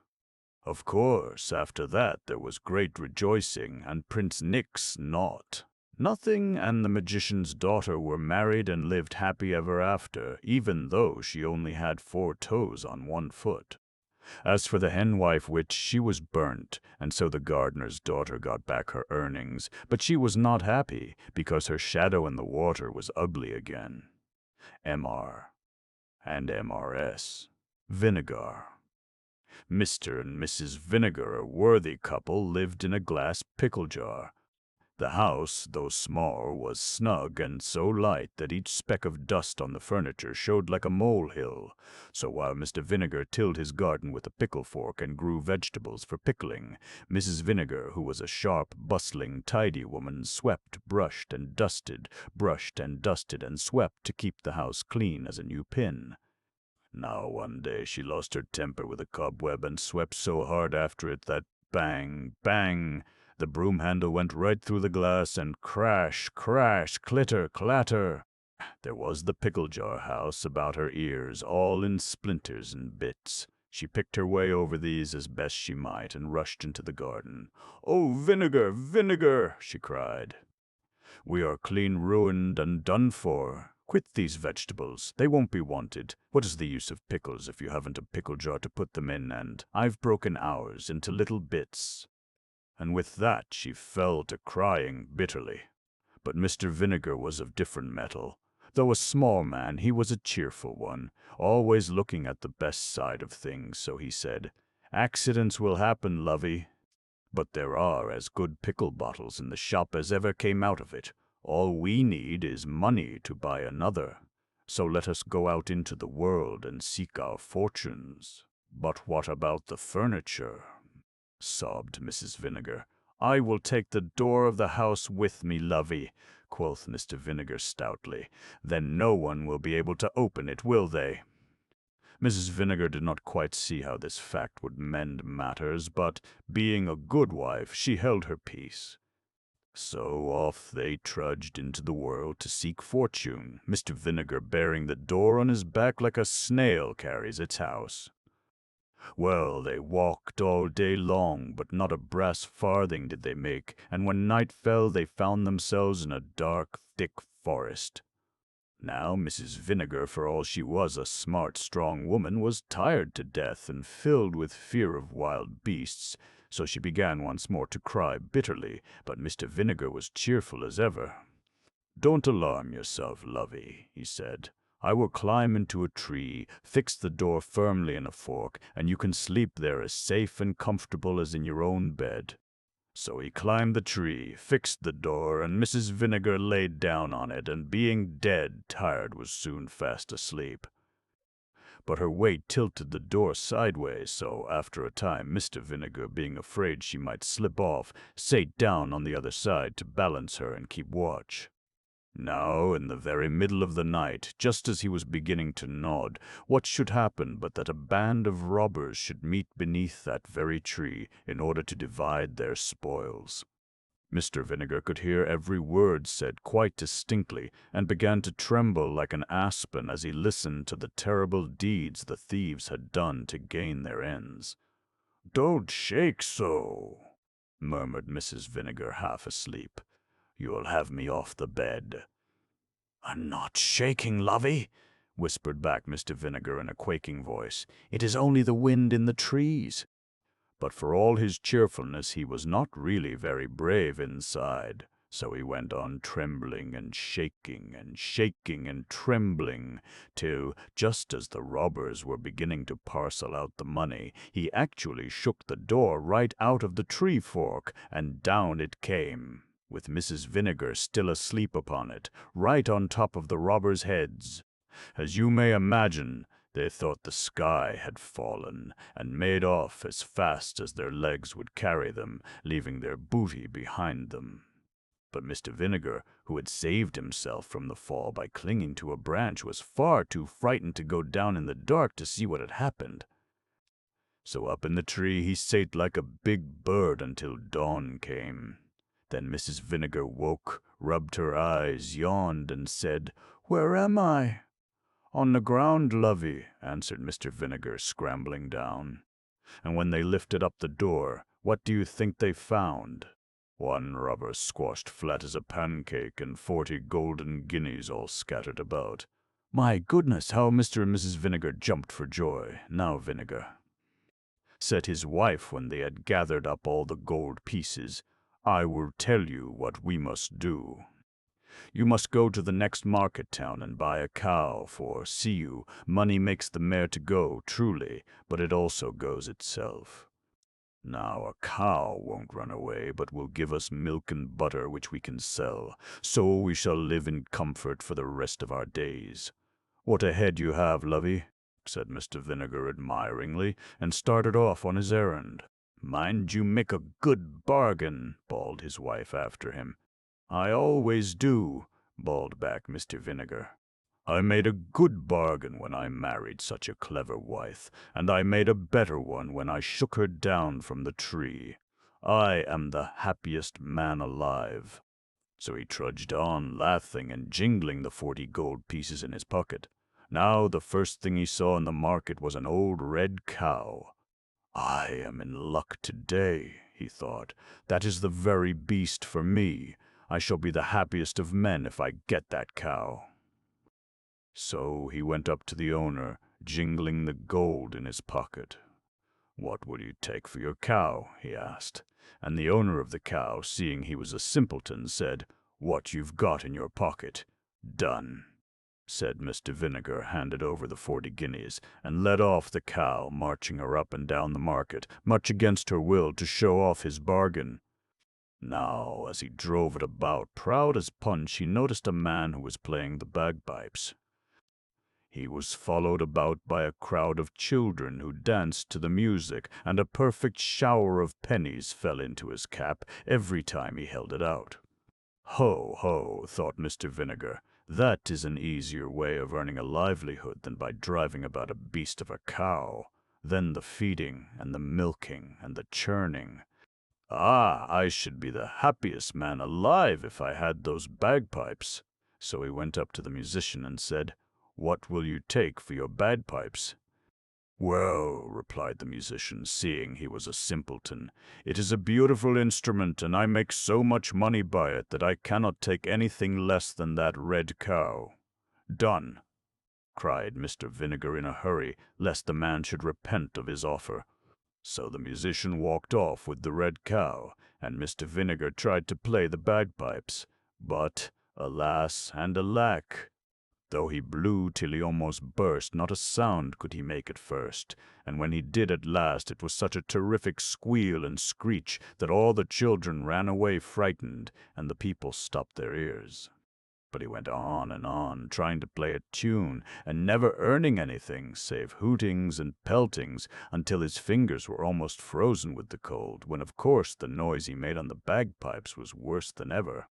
Of course, after that there was great rejoicing, and Prince Nix Naught. Nothing and the magician's daughter were married and lived happy ever after, even though she only had 4 toes on 1 foot. As for the henwife witch, she was burnt, and so the gardener's daughter got back her earnings, but she was not happy, because her shadow in the water was ugly again. M.R. and M.R.S. Vinegar. Mr. and Mrs. Vinegar, a worthy couple, lived in a glass pickle jar. The house, though small, was snug and so light that each speck of dust on the furniture showed like a molehill. So while Mr. Vinegar tilled his garden with a pickle fork and grew vegetables for pickling, Mrs. Vinegar, who was a sharp, bustling, tidy woman, swept, brushed and dusted, and swept to keep the house clean as a new pin. Now one day she lost her temper with a cobweb and swept so hard after it that bang, bang, the broom handle went right through the glass, and crash, crash, clitter, clatter. There was the pickle jar house about her ears, all in splinters and bits. She picked her way over these as best she might, and rushed into the garden. "Oh, Vinegar, Vinegar!" she cried. "We are clean ruined and done for. Quit these vegetables. They won't be wanted. What is the use of pickles if you haven't a pickle jar to put them in, and I've broken ours into little bits." And with that she fell to crying bitterly. But Mr. Vinegar was of different metal. Though a small man, he was a cheerful one, always looking at the best side of things, so he said, "Accidents will happen, lovey, but there are as good pickle bottles in the shop as ever came out of it. All we need is money to buy another. So let us go out into the world and seek our fortunes." "But what about the furniture?" sobbed Mrs. Vinegar. "I will take the door of the house with me, lovey," quoth Mr. Vinegar stoutly. "Then no one will be able to open it, will they?" Mrs. Vinegar did not quite see how this fact would mend matters, but, being a good wife, she held her peace. So off they trudged into the world to seek fortune, Mr. Vinegar bearing the door on his back like a snail carries its house. Well, they walked all day long, but not a brass farthing did they make, and when night fell they found themselves in a dark, thick forest. Now Mrs. Vinegar, for all she was a smart, strong woman, was tired to death and filled with fear of wild beasts, so she began once more to cry bitterly, but Mr. Vinegar was cheerful as ever. "Don't alarm yourself, lovey," he said. "I will climb into a tree, fix the door firmly in a fork, and you can sleep there as safe and comfortable as in your own bed." So he climbed the tree, fixed the door, and Mrs. Vinegar laid down on it, and being dead tired was soon fast asleep. But her weight tilted the door sideways, so after a time Mr. Vinegar, being afraid she might slip off, sate down on the other side to balance her and keep watch. Now, in the very middle of the night, just as he was beginning to nod, what should happen but that a band of robbers should meet beneath that very tree in order to divide their spoils. Mr. Vinegar could hear every word said quite distinctly, and began to tremble like an aspen as he listened to the terrible deeds the thieves had done to gain their ends. "Don't shake so," murmured Mrs. Vinegar, half asleep. "You'll have me off the bed." "I'm not shaking, lovey," whispered back Mr. Vinegar in a quaking voice. "It is only the wind in the trees." But for all his cheerfulness, he was not really very brave inside. So he went on trembling and shaking and trembling, till, just as the robbers were beginning to parcel out the money, he actually shook the door right out of the tree fork, and down it came, with Mrs. Vinegar still asleep upon it, right on top of the robbers' heads. As you may imagine, they thought the sky had fallen, and made off as fast as their legs would carry them, leaving their booty behind them. But Mr. Vinegar, who had saved himself from the fall by clinging to a branch, was far too frightened to go down in the dark to see what had happened. So up in the tree he sate like a big bird until dawn came. Then Mrs. Vinegar woke, rubbed her eyes, yawned, and said, "Where am I?" "On the ground, lovey," answered Mr. Vinegar, scrambling down. And when they lifted up the door, what do you think they found? One robber squashed flat as a pancake, and 40 golden guineas all scattered about. "My goodness, how Mr. and Mrs. Vinegar jumped for joy. Now, Vinegar," said his wife when they had gathered up all the gold pieces, "I will tell you what we must do. You must go to the next market town and buy a cow, for, see you, money makes the mare to go, truly, but it also goes itself. Now a cow won't run away, but will give us milk and butter which we can sell, so we shall live in comfort for the rest of our days. What a head you have, lovey," said Mr. Vinegar admiringly, and started off on his errand. "Mind you make a good bargain," bawled his wife after him. "I always do," bawled back Mr. Vinegar. "I made a good bargain when I married such a clever wife, and I made a better one when I shook her down from the tree. I am the happiest man alive." So he trudged on, laughing and jingling the 40 gold pieces in his pocket. Now the first thing he saw in the market was an old red cow. "I am in luck today," he thought. "That is the very beast for me. I shall be the happiest of men if I get that cow." So he went up to the owner, jingling the gold in his pocket. "What will you take for your cow?" he asked. And the owner of the cow, seeing he was a simpleton, said, "What you've got in your pocket." "Done," said Mr. Vinegar, handed over the 40 guineas, and led off the cow, marching her up and down the market, much against her will, to show off his bargain. Now, as he drove it about, proud as Punch, he noticed a man who was playing the bagpipes. He was followed about by a crowd of children who danced to the music, and a perfect shower of pennies fell into his cap every time he held it out. "Ho, ho," thought Mr. Vinegar, "that is an easier way of earning a livelihood than by driving about a beast of a cow. Then the feeding, and the milking, and the churning. Ah, I should be the happiest man alive if I had those bagpipes." So he went up to the musician and said, "What will you take for your bagpipes?" "Well," replied the musician, seeing he was a simpleton, "it is a beautiful instrument, and I make so much money by it that I cannot take anything less than that red cow." "Done," cried Mr. Vinegar in a hurry, lest the man should repent of his offer. So the musician walked off with the red cow, and Mr. Vinegar tried to play the bagpipes. But, alas and alack! Though he blew till he almost burst, not a sound could he make at first, and when he did at last, it was such a terrific squeal and screech that all the children ran away frightened, and the people stopped their ears. But he went on, trying to play a tune, and never earning anything save hootings and peltings, until his fingers were almost frozen with the cold, when of course the noise he made on the bagpipes was worse than ever.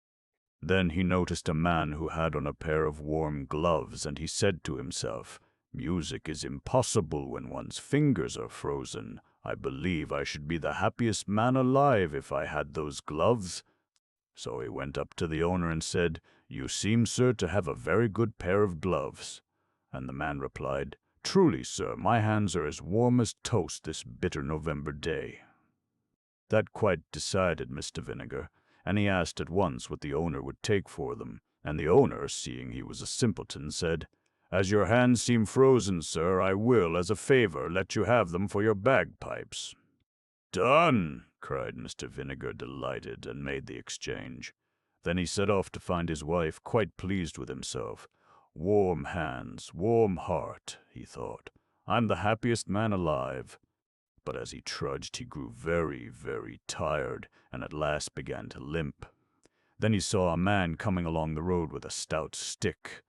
Then he noticed a man who had on a pair of warm gloves, and he said to himself, "Music is impossible when one's fingers are frozen. I believe I should be the happiest man alive if I had those gloves." So he went up to the owner and said, "You seem, sir, to have a very good pair of gloves." And the man replied, "Truly, sir, my hands are as warm as toast this bitter November day." That quite decided Mr. Vinegar, and he asked at once what the owner would take for them. And the owner, seeing he was a simpleton, said, As your hands seem frozen, sir, I will, as a favor, let you have them for your bagpipes." "Done!" cried Mr. Vinegar, delighted, and made the exchange. Then he set off to find his wife, quite pleased with himself. "Warm hands, warm heart," he thought. "I'm the happiest man alive." But as he trudged, he grew very, very tired, and at last began to limp. Then he saw a man coming along the road with a stout stick.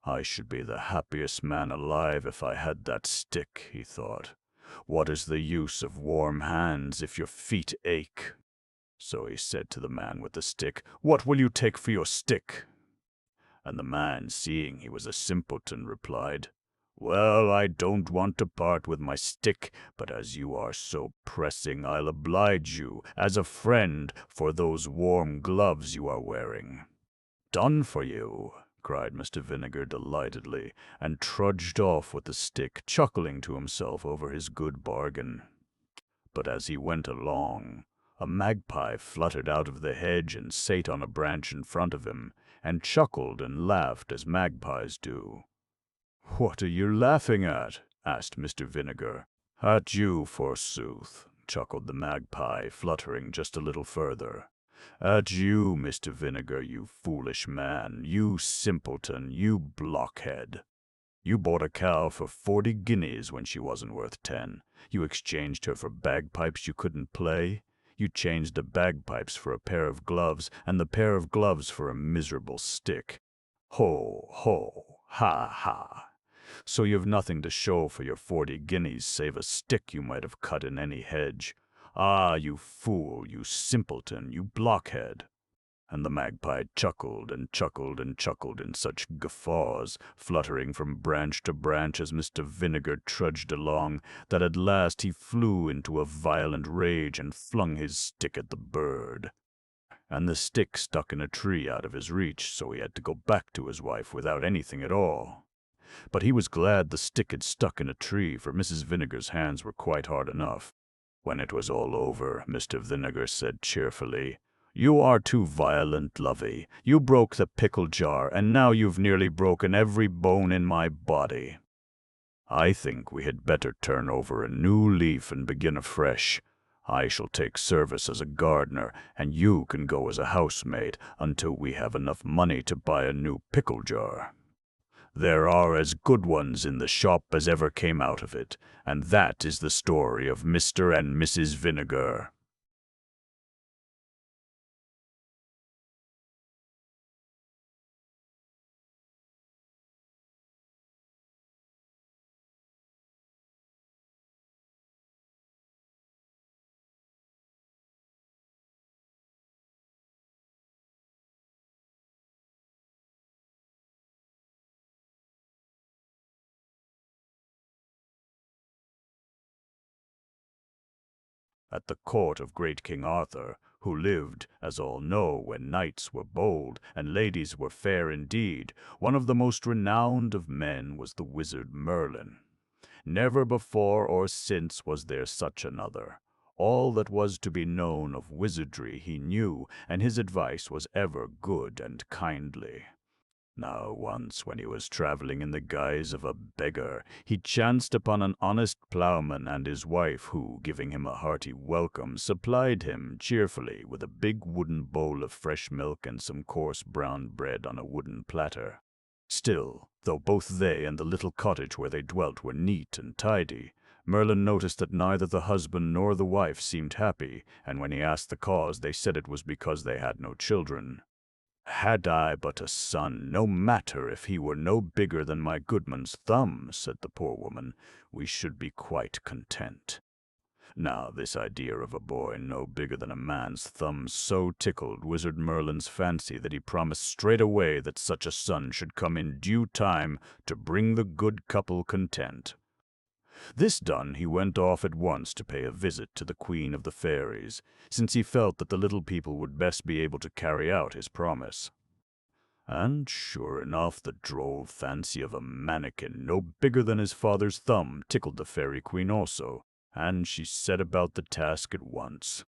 "I should be the happiest man alive if I had that stick," he thought. "What is the use of warm hands if your feet ache?" So he said to the man with the stick, "What will you take for your stick?" And the man, seeing he was a simpleton, replied, "Well, I don't want to part with my stick, but as you are so pressing, I'll oblige you, as a friend, for those warm gloves you are wearing." "Done for you!" cried Mr. Vinegar delightedly, and trudged off with the stick, chuckling to himself over his good bargain. But as he went along, a magpie fluttered out of the hedge and sate on a branch in front of him, and chuckled and laughed as magpies do. "What are you laughing at?" asked Mr. Vinegar. "At you, forsooth," chuckled the magpie, fluttering just a little further. "At you, Mr. Vinegar, you foolish man, you simpleton, you blockhead. You bought a cow for 40 guineas when she wasn't worth 10. You exchanged her for bagpipes you couldn't play. You changed the bagpipes for a pair of gloves, and the pair of gloves for a miserable stick. Ho, ho, ha, ha. So you've nothing to show for your 40 guineas save a stick you might have cut in any hedge. Ah, you fool, you simpleton, you blockhead." And the magpie chuckled and chuckled and chuckled in such guffaws, fluttering from branch to branch as Mr. Vinegar trudged along, that at last he flew into a violent rage and flung his stick at the bird. And the stick stuck in a tree out of his reach, so he had to go back to his wife without anything at all. But he was glad the stick had stuck in a tree, for Mrs. Vinegar's hands were quite hard enough. When it was all over, Mr. Vinegar said cheerfully, "You are too violent, lovey. You broke the pickle jar, and now you've nearly broken every bone in my body. I think we had better turn over a new leaf and begin afresh. I shall take service as a gardener, and you can go as a housemaid until we have enough money to buy a new pickle jar. There are as good ones in the shop as ever came out of it, and that is the story of Mr. and Mrs. Vinegar." At the court of great King Arthur, who lived, as all know, when knights were bold and ladies were fair indeed, one of the most renowned of men was the wizard Merlin. Never before or since was there such another. All that was to be known of wizardry he knew, and his advice was ever good and kindly. Now once, when he was traveling in the guise of a beggar, he chanced upon an honest ploughman and his wife who, giving him a hearty welcome, supplied him cheerfully with a big wooden bowl of fresh milk and some coarse brown bread on a wooden platter. Still, though both they and the little cottage where they dwelt were neat and tidy, Merlin noticed that neither the husband nor the wife seemed happy, and when he asked the cause, they said it was because they had no children. "Had I but a son, no matter if he were no bigger than my goodman's thumb," said the poor woman, "we should be quite content." Now this idea of a boy no bigger than a man's thumb so tickled Wizard Merlin's fancy that he promised straightway that such a son should come in due time to bring the good couple content. This done, he went off at once to pay a visit to the Queen of the Fairies, since he felt that the little people would best be able to carry out his promise. And sure enough, the droll fancy of a mannikin no bigger than his father's thumb tickled the Fairy Queen also, and she set about the task at once.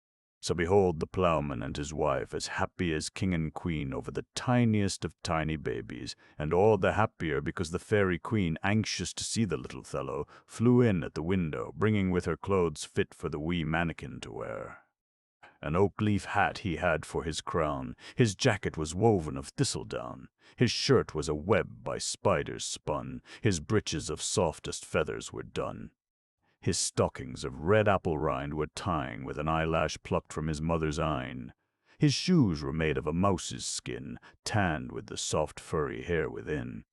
So behold the ploughman and his wife as happy as king and queen over the tiniest of tiny babies, and all the happier because the fairy queen, anxious to see the little fellow, flew in at the window, bringing with her clothes fit for the wee mannikin to wear. An oak-leaf hat he had for his crown, his jacket was woven of thistledown, his shirt was a web by spiders spun, his breeches of softest feathers were done. His stockings of red apple rind were tying with an eyelash plucked from his mother's eyne. His shoes were made of a mouse's skin, tanned with the soft furry hair within.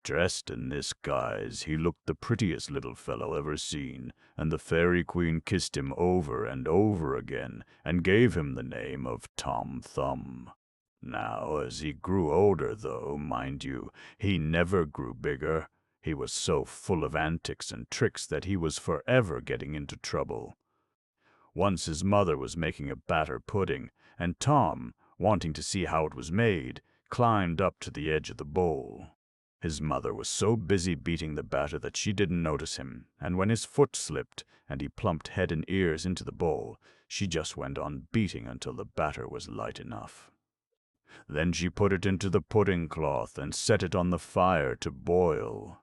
Dressed in this guise, he looked the prettiest little fellow ever seen, and the fairy queen kissed him over and over again, and gave him the name of Tom Thumb. Now, as he grew older, though, mind you, he never grew bigger. He was so full of antics and tricks that he was forever getting into trouble. Once his mother was making a batter pudding, and Tom, wanting to see how it was made, climbed up to the edge of the bowl. His mother was so busy beating the batter that she didn't notice him, and when his foot slipped and he plumped head and ears into the bowl, she just went on beating until the batter was light enough. Then she put it into the pudding cloth and set it on the fire to boil.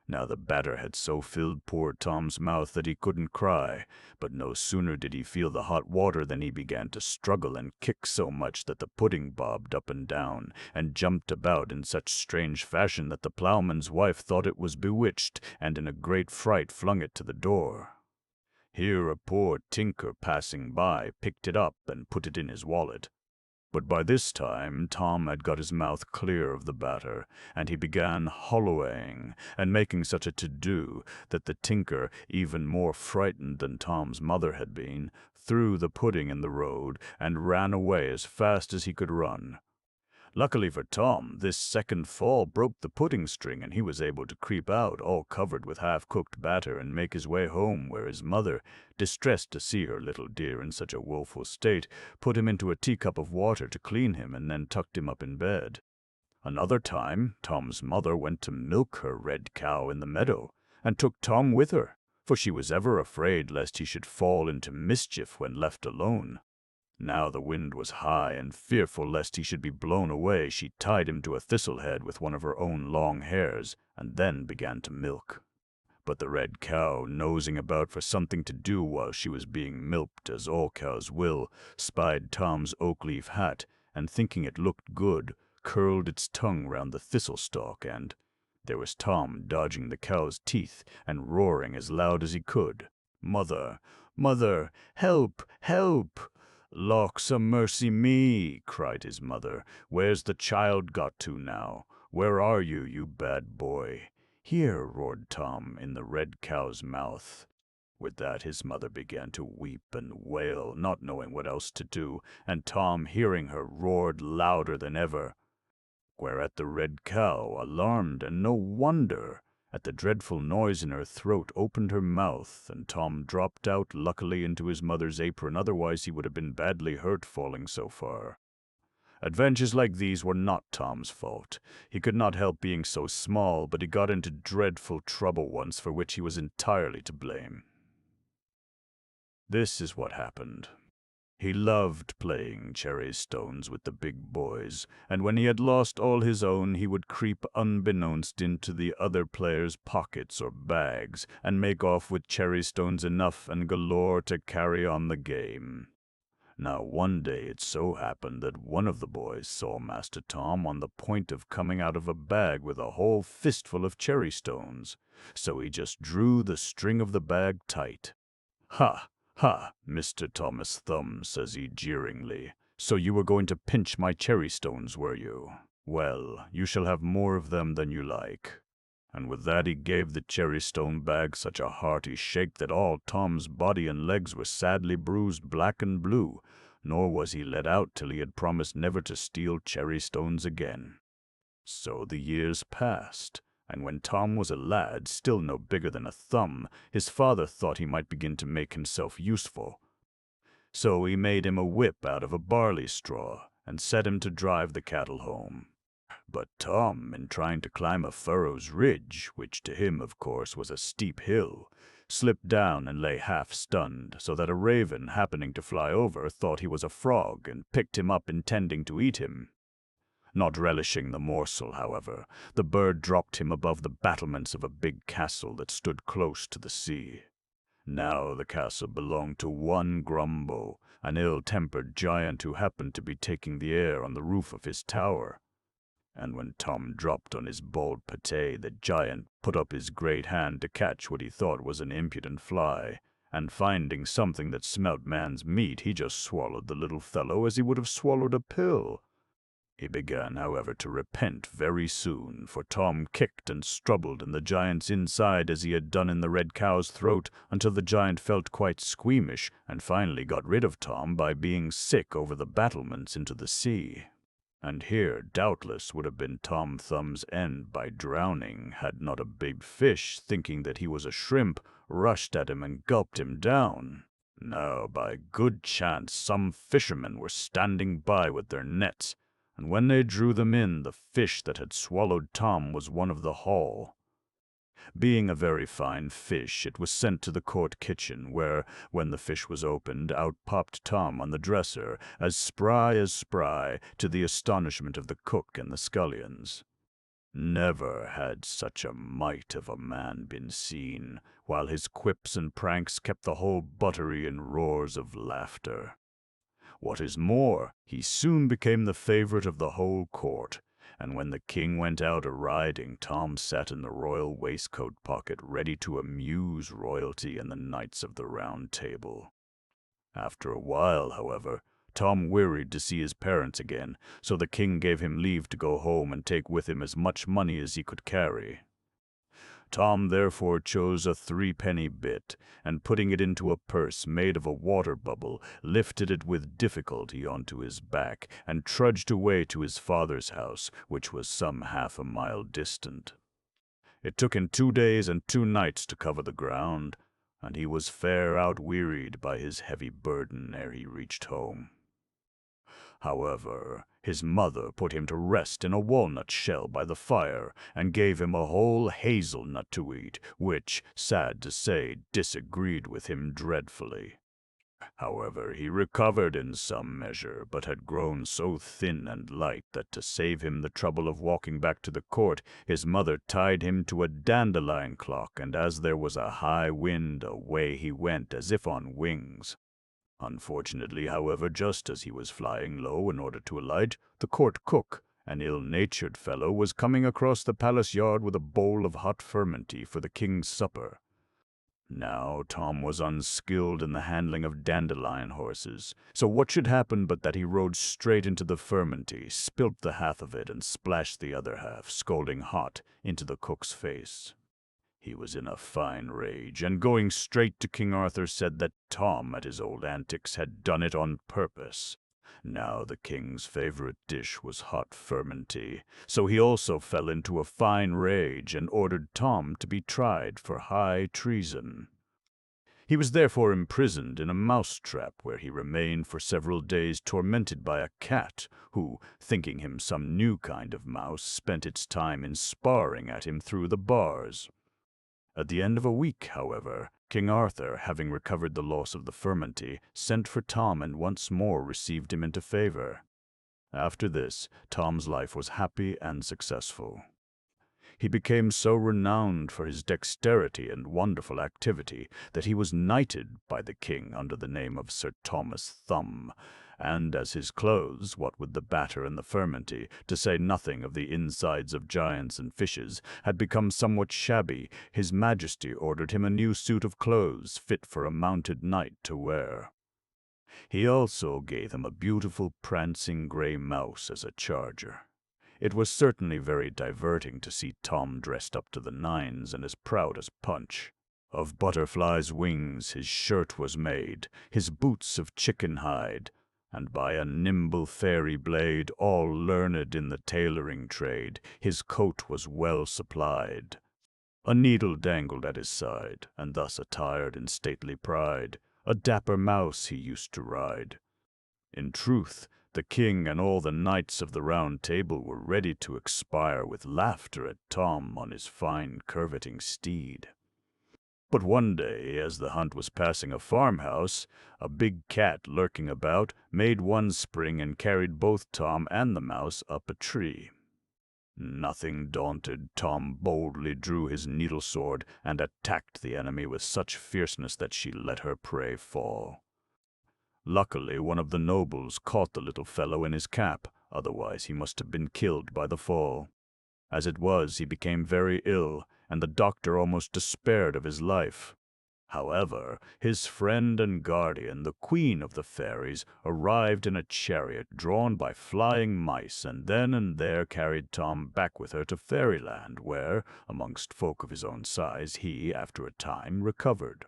Now the batter had so filled poor Tom's mouth that he couldn't cry, but no sooner did he feel the hot water than he began to struggle and kick so much that the pudding bobbed up and down, and jumped about in such strange fashion that the ploughman's wife thought it was bewitched, and in a great fright flung it to the door. Here a poor tinker passing by picked it up and put it in his wallet. But by this time Tom had got his mouth clear of the batter, and he began hollowing and making such a to-do that the tinker, even more frightened than Tom's mother had been, threw the pudding in the road and ran away as fast as he could run. Luckily for Tom, this second fall broke the pudding string, and he was able to creep out, all covered with half-cooked batter, and make his way home, where his mother, distressed to see her little dear in such a woeful state, put him into a teacup of water to clean him, and then tucked him up in bed. Another time, Tom's mother went to milk her red cow in the meadow, and took Tom with her, for she was ever afraid lest he should fall into mischief when left alone. Now the wind was high, and fearful lest he should be blown away, she tied him to a thistle-head with one of her own long hairs, and then began to milk. But the red cow, nosing about for something to do while she was being milked, as all cows will, spied Tom's oak-leaf hat, and thinking it looked good, curled its tongue round the thistle-stalk, and there was Tom dodging the cow's teeth, and roaring as loud as he could, "Mother, mother, help, help!" "Lawks a mercy me!" cried his mother. "Where's the child got to now? Where are you, you bad boy?" "Here," roared Tom, in the red cow's mouth. With that his mother began to weep and wail, not knowing what else to do, and Tom, hearing her, roared louder than ever. Whereat the red cow, alarmed, and no wonder, at the dreadful noise in her throat, opened her mouth, and Tom dropped out, luckily, into his mother's apron, otherwise he would have been badly hurt falling so far. Adventures like these were not Tom's fault. He could not help being so small, but he got into dreadful trouble once for which he was entirely to blame. This is what happened. He loved playing cherry stones with the big boys, and when he had lost all his own, he would creep unbeknownst into the other players' pockets or bags, and make off with cherry stones enough and galore to carry on the game. Now one day it so happened that one of the boys saw Master Tom on the point of coming out of a bag with a whole fistful of cherry stones, so he just drew the string of the bag tight. "Ha! Ha, Mr. Thomas Thumb," says he jeeringly, "so you were going to pinch my cherry stones, were you? Well, you shall have more of them than you like." And with that he gave the cherry stone bag such a hearty shake that all Tom's body and legs were sadly bruised black and blue, nor was he let out till he had promised never to steal cherry stones again. So the years passed, and when Tom was a lad, still no bigger than a thumb, his father thought he might begin to make himself useful. So he made him a whip out of a barley straw, and set him to drive the cattle home. But Tom, in trying to climb a furrow's ridge, which to him, of course, was a steep hill, slipped down and lay half-stunned, so that a raven happening to fly over thought he was a frog and picked him up intending to eat him. Not relishing the morsel, however, the bird dropped him above the battlements of a big castle that stood close to the sea. Now the castle belonged to one Grumbo, an ill-tempered giant who happened to be taking the air on the roof of his tower. And when Tom dropped on his bald pate, the giant put up his great hand to catch what he thought was an impudent fly, and finding something that smelt man's meat, he just swallowed the little fellow as he would have swallowed a pill. He began, however, to repent very soon, for Tom kicked and struggled in the giant's inside as he had done in the red cow's throat, until the giant felt quite squeamish, and finally got rid of Tom by being sick over the battlements into the sea. And here, doubtless, would have been Tom Thumb's end by drowning, had not a big fish, thinking that he was a shrimp, rushed at him and gulped him down. Now, by good chance, some fishermen were standing by with their nets, and when they drew them in, the fish that had swallowed Tom was one of the haul. Being a very fine fish, it was sent to the court kitchen, where, when the fish was opened, out popped Tom on the dresser, as spry, to the astonishment of the cook and the scullions. Never had such a mite of a man been seen, while his quips and pranks kept the whole buttery in roars of laughter. What is more, he soon became the favorite of the whole court, and when the king went out a-riding, Tom sat in the royal waistcoat pocket ready to amuse royalty and the knights of the Round Table. After a while, however, Tom wearied to see his parents again, so the king gave him leave to go home and take with him as much money as he could carry. Tom therefore chose a 3-penny bit, and putting it into a purse made of a water bubble, lifted it with difficulty onto his back, and trudged away to his father's house, which was some half a mile distant. It took him 2 days and 2 nights to cover the ground, and he was fair out-wearied by his heavy burden ere he reached home. However, his mother put him to rest in a walnut shell by the fire, and gave him a whole hazelnut to eat, which, sad to say, disagreed with him dreadfully. However, he recovered in some measure, but had grown so thin and light that to save him the trouble of walking back to the court, his mother tied him to a dandelion clock, and as there was a high wind, away he went as if on wings. Unfortunately, however, just as he was flying low in order to alight, the court cook, an ill-natured fellow, was coming across the palace yard with a bowl of hot furmenty for the king's supper. Now Tom was unskilled in the handling of dandelion horses, so what should happen but that he rode straight into the furmenty, spilt the half of it, and splashed the other half, scalding hot, into the cook's face. He was in a fine rage, and going straight to King Arthur said that Tom, at his old antics, had done it on purpose. Now the king's favorite dish was hot furmenty, so he also fell into a fine rage and ordered Tom to be tried for high treason. He was therefore imprisoned in a mouse-trap, where he remained for several days tormented by a cat, who, thinking him some new kind of mouse, spent its time in sparring at him through the bars. At the end of a week, however, King Arthur, having recovered the loss of the furmenty, sent for Tom and once more received him into favor. After this, Tom's life was happy and successful. He became so renowned for his dexterity and wonderful activity that he was knighted by the king under the name of Sir Thomas Thumb, and as his clothes, what with the batter and the furmenty, to say nothing of the insides of giants and fishes, had become somewhat shabby, his majesty ordered him a new suit of clothes fit for a mounted knight to wear. He also gave him a beautiful prancing grey mouse as a charger. It was certainly very diverting to see Tom dressed up to the nines and as proud as Punch. Of butterflies' wings his shirt was made, his boots of chicken hide, and by a nimble fairy blade, all learned in the tailoring trade, his coat was well supplied. A needle dangled at his side, and thus attired in stately pride, a dapper mouse he used to ride. In truth, the king and all the knights of the Round Table were ready to expire with laughter at Tom on his fine curveting steed. But one day, as the hunt was passing a farmhouse, a big cat lurking about made one spring and carried both Tom and the mouse up a tree. Nothing daunted, Tom boldly drew his needle sword and attacked the enemy with such fierceness that she let her prey fall. Luckily, one of the nobles caught the little fellow in his cap, otherwise he must have been killed by the fall. As it was, he became very ill, and the doctor almost despaired of his life. However, his friend and guardian, the queen of the fairies, arrived in a chariot drawn by flying mice, and then and there carried Tom back with her to fairyland, where, amongst folk of his own size, he, after a time, recovered.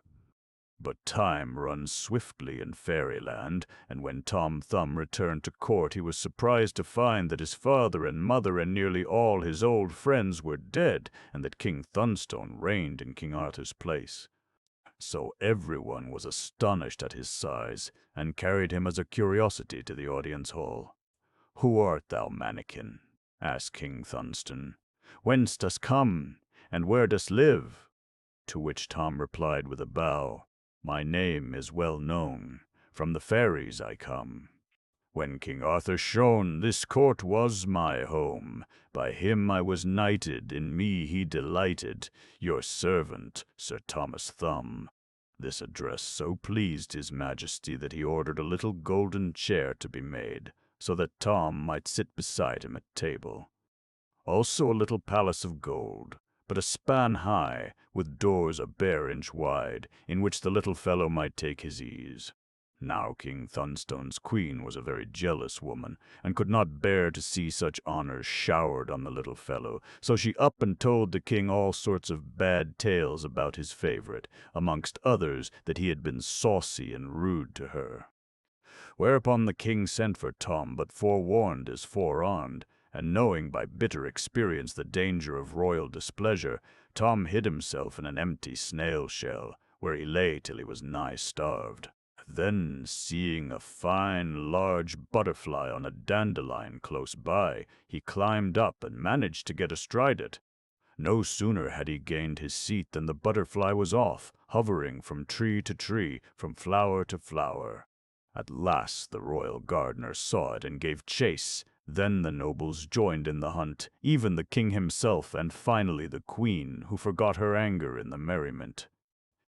But time runs swiftly in fairyland, and when Tom Thumb returned to court he was surprised to find that his father and mother and nearly all his old friends were dead, and that King Thunstone reigned in King Arthur's place. So everyone was astonished at his size, and carried him as a curiosity to the audience hall. "Who art thou, mannikin?" asked King Thunstone. "Whence dost come, and where dost live?" To which Tom replied with a bow, "My name is well known, from the fairies I come. When King Arthur shone, this court was my home. By him I was knighted, in me he delighted. Your servant, Sir Thomas Thumb." This address so pleased his majesty that he ordered a little golden chair to be made, so that Tom might sit beside him at table. Also a little palace of gold, but a span high, with doors a bare inch wide, in which the little fellow might take his ease. Now King Thunstone's queen was a very jealous woman, and could not bear to see such honors showered on the little fellow, so she up and told the king all sorts of bad tales about his favorite, amongst others that he had been saucy and rude to her. Whereupon the king sent for Tom, but forewarned is forearmed, and knowing by bitter experience the danger of royal displeasure, Tom hid himself in an empty snail shell, where he lay till he was nigh starved. Then, seeing a fine, large butterfly on a dandelion close by, he climbed up and managed to get astride it. No sooner had he gained his seat than the butterfly was off, hovering from tree to tree, from flower to flower. At last the royal gardener saw it and gave chase. Then the nobles joined in the hunt, even the king himself, and finally the queen, who forgot her anger in the merriment.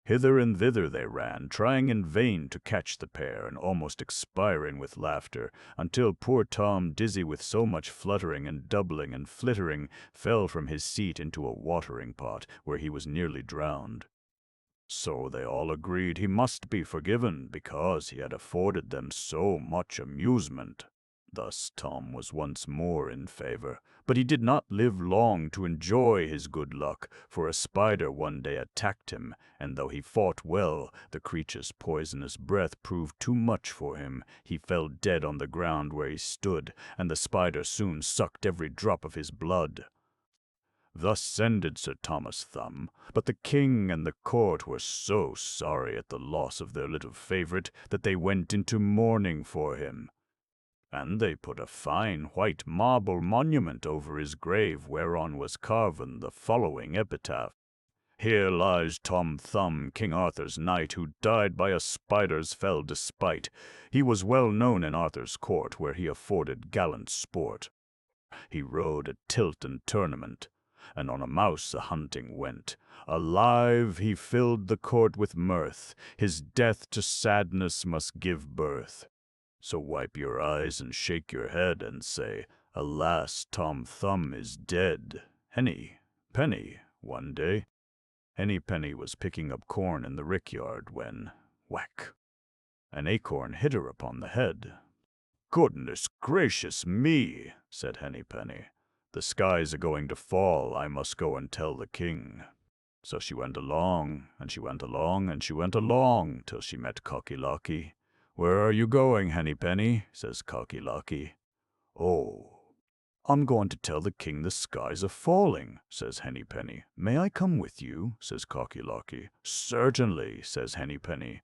Hither and thither they ran, trying in vain to catch the pair, and almost expiring with laughter, until poor Tom, dizzy with so much fluttering and doubling and flittering, fell from his seat into a watering pot, where he was nearly drowned. So they all agreed he must be forgiven, because he had afforded them so much amusement. Thus Tom was once more in favor, but he did not live long to enjoy his good luck, for a spider one day attacked him, and though he fought well, the creature's poisonous breath proved too much for him. He fell dead on the ground where he stood, and the spider soon sucked every drop of his blood. Thus ended Sir Thomas Thumb, but the king and the court were so sorry at the loss of their little favorite that they went into mourning for him. And they put a fine white marble monument over his grave, whereon was carven the following epitaph: "Here lies Tom Thumb, King Arthur's knight, who died by a spider's fell despite. He was well known in Arthur's court, where he afforded gallant sport. He rode at tilt and tournament, and on a mouse a-hunting went. Alive he filled the court with mirth, his death to sadness must give birth. So wipe your eyes and shake your head and say, Alas, Tom Thumb is dead. Henny Penny, one day." Henny Penny was picking up corn in the rickyard when, whack, an acorn hit her upon the head. "Goodness gracious me," said Henny Penny. "The skies are going to fall. I must go and tell the king." So she went along, and she went along, and she went along, till she met Cocky Locky. "Where are you going, Henny Penny?" says Cocky Locky. "Oh, I'm going to tell the king the skies are falling," says Henny Penny. "May I come with you?" says Cocky Locky. "Certainly," says Henny Penny.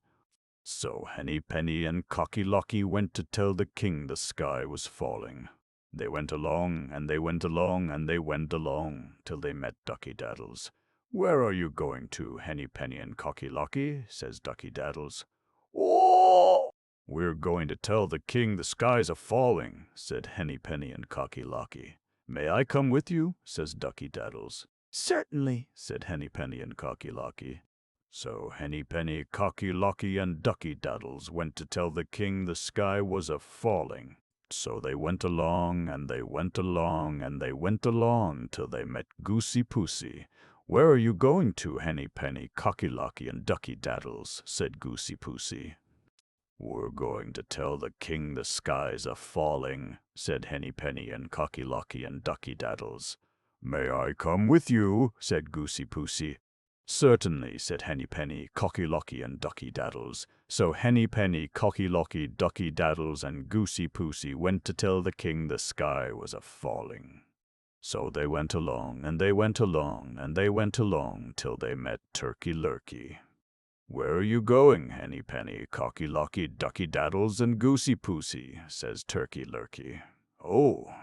So Henny Penny and Cocky Locky went to tell the king the sky was falling. They went along, and they went along, and they went along, till they met Ducky Daddles. "Where are you going to, Henny Penny and Cocky Locky?" says Ducky Daddles. "Oh!" "We're going to tell the king the skies are falling," said Henny Penny and Cocky Locky. "May I come with you?" says Ducky Daddles. "Certainly," said Henny Penny and Cocky Locky. So Henny Penny, Cocky Locky, and Ducky Daddles went to tell the king the sky was a-falling. So they went along, and they went along, and they went along, till they met Goosey Poosey. "Where are you going to, Henny Penny, Cocky Locky, and Ducky Daddles?" said Goosey Poosey. "We're going to tell the king the skies are falling," said Henny Penny and Cocky Locky and Ducky Daddles. "May I come with you?" said Goosey Poosey. "Certainly," said Henny Penny, Cocky Locky, and Ducky Daddles. So Henny Penny, Cocky Locky, Ducky Daddles, and Goosey Poosey went to tell the king the sky was a-falling. So they went along, and they went along, and they went along, till they met Turkey Lurkey. "Where are you going, Henny Penny, Cocky Locky, Ducky Daddles, and Goosey Poosey?" says Turkey Lurkey. "Oh,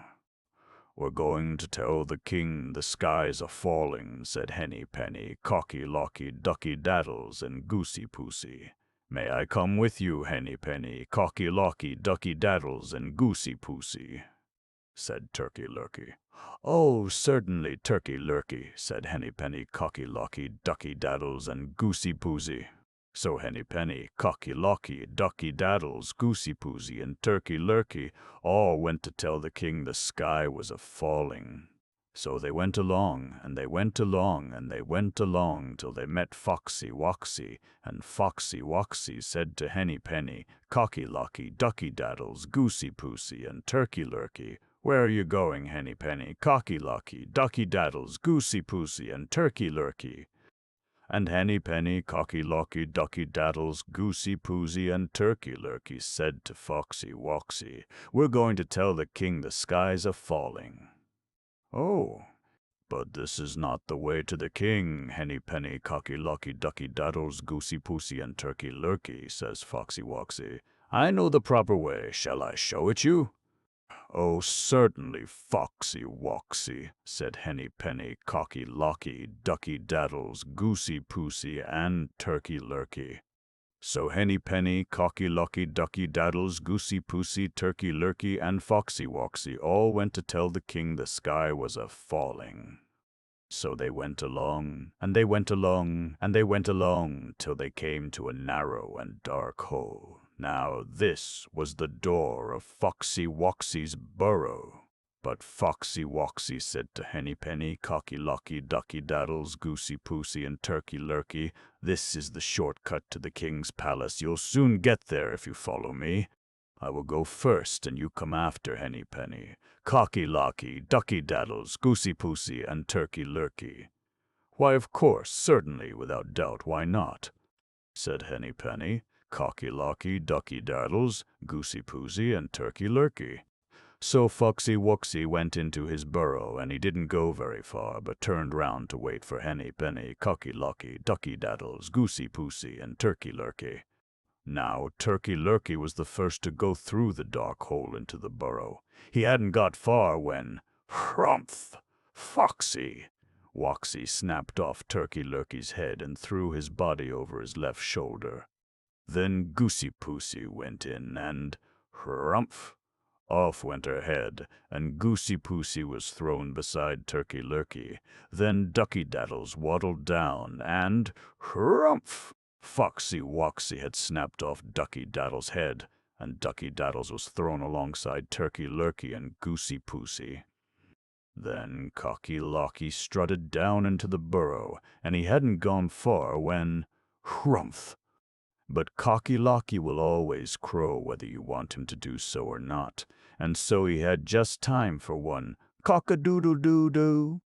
we're going to tell the king the skies are falling," said Henny Penny, Cocky Locky, Ducky Daddles, and Goosey Poosey. "May I come with you, Henny Penny, Cocky Locky, Ducky Daddles, and Goosey Poosey?" said Turkey Lurkey. "Oh, certainly, Turkey Lurkey," said Henny Penny, Cocky Locky, Ducky Daddles, and Goosey Poosey. So Henny Penny, Cocky Locky, Ducky Daddles, Goosey Poosey, and Turkey Lurkey all went to tell the king the sky was a-falling. So they went along, and they went along, and they went along, till they met Foxy Woxy, and Foxy Woxy said to Henny Penny, Cocky Locky, Ducky Daddles, Goosey Poosey, and Turkey Lurkey, "Where are you going, Henny Penny, Cocky Locky, Ducky Daddles, Goosey Poosey, and Turkey Lurkey?" And Henny Penny, Cocky Locky, Ducky Daddles, Goosey Poosey, and Turkey Lurkey said to Foxy Woxy, "We're going to tell the king the skies are falling." "Oh, but this is not the way to the king, Henny Penny, Cocky Locky, Ducky Daddles, Goosey Poosey, and Turkey Lurkey," says Foxy Woxy. "I know the proper way. Shall I show it you?" "Oh, certainly, Foxy Woxy," said Henny Penny, Cocky Locky, Ducky Daddles, Goosey Poosey, and Turkey Lurkey. So Henny Penny, Cocky Locky, Ducky Daddles, Goosey Poosey, Turkey Lurkey, and Foxy Woxy all went to tell the king the sky was a-falling. So they went along, and they went along, and they went along, till they came to a narrow and dark hole. Now this was the door of Foxy Woxy's burrow. But Foxy Woxy said to Henny Penny, Cocky Locky, Ducky Daddles, Goosey Poosey, and Turkey Lurkey, "This is the shortcut to the king's palace. You'll soon get there if you follow me. I will go first, and you come after, Henny Penny, Cocky Locky, Ducky Daddles, Goosey Poosey, and Turkey Lurkey." "Why, of course, certainly, without doubt, why not?" said Henny Penny, Cocky Locky, Ducky Daddles, Goosey Poosey, and Turkey Lurkey. So Foxy Woxy went into his burrow, and he didn't go very far, but turned round to wait for Henny Penny, Cocky Locky, Ducky Daddles, Goosey Poosey, and Turkey Lurkey. Now Turkey Lurkey was the first to go through the dark hole into the burrow. He hadn't got far when, "Hrumph! Foxy!" Woxy snapped off Turkey Lurkey's head and threw his body over his left shoulder. Then Goosey Poosey went in, and hrumph! Off went her head, and Goosey Poosey was thrown beside Turkey Lurkey. Then Ducky Daddles waddled down, and hrumph! Foxy Woxy had snapped off Ducky Daddles' head, and Ducky Daddles was thrown alongside Turkey Lurkey and Goosey Poosey. Then Cocky Locky strutted down into the burrow, and he hadn't gone far when, hrumph! But Cocky Locky will always crow whether you want him to do so or not, and so he had just time for one cock-a-doodle-doo-doo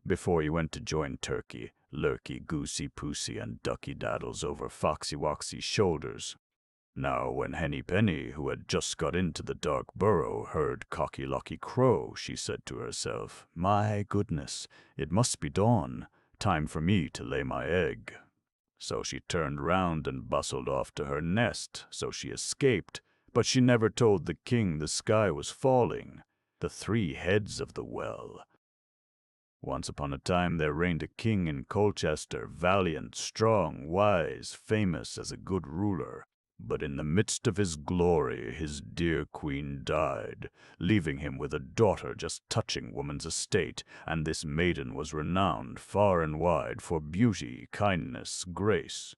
before he went to join Turkey Lurkey, Goosey Poosey, and Ducky Daddles over Foxy Woxy's shoulders. Now when Henny Penny, who had just got into the dark burrow, heard Cocky Locky crow, she said to herself, "My goodness, it must be dawn. Time for me to lay my egg." So she turned round and bustled off to her nest, so she escaped, but she never told the king the sky was falling. The three heads of the well. Once upon a time there reigned a king in Colchester, valiant, strong, wise, famous as a good ruler. But in the midst of his glory his dear queen died, leaving him with a daughter just touching woman's estate, and this maiden was renowned far and wide for beauty, kindness, grace.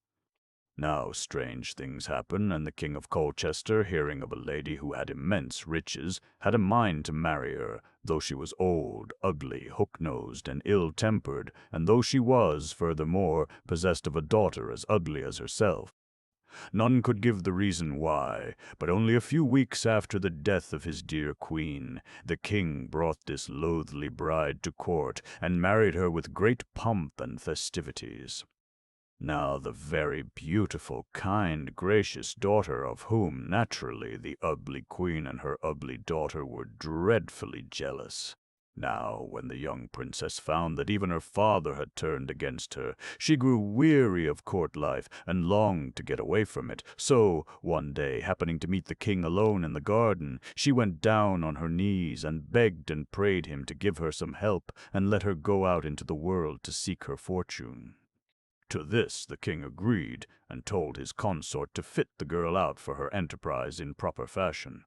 Now strange things happen, and the King of Colchester, hearing of a lady who had immense riches, had a mind to marry her, though she was old, ugly, hook-nosed, and ill-tempered, and though she was, furthermore, possessed of a daughter as ugly as herself. None could give the reason why, but only a few weeks after the death of his dear queen, the king brought this loathly bride to court, and married her with great pomp and festivities. Now the very beautiful, kind, gracious daughter of whom, naturally, the ugly queen and her ugly daughter were dreadfully jealous. Now, when the young princess found that even her father had turned against her, she grew weary of court life and longed to get away from it. So, one day, happening to meet the king alone in the garden, she went down on her knees and begged and prayed him to give her some help and let her go out into the world to seek her fortune. To this the king agreed, and told his consort to fit the girl out for her enterprise in proper fashion.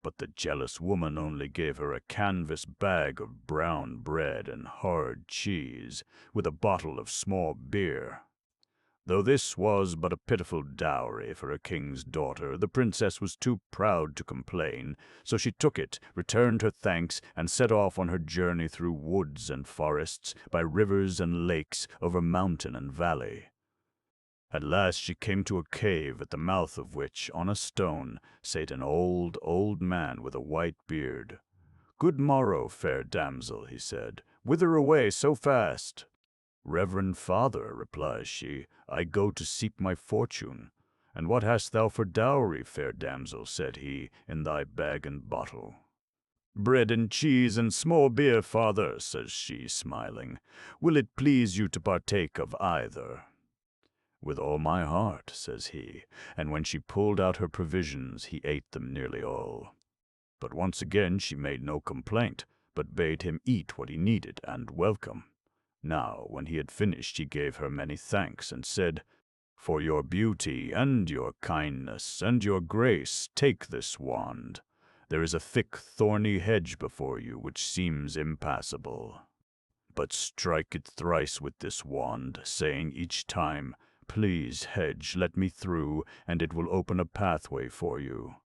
But the jealous woman only gave her a canvas bag of brown bread and hard cheese, with a bottle of small beer. Though this was but a pitiful dowry for a king's daughter, the princess was too proud to complain, so she took it, returned her thanks, and set off on her journey through woods and forests, by rivers and lakes, over mountain and valley. At last she came to a cave, at the mouth of which, on a stone, sate an old, old man with a white beard. "Good morrow, fair damsel," he said. "Whither away so fast?" "Reverend father," replies she, "I go to seek my fortune." "And what hast thou for dowry, fair damsel," said he, "in thy bag and bottle?" "Bread and cheese and small beer, father," says she, smiling. "Will it please you to partake of either?" "With all my heart," says he, and when she pulled out her provisions, he ate them nearly all. But once again she made no complaint, but bade him eat what he needed and welcome. Now, when he had finished, he gave her many thanks, and said, "For your beauty, and your kindness, and your grace, take this wand. There is a thick, thorny hedge before you, which seems impassable. But strike it thrice with this wand, saying each time, 'Please, hedge, let me through,' and it will open a pathway for you.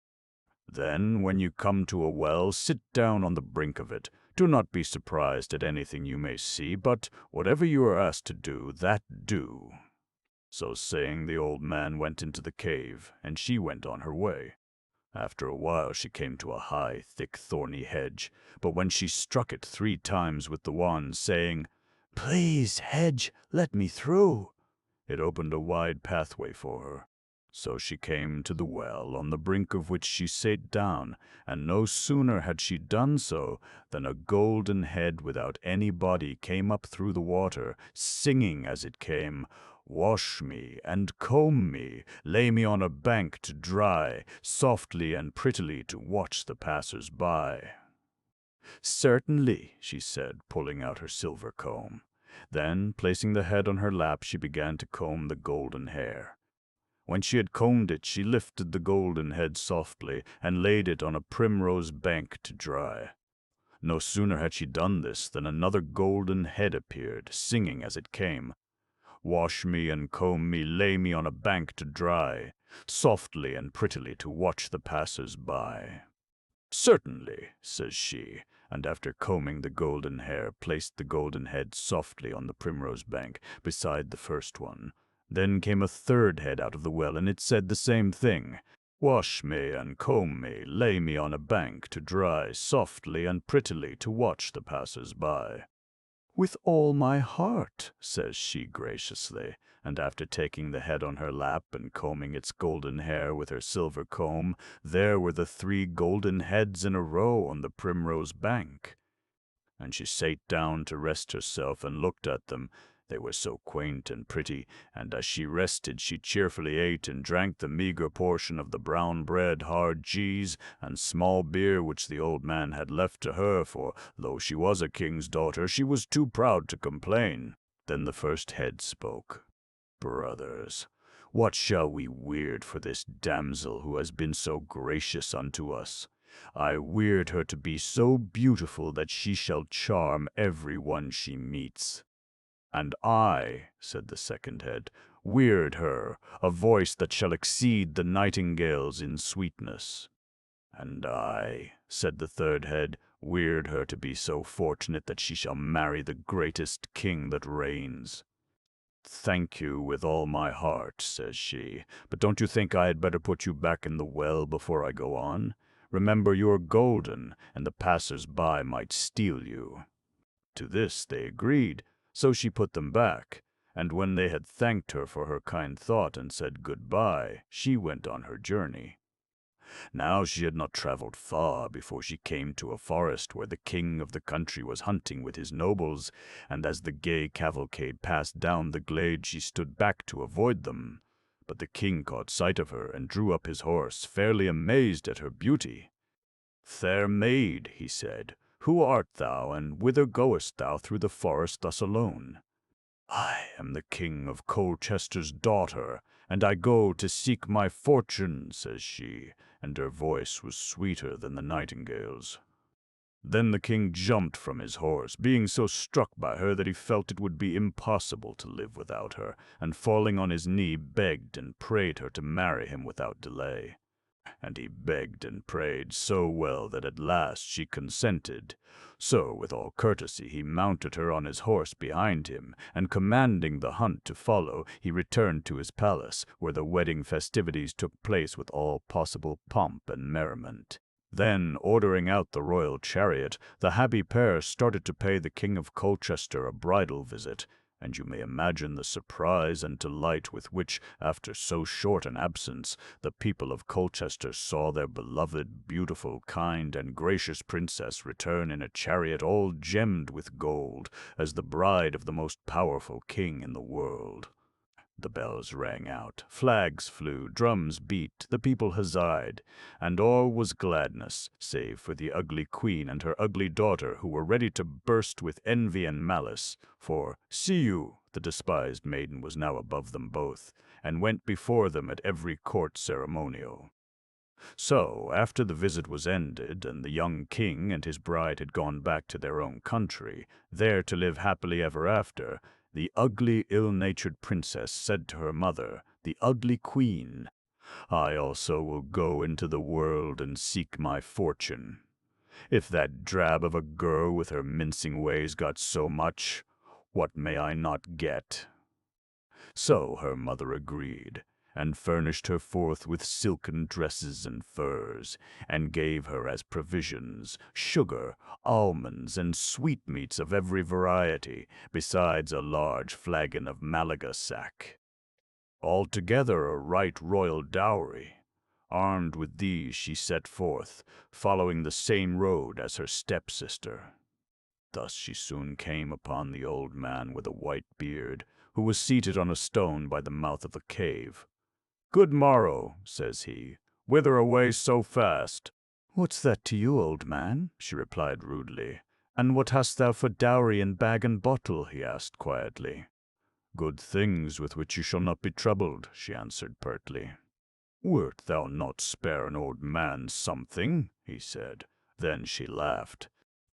Then, when you come to a well, sit down on the brink of it. Do not be surprised at anything you may see, but whatever you are asked to do, that do." So saying, the old man went into the cave, and she went on her way. After a while she came to a high, thick, thorny hedge, but when she struck it 3 times with the wand, saying, "Please, hedge, let me through," it opened a wide pathway for her. So she came to the well, on the brink of which she sat down, and no sooner had she done so than a golden head without any body came up through the water, singing as it came, "Wash me and comb me, lay me on a bank to dry, softly and prettily to watch the passers-by." "Certainly," she said, pulling out her silver comb. Then, placing the head on her lap, she began to comb the golden hair. When she had combed it, she lifted the golden head softly, and laid it on a primrose bank to dry. No sooner had she done this than another golden head appeared, singing as it came, "Wash me and comb me, lay me on a bank to dry, softly and prettily to watch the passers-by." "Certainly," says she, and after combing the golden hair, placed the golden head softly on the primrose bank beside the first one. Then came a third head out of the well, and it said the same thing. "Wash me and comb me, lay me on a bank to dry, softly and prettily to watch the passers-by." "With all my heart," says she graciously, and after taking the head on her lap and combing its golden hair with her silver comb, there were the 3 golden heads in a row on the primrose bank. And she sate down to rest herself and looked at them, They were so quaint and pretty, and as she rested she cheerfully ate and drank the meager portion of the brown bread, hard cheese, and small beer which the old man had left to her, for, though she was a king's daughter, she was too proud to complain. Then the first head spoke. "Brothers, what shall we weird for this damsel who has been so gracious unto us? I weird her to be so beautiful that she shall charm every one she meets." "And I," said the second head, "weird her a voice that shall exceed the nightingale's in sweetness." "And I," said the third head, "weird her to be so fortunate that she shall marry the greatest king that reigns." "Thank you with all my heart," says she, "but don't you think I had better put you back in the well before I go on? Remember you are golden, and the passers-by might steal you." To this they agreed, so she put them back, and when they had thanked her for her kind thought and said good-bye, she went on her journey. Now she had not traveled far before she came to a forest where the king of the country was hunting with his nobles, and as the gay cavalcade passed down the glade she stood back to avoid them. But the king caught sight of her and drew up his horse, fairly amazed at her beauty. "Fair maid," he said, "who art thou, and whither goest thou through the forest thus alone?" "I am the king of Colchester's daughter, and I go to seek my fortune," says she, and her voice was sweeter than the nightingale's. Then the king jumped from his horse, being so struck by her that he felt it would be impossible to live without her, and falling on his knee begged and prayed her to marry him without delay. And he begged and prayed so well that at last she consented. So with all courtesy he mounted her on his horse behind him, and commanding the hunt to follow, he returned to his palace, where the wedding festivities took place with all possible pomp and merriment. Then, ordering out the royal chariot, the happy pair started to pay the King of Colchester a bridal visit, and you may imagine the surprise and delight with which, after so short an absence, the people of Colchester saw their beloved, beautiful, kind, and gracious princess return in a chariot all gemmed with gold, as the bride of the most powerful king in the world. The bells rang out, flags flew, drums beat, the people huzzaed, and all was gladness, save for the ugly queen and her ugly daughter, who were ready to burst with envy and malice. For, see you, the despised maiden was now above them both, and went before them at every court ceremonial. So, after the visit was ended, and the young king and his bride had gone back to their own country, there to live happily ever after, the ugly, ill-natured princess said to her mother, the ugly queen, "I also will go into the world and seek my fortune. If that drab of a girl with her mincing ways got so much, what may I not get?" So her mother agreed, and furnished her forth with silken dresses and furs, and gave her as provisions sugar, almonds, and sweetmeats of every variety, besides a large flagon of Malaga sack. Altogether a right royal dowry. Armed with these she set forth, following the same road as her stepsister. Thus she soon came upon the old man with a white beard, who was seated on a stone by the mouth of a cave. "Good morrow," says he. "Whither away so fast?" "What's that to you, old man?" she replied rudely. "And what hast thou for dowry in bag and bottle?" he asked quietly. "Good things with which you shall not be troubled," she answered pertly. "Wilt thou not spare an old man something?" he said. Then she laughed.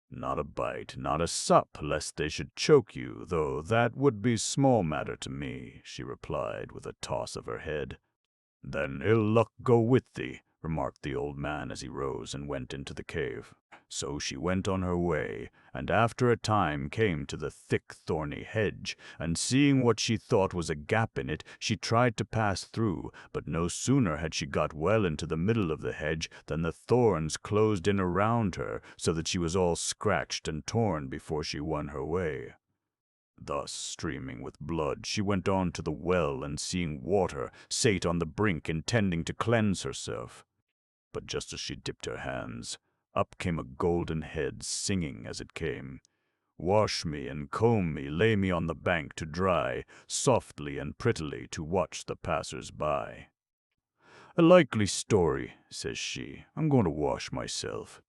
"Not a bite, not a sup, lest they should choke you, though that would be small matter to me," she replied with a toss of her head. "Then ill luck go with thee," remarked the old man as he rose and went into the cave. So she went on her way, and after a time came to the thick thorny hedge, and seeing what she thought was a gap in it, she tried to pass through, but no sooner had she got well into the middle of the hedge than the thorns closed in around her, so that she was all scratched and torn before she won her way. Thus, streaming with blood, she went on to the well, and seeing water, sate on the brink, intending to cleanse herself. But just as she dipped her hands, up came a golden head, singing as it came. Wash me and comb me, lay me on the bank to dry, softly and prettily to watch the passers-by. A likely story, says she. I'm going to wash myself.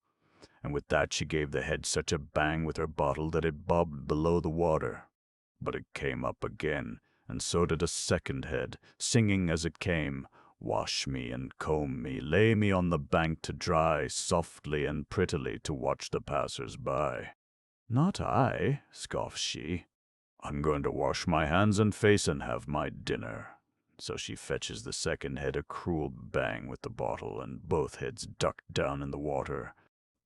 And with that she gave the head such a bang with her bottle that it bobbed below the water. But it came up again, and so did a second head, singing as it came, Wash me and comb me, lay me on the bank to dry, softly and prettily to watch the passers-by. Not I, scoffs she. I'm going to wash my hands and face and have my dinner. So she fetches the second head a cruel bang with the bottle, and both heads ducked down in the water.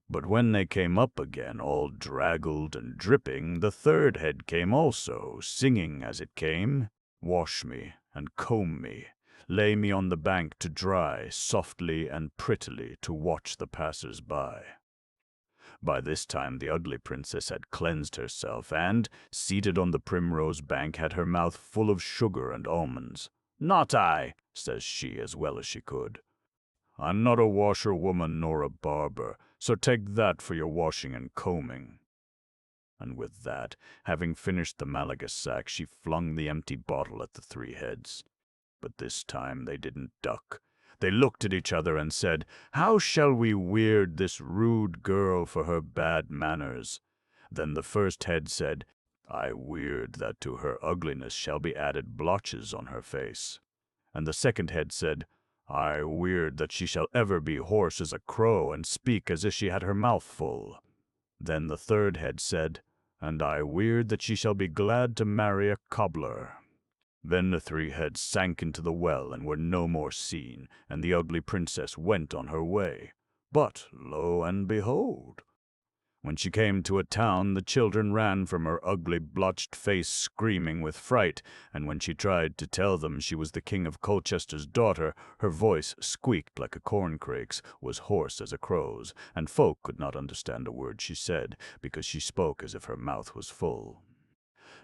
But when they came up again, all draggled and dripping, the third head came also, singing as it came, Wash me and comb me, lay me on the bank to dry, softly and prettily to watch the passers-by. By this time the ugly princess had cleansed herself, and, seated on the primrose bank, had her mouth full of sugar and almonds. Not I, says she as well as she could. I'm not a washerwoman nor a barber, so take that for your washing and combing. And with that, having finished the Malaga sack, she flung the empty bottle at the three heads. But this time they didn't duck. They looked at each other and said, How shall we weird this rude girl for her bad manners? Then the first head said, I weird that to her ugliness shall be added blotches on her face. And the second head said, I weird that she shall ever be hoarse as a crow and speak as if she had her mouth full. Then the third head said, And I weird that she shall be glad to marry a cobbler. Then the three heads sank into the well and were no more seen, and the ugly princess went on her way. But, lo and behold! When she came to a town, the children ran from her ugly blotched face screaming with fright, and when she tried to tell them she was the King of Colchester's daughter, her voice squeaked like a corncrake's, was hoarse as a crow's, and folk could not understand a word she said, because she spoke as if her mouth was full.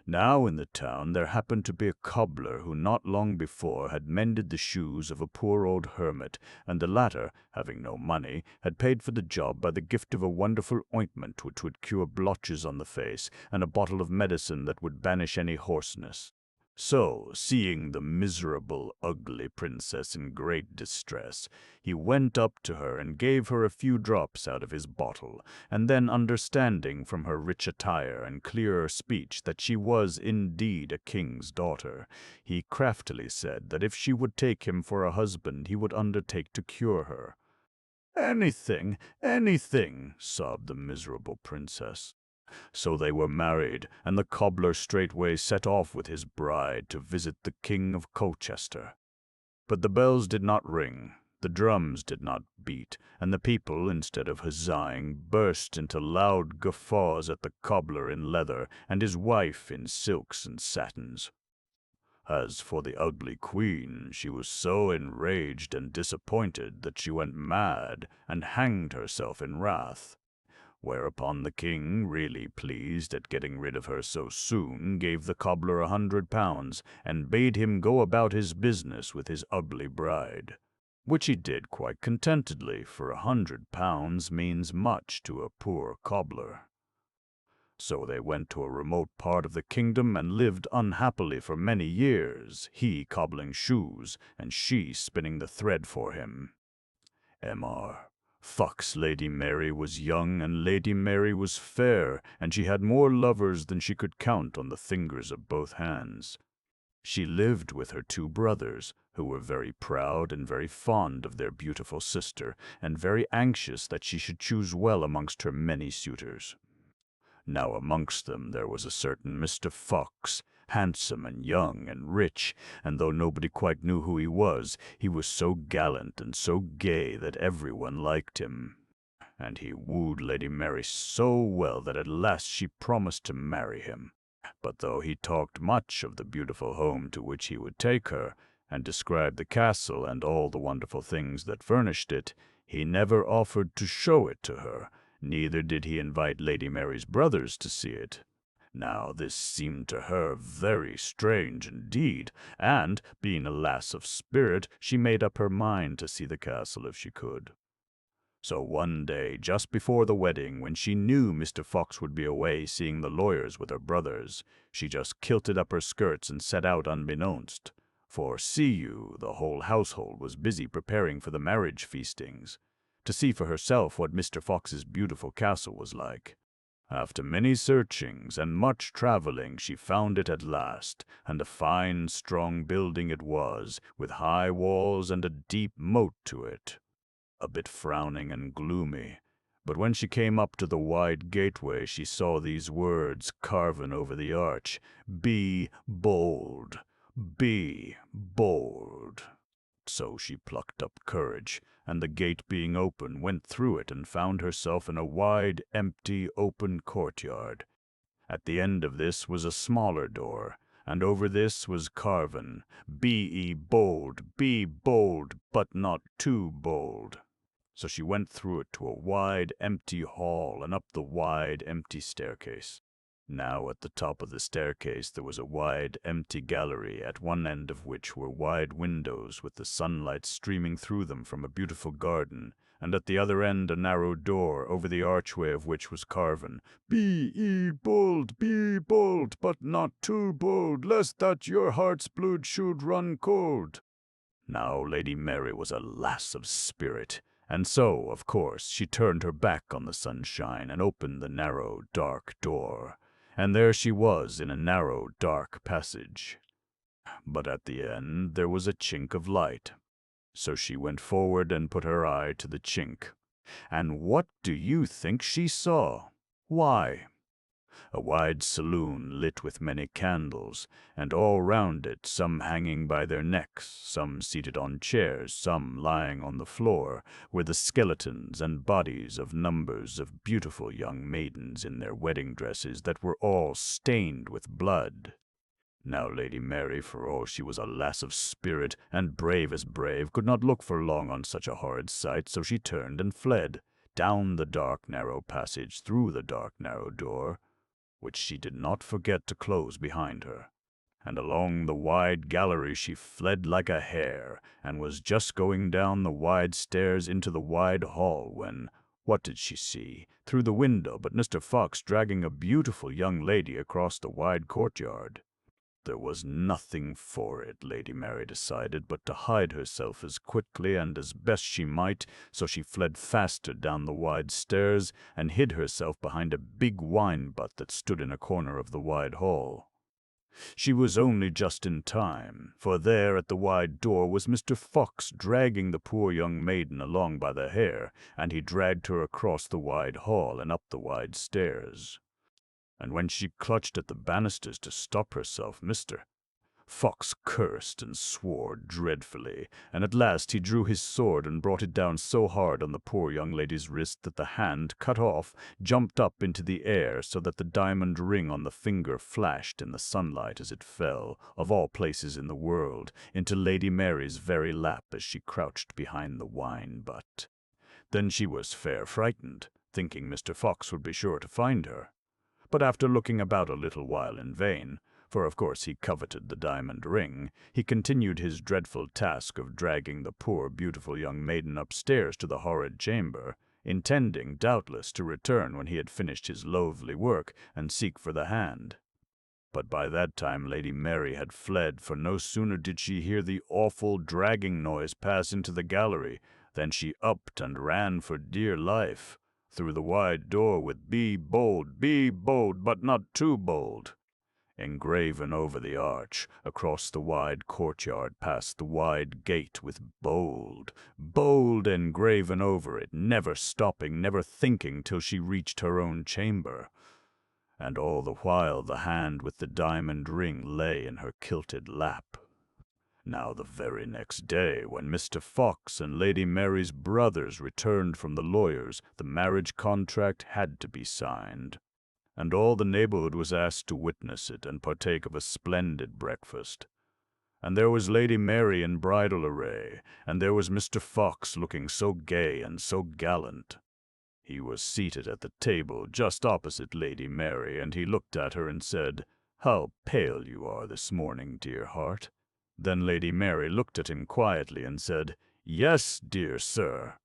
Now in the town there happened to be a cobbler who not long before had mended the shoes of a poor old hermit, and the latter, having no money, had paid for the job by the gift of a wonderful ointment which would cure blotches on the face, and a bottle of medicine that would banish any hoarseness. So, seeing the miserable, ugly princess in great distress, he went up to her and gave her a few drops out of his bottle, and then, understanding from her rich attire and clearer speech that she was indeed a king's daughter, he craftily said that if she would take him for a husband he would undertake to cure her. Anything, anything, sobbed the miserable princess. So they were married, and the cobbler straightway set off with his bride to visit the King of Colchester. But the bells did not ring, the drums did not beat, and the people, instead of huzzaing, burst into loud guffaws at the cobbler in leather and his wife in silks and satins. As for the ugly queen, she was so enraged and disappointed that she went mad and hanged herself in wrath. Whereupon the king, really pleased at getting rid of her so soon, gave the cobbler 100 pounds, and bade him go about his business with his ugly bride. Which he did quite contentedly, for 100 pounds means much to a poor cobbler. So they went to a remote part of the kingdom and lived unhappily for many years, he cobbling shoes, and she spinning the thread for him. M.R. Fox Lady Mary was young, and Lady Mary was fair, and she had more lovers than she could count on the fingers of both hands. She lived with her 2 brothers, who were very proud and very fond of their beautiful sister, and very anxious that she should choose well amongst her many suitors. Now amongst them there was a certain Mr. Fox, handsome and young and rich, and though nobody quite knew who he was so gallant and so gay that everyone liked him. And he wooed Lady Mary so well that at last she promised to marry him. But though he talked much of the beautiful home to which he would take her, and described the castle and all the wonderful things that furnished it, he never offered to show it to her, neither did he invite Lady Mary's brothers to see it. Now this seemed to her very strange indeed, and, being a lass of spirit, she made up her mind to see the castle if she could. So one day, just before the wedding, when she knew Mr. Fox would be away seeing the lawyers with her brothers, she just kilted up her skirts and set out unbeknownst. For, see you, the whole household was busy preparing for the marriage feastings, to see for herself what Mr. Fox's beautiful castle was like. After many searchings and much traveling, she found it at last, and a fine, strong building it was, with high walls and a deep moat to it. A bit frowning and gloomy, but when she came up to the wide gateway, she saw these words carven over the arch: "Be bold, be bold." So she plucked up courage, and the gate being open, went through it and found herself in a wide, empty, open courtyard. At the end of this was a smaller door, and over this was carven, "Be bold, but not too bold." So she went through it to a wide, empty hall and up the wide, empty staircase. Now at the top of the staircase there was a wide, empty gallery, at one end of which were wide windows with the sunlight streaming through them from a beautiful garden, and at the other end a narrow door, over the archway of which was carven, be bold, but not too bold, lest that your heart's blood should run cold." Now Lady Mary was a lass of spirit, and so, of course, she turned her back on the sunshine and opened the narrow, dark door, and there she was in a narrow, dark passage. But at the end there was a chink of light. So she went forward and put her eye to the chink. And what do you think she saw? Why, a wide saloon lit with many candles, and all round it, some hanging by their necks, some seated on chairs, some lying on the floor, were the skeletons and bodies of numbers of beautiful young maidens in their wedding dresses that were all stained with blood. Now Lady Mary, for all she was a lass of spirit, and brave as brave, could not look for long on such a horrid sight, so she turned and fled, down the dark narrow passage, through the dark narrow door, which she did not forget to close behind her. And along the wide gallery she fled like a hare, and was just going down the wide stairs into the wide hall when, what did she see, through the window, but Mr. Fox dragging a beautiful young lady across the wide courtyard? There was nothing for it, Lady Mary decided, but to hide herself as quickly and as best she might, so she fled faster down the wide stairs and hid herself behind a big wine-butt that stood in a corner of the wide hall. She was only just in time, for there at the wide door was Mr. Fox dragging the poor young maiden along by the hair, and he dragged her across the wide hall and up the wide stairs. And when she clutched at the banisters to stop herself, Mr. Fox cursed and swore dreadfully, and at last he drew his sword and brought it down so hard on the poor young lady's wrist that the hand, cut off, jumped up into the air so that the diamond ring on the finger flashed in the sunlight as it fell, of all places in the world, into Lady Mary's very lap as she crouched behind the wine-butt. Then she was fair frightened, thinking Mr. Fox would be sure to find her. But after looking about a little while in vain, for of course he coveted the diamond ring, he continued his dreadful task of dragging the poor beautiful young maiden upstairs to the horrid chamber, intending, doubtless, to return when he had finished his loathly work and seek for the hand. But by that time Lady Mary had fled, for no sooner did she hear the awful dragging noise pass into the gallery than she upped and ran for dear life, through the wide door with be bold, but not too bold, engraven over the arch, across the wide courtyard, past the wide gate with bold engraven over it, never stopping, never thinking till she reached her own chamber. And all the while the hand with the diamond ring lay in her kilted lap. Now the very next day, when Mr. Fox and Lady Mary's brothers returned from the lawyers, the marriage contract had to be signed, and all the neighborhood was asked to witness it and partake of a splendid breakfast. And there was Lady Mary in bridal array, and there was Mr. Fox looking so gay and so gallant. He was seated at the table just opposite Lady Mary, and he looked at her and said, "How pale you are this morning, dear heart." Then Lady Mary looked at him quietly and said, "Yes, dear sir."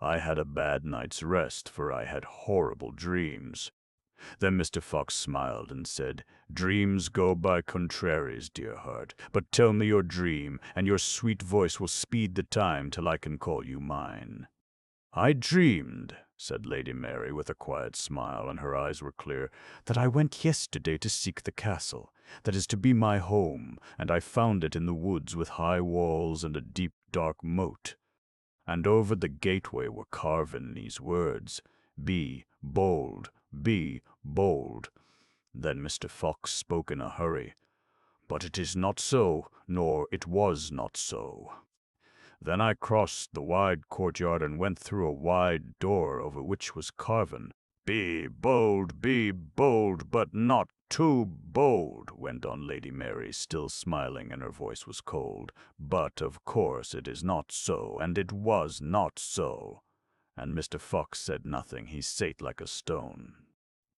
I had a bad night's rest, for I had horrible dreams." Then Mr. Fox smiled and said, "Dreams go by contraries, dear heart, but tell me your dream, and your sweet voice will speed the time till I can call you mine." "I dreamed," said Lady Mary with a quiet smile, and her eyes were clear, "that I went yesterday to seek the castle that is to be my home, and I found it in the woods with high walls and a deep dark moat. And over the gateway were carven these words, 'Be bold, be bold.'" Then Mr. Fox spoke in a hurry, "But it is not so, nor it was not so. Then I crossed the wide courtyard and went through a wide door over which was carven, 'Be bold, but not too bold,'" went on Lady Mary, still smiling, and her voice was cold. "But of course it is not so, and it was not so." And Mr. Fox said nothing. He sate like a stone.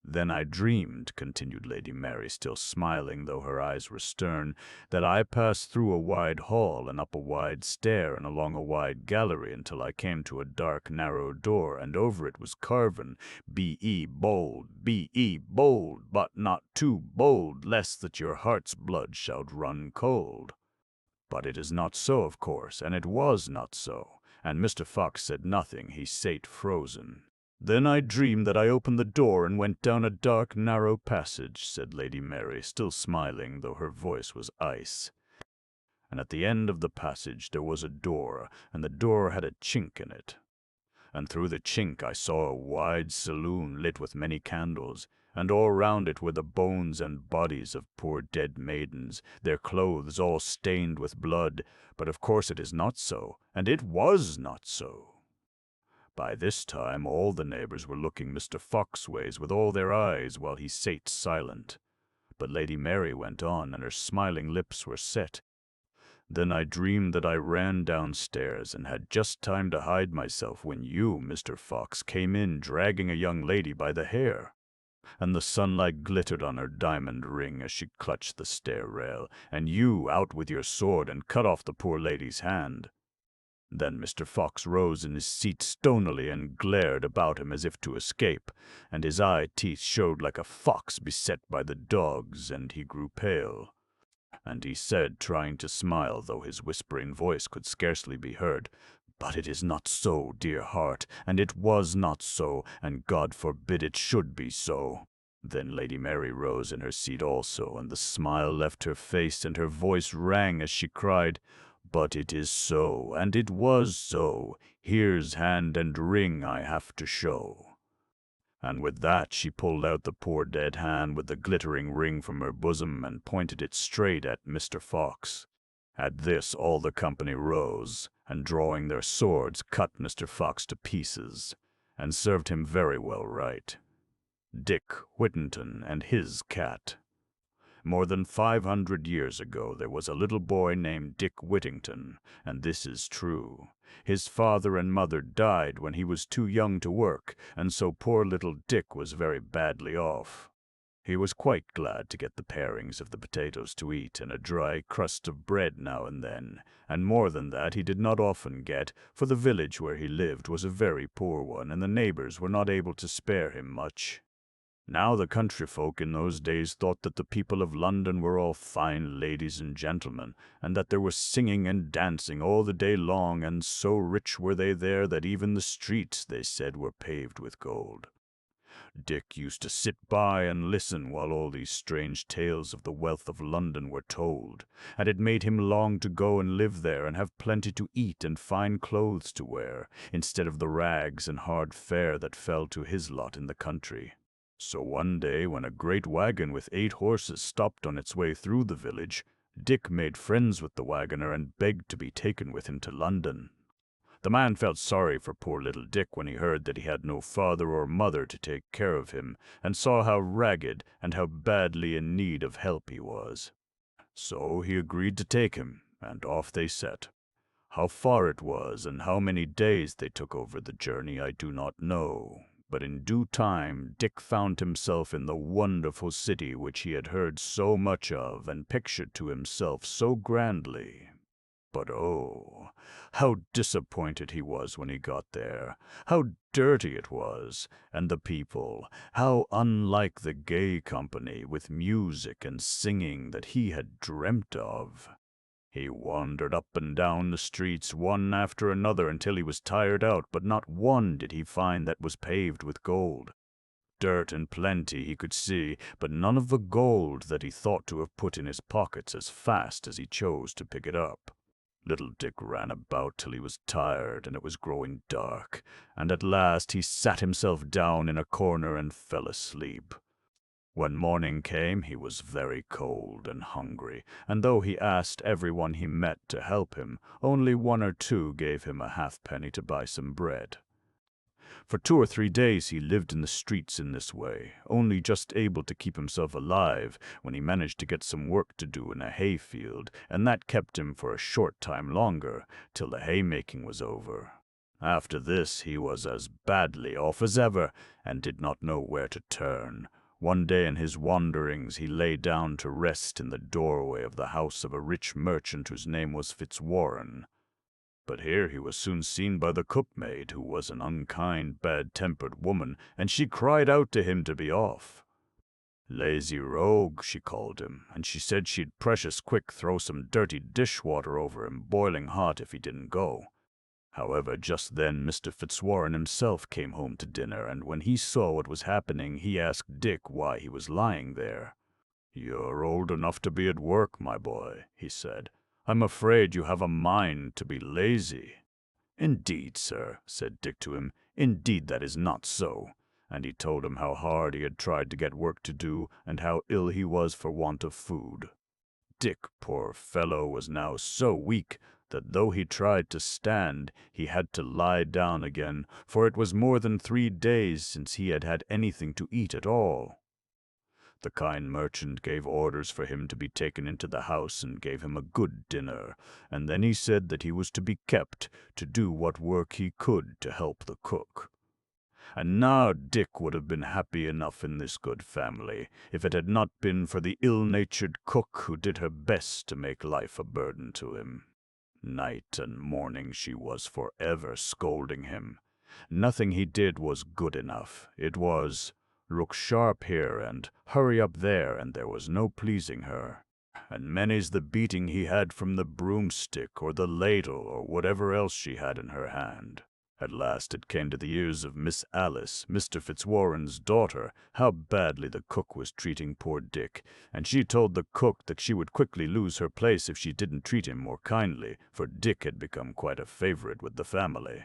"Then I dreamed," continued Lady Mary, still smiling, though her eyes were stern, "that I passed through a wide hall and up a wide stair and along a wide gallery until I came to a dark, narrow door, and over it was carven, 'Be bold, but not too bold, lest that your heart's blood shall run cold.' But it is not so, of course, and it was not so." And Mr. Fox said nothing. He sate frozen. "Then I dreamed that I opened the door and went down a dark, narrow passage," said Lady Mary, still smiling, though her voice was ice. "And at the end of the passage there was a door, and the door had a chink in it. And through the chink I saw a wide saloon lit with many candles, and all round it were the bones and bodies of poor dead maidens, their clothes all stained with blood. But of course it is not so, and it was not so." By this time all the neighbors were looking Mr. Fox ways with all their eyes, while he sate silent. But Lady Mary went on, and her smiling lips were set. "Then I dreamed that I ran downstairs and had just time to hide myself when you, Mr. Fox, came in dragging a young lady by the hair. And the sunlight glittered on her diamond ring as she clutched the stair rail, and you out with your sword and cut off the poor lady's hand." Then Mr. Fox rose in his seat stonily and glared about him as if to escape, and his eye-teeth showed like a fox beset by the dogs, and he grew pale. And he said, trying to smile, though his whispering voice could scarcely be heard, "But it is not so, dear heart, and it was not so, and God forbid it should be so." Then Lady Mary rose in her seat also, and the smile left her face, and her voice rang as she cried, "But it is so, and it was so. Here's hand and ring I have to show." And with that she pulled out the poor dead hand with the glittering ring from her bosom and pointed it straight at Mr. Fox. At this all the company rose, and drawing their swords cut Mr. Fox to pieces, and served him very well right. Dick Whittington and his cat. More than 500 years ago there was a little boy named Dick Whittington, and this is true. His father and mother died when he was too young to work, and so poor little Dick was very badly off. He was quite glad to get the parings of the potatoes to eat and a dry crust of bread now and then, and more than that he did not often get, for the village where he lived was a very poor one, and the neighbors were not able to spare him much. Now the country folk in those days thought that the people of London were all fine ladies and gentlemen, and that there was singing and dancing all the day long, and so rich were they there that even the streets, they said, were paved with gold. Dick used to sit by and listen while all these strange tales of the wealth of London were told, and it made him long to go and live there and have plenty to eat and fine clothes to wear, instead of the rags and hard fare that fell to his lot in the country. So one day, when a great wagon with 8 horses stopped on its way through the village, Dick made friends with the wagoner and begged to be taken with him to London. The man felt sorry for poor little Dick when he heard that he had no father or mother to take care of him, and saw how ragged and how badly in need of help he was. So he agreed to take him, and off they set. How far it was and how many days they took over the journey I do not know, but in due time Dick found himself in the wonderful city which he had heard so much of and pictured to himself so grandly. But oh, how disappointed he was when he got there, how dirty it was, and the people, how unlike the gay company with music and singing that he had dreamt of. He wandered up and down the streets one after another until he was tired out, but not one did he find that was paved with gold. Dirt and plenty he could see, but none of the gold that he thought to have put in his pockets as fast as he chose to pick it up. Little Dick ran about till he was tired, and it was growing dark, and at last he sat himself down in a corner and fell asleep. When morning came, he was very cold and hungry, and though he asked everyone he met to help him, only one or two gave him a halfpenny to buy some bread. For 2 or 3 days he lived in the streets in this way, only just able to keep himself alive when he managed to get some work to do in a hayfield, and that kept him for a short time longer, till the haymaking was over. After this he was as badly off as ever, and did not know where to turn. One day in his wanderings he lay down to rest in the doorway of the house of a rich merchant whose name was Fitzwarren. But here he was soon seen by the cookmaid, who was an unkind, bad-tempered woman, and she cried out to him to be off. Lazy rogue, she called him, and she said she'd precious quick throw some dirty dishwater over him, boiling hot, if he didn't go. However, just then Mr. Fitzwarren himself came home to dinner, and when he saw what was happening, he asked Dick why he was lying there. "You're old enough to be at work, my boy," he said. "I'm afraid you have a mind to be lazy." "Indeed, sir," said Dick to him, "indeed that is not so." And he told him how hard he had tried to get work to do, and how ill he was for want of food. Dick, poor fellow, was now so weak that though he tried to stand, he had to lie down again, for it was more than 3 days since he had had anything to eat at all. The kind merchant gave orders for him to be taken into the house and gave him a good dinner, and then he said that he was to be kept to do what work he could to help the cook. And now Dick would have been happy enough in this good family, if it had not been for the ill-natured cook who did her best to make life a burden to him. Night and morning she was forever scolding him. Nothing he did was good enough. It was, "Look sharp here," and "Hurry up there," and there was no pleasing her. And many's the beating he had from the broomstick or the ladle or whatever else she had in her hand. At last it came to the ears of Miss Alice, Mr. Fitzwarren's daughter, how badly the cook was treating poor Dick, and she told the cook that she would quickly lose her place if she didn't treat him more kindly, for Dick had become quite a favorite with the family.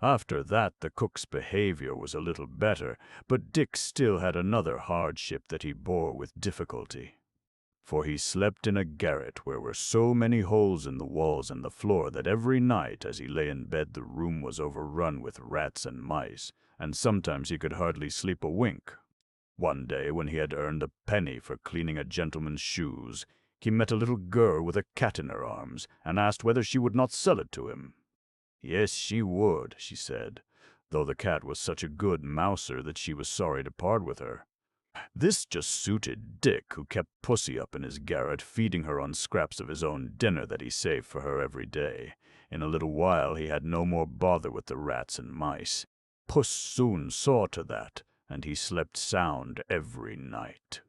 After that the cook's behavior was a little better, but Dick still had another hardship that he bore with difficulty. For he slept in a garret where were so many holes in the walls and the floor that every night as he lay in bed the room was overrun with rats and mice, and sometimes he could hardly sleep a wink. One day, when he had earned a penny for cleaning a gentleman's shoes, he met a little girl with a cat in her arms, and asked whether she would not sell it to him. Yes, she would, she said, though the cat was such a good mouser that she was sorry to part with her. This just suited Dick, who kept Pussy up in his garret, feeding her on scraps of his own dinner that he saved for her every day. In a little while he had no more bother with the rats and mice. Puss soon saw to that, and he slept sound every night.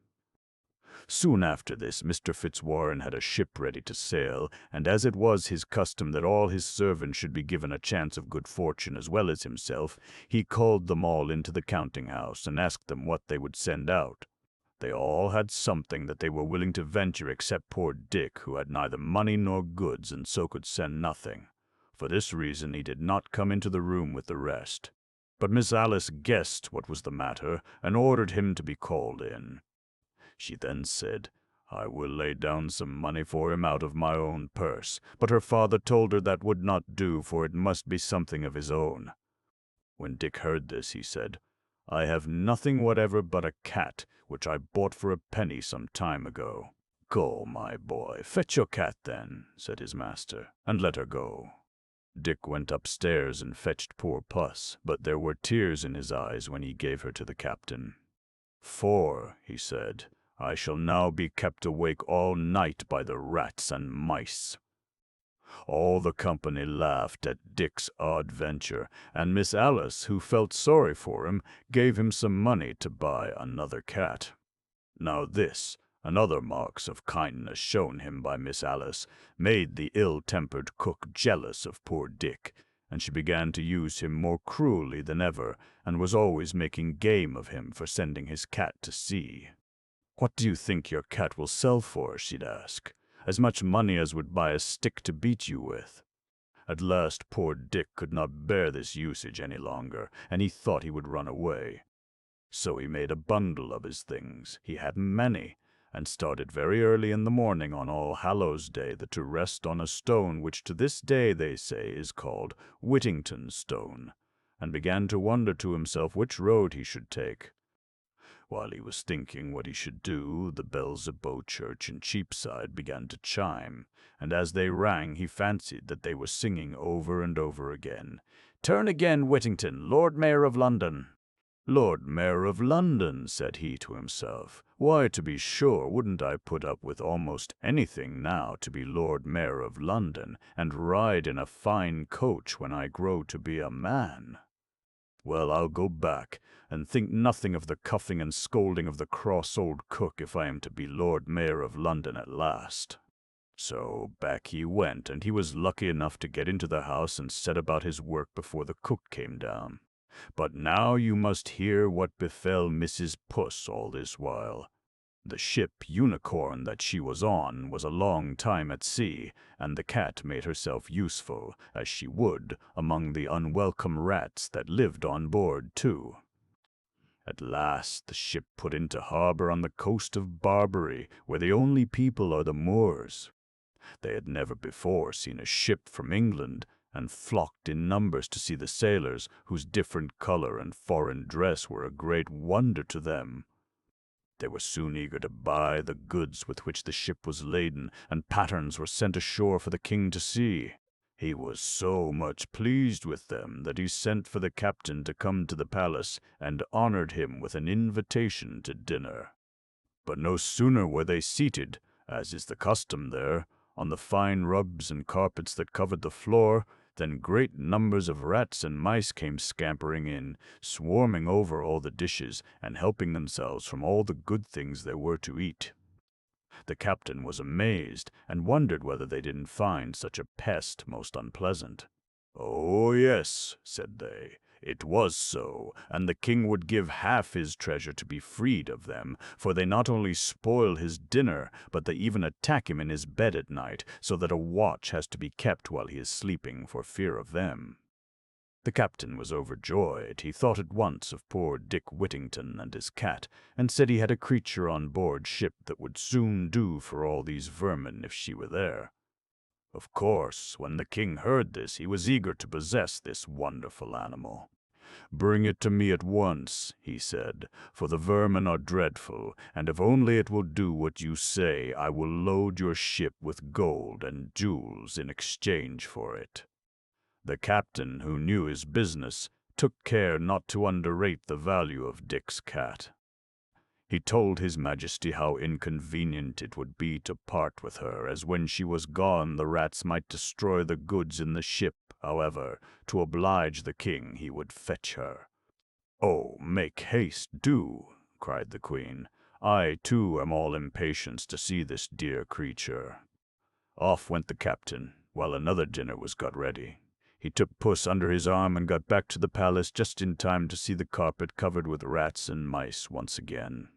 Soon after this, Mr. Fitzwarren had a ship ready to sail, and as it was his custom that all his servants should be given a chance of good fortune as well as himself, he called them all into the counting-house and asked them what they would send out. They all had something that they were willing to venture except poor Dick, who had neither money nor goods, and so could send nothing. For this reason he did not come into the room with the rest. But Miss Alice guessed what was the matter, and ordered him to be called in. She then said, "I will lay down some money for him out of my own purse," but her father told her that would not do, for it must be something of his own. When Dick heard this, he said, "I have nothing whatever but a cat, which I bought for a penny some time ago." "Go, my boy, fetch your cat then," said his master, "and let her go." Dick went upstairs and fetched poor Puss, but there were tears in his eyes when he gave her to the captain. "For," he said, "I shall now be kept awake all night by the rats and mice." All the company laughed at Dick's odd venture, and Miss Alice, who felt sorry for him, gave him some money to buy another cat. Now this, and other marks of kindness shown him by Miss Alice, made the ill-tempered cook jealous of poor Dick, and she began to use him more cruelly than ever, and was always making game of him for sending his cat to sea. "What do you think your cat will sell for?" she'd ask. "As much money as would buy a stick to beat you with." At last poor Dick could not bear this usage any longer, and he thought he would run away. So he made a bundle of his things, he had many, and started very early in the morning on All Hallows Day to rest on a stone which to this day, they say, is called Whittington's Stone, and began to wonder to himself which road he should take. While he was thinking what he should do, the bells of Bow Church in Cheapside began to chime, and as they rang he fancied that they were singing over and over again, "Turn again, Whittington, Lord Mayor of London." "Lord Mayor of London," said he to himself. "Why, to be sure, wouldn't I put up with almost anything now to be Lord Mayor of London, and ride in a fine coach when I grow to be a man? Well, I'll go back, and think nothing of the cuffing and scolding of the cross old cook if I am to be Lord Mayor of London at last." So back he went, and he was lucky enough to get into the house and set about his work before the cook came down. But now you must hear what befell Mrs. Puss all this while. The ship Unicorn that she was on was a long time at sea, and the cat made herself useful, as she would, among the unwelcome rats that lived on board too. At last the ship put into harbor on the coast of Barbary, where the only people are the Moors. They had never before seen a ship from England, and flocked in numbers to see the sailors, whose different color and foreign dress were a great wonder to them. They were soon eager to buy the goods with which the ship was laden, and patterns were sent ashore for the king to see. He was so much pleased with them that he sent for the captain to come to the palace, and honored him with an invitation to dinner. But no sooner were they seated, as is the custom there, on the fine rugs and carpets that covered the floor, then great numbers of rats and mice came scampering in, swarming over all the dishes, and helping themselves from all the good things there were to eat. The captain was amazed, and wondered whether they didn't find such a pest most unpleasant. "Oh, yes," said they, "it was so, and the king would give half his treasure to be freed of them, for they not only spoil his dinner, but they even attack him in his bed at night, so that a watch has to be kept while he is sleeping for fear of them." The captain was overjoyed. He thought at once of poor Dick Whittington and his cat, and said he had a creature on board ship that would soon do for all these vermin if she were there. Of course, when the king heard this, he was eager to possess this wonderful animal. "Bring it to me at once," he said, "for the vermin are dreadful, and if only it will do what you say, I will load your ship with gold and jewels in exchange for it." The captain, who knew his business, took care not to underrate the value of Dick's cat. He told his majesty how inconvenient it would be to part with her, as when she was gone the rats might destroy the goods in the ship. However, to oblige the king, he would fetch her. "Oh, make haste, do," cried the queen. "I, too, am all impatience to see this dear creature." Off went the captain, while another dinner was got ready. He took Puss under his arm and got back to the palace just in time to see the carpet covered with rats and mice once again.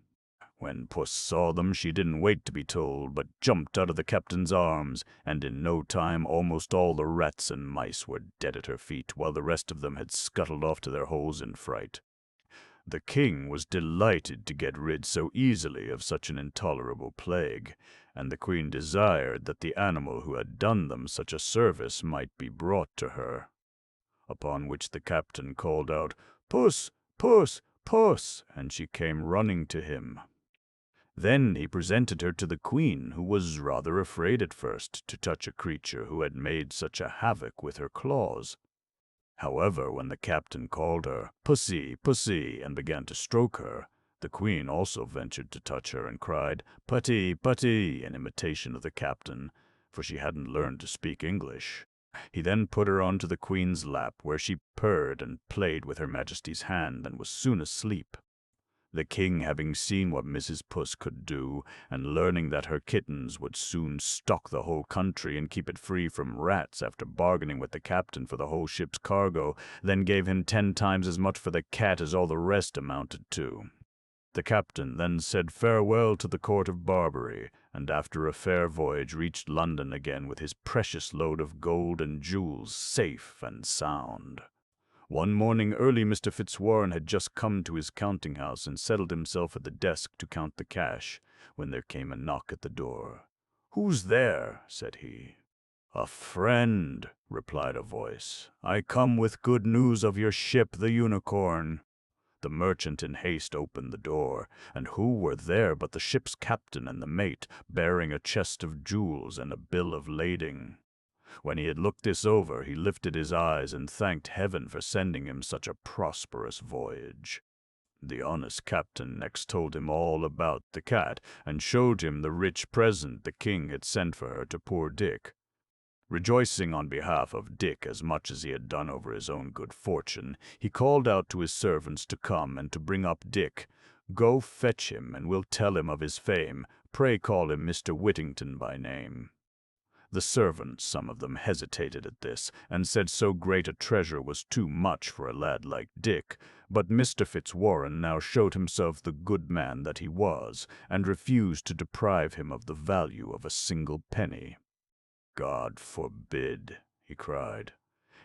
When Puss saw them, she didn't wait to be told, but jumped out of the captain's arms, and in no time almost all the rats and mice were dead at her feet, while the rest of them had scuttled off to their holes in fright. The king was delighted to get rid so easily of such an intolerable plague, and the queen desired that the animal who had done them such a service might be brought to her. Upon which the captain called out, "Puss, Puss, Puss," and she came running to him. Then he presented her to the queen, who was rather afraid at first to touch a creature who had made such a havoc with her claws. However, when the captain called her, "Pussy, Pussy," and began to stroke her, the queen also ventured to touch her and cried, "Putty, Putty," in imitation of the captain, for she hadn't learned to speak English. He then put her onto the Queen's lap, where she purred and played with Her Majesty's hand and was soon asleep. The king, having seen what Mrs. Puss could do, and learning that her kittens would soon stock the whole country and keep it free from rats after bargaining with the captain for the whole ship's cargo, then gave him 10 times as much for the cat as all the rest amounted to. The captain then said farewell to the court of Barbary, and after a fair voyage reached London again with his precious load of gold and jewels safe and sound. One morning early Mr. Fitzwarren had just come to his counting-house and settled himself at the desk to count the cash, when there came a knock at the door. "Who's there?" said he. "A friend," replied a voice. "I come with good news of your ship, the Unicorn." The merchant in haste opened the door, and who were there but the ship's captain and the mate, bearing a chest of jewels and a bill of lading. When he had looked this over, he lifted his eyes and thanked heaven for sending him such a prosperous voyage. The honest captain next told him all about the cat, and showed him the rich present the king had sent for her to poor Dick. Rejoicing on behalf of Dick as much as he had done over his own good fortune, he called out to his servants to come and to bring up Dick. "Go fetch him, and we'll tell him of his fame. Pray call him Mr. Whittington by name." The servants, some of them, hesitated at this, and said so great a treasure was too much for a lad like Dick, but Mr. Fitzwarren now showed himself the good man that he was, and refused to deprive him of the value of a single penny. "God forbid," he cried.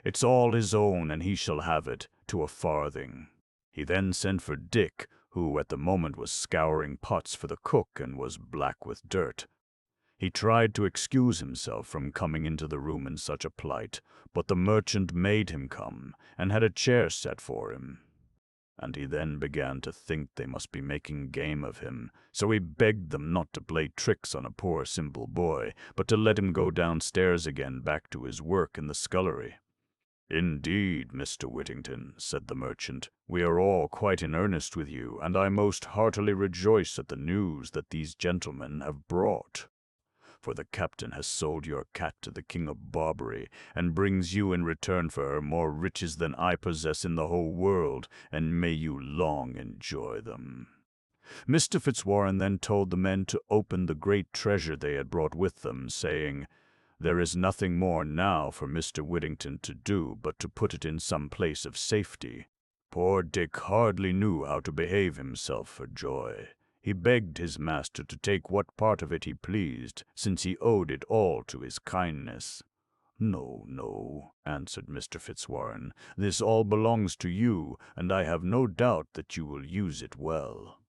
"It's all his own, and he shall have it, to a farthing." He then sent for Dick, who at the moment was scouring pots for the cook and was black with dirt. He tried to excuse himself from coming into the room in such a plight, but the merchant made him come, and had a chair set for him. And he then began to think they must be making game of him, so he begged them not to play tricks on a poor simple boy, but to let him go downstairs again back to his work in the scullery. "Indeed, Mr. Whittington," said the merchant, "we are all quite in earnest with you, and I most heartily rejoice at the news that these gentlemen have brought. For the captain has sold your cat to the King of Barbary, and brings you in return for her more riches than I possess in the whole world, and may you long enjoy them." Mr. Fitzwarren then told the men to open the great treasure they had brought with them, saying, "There is nothing more now for Mr. Whittington to do but to put it in some place of safety." Poor Dick hardly knew how to behave himself for joy. He begged his master to take what part of it he pleased, since he owed it all to his kindness. "No, no," answered Mr. Fitzwarren, "this all belongs to you, and I have no doubt that you will use it well."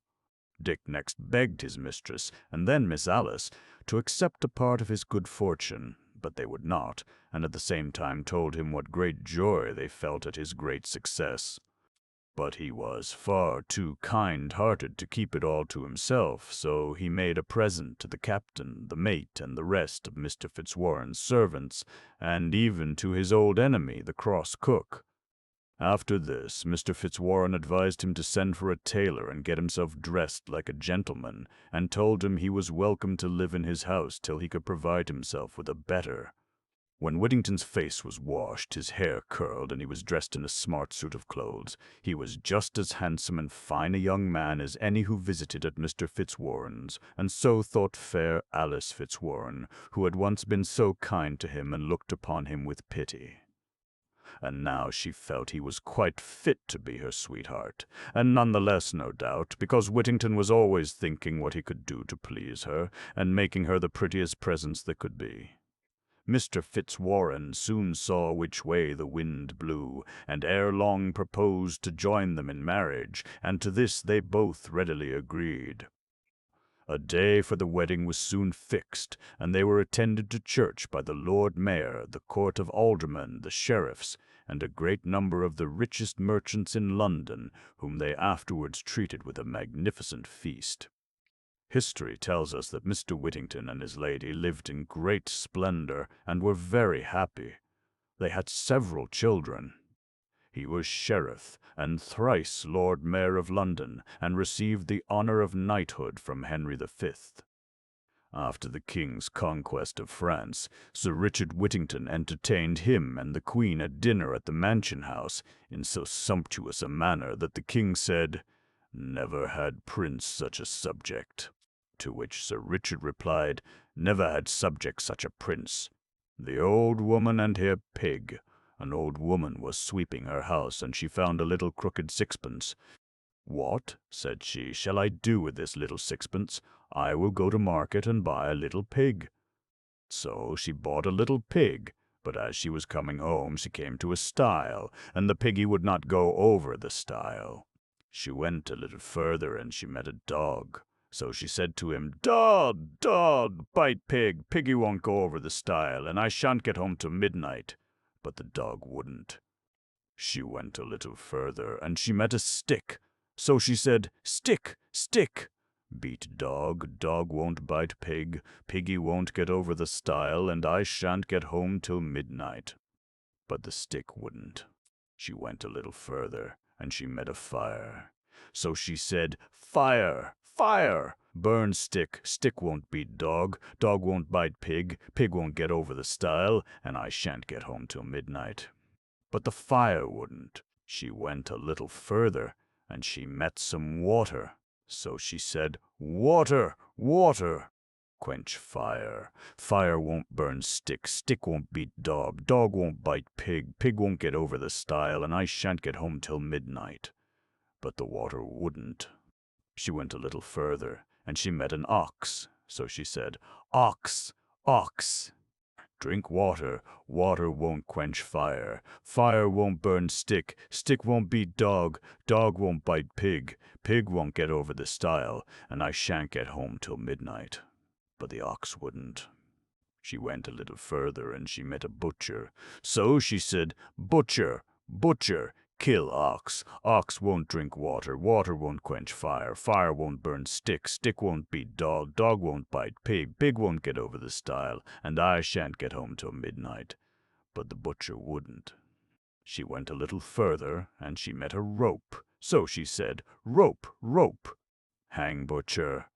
Dick next begged his mistress, and then Miss Alice, to accept a part of his good fortune, but they would not, and at the same time told him what great joy they felt at his great success. But he was far too kind-hearted to keep it all to himself, so he made a present to the captain, the mate, and the rest of Mr. Fitzwarren's servants, and even to his old enemy, the cross cook. After this, Mr. Fitzwarren advised him to send for a tailor and get himself dressed like a gentleman, and told him he was welcome to live in his house till he could provide himself with a better. When Whittington's face was washed, his hair curled, and he was dressed in a smart suit of clothes, he was just as handsome and fine a young man as any who visited at Mr. Fitzwarren's, and so thought fair Alice Fitzwarren, who had once been so kind to him and looked upon him with pity. And now she felt he was quite fit to be her sweetheart, and none the less, no doubt, because Whittington was always thinking what he could do to please her, and making her the prettiest presents that could be. Mr. Fitzwarren soon saw which way the wind blew, and ere long proposed to join them in marriage, and to this they both readily agreed. A day for the wedding was soon fixed, and they were attended to church by the Lord Mayor, the court of aldermen, the sheriffs, and a great number of the richest merchants in London, whom they afterwards treated with a magnificent feast. History tells us that Mr. Whittington and his lady lived in great splendor and were very happy. They had several children. He was sheriff and thrice Lord Mayor of London, and received the honor of knighthood from Henry V. After the king's conquest of France, Sir Richard Whittington entertained him and the queen at dinner at the mansion house in so sumptuous a manner that the king said, "Never had prince such a subject." To which Sir Richard replied, "Never had subject such a prince." The old woman and her pig. An old woman was sweeping her house, and she found a little crooked sixpence. "What," said she, "shall I do with this little sixpence? I will go to market and buy a little pig." So she bought a little pig, but as she was coming home she came to a stile, and the piggy would not go over the stile. She went a little further, and she met a dog. So she said to him, "Dod, Dod, bite pig, piggy won't go over the stile, and I shan't get home till midnight." But the dog wouldn't. She went a little further, and she met a stick. So she said, "Stick, stick, beat dog, dog won't bite pig, piggy won't get over the stile, and I shan't get home till midnight." But the stick wouldn't. She went a little further, and she met a fire. So she said, "Fire, fire, burn stick, stick won't beat dog, dog won't bite pig, pig won't get over the stile, and I shan't get home till midnight." But the fire wouldn't. She went a little further, and she met some water. So she said, "Water, water, quench fire. Fire won't burn stick, stick won't beat dog, dog won't bite pig, pig won't get over the stile, and I shan't get home till midnight." But the water wouldn't. She went a little further, and she met an ox. So she said, "Ox, ox, drink water, water won't quench fire. Fire won't burn stick, stick won't beat dog, dog won't bite pig, pig won't get over the stile, and I shan't get home till midnight." But the ox wouldn't. She went a little further, and she met a butcher. So she said, "Butcher, butcher, kill ox. Ox won't drink water, water won't quench fire, fire won't burn stick, stick won't beat dog, dog won't bite pig, pig won't get over the stile, and I shan't get home till midnight." But the butcher wouldn't. She went a little further, and she met a rope. So she said, "Rope, rope, hang butcher.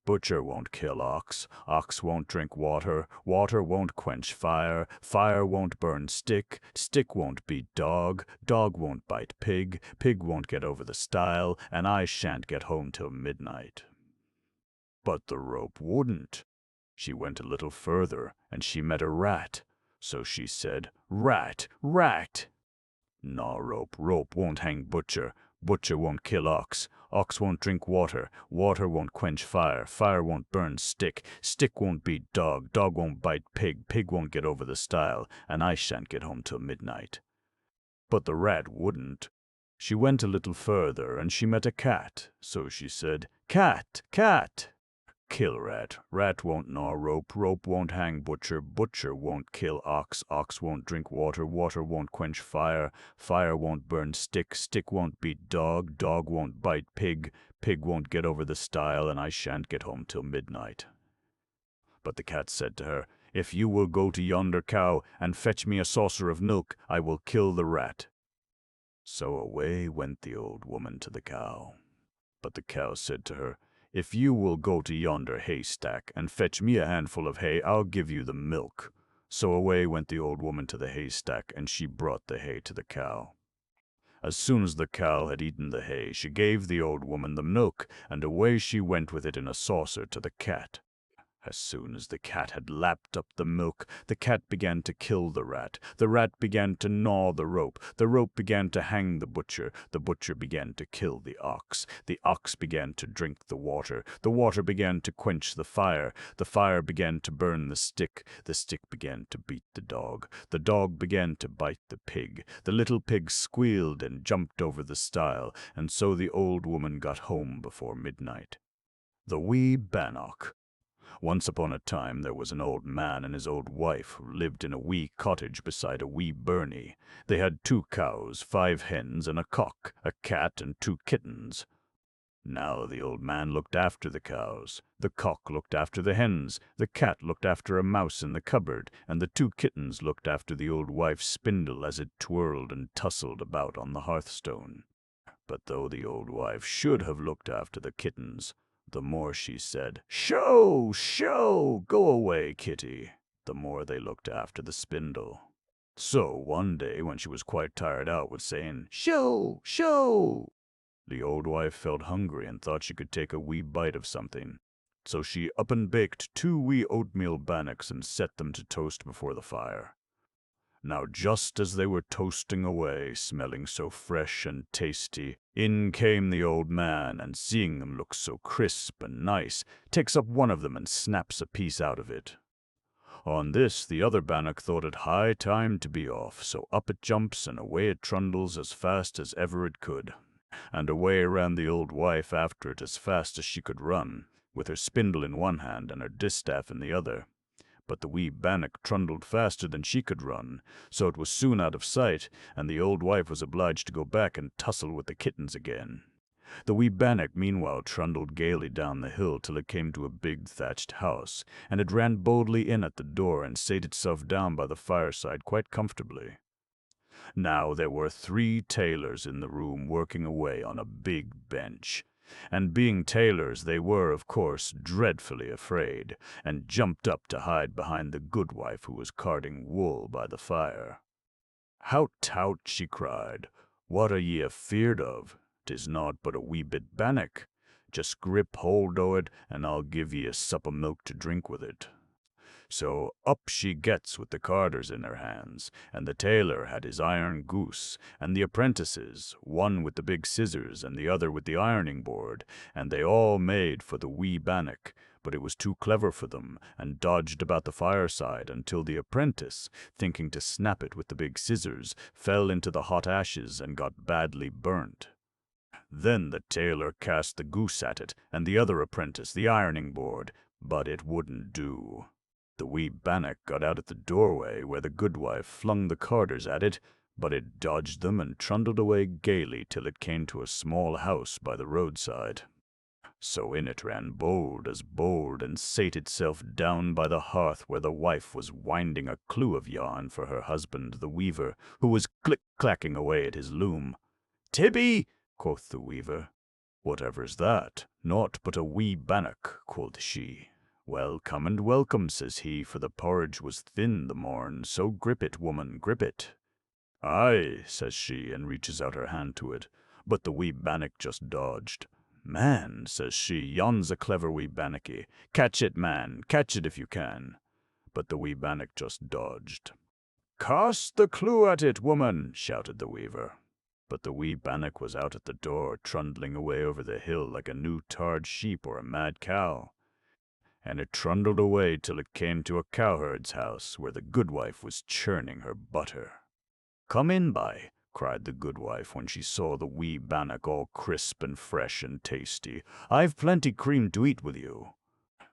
Butcher won't kill ox, ox won't drink water, water won't quench fire, fire won't burn stick, stick won't beat dog, dog won't bite pig, pig won't get over the stile, and I shan't get home till midnight." But the rope wouldn't. She went a little further, and she met a rat. So she said, "Rat, rat, gnaw rope, rope won't hang butcher, butcher won't kill ox, ox won't drink water, water won't quench fire, fire won't burn stick, stick won't beat dog, dog won't bite pig, pig won't get over the stile, and I shan't get home till midnight." But the rat wouldn't. She went a little further, and she met a cat. So she said, "Cat, cat, kill rat, rat won't gnaw rope, rope won't hang butcher, butcher won't kill ox, ox won't drink water, water won't quench fire, fire won't burn stick, stick won't beat dog, dog won't bite pig, pig won't get over the stile, and I shan't get home till midnight." But the cat said to her, "If you will go to yonder cow and fetch me a saucer of milk, I will kill the rat." So away went the old woman to the cow. But the cow said to her, "If you will go to yonder haystack and fetch me a handful of hay, I'll give you the milk." So away went the old woman to the haystack, and she brought the hay to the cow. As soon as the cow had eaten the hay, she gave the old woman the milk, and away she went with it in a saucer to the cat. As soon as the cat had lapped up the milk, the cat began to kill the rat began to gnaw the rope began to hang the butcher began to kill the ox began to drink the water began to quench the fire began to burn the stick began to beat the dog began to bite the pig, the little pig squealed and jumped over the stile, and so the old woman got home before midnight. The wee bannock. Once upon a time there was an old man and his old wife who lived in a wee cottage beside a wee burnie. They had 2 cows, 5 hens, and a cock, a cat, and 2 kittens. Now the old man looked after the cows, the cock looked after the hens, the cat looked after a mouse in the cupboard, and the 2 kittens looked after the old wife's spindle as it twirled and tussled about on the hearthstone. But though the old wife should have looked after the kittens, the more she said, "Show, show, go away, kitty," the more they looked after the spindle. So one day, when she was quite tired out with saying, "Show, show," the old wife felt hungry and thought she could take a wee bite of something. So she up and baked 2 wee oatmeal bannocks and set them to toast before the fire. Now just as they were toasting away, smelling so fresh and tasty, in came the old man, and seeing them look so crisp and nice, takes up one of them and snaps a piece out of it. On this the other bannock thought it high time to be off, so up it jumps and away it trundles as fast as ever it could. And away ran the old wife after it as fast as she could run, with her spindle in one hand and her distaff in the other. But the wee bannock trundled faster than she could run, so it was soon out of sight, and the old wife was obliged to go back and tussle with the kittens again. The wee bannock meanwhile trundled gaily down the hill till it came to a big thatched house, and it ran boldly in at the door and sate itself down by the fireside quite comfortably. Now there were 3 tailors in the room working away on a big bench, and being tailors they were, of course, dreadfully afraid, and jumped up to hide behind the goodwife who was carding wool by the fire. "Hout tout," she cried, "what are ye afeard of? 'Tis naught but a wee bit bannock. Just grip hold o' it, and I'll give ye a sup o' milk to drink with it." So up she gets with the carders in her hands, and the tailor had his iron goose, and the apprentices, one with the big scissors and the other with the ironing board, and they all made for the wee bannock, but it was too clever for them, and dodged about the fireside until the apprentice, thinking to snap it with the big scissors, fell into the hot ashes and got badly burnt. Then the tailor cast the goose at it, and the other apprentice the ironing board, but it wouldn't do. The wee bannock got out at the doorway where the goodwife flung the carders at it, but it dodged them and trundled away gaily till it came to a small house by the roadside. So in it ran bold as bold, and sate itself down by the hearth where the wife was winding a clue of yarn for her husband the weaver, who was click-clacking away at his loom. "Tibby," quoth the weaver. "Whatever's that?" "Naught but a wee bannock," quoth she. "Well come and welcome," says he, for the porridge was thin the morn, so grip it, woman, grip it. "Aye," says she, and reaches out her hand to it, but the wee bannock just dodged. "Man," says she, "yon's a clever wee bannocky. Catch it, man, catch it if you can." But the wee bannock just dodged. "Cast the clue at it, woman," shouted the weaver. But the wee bannock was out at the door, trundling away over the hill like a new tarred sheep or a mad cow. And it trundled away till it came to a cowherd's house, where the goodwife was churning her butter. "Come in by," cried the goodwife when she saw the wee bannock all crisp and fresh and tasty. "I've plenty cream to eat with you."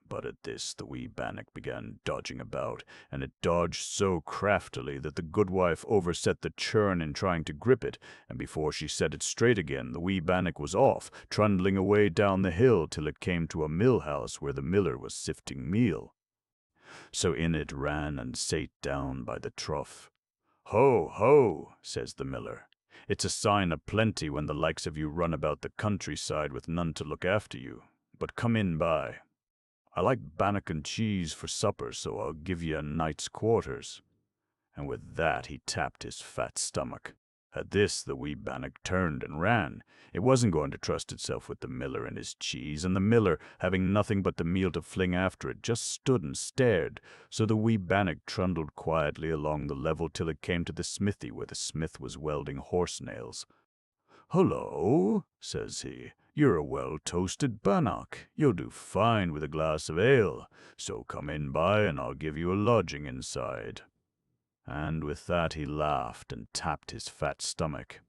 But at this the wee bannock began dodging about, and it dodged so craftily that the goodwife overset the churn in trying to grip it, and before she set it straight again the wee bannock was off, trundling away down the hill till it came to a mill house where the miller was sifting meal. So in it ran and sate down by the trough. "Ho, ho," says the miller. "It's a sign of plenty when the likes of you run about the countryside with none to look after you. But come in by. I like bannock and cheese for supper, so I'll give ye a night's quarters." And with that he tapped his fat stomach. At this the wee bannock turned and ran. It wasn't going to trust itself with the miller and his cheese, and the miller, having nothing but the meal to fling after it, just stood and stared. So the wee bannock trundled quietly along the level till it came to the smithy where the smith was welding horse nails. "Hullo," says he, "you're a well-toasted bannock. You'll do fine with a glass of ale, so come in by and I'll give you a lodging inside." And with that he laughed and tapped his fat stomach.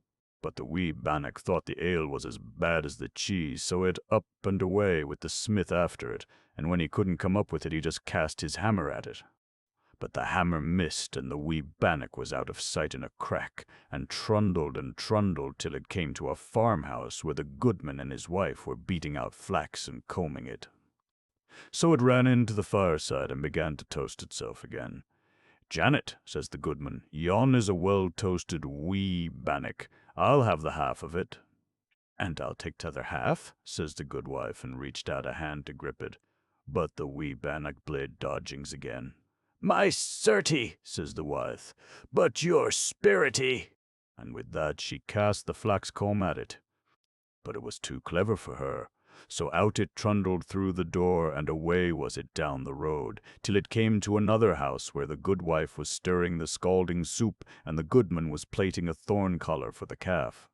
But the wee bannock thought the ale was as bad as the cheese, so it up and away with the smith after it, and when he couldn't come up with it he just cast his hammer at it. But the hammer missed, and the wee bannock was out of sight in a crack, and trundled till it came to a farmhouse where the goodman and his wife were beating out flax and combing it. So it ran into the fireside and began to toast itself again. "Janet," says the goodman, "yon is a well-toasted wee bannock. I'll have the half of it." "And I'll take t'other half," says the goodwife, and reached out a hand to grip it. But the wee bannock blade dodgings again. "My certy," says the wife, "but you're spirity." And with that she cast the flax comb at it. But it was too clever for her, so out it trundled through the door, and away was it down the road, till it came to another house where the goodwife was stirring the scalding soup, and the goodman was plaiting a thorn collar for the calf.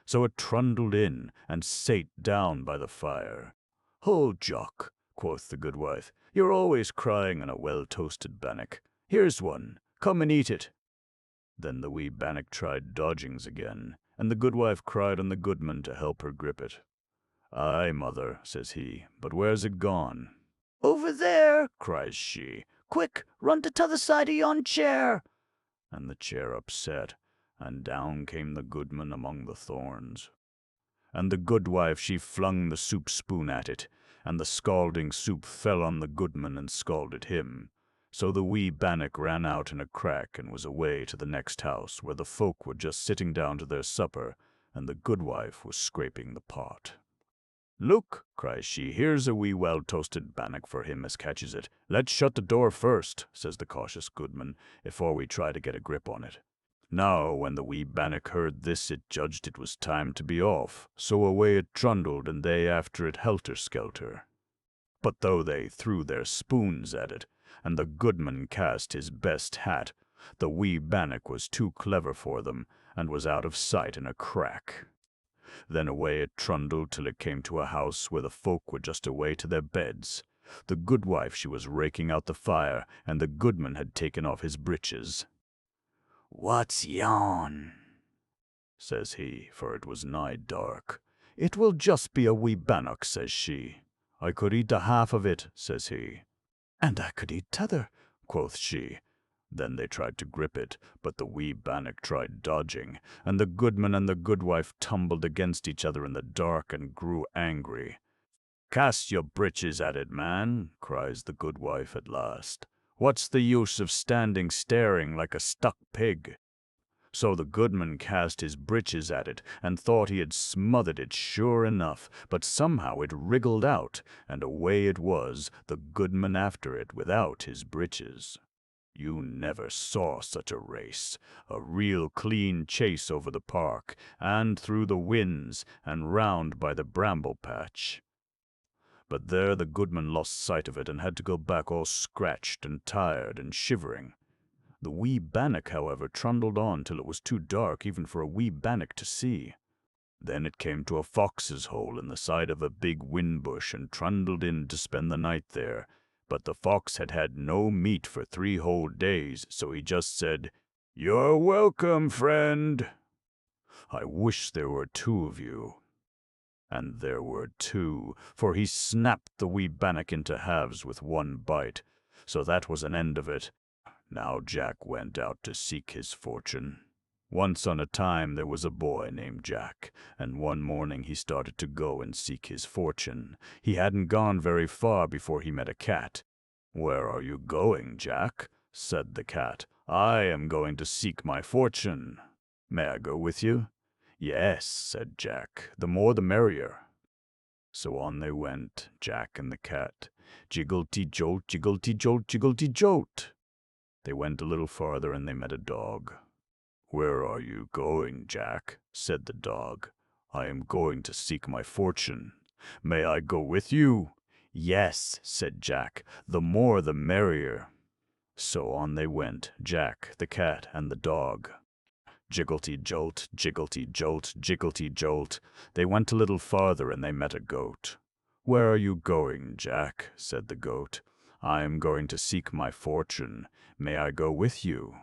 So it trundled in, and sate down by the fire. "Hold, Jock," quoth the goodwife, "you're always crying on a well-toasted bannock. Here's one, come and eat it." Then the wee bannock tried dodgings again, and the goodwife cried on the goodman to help her grip it. "Aye, mother," says he, "but where's it gone?" "Over there," cries she. "Quick, run to t'other side of yon chair." And the chair upset, and down came the goodman among the thorns. And the goodwife she flung the soup spoon at it, and the scalding soup fell on the goodman and scalded him. So the wee bannock ran out in a crack and was away to the next house, where the folk were just sitting down to their supper, and the goodwife was scraping the pot. "Look," cries she, "here's a wee well-toasted bannock for him as catches it. Let's shut the door first," says the cautious goodman, "afore we try to get a grip on it." Now, when the wee bannock heard this, it judged it was time to be off, so away it trundled, and they after it helter-skelter. But though they threw their spoons at it, and the goodman cast his best hat, the wee bannock was too clever for them, and was out of sight in a crack. Then away it trundled till it came to a house where the folk were just away to their beds. The goodwife she was raking out the fire, and the goodman had taken off his breeches. "What's yon?" says he, for it was nigh dark. "It will just be a wee bannock," says she. "I could eat the half of it," says he. "And I could eat t'other," quoth she. Then they tried to grip it, but the wee bannock tried dodging, and the goodman and the goodwife tumbled against each other in the dark and grew angry. "Cast your breeches at it, man," cries the goodwife at last. "What's the use of standing staring like a stuck pig?" So the goodman cast his breeches at it, and thought he had smothered it sure enough, but somehow it wriggled out, and away it was, the goodman after it without his breeches. You never saw such a race, a real clean chase over the park, and through the whins, and round by the bramble patch. But there the goodman lost sight of it, and had to go back all scratched and tired and shivering. The wee bannock, however, trundled on till it was too dark even for a wee bannock to see. Then it came to a fox's hole in the side of a big whin-bush, and trundled in to spend the night there. But the fox had had no meat for 3 whole days, so he just said, "You're welcome, friend. I wish there were 2 of you." And there were 2, for he snapped the wee bannock into halves with 1 bite. So that was an end of it. Now Jack went out to seek his fortune. Once on a time there was a boy named Jack, and one morning he started to go and seek his fortune. He hadn't gone very far before he met a cat. "Where are you going, Jack?" said the cat. "I am going to seek my fortune. May I go with you?" "Yes," said Jack, "the more the merrier." So on they went, Jack and the cat. Jigglety-jolt, jigglety-jolt, jigglety-jolt. They went a little farther, and they met a dog. "Where are you going, Jack?" said the dog. "I am going to seek my fortune. May I go with you?" "Yes," said Jack, "the more the merrier." So on they went, Jack, the cat, and the dog. Jigglety-jolt, jigglety-jolt, jigglety-jolt. They went a little farther, and they met a goat. "Where are you going, Jack?" said the goat. "I am going to seek my fortune. May I go with you?"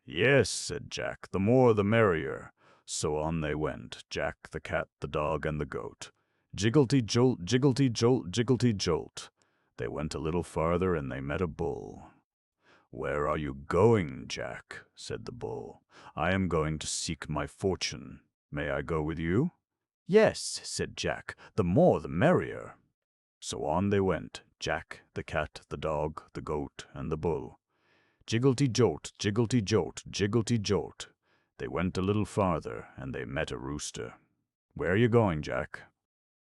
"Yes," said Jack, "the more the merrier." So on they went, Jack, the cat, the dog, and the goat. Jigglety-jolt, jigglety-jolt, jigglety-jolt. They went a little farther, and they met a bull. "Where are you going, Jack?" said the bull. "I am going to seek my fortune. May I go with you?" "Yes," said Jack, "the more the merrier." So on they went, Jack, the cat, the dog, the goat, and the bull. Jigglety-jolt, jigglety-jolt, jigglety-jolt. They went a little farther, and they met a rooster. "Where are you going, Jack?"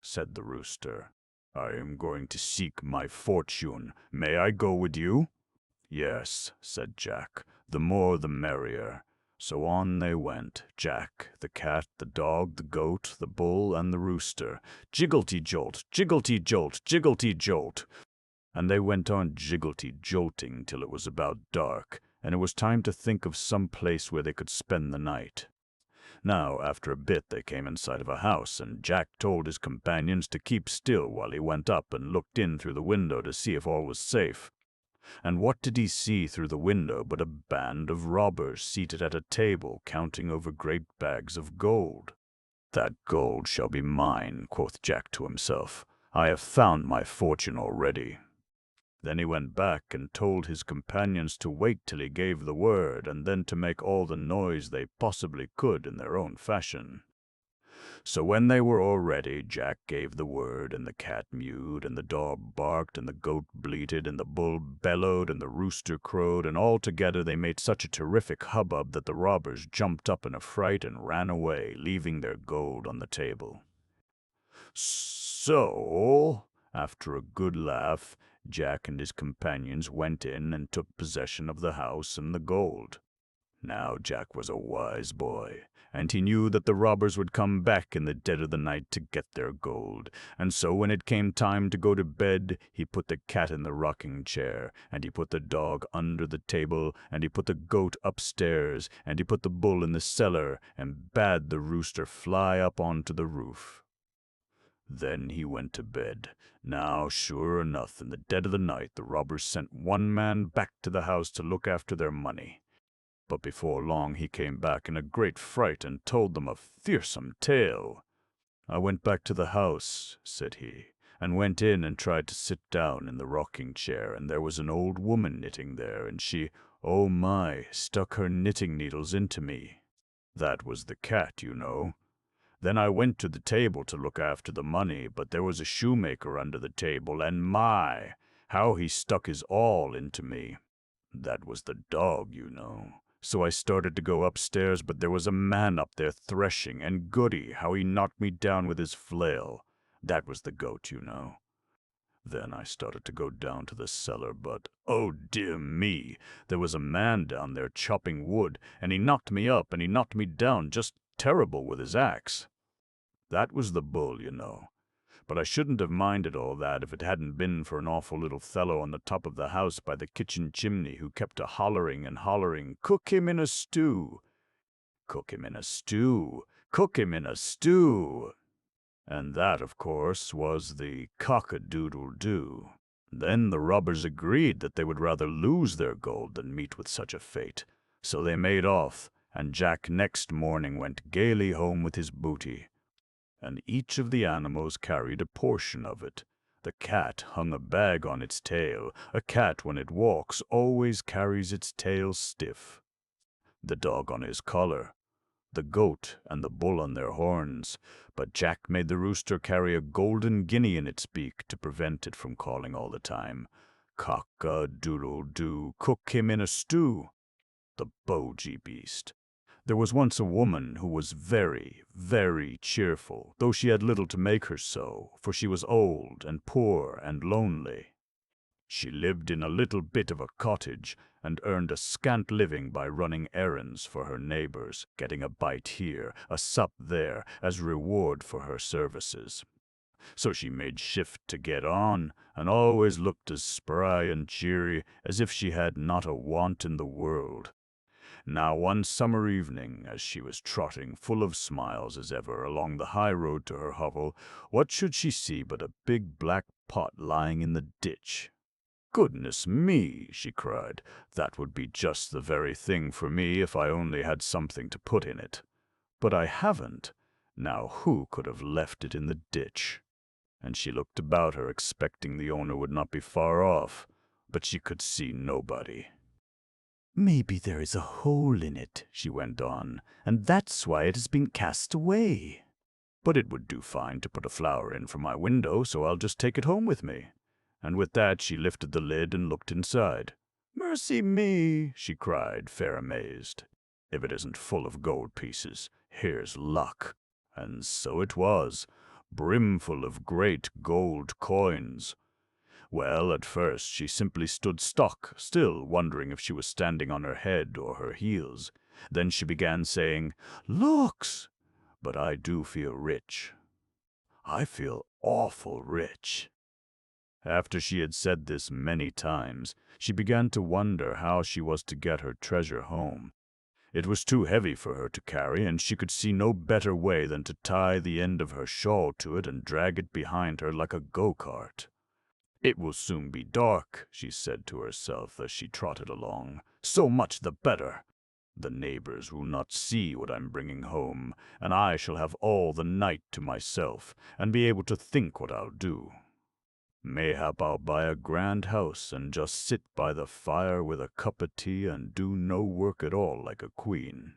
said the rooster. "I am going to seek my fortune. May I go with you?" "Yes," said Jack, "the more the merrier." So on they went, Jack, the cat, the dog, the goat, the bull, and the rooster. Jiggelty-jolt, jiggelty-jolt, jiggelty-jolt. And they went on jiggelty-jolting till it was about dark, and it was time to think of some place where they could spend the night. Now, after a bit, they came in sight of a house, and Jack told his companions to keep still while he went up and looked in through the window to see if all was safe. And what did he see through the window but a band of robbers seated at a table counting over great bags of gold. "That gold shall be mine," quoth Jack to himself. "I have found my fortune already." Then he went back and told his companions to wait till he gave the word, and then to make all the noise they possibly could in their own fashion. So when they were all ready, Jack gave the word, and the cat mewed, and the dog barked, and the goat bleated, and the bull bellowed, and the rooster crowed, and all together they made such a terrific hubbub that the robbers jumped up in a fright and ran away, leaving their gold on the table. So, after a good laugh, Jack and his companions went in and took possession of the house and the gold. Now Jack was a wise boy, and he knew that the robbers would come back in the dead of the night to get their gold, and so when it came time to go to bed, he put the cat in the rocking chair, and he put the dog under the table, and he put the goat upstairs, and he put the bull in the cellar, and bade the rooster fly up onto the roof. Then he went to bed. Now, sure enough, in the dead of the night, the robbers sent one man back to the house to look after their money. But before long he came back in a great fright and told them a fearsome tale. "I went back to the house," said he, "and went in and tried to sit down in the rocking chair, and there was an old woman knitting there, and she, oh my, stuck her knitting needles into me. That was the cat, you know. Then I went to the table to look after the money, but there was a shoemaker under the table, and my, how he stuck his awl into me. That was the dog, you know. So I started to go upstairs, but there was a man up there threshing, and goody, how he knocked me down with his flail. That was the goat, you know. Then I started to go down to the cellar, but, oh dear me, there was a man down there chopping wood, and he knocked me up and he knocked me down just terrible with his axe. That was the bull, you know. But I shouldn't have minded all that if it hadn't been for an awful little fellow on the top of the house by the kitchen chimney who kept a-hollering and hollering, 'Cook him in a stew! Cook him in a stew! Cook him in a stew!' And that, of course, was the cock-a-doodle-doo. Then the robbers agreed that they would rather lose their gold than meet with such a fate. So they made off, and Jack next morning went gaily home with his booty. And each of the animals carried a portion of it. The cat hung a bag on its tail. A cat, when it walks, always carries its tail stiff. The dog on his collar. The goat and the bull on their horns. But Jack made the rooster carry a golden guinea in its beak to prevent it from calling all the time, 'Cock-a-doodle-doo, cook him in a stew.' The bogy beast. There was once a woman who was very, very cheerful, though she had little to make her so, for she was old and poor and lonely. She lived in a little bit of a cottage, and earned a scant living by running errands for her neighbors, getting a bite here, a sup there, as reward for her services. So she made shift to get on, and always looked as spry and cheery as if she had not a want in the world. Now one summer evening, as she was trotting full of smiles as ever along the high road to her hovel, what should she see but a big black pot lying in the ditch. "Goodness me," she cried, "that would be just the very thing for me if I only had something to put in it. But I haven't. Now who could have left it in the ditch?" And she looked about her, expecting the owner would not be far off, but she could see nobody. "Maybe there is a hole in it," she went on, "and that's why it has been cast away. But it would do fine to put a flower in from my window, so I'll just take it home with me." And with that she lifted the lid and looked inside. "Mercy me," she cried, fair amazed. "If it isn't full of gold pieces, here's luck." And so it was, brimful of great gold coins. Well, at first she simply stood stock, still wondering if she was standing on her head or her heels. Then she began saying, "Looks! But I do feel rich. I feel awful rich." After she had said this many times, she began to wonder how she was to get her treasure home. It was too heavy for her to carry, and she could see no better way than to tie the end of her shawl to it and drag it behind her like a go-cart. "It will soon be dark," she said to herself as she trotted along. "So much the better. The neighbors will not see what I'm bringing home, and I shall have all the night to myself, and be able to think what I'll do. Mayhap I'll buy a grand house and just sit by the fire with a cup of tea and do no work at all like a queen.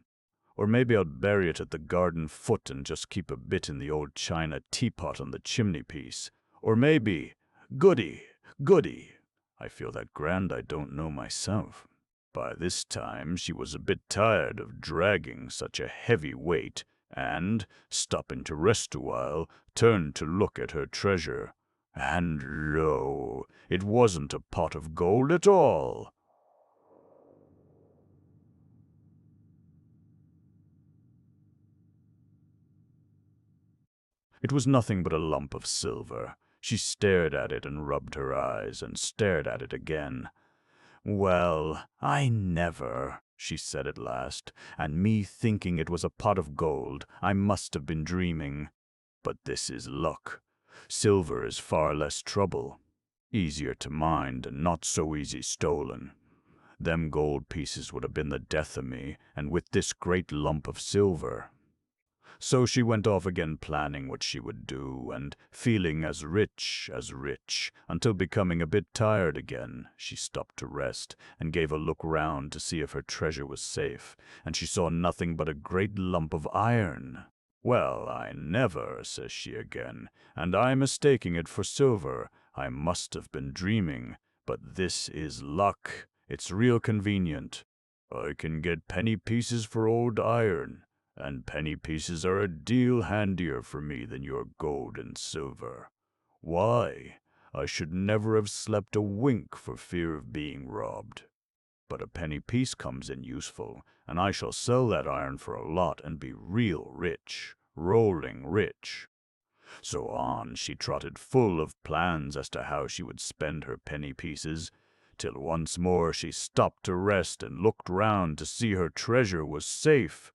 Or maybe I'll bury it at the garden foot and just keep a bit in the old china teapot on the chimney-piece. Or maybe, goody, goody, I feel that grand I don't know myself." By this time she was a bit tired of dragging such a heavy weight, and, stopping to rest a while, turned to look at her treasure. And lo, it wasn't a pot of gold at all. It was nothing but a lump of silver. She stared at it and rubbed her eyes and stared at it again. "Well, I never," she said at last, "and me thinking it was a pot of gold. I must have been dreaming. But this is luck. Silver is far less trouble, easier to mind and not so easy stolen. Them gold pieces would have been the death of me, and with this great lump of silver." So she went off again planning what she would do, and feeling as rich, until becoming a bit tired again, she stopped to rest, and gave a look round to see if her treasure was safe, and she saw nothing but a great lump of iron. "Well, I never," says she again, "and I mistaking it for silver. I must have been dreaming, but this is luck. It's real convenient. I can get penny pieces for old iron, and penny pieces are a deal handier for me than your gold and silver. Why, I should never have slept a wink for fear of being robbed. But a penny piece comes in useful, and I shall sell that iron for a lot and be real rich, rolling rich." So on she trotted full of plans as to how she would spend her penny pieces, till once more she stopped to rest and looked round to see her treasure was safe.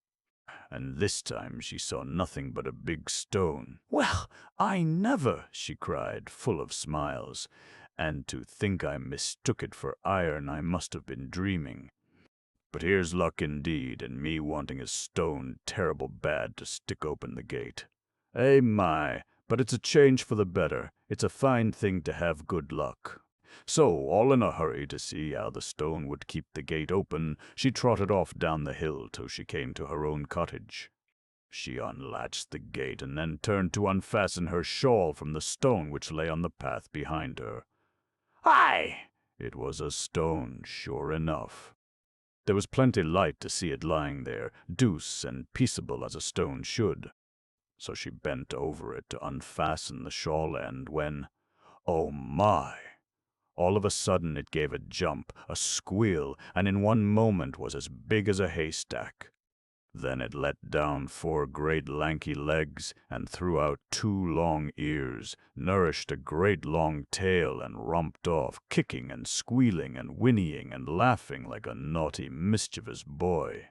And this time she saw nothing but a big stone. "Well, I never!" she cried, full of smiles. "And to think I mistook it for iron, I must have been dreaming. But here's luck indeed, and me wanting a stone terrible bad to stick open the gate. Eh, my, but it's a change for the better. It's a fine thing to have good luck." So, all in a hurry to see how the stone would keep the gate open, she trotted off down the hill till she came to her own cottage. She unlatched the gate and then turned to unfasten her shawl from the stone which lay on the path behind her. Aye! It was a stone, sure enough. There was plenty light to see it lying there, douce and peaceable as a stone should. So she bent over it to unfasten the shawl end when, oh my! All of a sudden it gave a jump, a squeal, and in one moment was as big as a haystack. Then it let down 4 great lanky legs, and threw out 2 long ears, nourished a great long tail, and romped off, kicking and squealing and whinnying and laughing like a naughty, mischievous boy.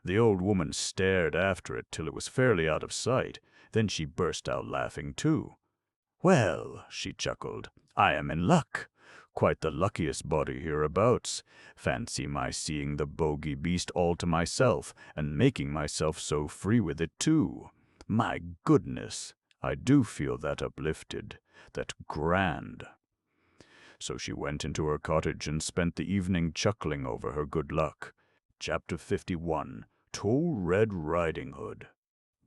The old woman stared after it till it was fairly out of sight. Then she burst out laughing too. "Well," she chuckled, "I am in luck. Quite the luckiest body hereabouts. Fancy my seeing the bogey beast all to myself, and making myself so free with it too. My goodness, I do feel that uplifted, that grand." So she went into her cottage and spent the evening chuckling over her good luck. Chapter 51. Tall Red Riding Hood.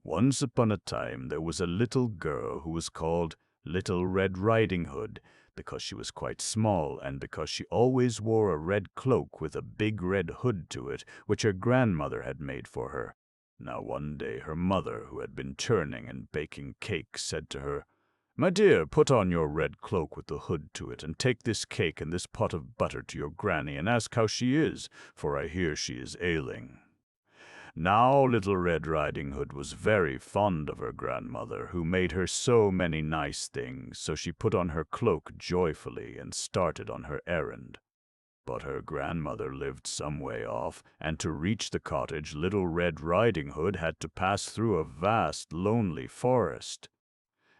Once upon a time there was a little girl who was called Little Red Riding Hood, because she was quite small, and because she always wore a red cloak with a big red hood to it, which her grandmother had made for her. Now one day her mother, who had been churning and baking cake, said to her, "My dear, put on your red cloak with the hood to it, and take this cake and this pot of butter to your granny, and ask how she is, for I hear she is ailing." Now Little Red Riding Hood was very fond of her grandmother, who made her so many nice things, so she put on her cloak joyfully and started on her errand. But her grandmother lived some way off, and to reach the cottage Little Red Riding Hood had to pass through a vast, lonely forest.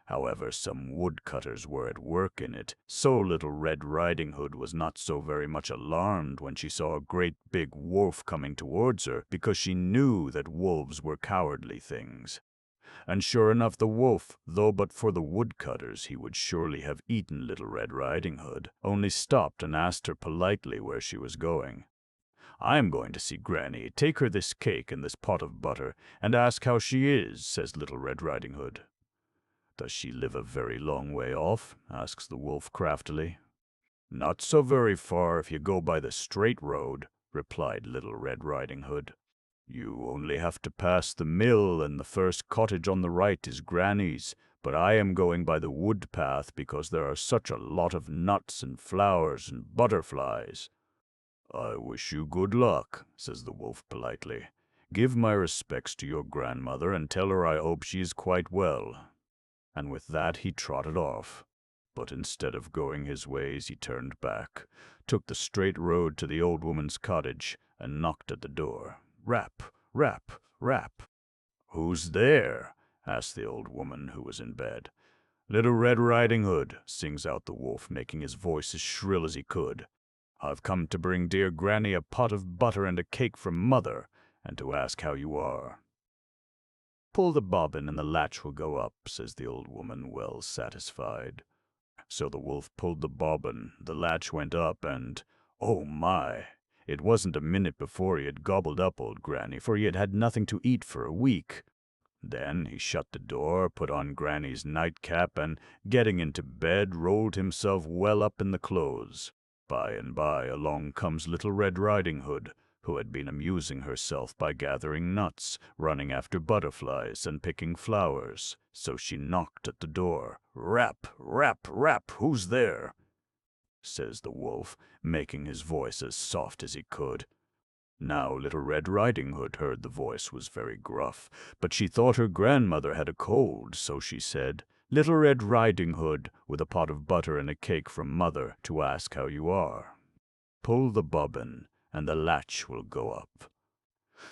However, some woodcutters were at work in it, so Little Red Riding Hood was not so very much alarmed when she saw a great big wolf coming towards her, because she knew that wolves were cowardly things. And sure enough, the wolf, though but for the woodcutters he would surely have eaten Little Red Riding Hood, only stopped and asked her politely where she was going. "I am going to see Granny. Take her this cake and this pot of butter, and ask how she is," says Little Red Riding Hood. "Does she live a very long way off?" asks the wolf craftily. "Not so very far if you go by the straight road," replied Little Red Riding Hood. "You only have to pass the mill, and the first cottage on the right is Granny's, but I am going by the wood path because there are such a lot of nuts and flowers and butterflies." "I wish you good luck," says the wolf politely. "Give my respects to your grandmother and tell her I hope she is quite well." And with that he trotted off. But instead of going his ways, he turned back, took the straight road to the old woman's cottage, and knocked at the door. Rap, rap, rap. "Who's there?" asked the old woman, who was in bed. "Little Red Riding Hood," sings out the wolf, making his voice as shrill as he could. "I've come to bring dear Granny a pot of butter and a cake from Mother, and to ask how you are." "Pull the bobbin and the latch will go up," says the old woman, well satisfied. So the wolf pulled the bobbin, the latch went up, and, oh my! It wasn't a minute before he had gobbled up old Granny, for he had had nothing to eat for a week. Then he shut the door, put on Granny's nightcap, and, getting into bed, rolled himself well up in the clothes. By and by along comes Little Red Riding Hood, who had been amusing herself by gathering nuts, running after butterflies, and picking flowers. So she knocked at the door. "Rap, rap, rap, who's there?" says the wolf, making his voice as soft as he could. Now Little Red Riding Hood heard the voice was very gruff, but she thought her grandmother had a cold, so she said, "Little Red Riding Hood, with a pot of butter and a cake from Mother, to ask how you are. Pull the bobbin, and the latch will go up."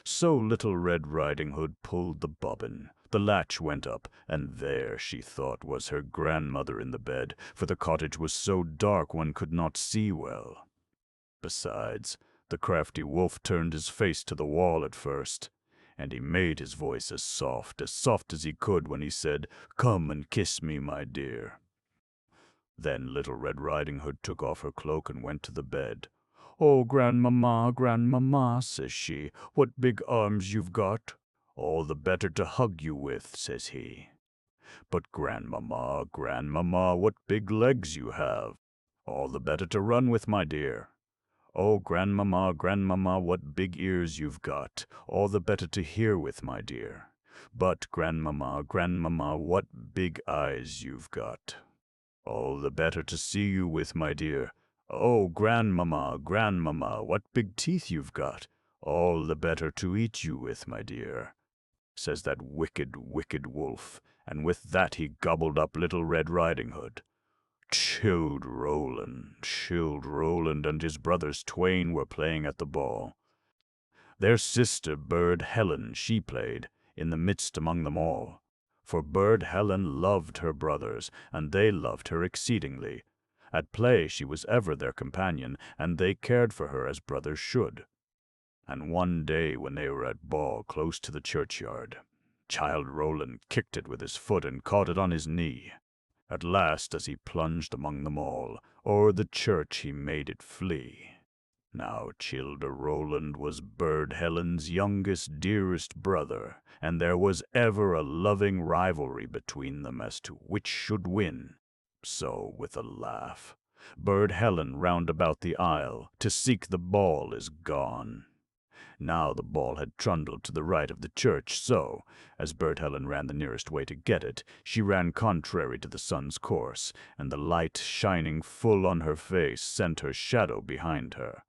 So Little Red Riding Hood pulled the bobbin. The latch went up, and there, she thought, was her grandmother in the bed, for the cottage was so dark one could not see well. Besides, the crafty wolf turned his face to the wall at first, and he made his voice as soft as he could when he said, "Come and kiss me, my dear." Then Little Red Riding Hood took off her cloak and went to the bed. "Oh, grandmamma, grandmamma," says she, "what big arms you've got." "All the better to hug you with," says he. "But grandmamma, grandmamma, what big legs you have." "All the better to run with, my dear." "Oh, grandmamma, grandmamma, what big ears you've got. All the better to hear with, my dear." "But grandmamma, grandmamma, what big eyes you've got. All the better to see you with, my dear." "Oh, grandmamma, grandmamma, what big teeth you've got. All the better to eat you with, my dear," says that wicked, wicked wolf, and with that he gobbled up Little Red Riding Hood. Chilled Roland and his brothers twain were playing at the ball. Their sister Bird Helen she played, in the midst among them all. For Bird Helen loved her brothers, and they loved her exceedingly. At play she was ever their companion, and they cared for her as brothers should. And one day when they were at ball close to the churchyard, Childe Roland kicked it with his foot and caught it on his knee. At last, as he plunged among them all, o'er the church he made it flee. Now Childe Roland was Bird Helen's youngest, dearest brother, and there was ever a loving rivalry between them as to which should win. So, with a laugh, Bird Helen round about the isle to seek the ball is gone. Now the ball had trundled to the right of the church, so, as Burd Helen ran the nearest way to get it, she ran contrary to the sun's course, and the light shining full on her face sent her shadow behind her.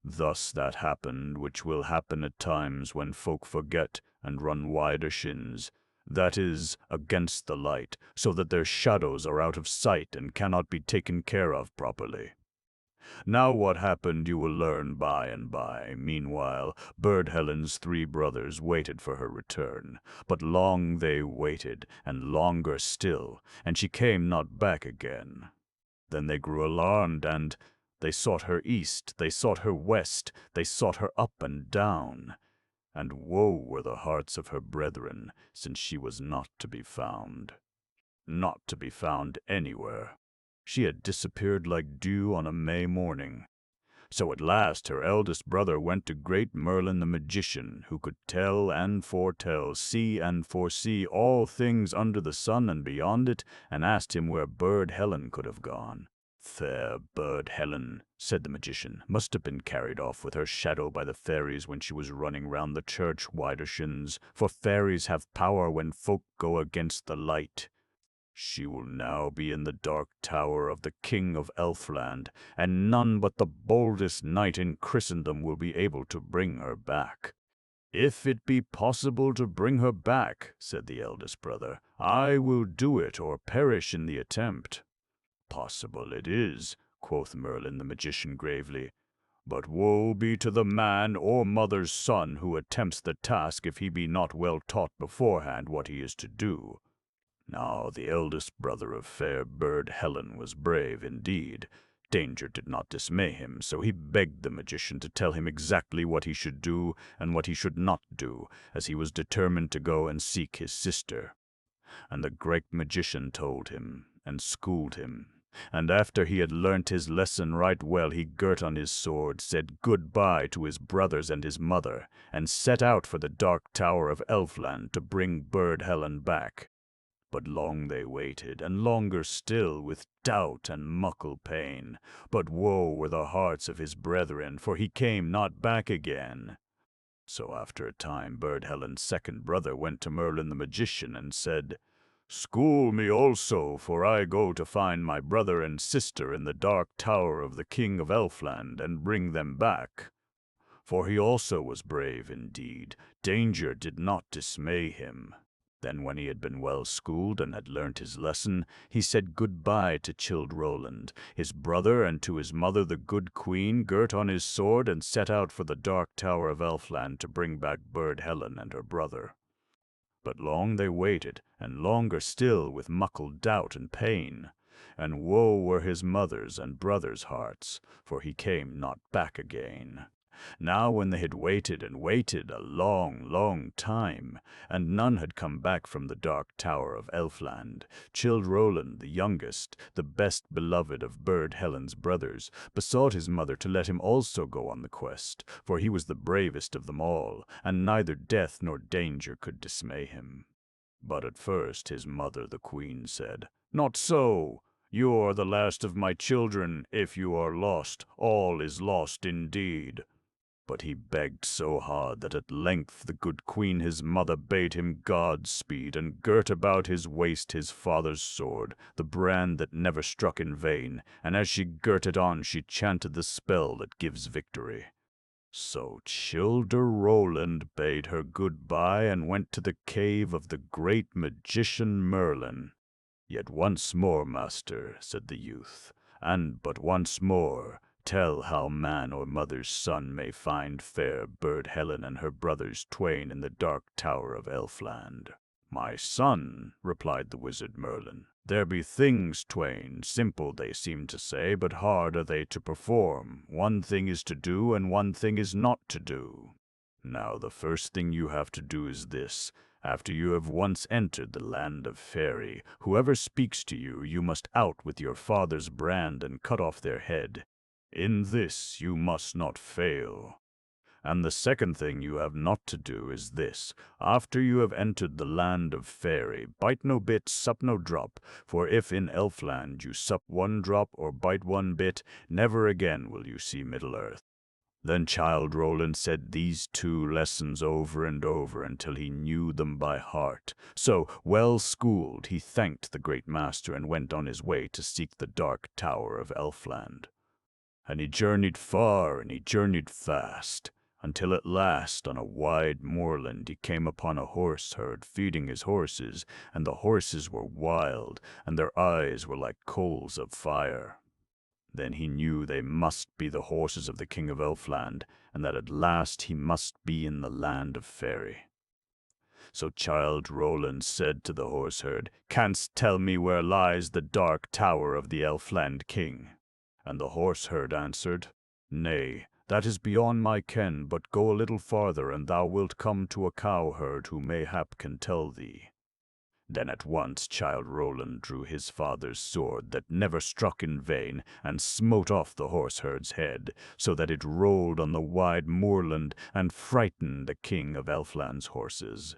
Thus that happened which will happen at times when folk forget and run wider shins, that is, against the light, so that their shadows are out of sight and cannot be taken care of properly. Now what happened you will learn by and by. Meanwhile, Burd Helen's 3 brothers waited for her return, but long they waited, and longer still, and she came not back again. Then they grew alarmed, and they sought her east, they sought her west, they sought her up and down. And woe were the hearts of her brethren, since she was not to be found. Not to be found anywhere. She had disappeared like dew on a May morning. So at last her eldest brother went to great Merlin the magician, who could tell and foretell, see and foresee all things under the sun and beyond it, and asked him where Burd Helen could have gone. Fair Burd Helen, said the magician, must have been carried off with her shadow by the fairies when she was running round the church widershins, for fairies have power when folk go against the light. She will now be in the dark tower of the King of Elfland, and none but the boldest knight in Christendom will be able to bring her back. If it be possible to bring her back, said the eldest brother, I will do it or perish in the attempt. Possible it is, quoth Merlin the magician gravely, but woe be to the man or mother's son who attempts the task if he be not well taught beforehand what he is to do. Now the eldest brother of fair Burd Helen was brave indeed. Danger did not dismay him, so he begged the magician to tell him exactly what he should do and what he should not do, as he was determined to go and seek his sister. And the great magician told him, and schooled him. And after he had learnt his lesson right well, he girt on his sword, said good-bye to his brothers and his mother, and set out for the dark tower of Elfland to bring Burd Helen back. But long they waited, and longer still, with doubt and muckle pain. But woe were the hearts of his brethren, for he came not back again. So after a time Burd Helen's 2nd brother went to Merlin the magician, and said, School me also, for I go to find my brother and sister in the dark tower of the King of Elfland, and bring them back. For he also was brave indeed. Danger did not dismay him. Then when he had been well schooled and had learnt his lesson, he said good-bye to Childe Roland, his brother, and to his mother the good queen, girt on his sword, and set out for the dark tower of Elfland to bring back Burd Helen and her brother. But long they waited, and longer still, with muckle doubt and pain. And woe were his mother's and brother's hearts, for he came not back again. Now when they had waited and waited a long, long time, and none had come back from the dark tower of Elfland, Childe Roland, the youngest, the best beloved of Burd Helen's brothers, besought his mother to let him also go on the quest, for he was the bravest of them all, and neither death nor danger could dismay him. But at first his mother the queen said, Not so! You are the last of my children. If you are lost, all is lost indeed. But he begged so hard that at length the good queen his mother bade him God-speed, and girt about his waist his father's sword, the brand that never struck in vain, and as she girt it on she chanted the spell that gives victory. So Childe Roland bade her good-bye and went to the cave of the great magician Merlin. Yet once more, master, said the youth, and but once more, tell how man or mother's son may find fair Burd Helen and her brothers twain in the dark tower of Elfland. My son, replied the wizard Merlin, there be things twain, simple they seem to say, but hard are they to perform. One thing is to do, and one thing is not to do. Now the first thing you have to do is this. After you have once entered the land of Faerie, whoever speaks to you, you must out with your father's brand and cut off their head. In this you must not fail. And the second thing you have not to do is this. After you have entered the land of Faerie, bite no bit, sup no drop, for if in Elfland you sup one drop or bite one bit, never again will you see Middle-earth. Then Childe Roland said these 2 lessons over and over until he knew them by heart. So, well schooled, he thanked the great master and went on his way to seek the dark tower of Elfland. And he journeyed far and he journeyed fast, until at last on a wide moorland he came upon a horse herd feeding his horses, and the horses were wild, and their eyes were like coals of fire. Then he knew they must be the horses of the King of Elfland, and that at last he must be in the land of Faery. So Childe Roland said to the horseherd, "Canst tell me where lies the dark tower of the Elfland king?" And the horseherd answered, "Nay, that is beyond my ken, but go a little farther, and thou wilt come to a cowherd who mayhap can tell thee." Then at once Childe Roland drew his father's sword that never struck in vain, and smote off the horseherd's head, so that it rolled on the wide moorland and frightened the King of Elfland's horses.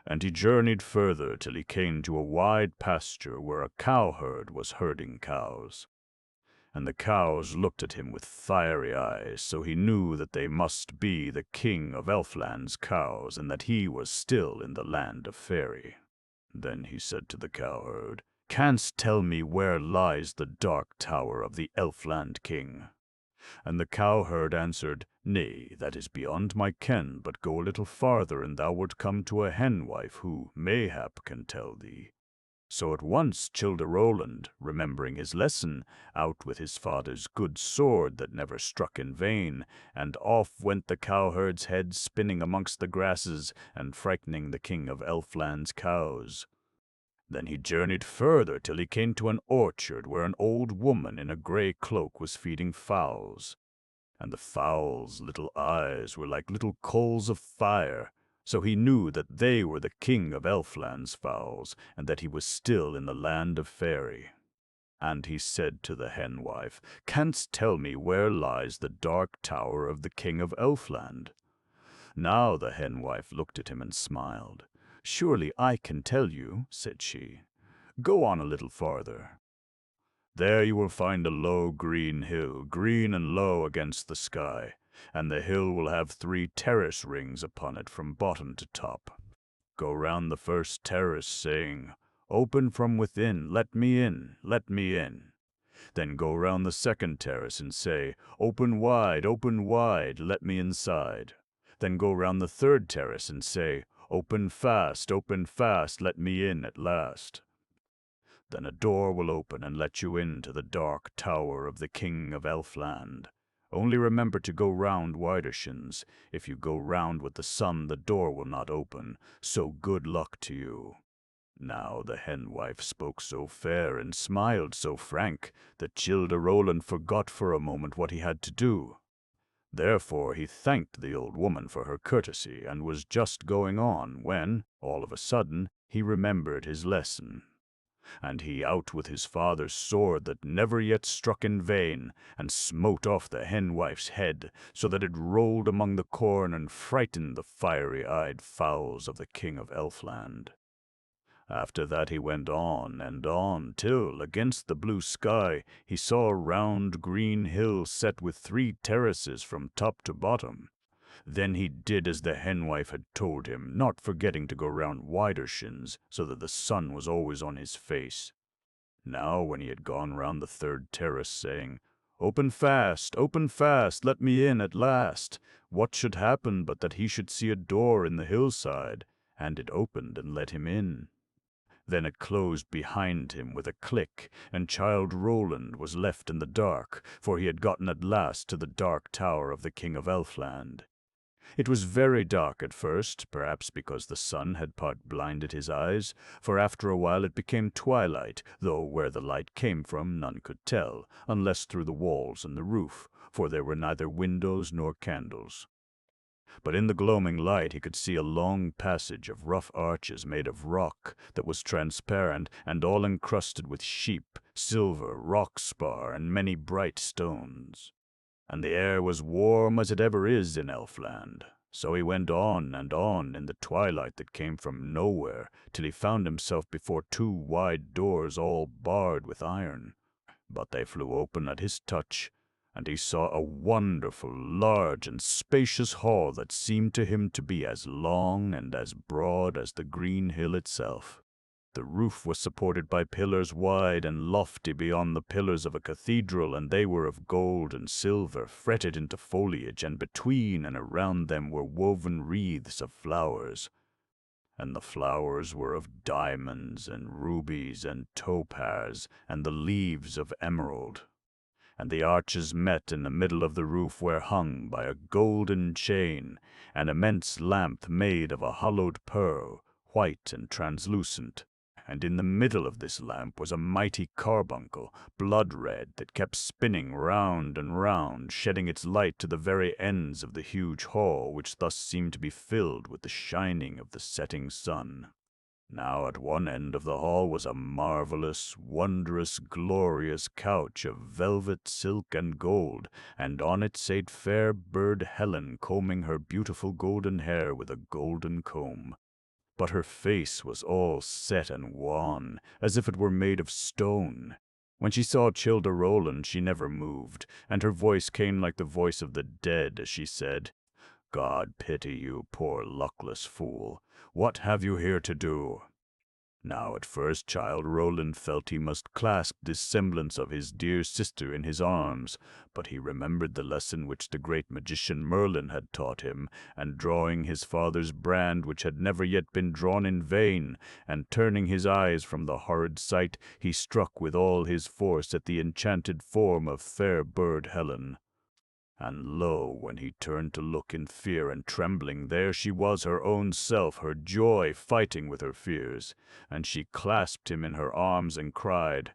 And he journeyed further till he came to a wide pasture where a cowherd was herding cows. And the cows looked at him with fiery eyes, so he knew that they must be the King of Elfland's cows, and that he was still in the land of Faery. Then he said to the cowherd, "Canst tell me where lies the dark tower of the Elfland king?" And the cowherd answered, "Nay, that is beyond my ken, but go a little farther, and thou wilt come to a henwife who, mayhap, can tell thee." So at once Childe Roland, remembering his lesson, out with his father's good sword that never struck in vain, and off went the cowherd's head spinning amongst the grasses, and frightening the King of Elfland's cows. Then he journeyed further till he came to an orchard where an old woman in a grey cloak was feeding fowls. And the fowls' little eyes were like little coals of fire, so he knew that they were the King of Elfland's fowls, and that he was still in the land of Faery. And he said to the henwife, "Canst tell me where lies the dark tower of the King of Elfland?" Now the henwife looked at him and smiled. "Surely I can tell you," said she. "Go on a little farther. There you will find a low green hill, green and low against the sky, and the hill will have 3 terrace rings upon it from bottom to top. Go round the first terrace, saying, 'Open from within, let me in, let me in.' Then go round the second terrace and say, 'Open wide, let me inside.' Then go round the third terrace and say, 'Open fast, let me in at last.' Then a door will open and let you into the dark tower of the King of Elfland. Only remember to go round Widershins. If you go round with the sun, the door will not open, so good luck to you." Now the henwife spoke so fair and smiled so frank that Childe Roland forgot for a moment what he had to do. Therefore he thanked the old woman for her courtesy, and was just going on when, all of a sudden, he remembered his lesson. And he out with his father's sword that never yet struck in vain, and smote off the henwife's head, so that it rolled among the corn and frightened the fiery-eyed fowls of the King of Elfland. After that he went on and on, till, against the blue sky, he saw a round green hill set with 3 terraces from top to bottom. Then he did as the henwife had told him, not forgetting to go round Widershins, so that the sun was always on his face. Now when he had gone round the 3rd terrace, saying, open fast, let me in at last," what should happen but that he should see a door in the hillside, and it opened and let him in. Then it closed behind him with a click, and Childe Roland was left in the dark, for he had gotten at last to the dark tower of the King of Elfland. It was very dark at first, perhaps because the sun had part blinded his eyes, for after a while it became twilight, though where the light came from none could tell, unless through the walls and the roof, for there were neither windows nor candles. But in the gloaming light he could see a long passage of rough arches made of rock that was transparent and all encrusted with sheep, silver, rock spar, and many bright stones. And the air was warm as it ever is in Elfland. So he went on and on in the twilight that came from nowhere, till he found himself before 2 wide doors all barred with iron. But they flew open at his touch, and he saw a wonderful, large, and spacious hall that seemed to him to be as long and as broad as the green hill itself. The roof was supported by pillars wide and lofty beyond the pillars of a cathedral, and they were of gold and silver, fretted into foliage, and between and around them were woven wreaths of flowers. And the flowers were of diamonds and rubies and topaz, and the leaves of emerald. And the arches met in the middle of the roof, where hung by a golden chain an immense lamp made of a hollowed pearl, white and translucent. And in the middle of this lamp was a mighty carbuncle, blood-red, that kept spinning round and round, shedding its light to the very ends of the huge hall, which thus seemed to be filled with the shining of the setting sun. Now at one end of the hall was a marvelous, wondrous, glorious couch of velvet, silk, and gold, and on it sate fair bird Helen, combing her beautiful golden hair with a golden comb. But her face was all set and wan, as if it were made of stone. When she saw Childe Roland, she never moved, and her voice came like the voice of the dead as she said, "God pity you, poor luckless fool. What have you here to do?" Now at first Childe Roland felt he must clasp this semblance of his dear sister in his arms, but he remembered the lesson which the great magician Merlin had taught him, and drawing his father's brand, which had never yet been drawn in vain, and turning his eyes from the horrid sight, he struck with all his force at the enchanted form of fair bird Helen. And lo, when he turned to look in fear and trembling, there she was, her own self, her joy fighting with her fears. And she clasped him in her arms and cried,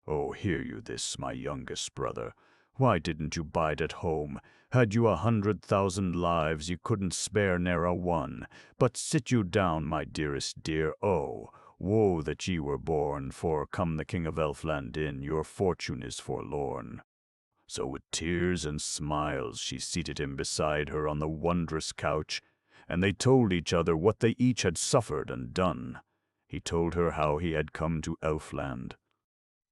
"Oh, hear you this, my youngest brother? Why didn't you bide at home? Had you 100,000 lives, you couldn't spare ne'er a one. But sit you down, my dearest dear. Oh, woe that ye were born, for come the King of Elfland in, your fortune is forlorn." So with tears and smiles she seated him beside her on the wondrous couch, and they told each other what they each had suffered and done. He told her how he had come to Elfland.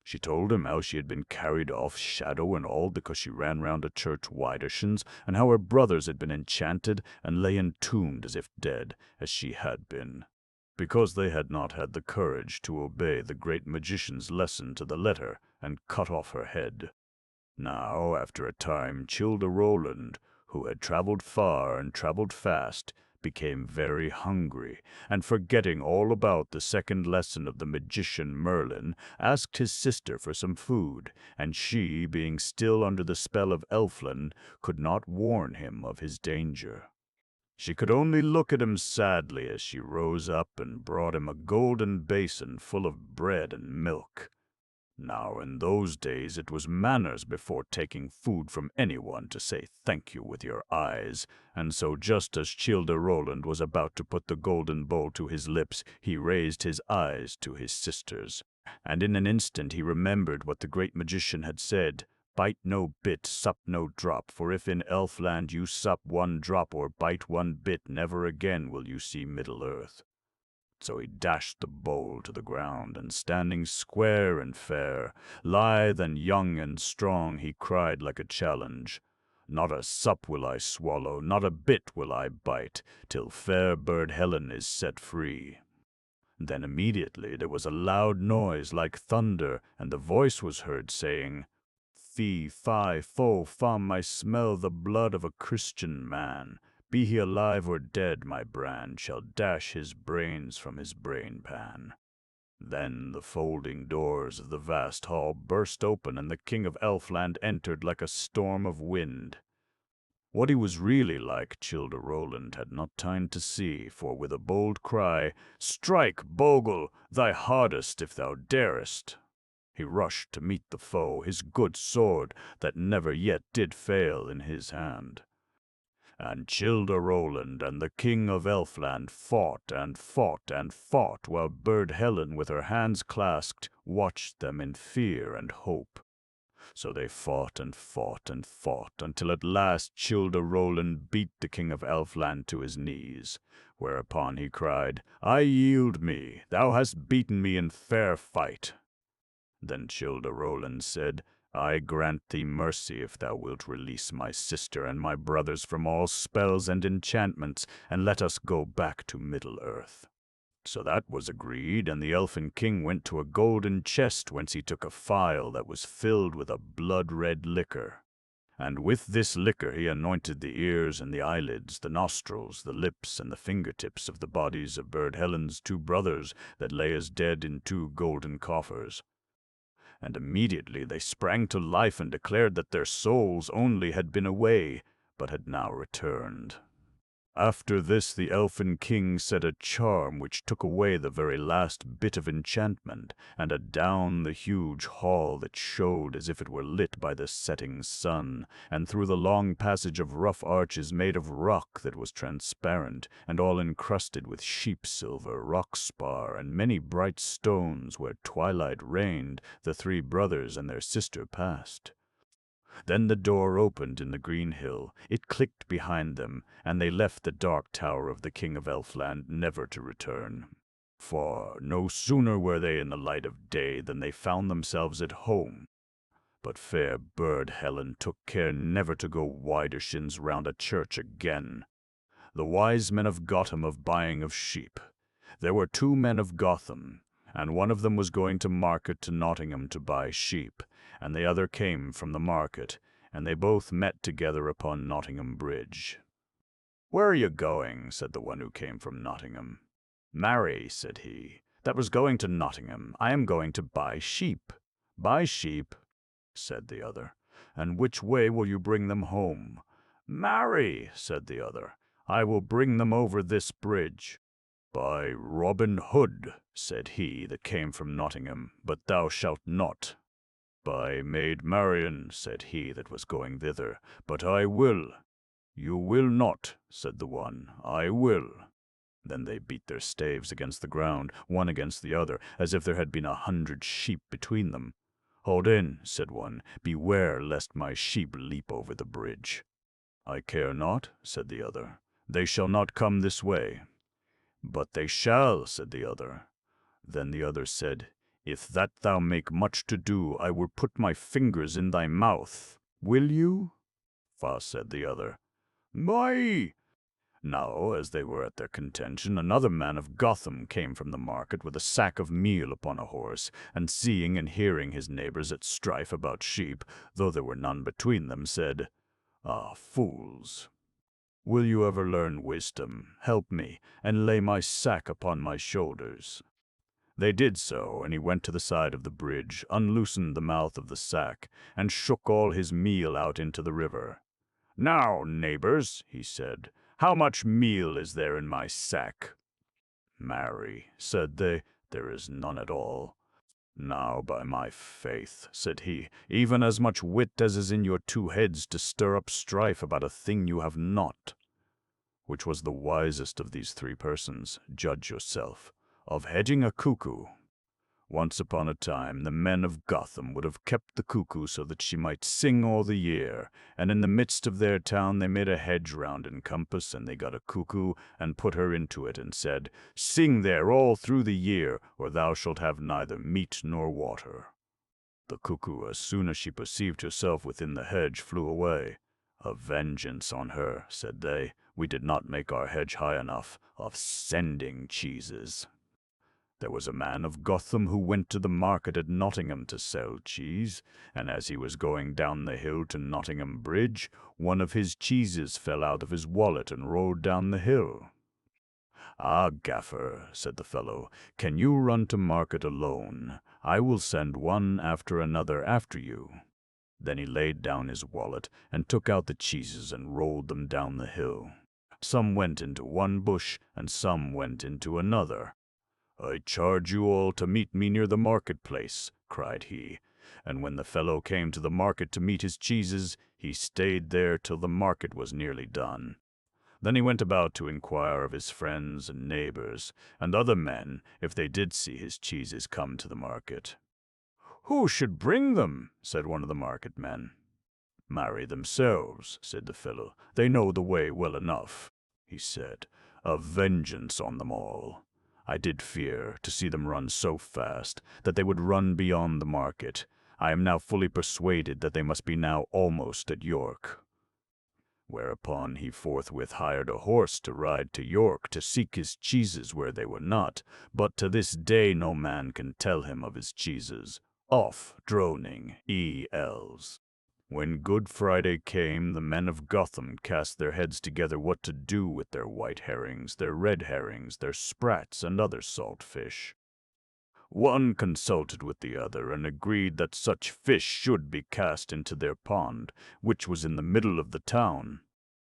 She told him how she had been carried off, shadow and all, because she ran round a church widdershins, and how her brothers had been enchanted and lay entombed as if dead, as she had been, because they had not had the courage to obey the great magician's lesson to the letter, and cut off her head. Now, after a time, Childe Roland, who had travelled far and travelled fast, became very hungry, and forgetting all about the second lesson of the magician Merlin, asked his sister for some food, and she, being still under the spell of Elfland, could not warn him of his danger. She could only look at him sadly as she rose up and brought him a golden basin full of bread and milk. Now, in those days it was manners before taking food from anyone to say thank you with your eyes, and so just as Childe Roland was about to put the golden bowl to his lips, he raised his eyes to his sister's, and in an instant he remembered what the great magician had said, "Bite no bit, sup no drop, for if in Elfland you sup one drop or bite one bit, never again will you see Middle-earth." So he dashed the bowl to the ground, and standing square and fair, lithe and young and strong, he cried like a challenge, "Not a sup will I swallow, not a bit will I bite, till fair bird Helen is set free." Then immediately there was a loud noise like thunder, and the voice was heard saying, "Fee, fi, fo, fum, I smell the blood of a Christian man. Be he alive or dead, my brand shall dash his brains from his brain-pan." Then the folding doors of the vast hall burst open, and the King of Elfland entered like a storm of wind. What he was really like, Childe Roland had not time to see, for with a bold cry, "Strike, Bogle, thy hardest if thou darest!" he rushed to meet the foe, his good sword that never yet did fail in his hand. And Childe Roland and the King of Elfland fought and fought and fought, while Burd Helen, with her hands clasped, watched them in fear and hope. So they fought and fought and fought, until at last Childe Roland beat the King of Elfland to his knees, whereupon he cried, "I yield me, thou hast beaten me in fair fight." Then Childe Roland said, I grant thee mercy if thou wilt release my sister and my brothers from all spells and enchantments, and let us go back to Middle-earth." So that was agreed, and the Elfin King went to a golden chest whence he took a phial that was filled with a blood-red liquor. And with this liquor he anointed the ears and the eyelids, the nostrils, the lips, and the fingertips of the bodies of Burd Helen's 2 brothers that lay as dead in 2 golden coffers. And immediately they sprang to life and declared that their souls only had been away, but had now returned. After this the Elfin King said a charm which took away the very last bit of enchantment, and adown the huge hall that showed as if it were lit by the setting sun, and through the long passage of rough arches made of rock that was transparent, and all encrusted with sheep-silver, rock-spar, and many bright stones, where twilight reigned, the 3 brothers and their sister passed. Then the door opened in the green hill, it clicked behind them, and they left the dark tower of the King of Elfland, never to return. For no sooner were they in the light of day than they found themselves at home. But fair Burd Helen took care never to go widershins round a church again. The wise men of Gotham of buying of sheep. There were 2 men of Gotham, and one of them was going to market to Nottingham to buy sheep, and the other came from the market, and they both met together upon Nottingham Bridge. "Where are you going?" said the one who came from Nottingham. "Marry," said he, "that was going to Nottingham. I am going to buy sheep." "Buy sheep," said the other, "and which way will you bring them home?" "Marry," said the other, "I will bring them over this bridge." "By Robin Hood," said he that came from Nottingham, "but thou shalt not." "By Maid Marian," said he that was going thither, "but I will." "You will not," said the one, "I will." Then they beat their staves against the ground, one against the other, as if there had been 100 sheep between them. "Hold in," said one, "beware lest my sheep leap over the bridge." "I care not," said the other, "they shall not come this way." "But they shall," said the other. Then the other said, "If that thou make much to do, I will put my fingers in thy mouth. Will you?" "Fa," said the other. "My!" Now, as they were at their contention, another man of Gotham came from the market with a sack of meal upon a horse, and seeing and hearing his neighbors at strife about sheep, though there were none between them, said, "Ah, fools! Will you ever learn wisdom? Help me, and lay my sack upon my shoulders." They did so, and he went to the side of the bridge, unloosened the mouth of the sack, and shook all his meal out into the river. "Now, neighbors," he said, "how much meal is there in my sack?" "Marry," said they, "there is none at all." "Now, by my faith," said he, "even as much wit as is in your 2 heads to stir up strife about a thing you have not." Which was the wisest of these 3 persons, judge yourself, of hedging a cuckoo? Once upon a time the men of Gotham would have kept the cuckoo so that she might sing all the year, and in the midst of their town they made a hedge round in compass, and they got a cuckoo, and put her into it, and said, "Sing there all through the year, or thou shalt have neither meat nor water." The cuckoo, as soon as she perceived herself within the hedge, flew away. "A vengeance on her," said they, "we did not make our hedge high enough, of sending cheeses." There was a man of Gotham who went to the market at Nottingham to sell cheese, and as he was going down the hill to Nottingham Bridge, one of his cheeses fell out of his wallet and rolled down the hill. "Ah, gaffer," said the fellow, "can you run to market alone? I will send one after another after you." Then he laid down his wallet, and took out the cheeses and rolled them down the hill. Some went into one bush, and some went into another. "I charge you all to meet me near the market-place," cried he. And when the fellow came to the market to meet his cheeses, he stayed there till the market was nearly done. Then he went about to inquire of his friends and neighbors, and other men, if they did see his cheeses come to the market. "Who should bring them?" said one of the market men. "Marry themselves," said the fellow. "They know the way well enough." He said, "A vengeance on them all. I did fear to see them run so fast that they would run beyond the market. I am now fully persuaded that they must be now almost at York. Whereupon he forthwith hired a horse to ride to York to seek his cheeses where they were not, but to this day no man can tell him of his cheeses. Off droning E.L.s. When Good Friday came, the men of Gotham cast their heads together what to do with their white herrings, their red herrings, their sprats, and other salt fish. One consulted with the other, and agreed that such fish should be cast into their pond, which was in the middle of the town,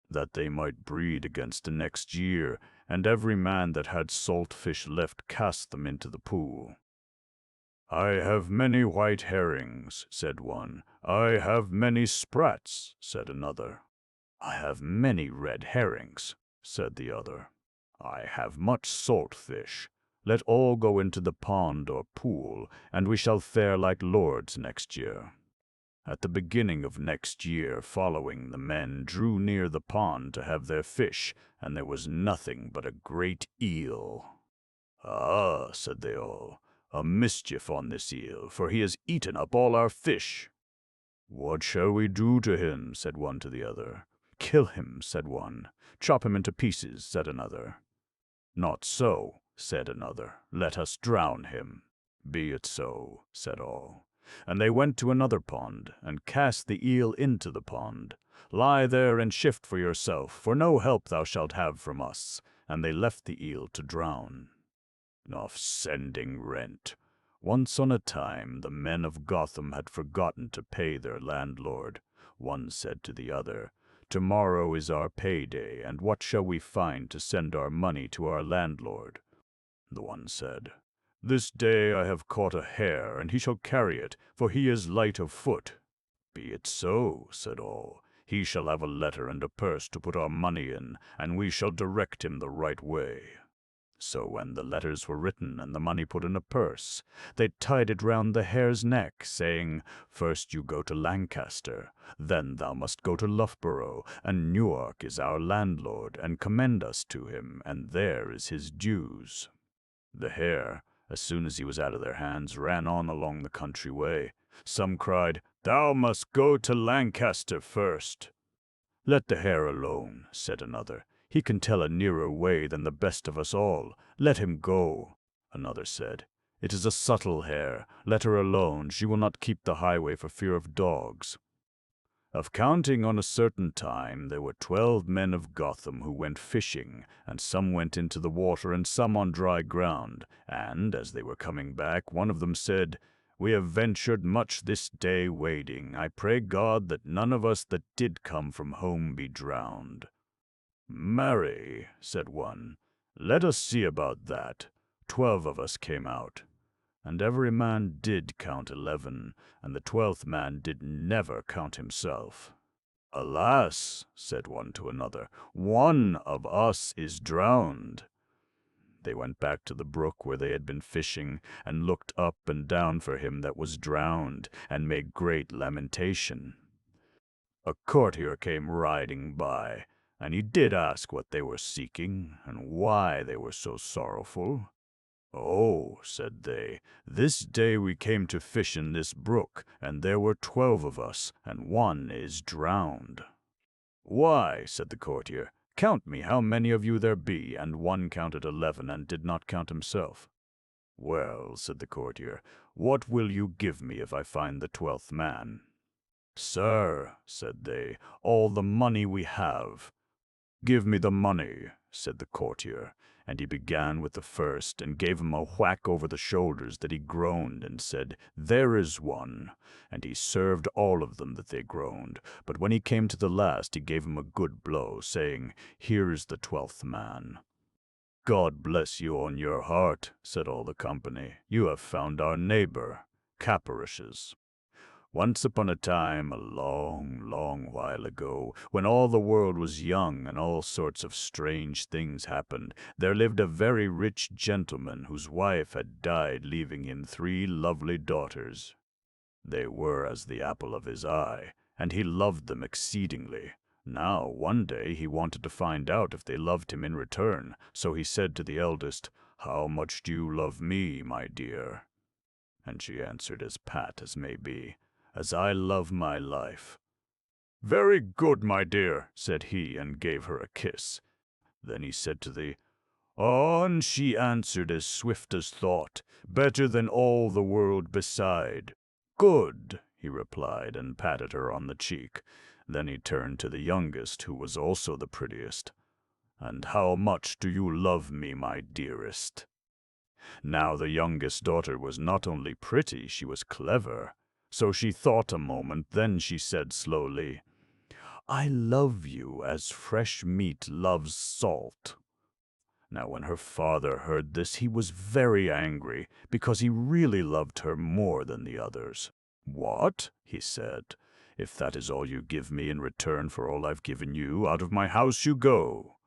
that they might breed against the next year, and every man that had salt fish left cast them into the pool. I have many white herrings, said one. I have many sprats, said another. I have many red herrings, said the other. I have much salt fish. Let all go into the pond or pool, and we shall fare like lords next year. At the beginning of next year following, the men drew near the pond to have their fish, and there was nothing but a great eel. Ah, said they all, a mischief on this eel, for he has eaten up all our fish. What shall we do to him? Said one to the other. Kill him, said one. Chop him into pieces, said another. Not so, said another. Let us drown him. Be it so, said all. And they went to another pond, and cast the eel into the pond. Lie there and shift for yourself, for no help thou shalt have from us. And they left the eel to drown. Off sending rent. Once on a time, the men of Gotham had forgotten to pay their landlord. One said to the other, Tomorrow is our payday, and what shall we find to send our money to our landlord? The one said, This day I have caught a hare, and he shall carry it, for he is light of foot. Be it so, said all. He shall have a letter and a purse to put our money in, and we shall direct him the right way. So when the letters were written and the money put in a purse, they tied it round the hare's neck, saying, First you go to Lancaster, then thou must go to Loughborough, and Newark is our landlord, and commend us to him, and there is his dues. The hare, as soon as he was out of their hands, ran on along the country way. Some cried, Thou must go to Lancaster first. Let the hare alone, said another. He can tell a nearer way than the best of us all. Let him go. Another said, It is a subtle hare. Let her alone. She will not keep the highway for fear of dogs. Of counting on a certain time, there were 12 men of Gotham who went fishing, and some went into the water and some on dry ground. And, as they were coming back, one of them said, We have ventured much this day wading. I pray God that none of us that did come from home be drowned. Marry, said one, let us see about that. 12 of us came out. And every man did count 11, and the 12th man did never count himself. Alas, said one to another, one of us is drowned. They went back to the brook where they had been fishing, and looked up and down for him that was drowned, and made great lamentation. A courtier came riding by, and he did ask what they were seeking, and why they were so sorrowful. Oh, said they, this day we came to fish in this brook, and there were 12 of us, and one is drowned. Why, said the courtier, count me how many of you there be, and one counted 11, and did not count himself. Well, said the courtier, what will you give me if I find the 12th man? Sir, said they, all the money we have. Give me the money, said the courtier, and he began with the first, and gave him a whack over the shoulders that he groaned, and said, There is one. And he served all of them that they groaned, but when he came to the last he gave him a good blow, saying, Here is the 12th man. God bless you on your heart, said all the company. You have found our neighbor, Caparishes. Once upon a time, a long, long while ago, when all the world was young and all sorts of strange things happened, there lived a very rich gentleman whose wife had died, leaving him 3 lovely daughters. They were as the apple of his eye, and he loved them exceedingly. Now, one day he wanted to find out if they loved him in return, so he said to the eldest, How much do you love me, my dear? And she answered as pat as may be, "As I love my life." "Very good, my dear," said he, and gave her a kiss. Then he said to thee, "On," she answered as swift as thought, "better than all the world beside." "Good," he replied, and patted her on the cheek. Then he turned to the youngest, who was also the prettiest. "And how much do you love me, my dearest?" Now the youngest daughter was not only pretty, she was clever. So she thought a moment, then she said slowly, "I love you as fresh meat loves salt." Now when her father heard this, he was very angry, because he really loved her more than the others. "What?" he said. "If that is all you give me in return for all I've given you, out of my house you go."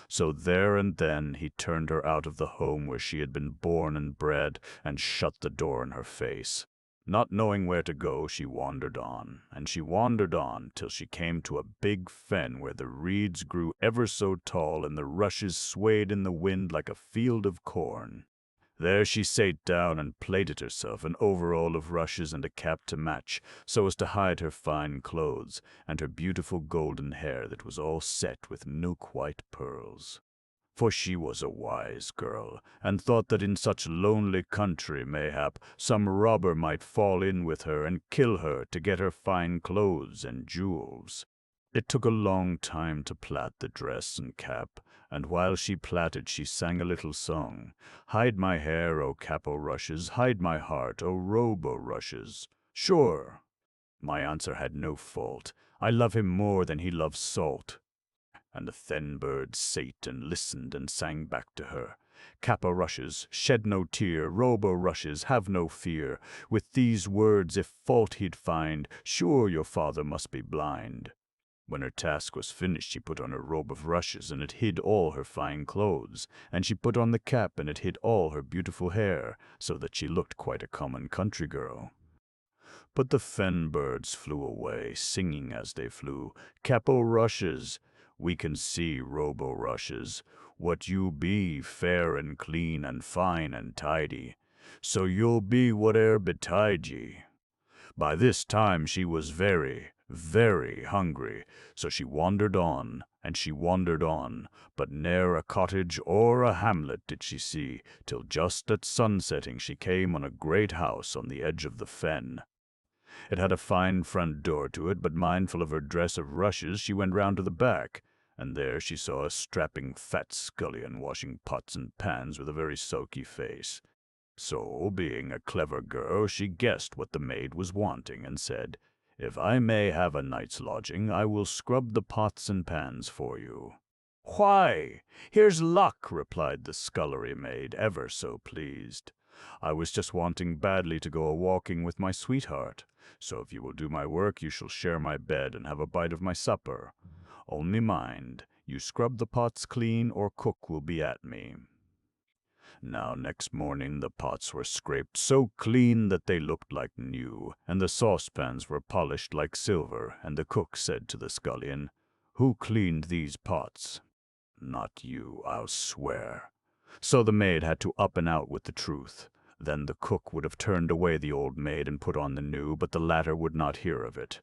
So there and then he turned her out of the home where she had been born and bred, and shut the door in her face. Not knowing where to go, she wandered on, and she wandered on till she came to a big fen where the reeds grew ever so tall and the rushes swayed in the wind like a field of corn. There she sate down and plaited herself an overall of rushes and a cap to match, so as to hide her fine clothes, and her beautiful golden hair that was all set with milk-white pearls. For she was a wise girl, and thought that in such lonely country, mayhap, some robber might fall in with her and kill her to get her fine clothes and jewels. It took a long time to plait the dress and cap, and while she plaited she sang a little song. "Hide my hair, O cap o' rushes, hide my heart, O robe o' rushes." Sure, my answer had no fault. I love him more than he loves salt. And the thin bird sate and listened and sang back to her, "Cap o' rushes, shed no tear, robe o' rushes, have no fear. With these words if fault he'd find, sure your father must be blind." When her task was finished, she put on her robe of rushes, and it hid all her fine clothes, and she put on the cap, and it hid all her beautiful hair, so that she looked quite a common country girl. But the fen birds flew away, singing as they flew, "Cap o' rushes, we can see, robe o' rushes, what you be, fair and clean and fine and tidy. So you'll be whate'er betide ye." By this time she was very, very hungry, so she wandered on, and she wandered on, but ne'er a cottage or a hamlet did she see, till just at sunsetting she came on a great house on the edge of the fen. It had a fine front door to it, but mindful of her dress of rushes, she went round to the back, and there she saw a strapping fat scullion washing pots and pans with a very sulky face. So, being a clever girl, she guessed what the maid was wanting, and said, "If I may have a night's lodging, I will scrub the pots and pans for you." "Why, here's luck," replied the scullery maid, ever so pleased. "I was just wanting badly to go a-walking with my sweetheart, so if you will do my work, you shall share my bed and have a bite of my supper. Only mind, you scrub the pots clean, or cook will be at me." Now next morning the pots were scraped so clean that they looked like new, and the saucepans were polished like silver, and the cook said to the scullion, "Who cleaned these pots?" "Not you, I'll swear." So the maid had to up and out with the truth. Then the cook would have turned away the old maid and put on the new, but the latter would not hear of it.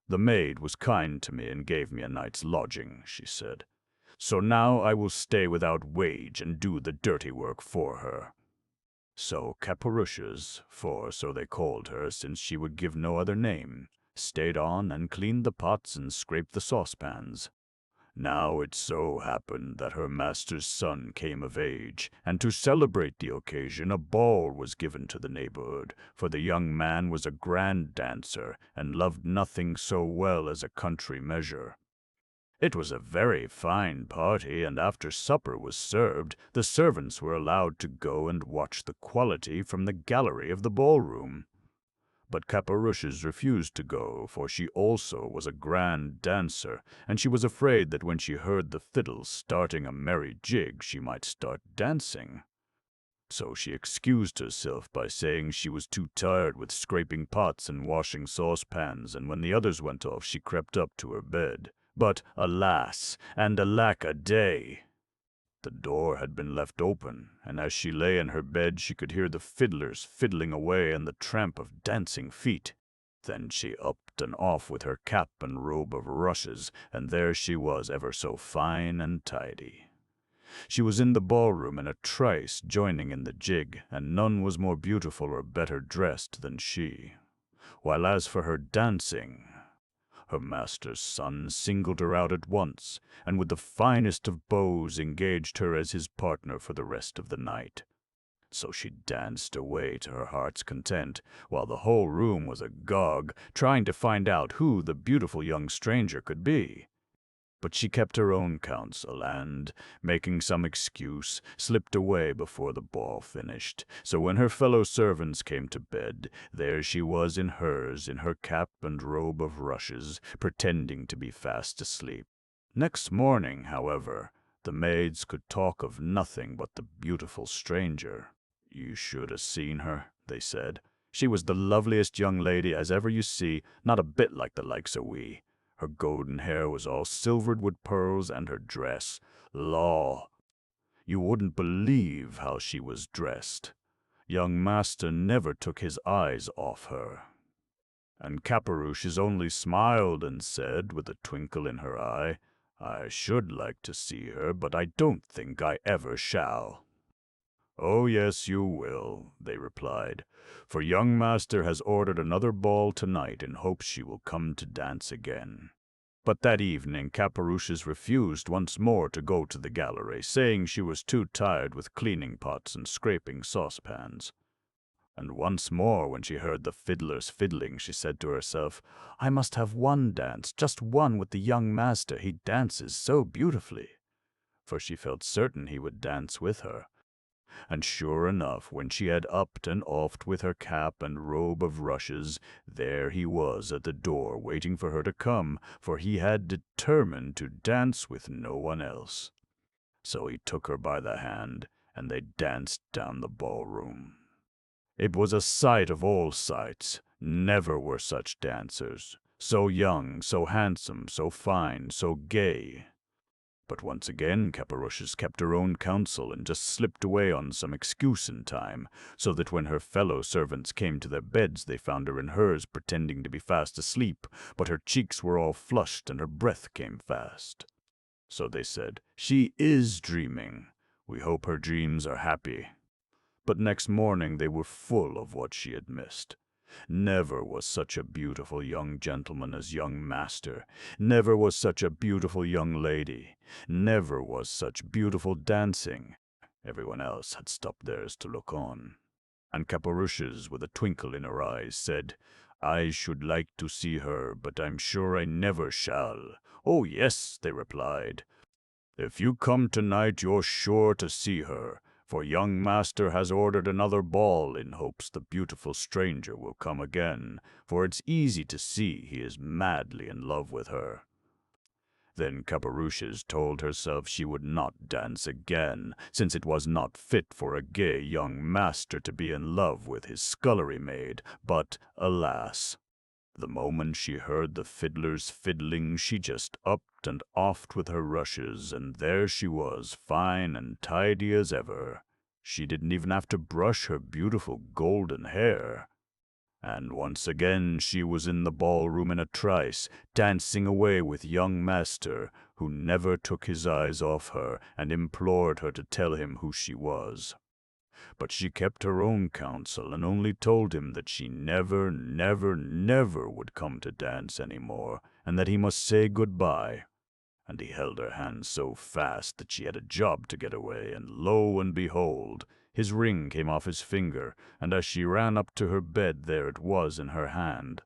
"The maid was kind to me and gave me a night's lodging," she said. "So now I will stay without wage and do the dirty work for her." So Caporushes, for so they called her since she would give no other name, stayed on and cleaned the pots and scraped the saucepans. Now it so happened that her master's son came of age, and to celebrate the occasion a ball was given to the neighborhood, for the young man was a grand dancer, and loved nothing so well as a country measure. It was a very fine party, and after supper was served, the servants were allowed to go and watch the quality from the gallery of the ballroom. But Caporushes refused to go, for she also was a grand dancer, and she was afraid that when she heard the fiddles starting a merry jig, she might start dancing. So she excused herself by saying she was too tired with scraping pots and washing saucepans, and when the others went off, she crept up to her bed. But alas, and alack a day! The door had been left open, and as she lay in her bed she could hear the fiddlers fiddling away and the tramp of dancing feet. Then she upped and off with her cap and robe of rushes, and there she was ever so fine and tidy. She was in the ballroom in a trice, joining in the jig, and none was more beautiful or better dressed than she. While as for her dancing, her master's son singled her out at once, and with the finest of bows engaged her as his partner for the rest of the night. So she danced away to her heart's content, while the whole room was agog, trying to find out who the beautiful young stranger could be. But she kept her own counsel and, making some excuse, slipped away before the ball finished. So when her fellow servants came to bed, there she was in hers, in her cap and robe of rushes, pretending to be fast asleep. Next morning, however, the maids could talk of nothing but the beautiful stranger. "You should have seen her," they said. "She was the loveliest young lady as ever you see, not a bit like the likes o' we. Her golden hair was all silvered with pearls, and her dress, law, you wouldn't believe how she was dressed. Young master never took his eyes off her." And Caparouches only smiled and said, with a twinkle in her eye, "I should like to see her, but I don't think I ever shall." "Oh, yes, you will," they replied, "for young master has ordered another ball tonight in hopes she will come to dance again." But that evening Caparouches refused once more to go to the gallery, saying she was too tired with cleaning pots and scraping saucepans. And once more, when she heard the fiddlers fiddling, she said to herself, "I must have one dance, just one with the young master, he dances so beautifully." For she felt certain he would dance with her. And sure enough, when she had upped and offed with her cap and robe of rushes, there he was at the door waiting for her to come, for he had determined to dance with no one else. So he took her by the hand, and they danced down the ballroom. It was a sight of all sights. Never were such dancers. So young, so handsome, so fine, so gay. But once again Caparouches kept her own counsel and just slipped away on some excuse in time, so that when her fellow servants came to their beds they found her in hers pretending to be fast asleep, but her cheeks were all flushed and her breath came fast. So they said, "She is dreaming. We hope her dreams are happy." But next morning they were full of what she had missed. Never was such a beautiful young gentleman as young master. Never was such a beautiful young lady. Never was such beautiful dancing. Everyone else had stopped theirs to look on. And Caparouches, with a twinkle in her eyes, said, "I should like to see her, but I'm sure I never shall." "Oh, yes," they replied. "If you come tonight, you're sure to see her. For young master has ordered another ball in hopes the beautiful stranger will come again, for it's easy to see he is madly in love with her." Then Caparouches told herself she would not dance again, since it was not fit for a gay young master to be in love with his scullery maid, but, alas! The moment she heard the fiddlers fiddling, she just upped and offed with her rushes, and there she was, fine and tidy as ever. She didn't even have to brush her beautiful golden hair. And once again she was in the ballroom in a trice, dancing away with young master, who never took his eyes off her, and implored her to tell him who she was. But she kept her own counsel, and only told him that she never, never, never would come to dance any more, and that he must say good-bye. And he held her hand so fast that she had a job to get away, and lo and behold, his ring came off his finger, and as she ran up to her bed there it was in her hand.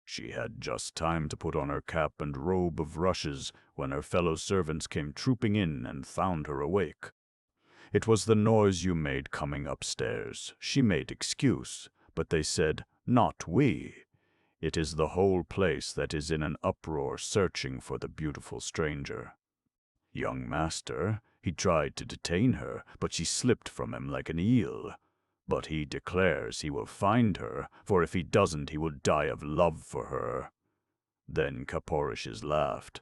She had just time to put on her cap and robe of rushes, when her fellow servants came trooping in and found her awake. "It was the noise you made coming upstairs," she made excuse, but they said, "Not we. It is the whole place that is in an uproar searching for the beautiful stranger. Young master, he tried to detain her, but she slipped from him like an eel. But he declares he will find her, for if he doesn't he will die of love for her." Then Caparouches laughed.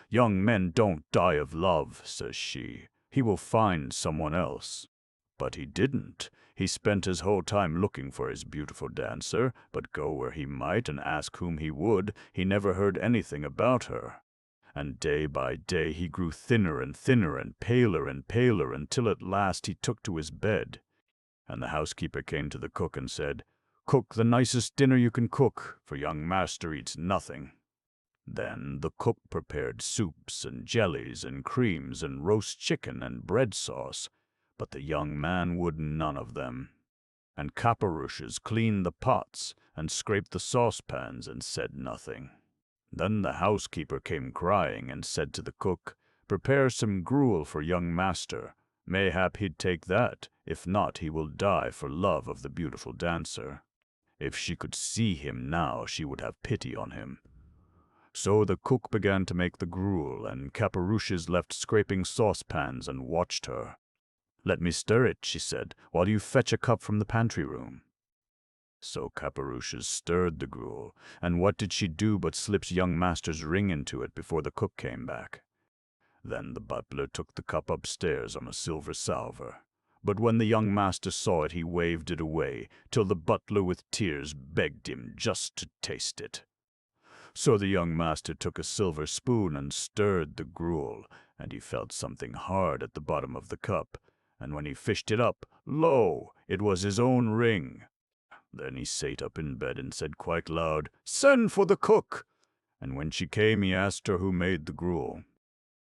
"Young men don't die of love," says she. he will find someone else. But he didn't. He spent his whole time looking for his beautiful dancer, but go where he might and ask whom he would, he never heard anything about her. And day by day he grew thinner and paler until at last he took to his bed. And the housekeeper came to the cook and said, "Cook the nicest dinner you can cook, for young master eats nothing." Then the cook prepared soups and jellies and creams and roast chicken and bread sauce, but the young man would none of them. And Caparoushes cleaned the pots and scraped the saucepans and said nothing. Then the housekeeper came crying and said to the cook, "Prepare some gruel for young master. Mayhap he'd take that, if not he will die for love of the beautiful dancer." If she could see him now, she would have pity on him. So the cook began to make the gruel, and Caparoushes left scraping saucepans and watched her. "Let me stir it," she said, "while you fetch a cup from the pantry room." So Caparoushes stirred the gruel, and what did she do but slips young master's ring into it before the cook came back. Then the butler took the cup upstairs on a silver salver. But when the young master saw it, he waved it away, till the butler with tears begged him just to taste it. So the young master took a silver spoon and stirred the gruel, and he felt something hard at the bottom of the cup, and when he fished it up, lo, it was his own ring. Then he sate up in bed and said quite loud, "Send for the cook." And when she came, he asked her who made the gruel.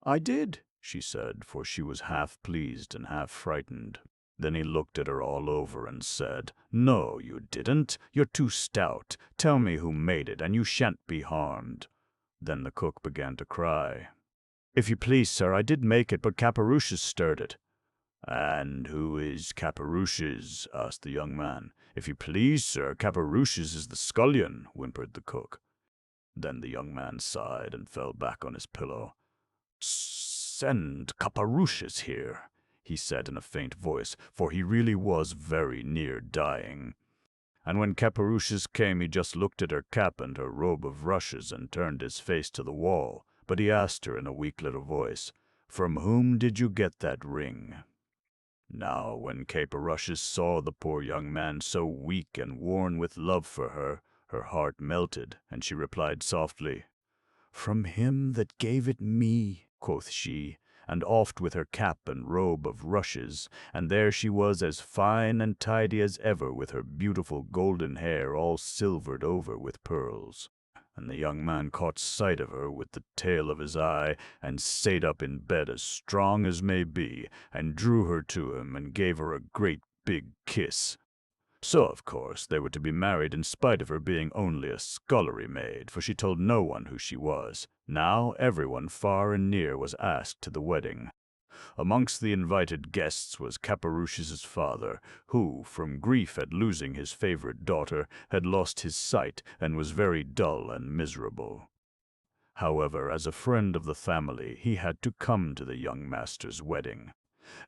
"I did," she said, for she was half pleased and half frightened. Then he looked at her all over and said, "No, you didn't. You're too stout. Tell me who made it, and you shan't be harmed." Then the cook began to cry. "If you please, sir, I did make it, but Caparoushes stirred it." "And who is Caparoushes?" asked the young man. "If you please, sir, Caparoushes is the scullion," whimpered the cook. Then the young man sighed and fell back on his pillow. "Send Caparoushes here," he said in a faint voice, for he really was very near dying. And when Caparoushes came, he just looked at her cap and her robe of rushes and turned his face to the wall. But he asked her in a weak little voice, "From whom did you get that ring?" Now when Caparoushes saw the poor young man so weak and worn with love for her, her heart melted, and she replied softly, "From him that gave it me," quoth she, and oft with her cap and robe of rushes, and there she was as fine and tidy as ever, with her beautiful golden hair all silvered over with pearls. And the young man caught sight of her with the tail of his eye, and sate up in bed as strong as may be, and drew her to him, and gave her a great big kiss. So, of course, they were to be married in spite of her being only a scullery maid, for she told no one who she was. Now everyone far and near was asked to the wedding. Amongst the invited guests was Caparouches's father, who, from grief at losing his favorite daughter, had lost his sight and was very dull and miserable. However, as a friend of the family, he had to come to the young master's wedding.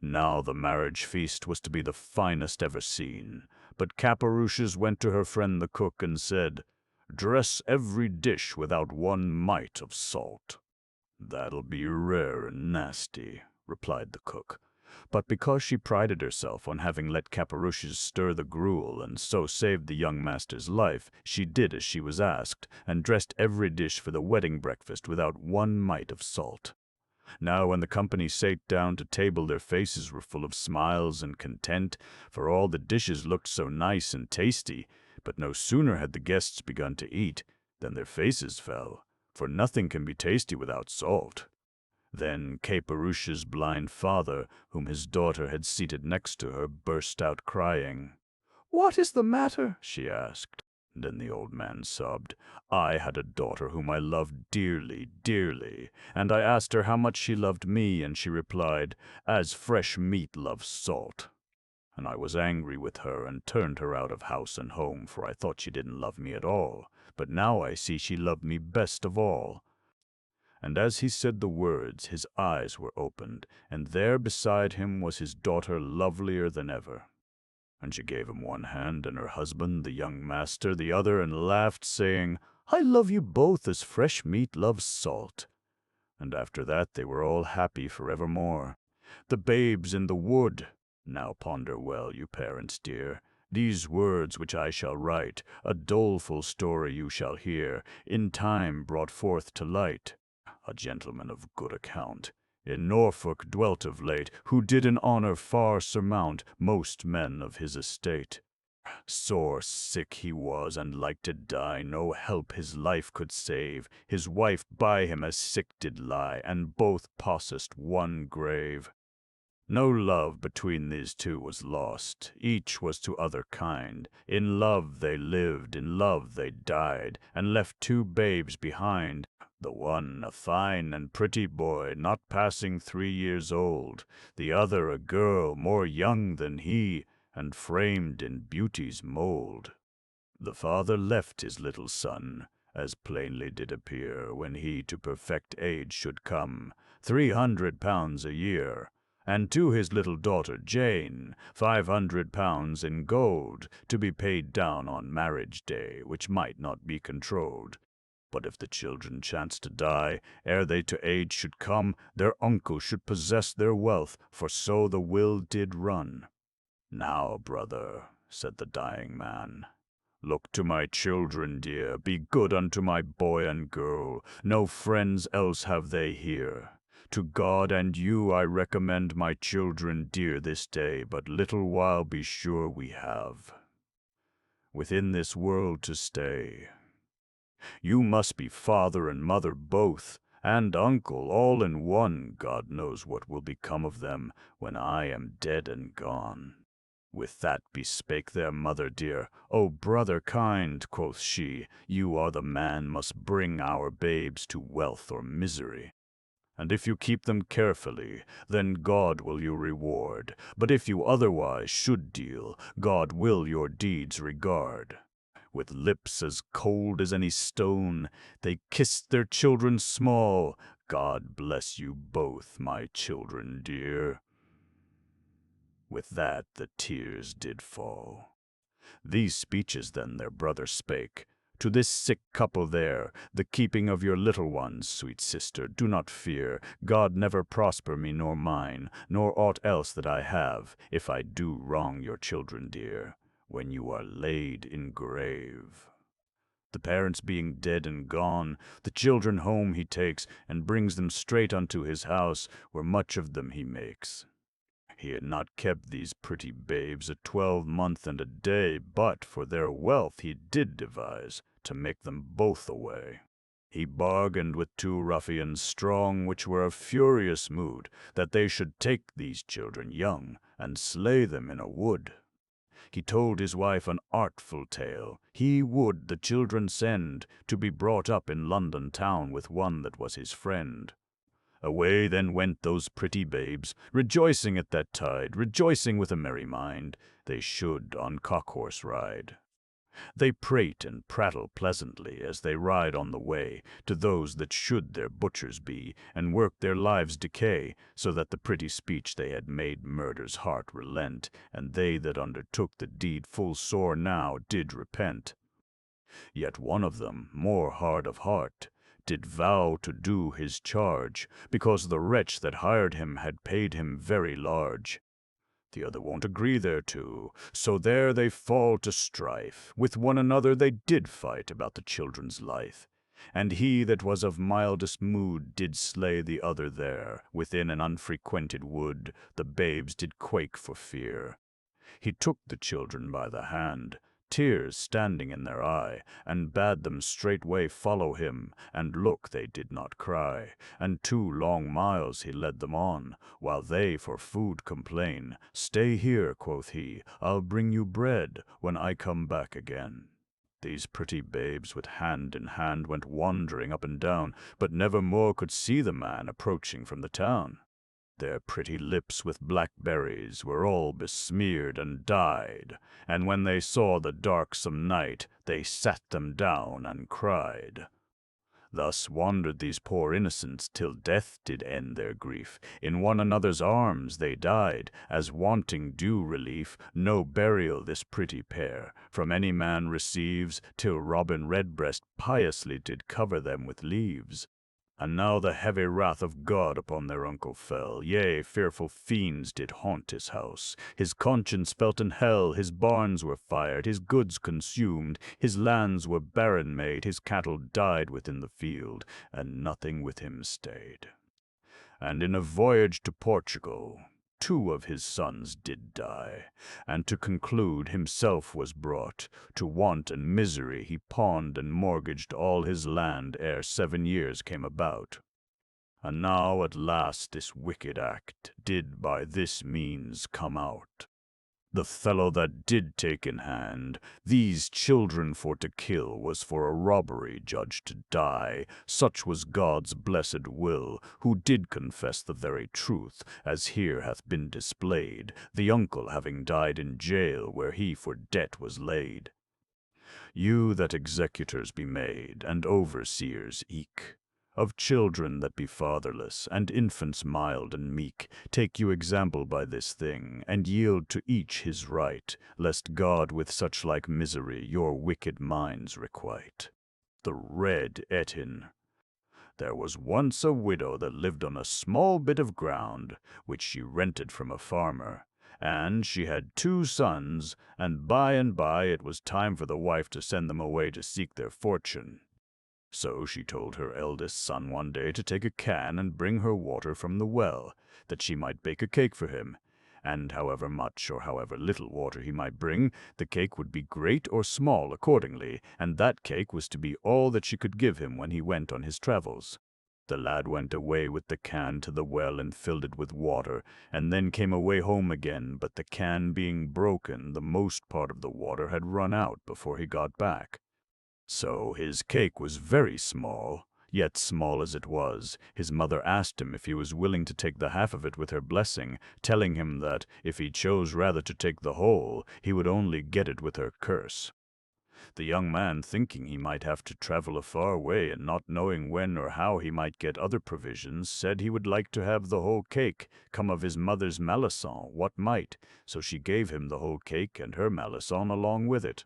Now the marriage feast was to be the finest ever seen, but Caparoushes went to her friend the cook and said, "Dress every dish without one mite of salt." "That'll be rare and nasty," replied the cook. But because she prided herself on having let Caparoushes stir the gruel and so saved the young master's life, she did as she was asked, and dressed every dish for the wedding breakfast without one mite of salt. Now when the company sate down to table, their faces were full of smiles and content, for all the dishes looked so nice and tasty. But no sooner had the guests begun to eat than their faces fell, for nothing can be tasty without salt. Then Caparoushes' blind father, whom his daughter had seated next to her, burst out crying. "What is the matter?" she asked. Then the old man sobbed. "I had a daughter whom I loved dearly, dearly, and I asked her how much she loved me, and she replied, 'As fresh meat loves salt.' And I was angry with her and turned her out of house and home, for I thought she didn't love me at all. But now I see she loved me best of all." And as he said the words, his eyes were opened, and there beside him was his daughter, lovelier than ever. And she gave him one hand, and her husband, the young master, the other, and laughed, saying, "I love you both as fresh meat loves salt." And after that they were all happy forevermore. The babes in the wood. Now ponder well, you parents dear, these words which I shall write, a doleful story you shall hear, in time brought forth to light. A gentleman of good account in Norfolk dwelt of late, who did in honor far surmount most men of his estate. Sore sick he was, and like to die, no help his life could save. His wife by him as sick did lie, and both possessed one grave. No love between these two was lost, each was to other kind. In love they lived, in love they died, and left two babes behind. The one a fine and pretty boy, not passing 3 years old, the other a girl more young than he, and framed in beauty's mold. The father left his little son, as plainly did appear, when he to perfect age should come, 300 pounds a year, and to his little daughter Jane 500 pounds in gold, to be paid down on marriage day, which might not be controlled. But if the children chanced to die, ere they to age should come, their uncle should possess their wealth, for so the will did run. Now, brother, said the dying man, look to my children dear, be good unto my boy and girl, no friends else have they here. To God and you I recommend my children dear this day, but little while be sure we have within this world to stay. You must be father and mother both, and uncle all in one. God knows what will become of them when I am dead and gone. With that bespake their mother dear, O brother kind, quoth she, you are the man must bring our babes to wealth or misery. And if you keep them carefully, then God will you reward. But if you otherwise should deal, God will your deeds regard. With lips as cold as any stone, they kissed their children small. God bless you both, my children dear. With that the tears did fall. These speeches then their brother spake, to this sick couple there, the keeping of your little ones, sweet sister, do not fear. God never prosper me nor mine, nor aught else that I have, if I do wrong your children dear, when you are laid in grave. The parents being dead and gone, the children home he takes, and brings them straight unto his house, where much of them he makes. He had not kept these pretty babes a 12 month and a day, but for their wealth he did devise to make them both away. He bargained with two ruffians strong, which were of furious mood, that they should take these children young, and slay them in a wood. He told his wife an artful tale. He would the children send, to be brought up in London town with one that was his friend. Away then went those pretty babes, rejoicing at that tide, rejoicing with a merry mind, they should on cock-horse ride. They prate and prattle pleasantly as they ride on the way, to those that should their butchers be, and work their lives decay, so that the pretty speech they had made murder's heart relent, and they that undertook the deed full sore now did repent. Yet one of them, more hard of heart, did vow to do his charge, because the wretch that hired him had paid him very large. The other won't agree thereto, so there they fall to strife. With one another they did fight about the children's life. And he that was of mildest mood did slay the other there, within an unfrequented wood. The babes did quake for fear. He took the children by the hand, tears standing in their eye, and bade them straightway follow him, and look they did not cry. And 2 long miles he led them on, while they for food complain. Stay here, quoth he, I'll bring you bread when I come back again. These pretty babes with hand in hand went wandering up and down, but never more could see the man approaching from the town. Their pretty lips with blackberries were all besmeared and dyed, and when they saw the darksome night, they sat them down and cried. Thus wandered these poor innocents, till death did end their grief. In one another's arms they died, as wanting due relief. No burial this pretty pair from any man receives, till Robin Redbreast piously did cover them with leaves. And now the heavy wrath of God upon their uncle fell. Yea, fearful fiends did haunt his house. His conscience felt in hell, his barns were fired, his goods consumed, his lands were barren made, his cattle died within the field, and nothing with him stayed. And in a voyage to Portugal, 2 of his sons did die, and to conclude himself was brought to want and misery. He pawned and mortgaged all his land ere 7 years came about. And now at last this wicked act did by this means come out. The fellow that did take in hand these children for to kill was for a robbery judged to die. Such was God's blessed will, who did confess the very truth, as here hath been displayed, the uncle having died in jail where he for debt was laid. You that executors be made, and overseers eke, of children that be fatherless, and infants mild and meek, take you example by this thing, and yield to each his right, lest God with such like misery your wicked minds requite. The Red Ettin. There was once a widow that lived on a small bit of ground, which she rented from a farmer, and she had 2 sons, and by it was time for the wife to send them away to seek their fortune. So she told her eldest son one day to take a can and bring her water from the well, that she might bake a cake for him. And however much or however little water he might bring, the cake would be great or small accordingly, and that cake was to be all that she could give him when he went on his travels. The lad went away with the can to the well and filled it with water, and then came away home again, but the can being broken, the most part of the water had run out before he got back. So his cake was very small, yet small as it was, his mother asked him if he was willing to take the half of it with her blessing, telling him that, if he chose rather to take the whole, he would only get it with her curse. The young man, thinking he might have to travel a far way, and not knowing when or how he might get other provisions, said he would like to have the whole cake, come of his mother's malison, what might, so she gave him the whole cake and her malison along with it.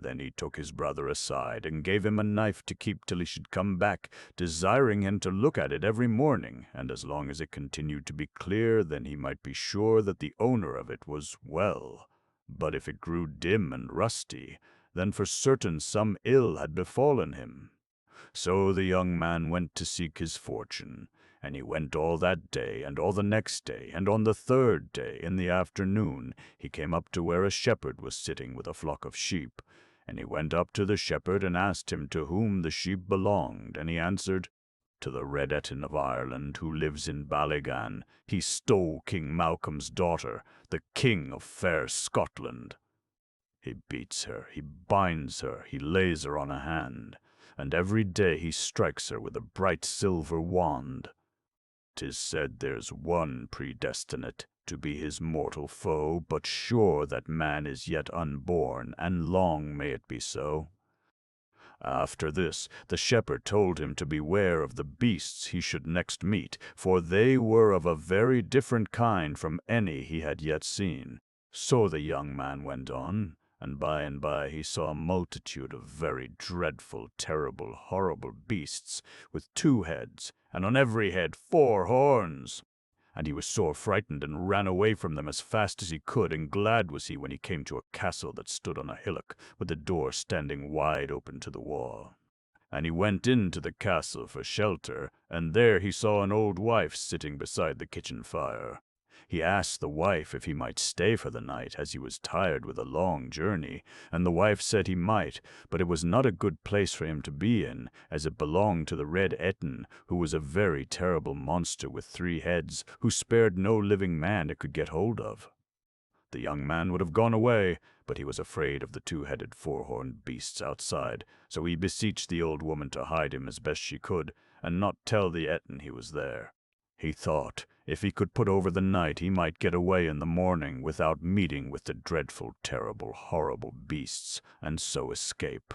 Then he took his brother aside, and gave him a knife to keep till he should come back, desiring him to look at it every morning, and as long as it continued to be clear, then he might be sure that the owner of it was well. But if it grew dim and rusty, then for certain some ill had befallen him. So the young man went to seek his fortune, and he went all that day, and all the next day, and on the 3rd day, in the afternoon, he came up to where a shepherd was sitting with a flock of sheep. And he went up to the shepherd and asked him to whom the sheep belonged, and he answered, "To the Red Ettin of Ireland, who lives in Ballygan. He stole King Malcolm's daughter, the king of fair Scotland. He beats her, he binds her, he lays her on a hand, and every day he strikes her with a bright silver wand. 'Tis said there's one predestinate to be his mortal foe, but sure that man is yet unborn, and long may it be so." After this, the shepherd told him to beware of the beasts he should next meet, for they were of a very different kind from any he had yet seen. So the young man went on, and by he saw a multitude of very dreadful, terrible, horrible beasts, with 2 heads, and on every head 4 horns. And he was sore frightened, and ran away from them as fast as he could, and glad was he when he came to a castle that stood on a hillock, with the door standing wide open to the wall. And he went into the castle for shelter, and there he saw an old wife sitting beside the kitchen fire. He asked the wife if he might stay for the night, as he was tired with a long journey, and the wife said he might, but it was not a good place for him to be in, as it belonged to the Red Ettin, who was a very terrible monster with 3 heads, who spared no living man it could get hold of. The young man would have gone away, but he was afraid of the 2-headed, 4-horned beasts outside, so he beseeched the old woman to hide him as best she could, and not tell the Ettin he was there. He thought, if he could put over the night, he might get away in the morning without meeting with the dreadful, terrible, horrible beasts, and so escape.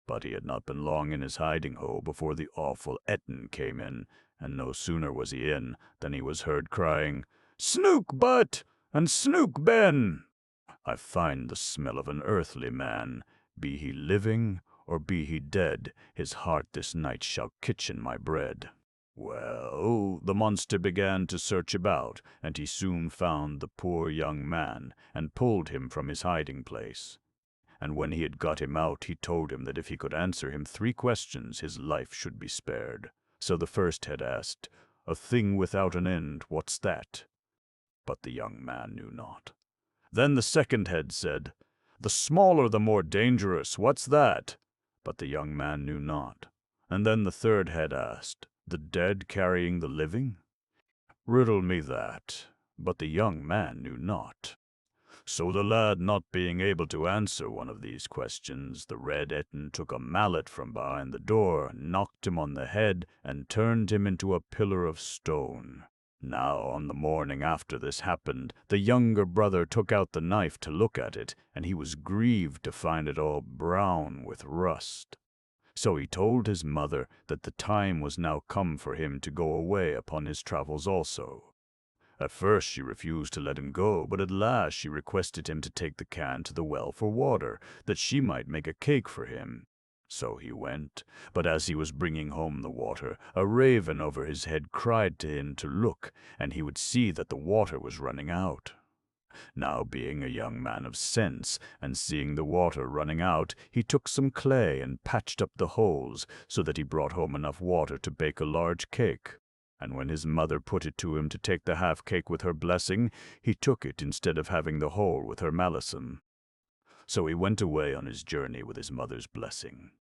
But he had not been long in his hiding-hole before the awful Ettin came in, and no sooner was he in than he was heard crying, "Snook Butt and Snook Ben! I find the smell of an earthly man, be he living or be he dead, his heart this night shall kitchen my bread." Well, the monster began to search about, and he soon found the poor young man, and pulled him from his hiding place. And when he had got him out, he told him that if he could answer him 3 questions, his life should be spared. So the first head asked, "A thing without an end, what's that?" But the young man knew not. Then the second head said, "The smaller the more dangerous, what's that?" But the young man knew not. And then the third head asked, "The dead carrying the living?" "Riddle me that." But the young man knew not. So the lad not being able to answer one of these questions, the Red Ettin took a mallet from behind the door, knocked him on the head, and turned him into a pillar of stone. Now on the morning after this happened, the younger brother took out the knife to look at it, and he was grieved to find it all brown with rust. So he told his mother that the time was now come for him to go away upon his travels also. At first she refused to let him go, but at last she requested him to take the can to the well for water, that she might make a cake for him. So he went, but as he was bringing home the water, a raven over his head cried to him to look, and he would see that the water was running out. Now being a young man of sense, and seeing the water running out, he took some clay and patched up the holes, so that he brought home enough water to bake a large cake. And when his mother put it to him to take the half-cake with her blessing, he took it instead of having the whole with her malison. So he went away on his journey with his mother's blessing.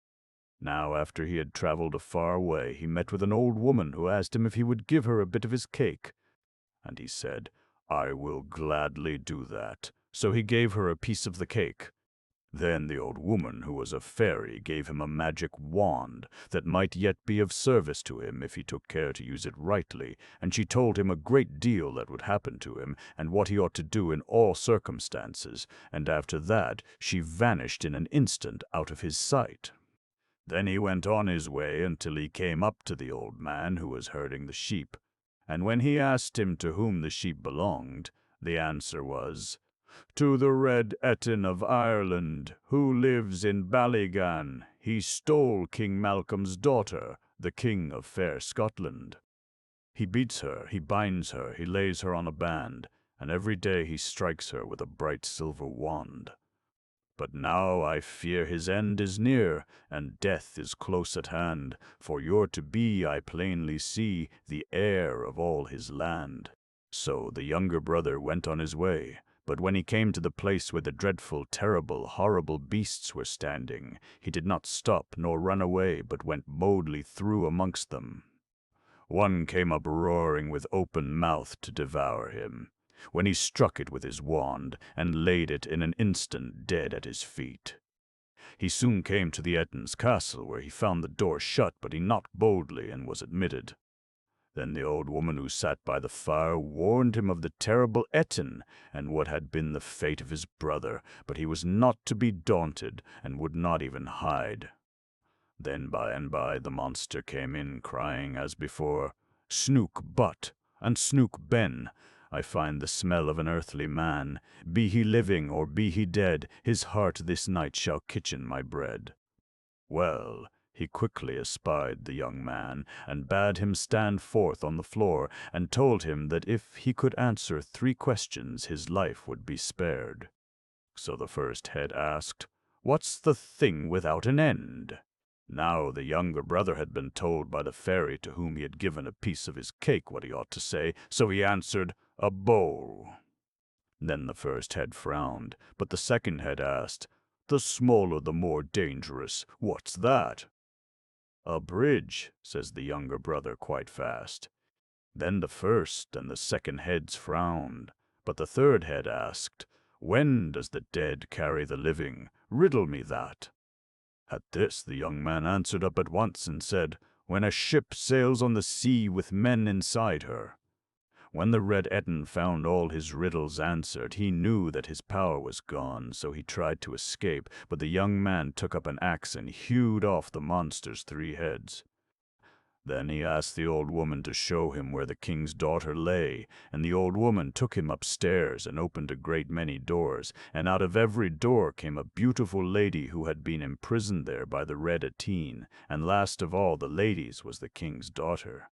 Now after he had travelled a far way, he met with an old woman who asked him if he would give her a bit of his cake. And he said, "I will gladly do that." So he gave her a piece of the cake. Then the old woman, who was a fairy, gave him a magic wand that might yet be of service to him if he took care to use it rightly, and she told him a great deal that would happen to him, and what he ought to do in all circumstances, and after that she vanished in an instant out of his sight. Then he went on his way until he came up to the old man who was herding the sheep, and when he asked him to whom the sheep belonged, the answer was, "To the Red Ettin of Ireland, who lives in Ballygan. He stole King Malcolm's daughter, the King of fair Scotland. He beats her, he binds her, he lays her on a band, and every day he strikes her with a bright silver wand. But now I fear his end is near, and death is close at hand, for you're to be, I plainly see, the heir of all his land." So the younger brother went on his way, but when he came to the place where the dreadful, terrible, horrible beasts were standing, he did not stop nor run away, but went boldly through amongst them. One came up roaring with open mouth to devour him, when he struck it with his wand, and laid it in an instant dead at his feet. He soon came to the Ettin's castle, where he found the door shut, but he knocked boldly and was admitted. Then the old woman who sat by the fire warned him of the terrible Ettin, and what had been the fate of his brother, but he was not to be daunted, and would not even hide. Then by and by the monster came in, crying as before, "Snook Butt, and Snook Ben, I find the smell of an earthly man. Be he living or be he dead, his heart this night shall kitchen my bread." Well, he quickly espied the young man, and bade him stand forth on the floor, and told him that if he could answer 3 questions, his life would be spared. So the first head asked, "What's the thing without an end?" Now the younger brother had been told by the fairy to whom he had given a piece of his cake what he ought to say, so he answered, "A bowl." Then the first head frowned, but the second head asked, "The smaller the more dangerous, what's that?" "A bridge," says the younger brother quite fast. Then the first and the second heads frowned, but the third head asked, "When does the dead carry the living? Riddle me that." At this the young man answered up at once and said, "When a ship sails on the sea with men inside her." When the Red Ettin found all his riddles answered, he knew that his power was gone, so he tried to escape, but the young man took up an axe and hewed off the monster's 3 heads. Then he asked the old woman to show him where the king's daughter lay, and the old woman took him upstairs and opened a great many doors, and out of every door came a beautiful lady who had been imprisoned there by the Red Atene, and last of all the ladies was the king's daughter.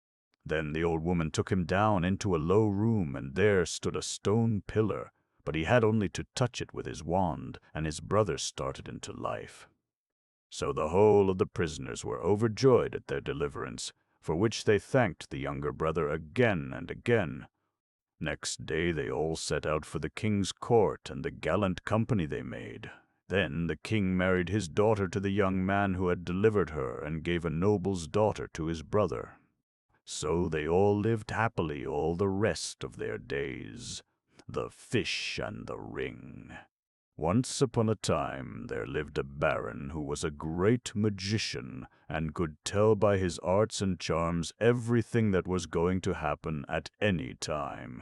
Then the old woman took him down into a low room, and there stood a stone pillar, but he had only to touch it with his wand, and his brother started into life. So the whole of the prisoners were overjoyed at their deliverance, for which they thanked the younger brother again and again. Next day they all set out for the king's court, and the gallant company they made. Then the king married his daughter to the young man who had delivered her, and gave a noble's daughter to his brother. So they all lived happily all the rest of their days. The Fish and the Ring. Once upon a time there lived a baron who was a great magician, and could tell by his arts and charms everything that was going to happen at any time.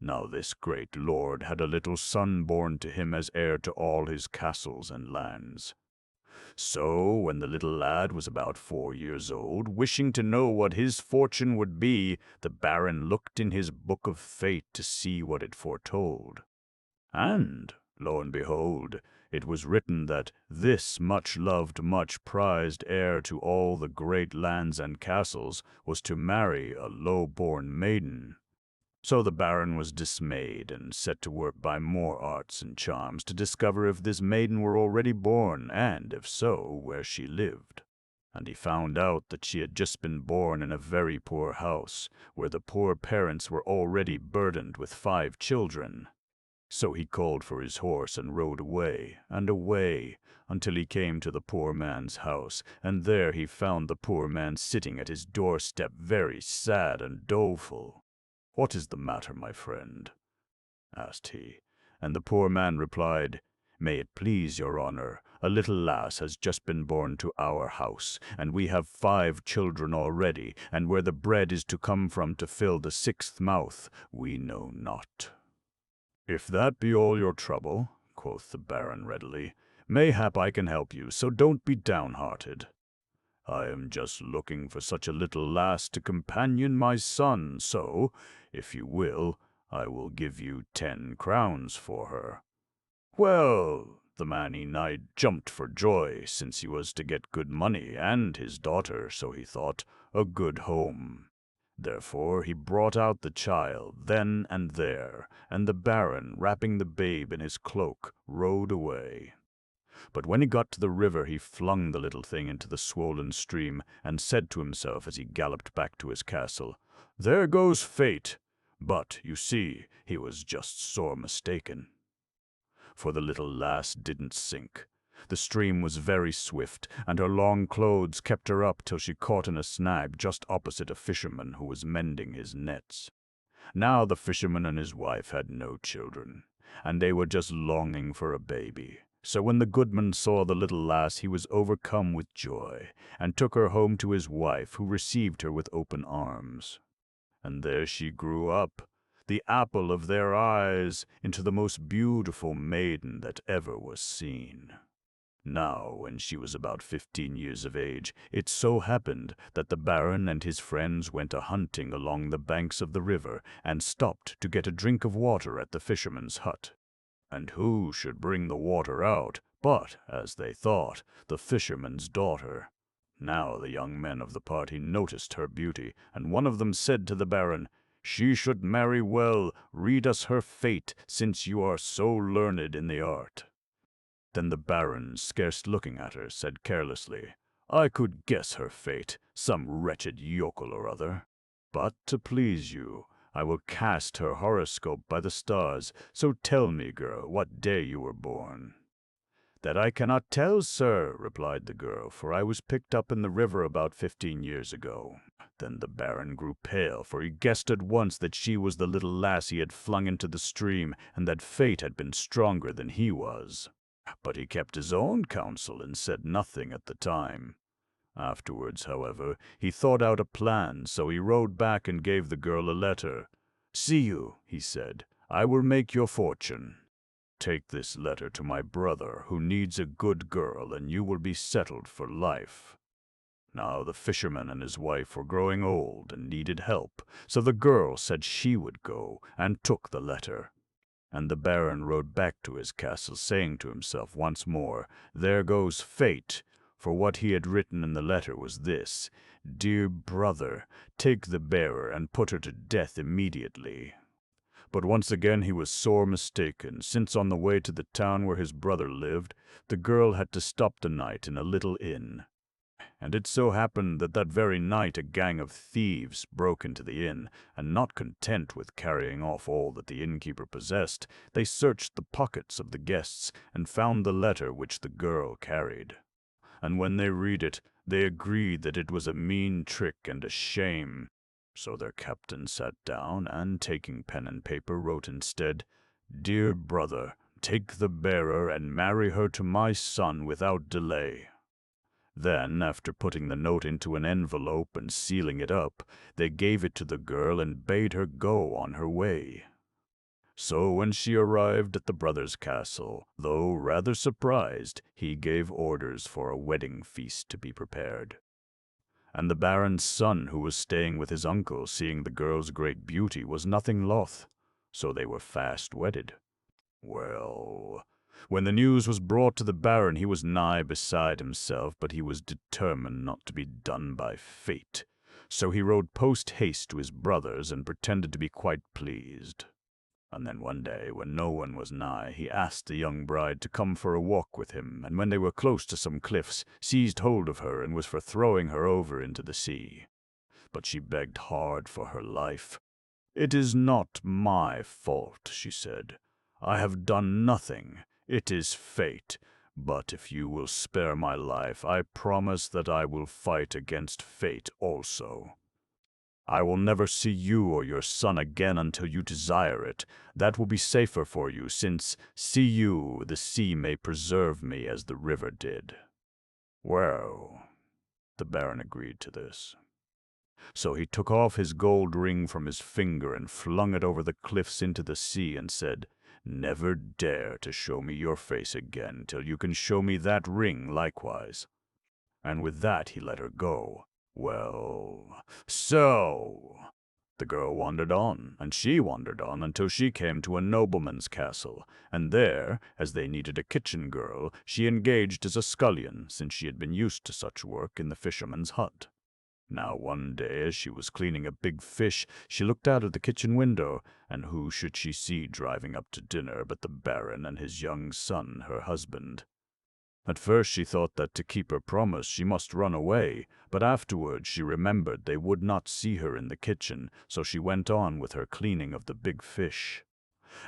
Now this great lord had a little son born to him as heir to all his castles and lands. So, when the little lad was about 4 years old, wishing to know what his fortune would be, the baron looked in his book of fate to see what it foretold. And, lo and behold, it was written that this much-loved, much-prized heir to all the great lands and castles was to marry a low-born maiden. So the baron was dismayed, and set to work by more arts and charms to discover if this maiden were already born, and, if so, where she lived. And he found out that she had just been born in a very poor house, where the poor parents were already burdened with 5 children. So he called for his horse and rode away, until he came to the poor man's house, and there he found the poor man sitting at his doorstep, very sad and doleful. "What is the matter, my friend?" asked he, and the poor man replied, "May it please your honor, a little lass has just been born to our house, and we have 5 children already, and where the bread is to come from to fill the 6th mouth, we know not." "If that be all your trouble," quoth the baron readily, "mayhap I can help you, so don't be downhearted. I am just looking for such a little lass to companion my son, so, if you will, I will give you 10 crowns for her." Well, the man he nigh jumped for joy, since he was to get good money, and his daughter, so he thought, a good home. Therefore he brought out the child then and there, and the baron, wrapping the babe in his cloak, rode away. But when he got to the river he flung the little thing into the swollen stream, and said to himself as he galloped back to his castle, "There goes fate!" But, you see, he was just sore mistaken. For the little lass didn't sink. The stream was very swift, and her long clothes kept her up till she caught in a snag just opposite a fisherman who was mending his nets. Now the fisherman and his wife had no children, and they were just longing for a baby. So when the goodman saw the little lass he was overcome with joy, and took her home to his wife, who received her with open arms. And there she grew up, the apple of their eyes, into the most beautiful maiden that ever was seen. Now, when she was about 15 years of age, it so happened that the baron and his friends went a-hunting along the banks of the river, and stopped to get a drink of water at the fisherman's hut. And who should bring the water out but, as they thought, the fisherman's daughter? Now the young men of the party noticed her beauty, and one of them said to the baron, "She should marry well. Read us her fate, since you are so learned in the art." Then the baron, scarce looking at her, said carelessly, "I could guess her fate, some wretched yokel or other. But to please you, I will cast her horoscope by the stars, so tell me, girl, what day you were born." "That I cannot tell, sir," replied the girl, "for I was picked up in the river about 15 years ago." Then the baron grew pale, for he guessed at once that she was the little lass he had flung into the stream, and that fate had been stronger than he was. But he kept his own counsel and said nothing at the time. Afterwards, however, he thought out a plan, so he rode back and gave the girl a letter. "See you," he said, "I will make your fortune. Take this letter to my brother, who needs a good girl, and you will be settled for life." Now the fisherman and his wife were growing old and needed help, so the girl said she would go, and took the letter. And the Baron rode back to his castle, saying to himself once more, "There goes fate," for what he had written in the letter was this: "Dear brother, take the bearer and put her to death immediately." But once again he was sore mistaken, since on the way to the town where his brother lived, the girl had to stop the night in a little inn. And it so happened that that very night a gang of thieves broke into the inn, and not content with carrying off all that the innkeeper possessed, they searched the pockets of the guests and found the letter which the girl carried. And when they read it, they agreed that it was a mean trick and a shame. So their captain sat down and, taking pen and paper, wrote instead, "Dear brother, take the bearer and marry her to my son without delay." Then, after putting the note into an envelope and sealing it up, they gave it to the girl and bade her go on her way. So when she arrived at the brother's castle, though rather surprised, he gave orders for a wedding feast to be prepared. And the Baron's son, who was staying with his uncle, seeing the girl's great beauty, was nothing loth, so they were fast wedded. Well, when the news was brought to the Baron, he was nigh beside himself, but he was determined not to be done by fate. So he rode post-haste to his brothers and pretended to be quite pleased. And then one day, when no one was nigh, he asked the young bride to come for a walk with him, and when they were close to some cliffs, seized hold of her and was for throwing her over into the sea. But she begged hard for her life. "It is not my fault," she said. "I have done nothing. It is fate. But if you will spare my life, I promise that I will fight against fate also. I will never see you or your son again until you desire it. That will be safer for you, since, see you, the sea may preserve me as the river did." Well, the Baron agreed to this. So he took off his gold ring from his finger and flung it over the cliffs into the sea and said, "Never dare to show me your face again till you can show me that ring likewise." And with that he let her go. Well, so the girl wandered on, and she wandered on until she came to a nobleman's castle, and there, as they needed a kitchen girl, she engaged as a scullion, since she had been used to such work in the fisherman's hut. Now one day, as she was cleaning a big fish, she looked out of the kitchen window, and who should she see driving up to dinner but the Baron and his young son, her husband. At first she thought that to keep her promise she must run away, but afterwards she remembered they would not see her in the kitchen, so she went on with her cleaning of the big fish.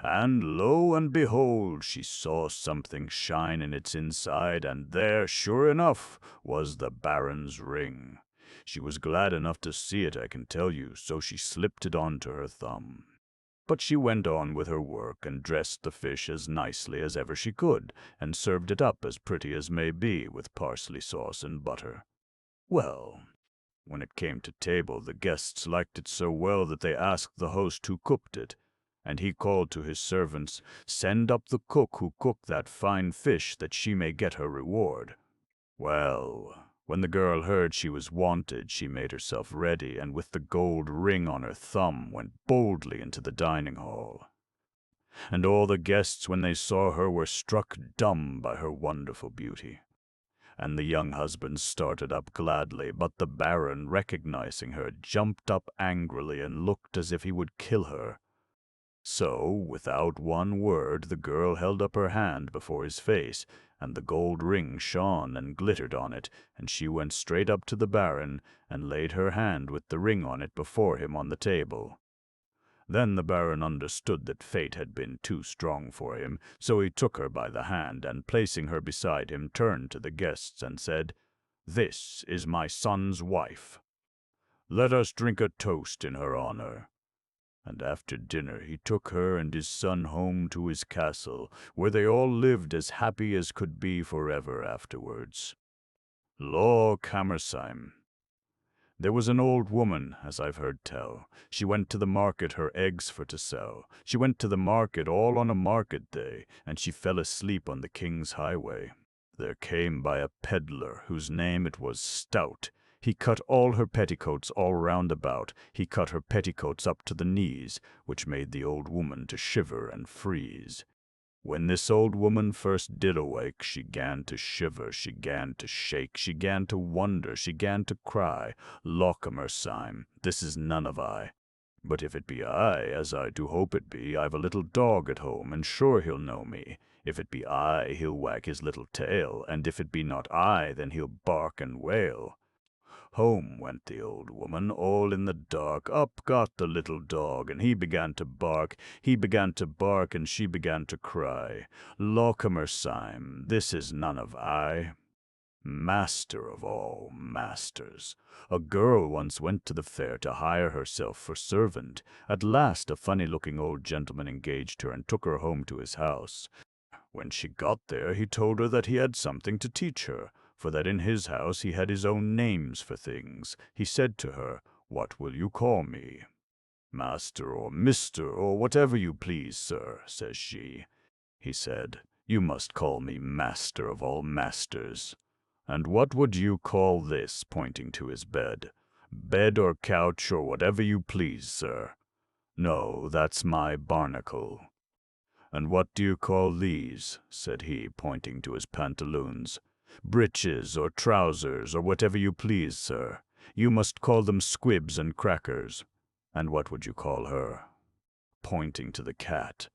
And lo and behold, she saw something shine in its inside, and there, sure enough, was the Baron's ring. She was glad enough to see it, I can tell you, so she slipped it onto her thumb. But she went on with her work and dressed the fish as nicely as ever she could, and served it up as pretty as may be, with parsley sauce and butter. Well, when it came to table, the guests liked it so well that they asked the host who cooked it, and he called to his servants, "Send up the cook who cooked that fine fish, that she may get her reward." Well, when the girl heard she was wanted, she made herself ready, and with the gold ring on her thumb went boldly into the dining hall. And all the guests, when they saw her, were struck dumb by her wonderful beauty. And the young husband started up gladly, but the Baron, recognizing her, jumped up angrily and looked as if he would kill her. So, without one word, the girl held up her hand before his face, and the gold ring shone and glittered on it, and she went straight up to the Baron, and laid her hand with the ring on it before him on the table. Then the Baron understood that fate had been too strong for him, so he took her by the hand, and placing her beside him, turned to the guests and said, "This is my son's wife. Let us drink a toast in her honor." And after dinner he took her and his son home to his castle, where they all lived as happy as could be forever afterwards. Lord Hammersheim. There was an old woman, as I've heard tell. She went to the market her eggs for to sell. She went to the market all on a market day, and she fell asleep on the king's highway. There came by a peddler, whose name it was Stout. He cut all her petticoats all round about. He cut her petticoats up to the knees, which made the old woman to shiver and freeze. When this old woman first did awake, she gan to shiver, she gan to shake, she gan to wonder, she gan to cry, Lockemer Syme, this is none of I. But if it be I, as I do hope it be, I've a little dog at home, and sure he'll know me. If it be I, he'll wag his little tail, and if it be not I, then he'll bark and wail. Home went the old woman, all in the dark. Up got the little dog, and he began to bark. He began to bark, and she began to cry. Lockemer Syme, this is none of I. Master of all masters. A girl once went to the fair to hire herself for servant. At last a funny-looking old gentleman engaged her and took her home to his house. When she got there, he told her that he had something to teach her, for that in his house he had his own names for things. He said to her, "What will you call me?" "Master or Mister, or whatever you please, sir," says she. He said, "You must call me Master of all masters." "And what would you call this?" pointing to his bed. "Bed or couch or whatever you please, sir." "No, that's my barnacle." "And what do you call these?" said he, pointing to his pantaloons. "Breeches or trousers or whatever you please, sir. You must call them squibs and crackers." "And what would you call her?" Pointing to the cat.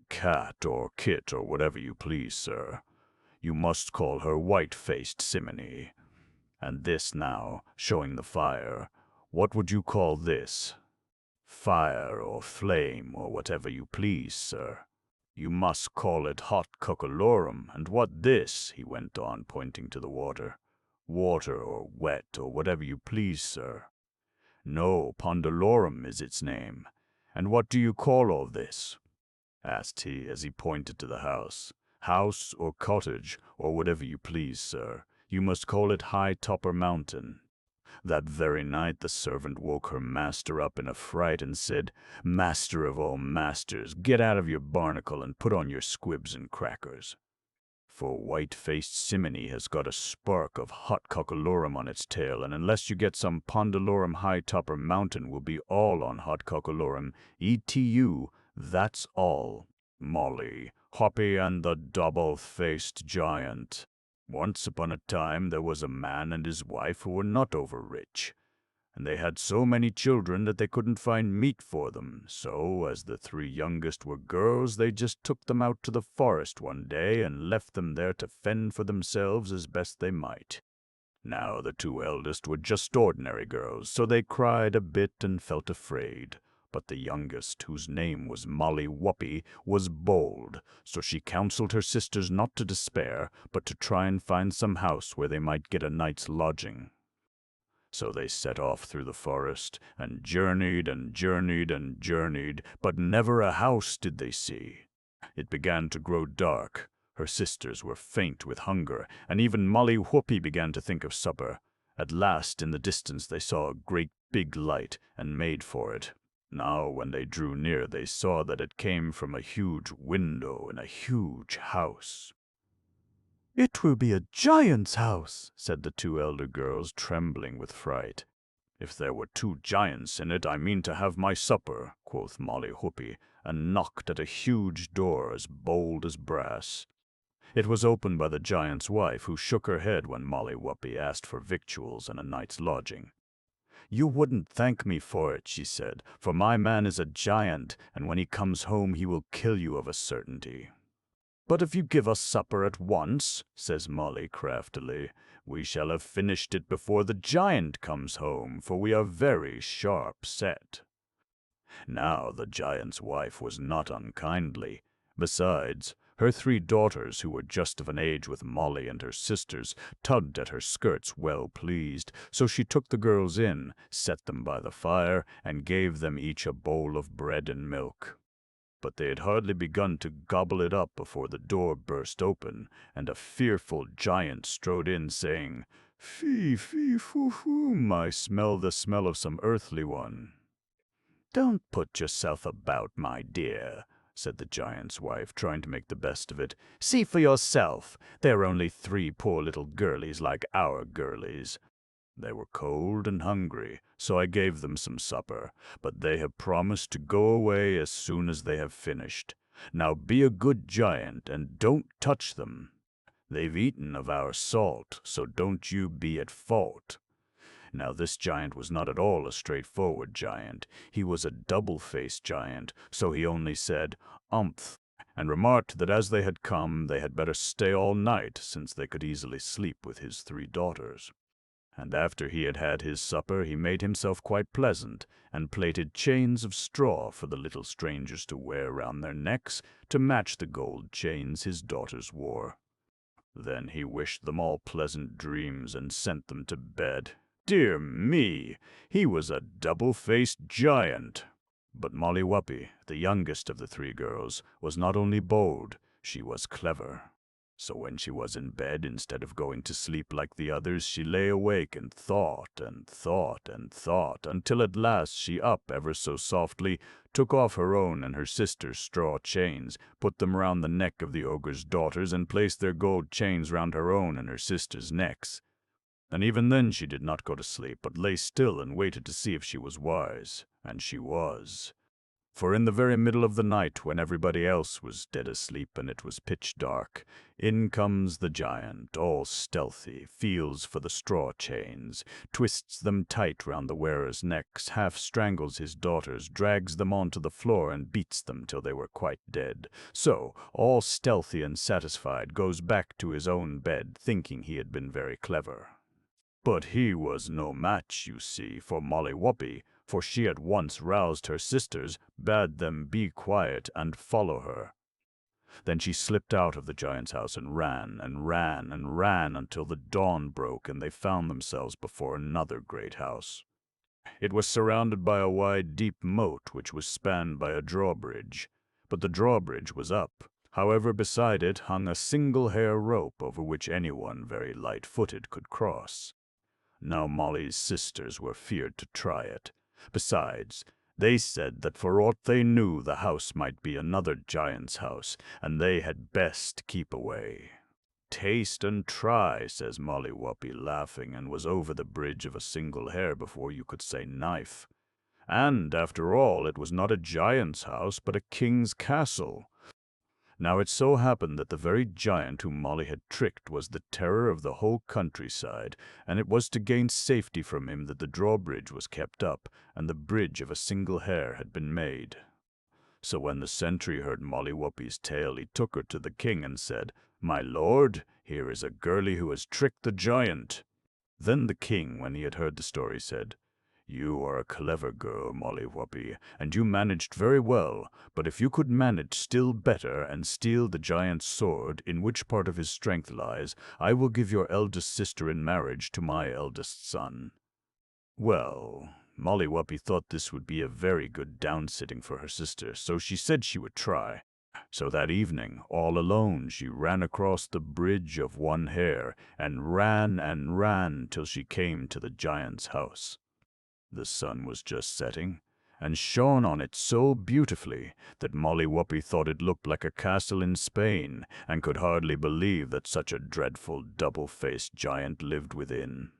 "Cat or kit or whatever you please, sir. You must call her white-faced simony. And this now," showing the fire, "what would you call this?" "Fire or flame or whatever you please, sir. You must call it hot cockalorum, and what this?" he went on, pointing to the water. "Water or wet or whatever you please, sir." "No, pondalorum is its name. And what do you call all this?" asked he, as he pointed to the house. "House or cottage, or whatever you please, sir. You must call it High Topper Mountain." That very night the servant woke her master up in a fright and said, "Master of all masters, get out of your barnacle and put on your squibs and crackers. For white-faced simony has got a spark of hot cockalorum on its tail, and unless you get some pondalorum High Topper Mountain will be all on hot cockalorum. ETU, that's all. Molly, Hoppy and the double-faced giant." Once upon a time there was a man and his wife who were not over-rich, and they had so many children that they couldn't find meat for them. So, as the three youngest were girls, they just took them out to the forest one day and left them there to fend for themselves as best they might. Now the two eldest were just ordinary girls, so they cried a bit and felt afraid. But the youngest, whose name was Molly Whuppie, was bold, so she counseled her sisters not to despair, but to try and find some house where they might get a night's lodging. So they set off through the forest, and journeyed and journeyed and journeyed, but never a house did they see. It began to grow dark. Her sisters were faint with hunger, and even Molly Whuppie began to think of supper. At last, in the distance, they saw a great big light, and made for it. Now, when they drew near, they saw that it came from a huge window in a huge house. "It will be a giant's house," said the two elder girls, trembling with fright. "If there were 2 giants in it, I mean to have my supper," quoth Molly Whuppie, and knocked at a huge door as bold as brass. It was opened by the giant's wife, who shook her head when Molly Whuppie asked for victuals and a night's lodging. "You wouldn't thank me for it," she said, "for my man is a giant, and when he comes home he will kill you of a certainty." "But if you give us supper at once," says Molly craftily, "we shall have finished it before the giant comes home, for we are very sharp set." Now the giant's wife was not unkindly. Besides, her 3 daughters, who were just of an age with Molly and her sisters, tugged at her skirts well pleased, so she took the girls in, set them by the fire, and gave them each a bowl of bread and milk. But they had hardly begun to gobble it up before the door burst open, and a fearful giant strode in, saying, "Fee, fee, foo, foo, I smell the smell of some earthly one." "Don't put yourself about, my dear," said the giant's wife, trying to make the best of it. "See for yourself. They're only 3 poor little girlies like our girlies." They were cold and hungry, so I gave them some supper, but they have promised to go away as soon as they have finished. Now be a good giant and don't touch them. They've eaten of our salt, so don't you be at fault." Now this giant was not at all a straightforward giant. He was a double-faced giant, so he only said, "Umph," and remarked that as they had come, they had better stay all night, since they could easily sleep with his 3 daughters. And after he had had his supper, he made himself quite pleasant, and plaited chains of straw for the little strangers to wear round their necks, to match the gold chains his daughters wore. Then he wished them all pleasant dreams, and sent them to bed. Dear me, he was a double-faced giant. But Molly Whuppie, the youngest of the 3 girls, was not only bold, she was clever. So when she was in bed, instead of going to sleep like the others, she lay awake and thought and thought and thought, until at last she up ever so softly, took off her own and her sister's straw chains, put them round the neck of the ogre's daughters, and placed their gold chains round her own and her sister's necks. And even then she did not go to sleep, but lay still and waited to see if she was wise. And she was. For in the very middle of the night, when everybody else was dead asleep and it was pitch dark, in comes the giant, all stealthy, feels for the straw chains, twists them tight round the wearers' necks, half strangles his daughters, drags them onto the floor, and beats them till they were quite dead. So, all stealthy and satisfied, goes back to his own bed, thinking he had been very clever. But he was no match, you see, for Molly Whuppie, for she at once roused her sisters, bade them be quiet, and follow her. Then she slipped out of the giant's house and ran and ran and ran until the dawn broke, and they found themselves before another great house. It was surrounded by a wide, deep moat, which was spanned by a drawbridge. But the drawbridge was up. However, beside it hung a single hair rope over which anyone very light-footed could cross. Now Molly's sisters were feared to try it. Besides, they said that for aught they knew the house might be another giant's house, and they had best keep away. "Taste and try," says Molly Whuppie, laughing, and was over the bridge of a single hair before you could say knife. And, after all, it was not a giant's house, but a king's castle. Now it so happened that the very giant whom Molly had tricked was the terror of the whole countryside, and it was to gain safety from him that the drawbridge was kept up, and the bridge of a single hair had been made. So when the sentry heard Molly Whuppie's tale, he took her to the king and said, "My lord, here is a girlie who has tricked the giant." Then the king, when he had heard the story, said, "You are a clever girl, Molly Whuppie, and you managed very well, but if you could manage still better and steal the giant's sword, in which part of his strength lies, I will give your eldest sister in marriage to my eldest son." Well, Molly Whuppie thought this would be a very good down-sitting for her sister, so she said she would try. So that evening, all alone, she ran across the bridge of one hair, and ran till she came to the giant's house. The sun was just setting, and shone on it so beautifully that Molly Whuppie thought it looked like a castle in Spain, and could hardly believe that such a dreadful double-faced giant lived within.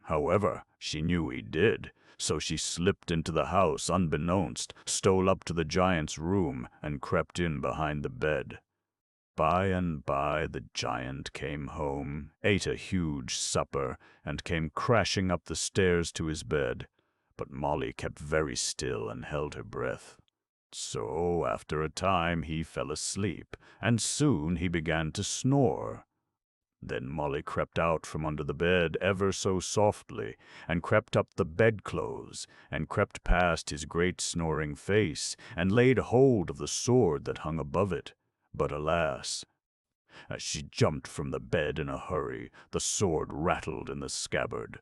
However, she knew he did, so she slipped into the house unbeknownst, stole up to the giant's room, and crept in behind the bed. By and by the giant came home, ate a huge supper, and came crashing up the stairs to his bed. But Molly kept very still and held her breath. So, after a time, he fell asleep, and soon he began to snore. Then Molly crept out from under the bed ever so softly, and crept up the bedclothes, and crept past his great snoring face, and laid hold of the sword that hung above it. But alas! As she jumped from the bed in a hurry, the sword rattled in the scabbard.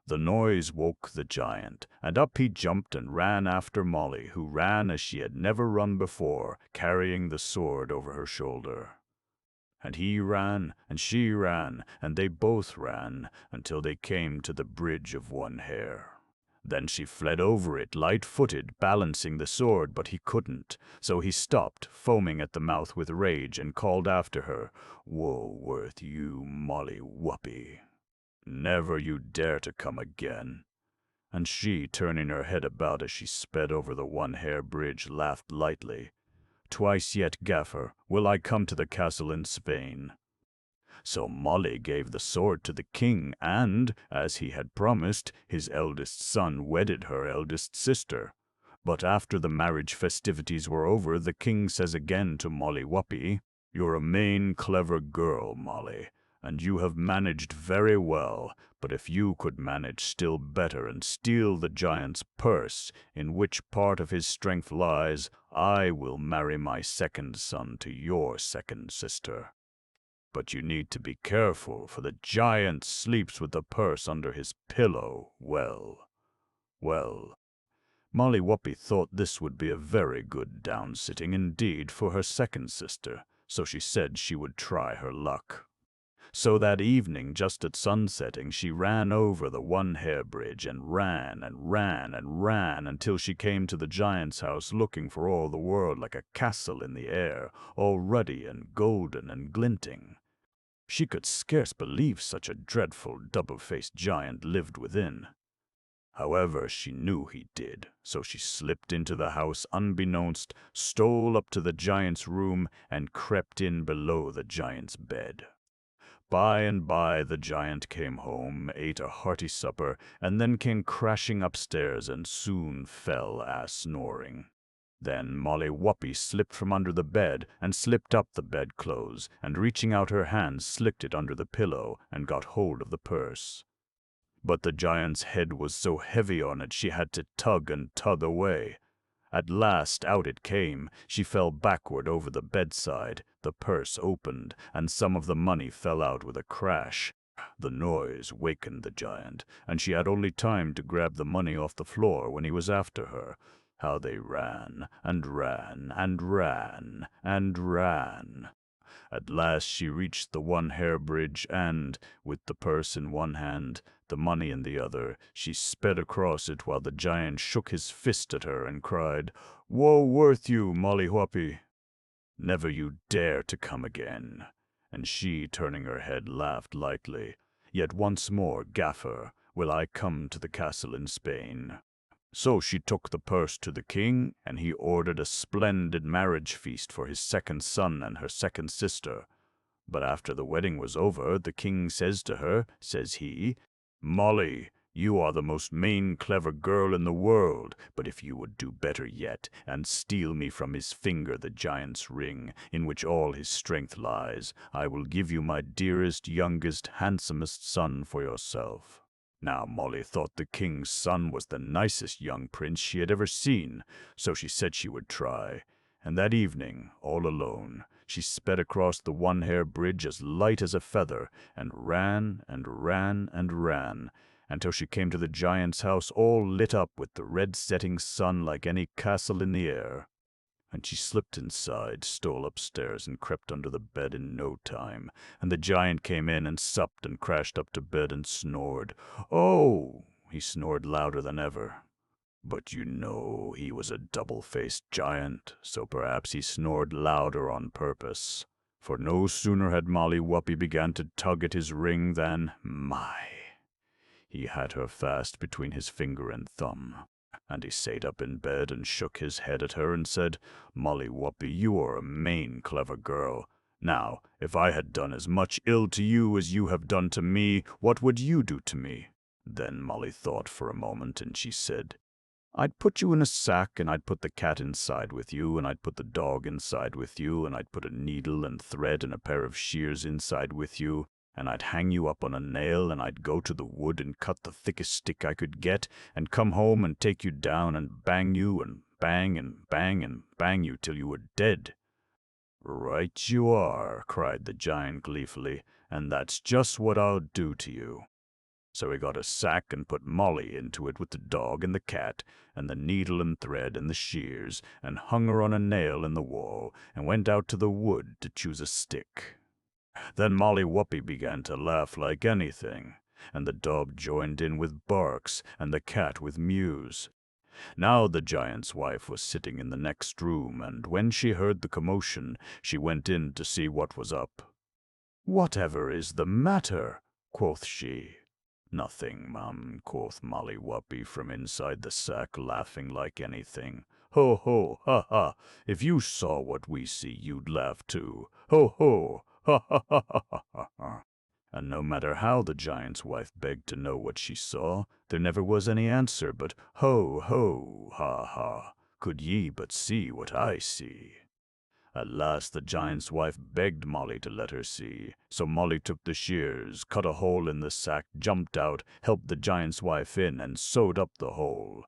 The noise woke the giant, and up he jumped and ran after Molly, who ran as she had never run before, carrying the sword over her shoulder. And he ran, and she ran, and they both ran, until they came to the bridge of one hair. Then she fled over it, light-footed, balancing the sword, but he couldn't, so he stopped, foaming at the mouth with rage, and called after her, "Woe worth you, Molly Whuppie." Never you dare to come again." And she, turning her head about as she sped over the one-hair bridge, laughed lightly. "Twice yet, Gaffer, will I come to the castle in Spain." So Molly gave the sword to the king, and, as he had promised, his eldest son wedded her eldest sister. But after the marriage festivities were over, the king says again to Molly Whuppie, "You're a main clever girl, Molly, and you have managed very well, but if you could manage still better and steal the giant's purse, in which part of his strength lies, I will marry my second son to your second sister. But you need to be careful, for the giant sleeps with the purse under his pillow. Well, well." Molly Whuppie thought this would be a very good down-sitting indeed for her second sister, so she said she would try her luck. So that evening, just at sunsetting, she ran over the one-hair bridge and ran and ran and ran until she came to the giant's house, looking for all the world like a castle in the air, all ruddy and golden and glinting. She could scarce believe such a dreadful double-faced giant lived within. However, she knew he did, so she slipped into the house unbeknownst, stole up to the giant's room, and crept in below the giant's bed. By and by the giant came home, ate a hearty supper, and then came crashing upstairs and soon fell snoring. Then Molly Whuppie slipped from under the bed and slipped up the bedclothes, and reaching out her hand slipped it under the pillow and got hold of the purse. But the giant's head was so heavy on it she had to tug and tug away. At last out it came. She fell backward over the bedside. The purse opened, and some of the money fell out with a crash. The noise wakened the giant, and she had only time to grab the money off the floor when he was after her. How they ran, and ran, and ran, and ran. At last she reached the one-hair bridge, and, with the purse in one hand, the money in the other, she sped across it while the giant shook his fist at her and cried, "Woe worth you, Molly Whuppie! Never you dare to come again." And she, turning her head, laughed lightly. "Yet once more, Gaffer, will I come to the castle in Spain." So she took the purse to the king, and he ordered a splendid marriage feast for his second son and her second sister. But after the wedding was over, the king says to her, says he, "Molly, you are the most main clever girl in the world, but if you would do better yet, and steal me from his finger the giant's ring, in which all his strength lies, I will give you my dearest, youngest, handsomest son for yourself." Now Molly thought the king's son was the nicest young prince she had ever seen, so she said she would try. And that evening, all alone, she sped across the one-hair bridge as light as a feather, and ran and ran and ran, until she came to the giant's house, all lit up with the red setting sun like any castle in the air. And she slipped inside, stole upstairs, and crept under the bed in no time, and the giant came in and supped and crashed up to bed and snored. Oh! He snored louder than ever. But you know he was a double-faced giant, so perhaps he snored louder on purpose. For no sooner had Molly Whuppie begun to tug at his ring than, he had her fast between his finger and thumb. And he sate up in bed and shook his head at her and said, "Molly Whuppie, you are a main clever girl. Now, if I had done as much ill to you as you have done to me, what would you do to me?" Then Molly thought for a moment, and she said, "I'd put you in a sack, and I'd put the cat inside with you, and I'd put the dog inside with you, and I'd put a needle and thread and a pair of shears inside with you, and I'd hang you up on a nail, and I'd go to the wood and cut the thickest stick I could get, and come home and take you down and bang you, and bang and bang and bang you till you were dead." "Right you are," cried the giant gleefully, "and that's just what I'll do to you." So he got a sack and put Molly into it with the dog and the cat, and the needle and thread and the shears, and hung her on a nail in the wall, and went out to the wood to choose a stick. Then Molly Whuppie began to laugh like anything, and the dog joined in with barks, and the cat with mews. Now the giant's wife was sitting in the next room, and when she heard the commotion, she went in to see what was up. "Whatever is the matter?" quoth she. Nothing, ma'am, quoth Molly Whuppie from inside the sack, laughing like anything. Ho, ho, ha, ha, if you saw what we see, you'd laugh too. Ho, ho, ha, ha, ha, ha, ha, ha, ha. And no matter how the giant's wife begged to know what she saw, there never was any answer but ho, ho, ha, ha, could ye but see what I see. At last the giant's wife begged Molly to let her see, so Molly took the shears, cut a hole in the sack, jumped out, helped the giant's wife in, and sewed up the hole.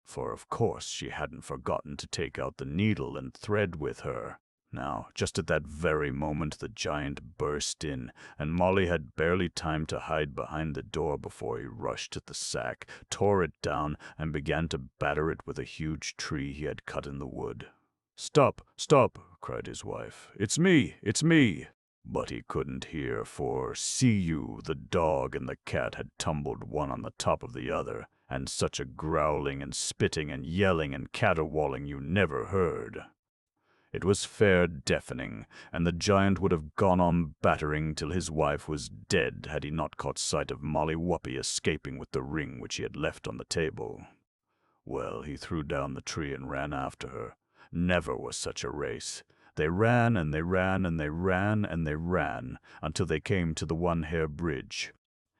For of course she hadn't forgotten to take out the needle and thread with her. Now, just at that very moment the giant burst in, and Molly had barely time to hide behind the door before he rushed at the sack, tore it down, and began to batter it with a huge tree he had cut in the wood. "Stop, stop," cried his wife. "It's me, it's me." But he couldn't hear, for, see you, the dog and the cat had tumbled one on the top of the other, and such a growling and spitting and yelling and caterwauling you never heard. It was fair deafening, and the giant would have gone on battering till his wife was dead had he not caught sight of Molly Whuppie escaping with the ring which he had left on the table. Well, he threw down the tree and ran after her. Never was such a race. They ran and they ran and they ran and they ran until they came to the one-hair bridge.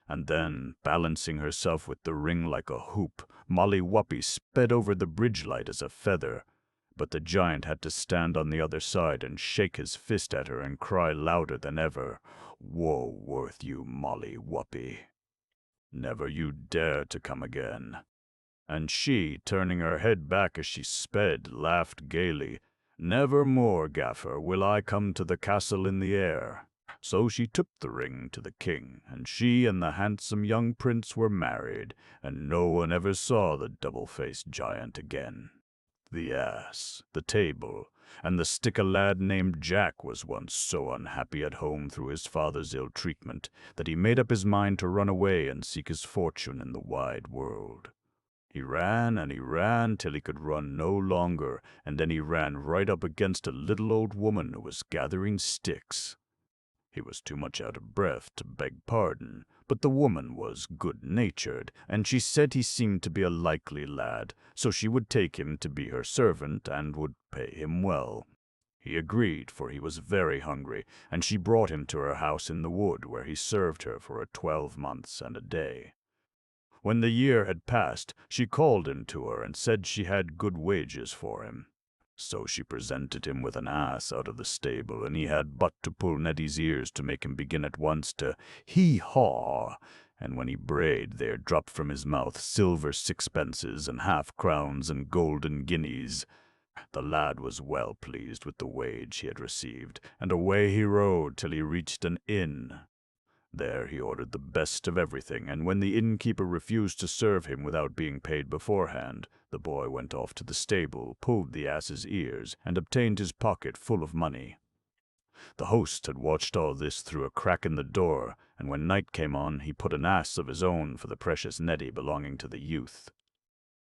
And then, balancing herself with the ring like a hoop, Molly Whuppie sped over the bridge light as a feather. But the giant had to stand on the other side and shake his fist at her and cry louder than ever, "Woe worth you, Molly Whuppie! Never you dare to come again." And she, turning her head back as she sped, laughed gaily, "Never more, Gaffer, will I come to the castle in the air." So she took the ring to the king, and she and the handsome young prince were married, and no one ever saw the double-faced giant again. The ass, the table, and the stick a lad named Jack was once so unhappy at home through his father's ill treatment that he made up his mind to run away and seek his fortune in the wide world. He ran and he ran till he could run no longer, and then he ran right up against a little old woman who was gathering sticks. He was too much out of breath to beg pardon, but the woman was good-natured, and she said he seemed to be a likely lad, so she would take him to be her servant and would pay him well. He agreed, for he was very hungry, and she brought him to her house in the wood, where he served her for 12 months and a day. When the year had passed, she called him to her and said she had good wages for him. So she presented him with an ass out of the stable, and he had but to pull Nettie's ears to make him begin at once to hee-haw, and when he brayed there dropped from his mouth silver sixpences and half-crowns and golden guineas. The lad was well pleased with the wage he had received, and away he rode till he reached an inn. There he ordered the best of everything, and when the innkeeper refused to serve him without being paid beforehand, the boy went off to the stable, pulled the ass's ears, and obtained his pocket full of money. The host had watched all this through a crack in the door, and when night came on, he put an ass of his own for the precious Nettie belonging to the youth.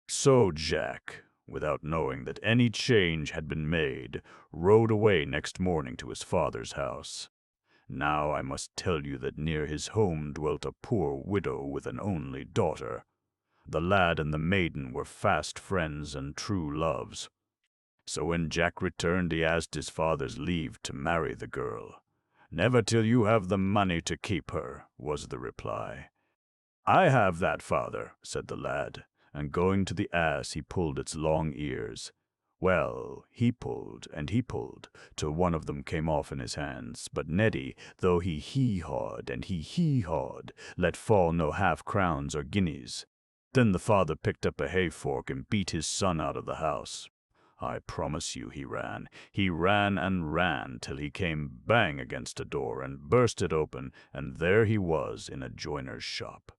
So Jack, without knowing that any change had been made, rode away next morning to his father's house. Now I must tell you that near his home dwelt a poor widow with an only daughter. The lad and the maiden were fast friends and true loves. So when Jack returned, he asked his father's leave to marry the girl. "Never till you have the money to keep her," was the reply. "I have that, father," said the lad, and going to the ass he pulled its long ears. Well, he pulled, and he pulled, till one of them came off in his hands, but Nettie, though he hee-hawed and he hee-hawed, let fall no half-crowns or guineas. Then the father picked up a hay-fork and beat his son out of the house. I promise you he ran and ran, till he came bang against a door and burst it open, and there he was in a joiner's shop.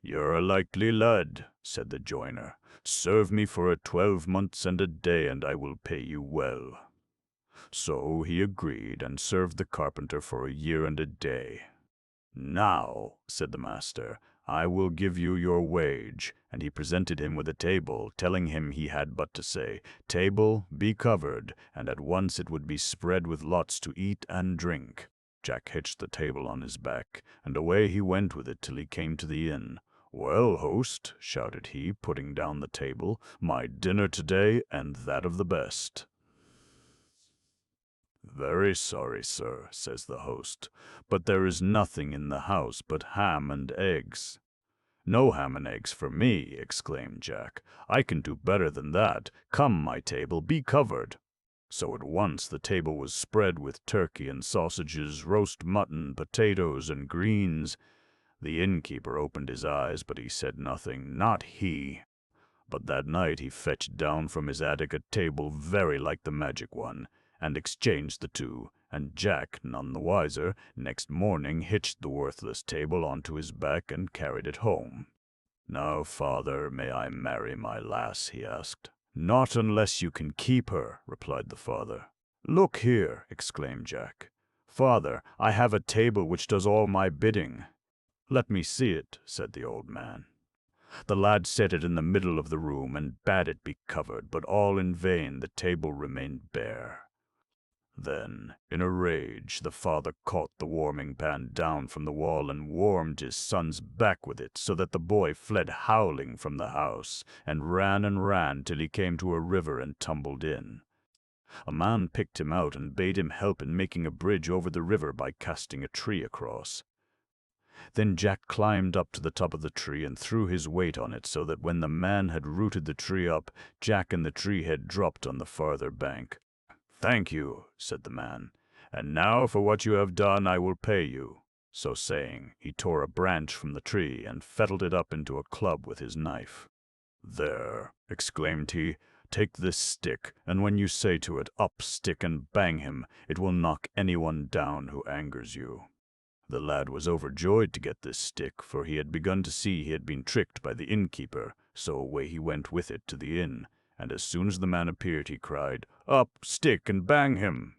"You're a likely lad," said the joiner. "Serve me for 12 months and a day, and I will pay you well." So he agreed, and served the carpenter for a year and a day. "Now," said the master, "I will give you your wage," and he presented him with a table, telling him he had but to say, "Table, be covered," and at once it would be spread with lots to eat and drink. Jack hitched the table on his back, and away he went with it till he came to the inn. "Well, host," shouted he, putting down the table, "my dinner today, and that of the best." "Very sorry, sir," says the host, "but there is nothing in the house but ham and eggs." "No ham and eggs for me," exclaimed Jack. "I can do better than that. Come, my table, be covered." So at once the table was spread with turkey and sausages, roast mutton, potatoes, and greens. The innkeeper opened his eyes, but he said nothing, not he. But that night he fetched down from his attic a table very like the magic one, and exchanged the two, and Jack, none the wiser, next morning hitched the worthless table onto his back and carried it home. "Now, father, may I marry my lass?" he asked. "Not unless you can keep her," replied the father. "Look here," exclaimed Jack. "Father, I have a table which does all my bidding." "Let me see it," said the old man. The lad set it in the middle of the room and bade it be covered, but all in vain, the table remained bare. Then, in a rage, the father caught the warming pan down from the wall and warmed his son's back with it, so that the boy fled howling from the house, and ran till he came to a river and tumbled in. A man picked him out and bade him help in making a bridge over the river by casting a tree across. Then Jack climbed up to the top of the tree and threw his weight on it, so that when the man had rooted the tree up, Jack and the tree head dropped on the farther bank. "Thank you," said the man, "and now for what you have done I will pay you." So saying, he tore a branch from the tree and fettled it up into a club with his knife. "There," exclaimed he, "take this stick, and when you say to it, 'Up, stick, and bang him,' it will knock anyone down who angers you." The lad was overjoyed to get this stick, for he had begun to see he had been tricked by the innkeeper, so away he went with it to the inn, and as soon as the man appeared he cried, "Up, stick, and bang him!"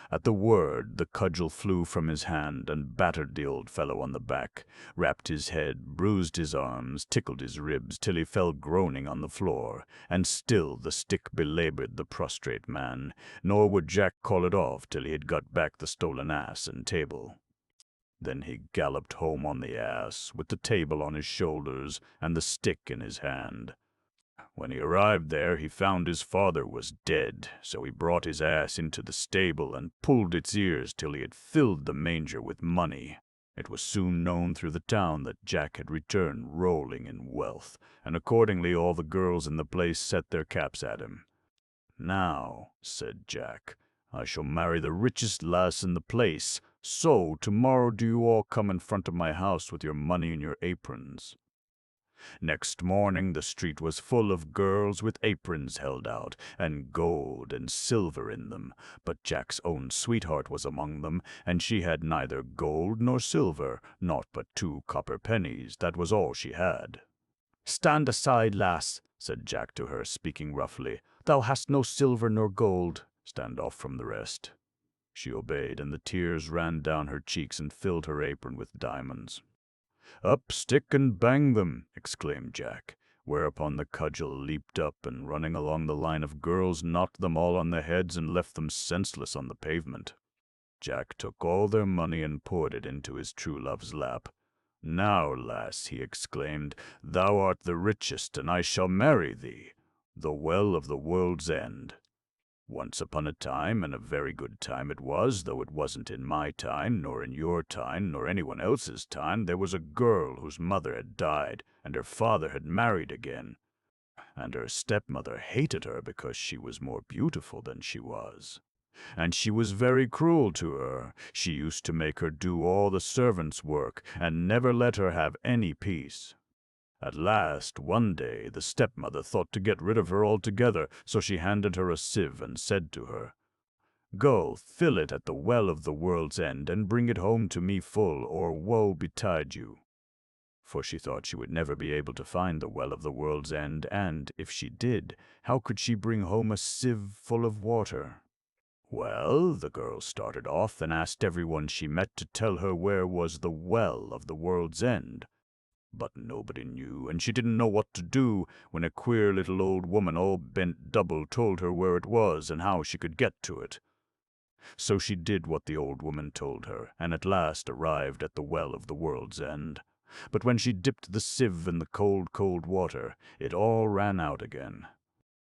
At the word the cudgel flew from his hand and battered the old fellow on the back, rapped his head, bruised his arms, tickled his ribs, till he fell groaning on the floor, and still the stick belaboured the prostrate man, nor would Jack call it off till he had got back the stolen ass and table. Then he galloped home on the ass, with the table on his shoulders and the stick in his hand. When he arrived there, he found his father was dead, so he brought his ass into the stable and pulled its ears till he had filled the manger with money. It was soon known through the town that Jack had returned rolling in wealth, and accordingly all the girls in the place set their caps at him. "Now," said Jack, "I shall marry the richest lass in the place, so tomorrow do you all come in front of my house with your money in your aprons." Next morning the street was full of girls with aprons held out, and gold and silver in them, but Jack's own sweetheart was among them, and she had neither gold nor silver, naught but 2 copper pennies, that was all she had. "Stand aside, lass," said Jack to her, speaking roughly. "Thou hast no silver nor gold." "Stand off from the rest." She obeyed, and the tears ran down her cheeks and filled her apron with diamonds. "Up, stick, and bang them!" exclaimed Jack, whereupon the cudgel leaped up and, running along the line of girls, knocked them all on the heads and left them senseless on the pavement. Jack took all their money and poured it into his true love's lap. "Now, lass," he exclaimed, "thou art the richest, and I shall marry thee. The Well of the World's End. Once upon a time, and a very good time it was, though it wasn't in my time, nor in your time, nor anyone else's time, there was a girl whose mother had died, and her father had married again, and her stepmother hated her because she was more beautiful than she was. And she was very cruel to her. She used to make her do all the servants' work, and never let her have any peace. At last, one day, the stepmother thought to get rid of her altogether, so she handed her a sieve and said to her, 'Go, fill it at the Well of the World's End, and bring it home to me full, or woe betide you.' For she thought she would never be able to find the Well of the World's End, and, if she did, how could she bring home a sieve full of water? Well, the girl started off and asked everyone she met to tell her where was the Well of the World's End. But nobody knew, and she didn't know what to do, when a queer little old woman all bent double told her where it was and how she could get to it. So she did what the old woman told her, and at last arrived at the well of the world's end. But when she dipped the sieve in the cold, cold water, it all ran out again.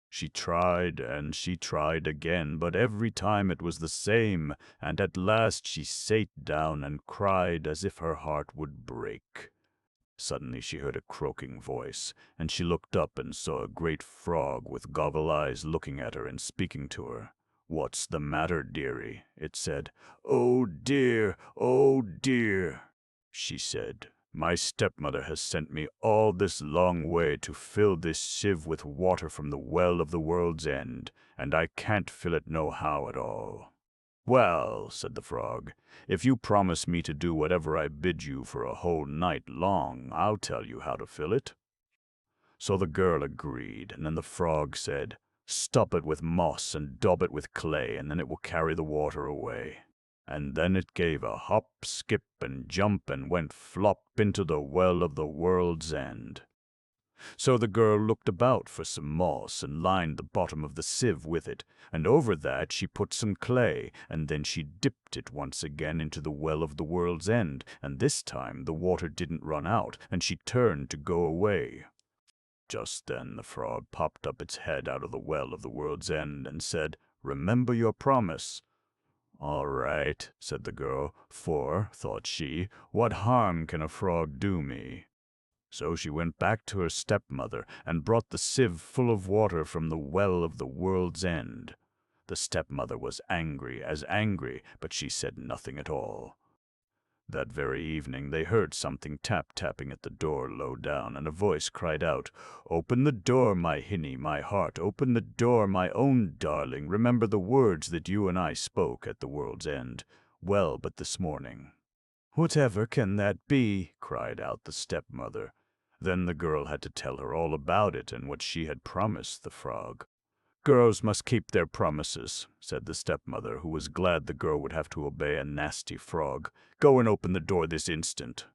She tried and she tried again, but every time it was the same, and at last she sate down and cried as if her heart would break. Suddenly she heard a croaking voice, and she looked up and saw a great frog with goggle eyes looking at her and speaking to her. "What's the matter, dearie?" it said. "Oh dear, she said. "My stepmother has sent me all this long way to fill this sieve with water from the well of the world's end, and I can't fill it nohow at all." "Well," said the frog, "if you promise me to do whatever I bid you for a whole night long, I'll tell you how to fill it." So the girl agreed, and then the frog said, "Stop it with moss and daub it with clay, and then it will carry the water away." And then it gave a hop, skip, and jump, and went flop into the well of the world's end. So the girl looked about for some moss and lined the bottom of the sieve with it, and over that she put some clay, and then she dipped it once again into the well of the world's end, and this time the water didn't run out, and she turned to go away. Just then the frog popped up its head out of the well of the world's end and said, "Remember your promise." "All right," said the girl, "for," thought she, "what harm can a frog do me?" So she went back to her stepmother and brought the sieve full of water from the well of the world's end. The stepmother was angry as angry, but she said nothing at all. That very evening they heard something tapping at the door low down, and a voice cried out, "Open the door, my hinny, my heart, open the door, my own darling, remember the words that you and I spoke at the world's end, well, but this morning." "Whatever can that be?" cried out the stepmother. Then the girl had to tell her all about it and what she had promised the frog. "Girls must keep their promises," said the stepmother, who was glad the girl would have to obey a nasty frog. "Go and open the door this instant."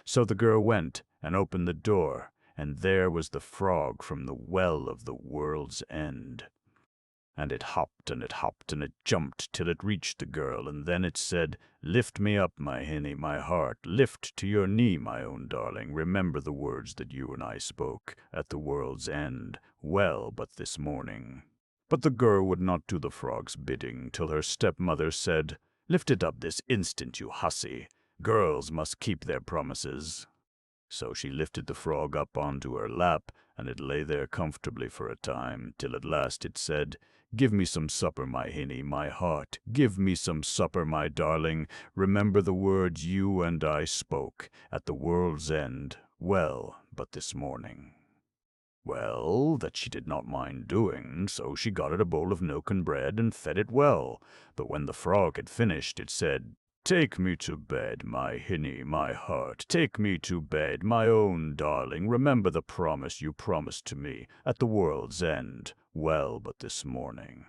So the girl went and opened the door, and there was the frog from the well of the world's end. And it hopped and it hopped and it jumped till it reached the girl, and then it said, "Lift me up, my hinny, my heart, lift to your knee, my own darling, remember the words that you and I spoke at the world's end, well, but this morning." But the girl would not do the frog's bidding, till her stepmother said, "Lift it up this instant, you hussy. Girls must keep their promises." So she lifted the frog up onto her lap, and it lay there comfortably for a time, till at last it said, "Give me some supper, my hinny, my heart. Give me some supper, my darling. Remember the words you and I spoke at the world's end, well, but this morning." Well, that she did not mind doing, so she got it a bowl of milk and bread and fed it well. But when the frog had finished, it said, "Take me to bed, my hinny, my heart. Take me to bed, my own darling. Remember the promise you promised to me at the world's end, well, but this morning."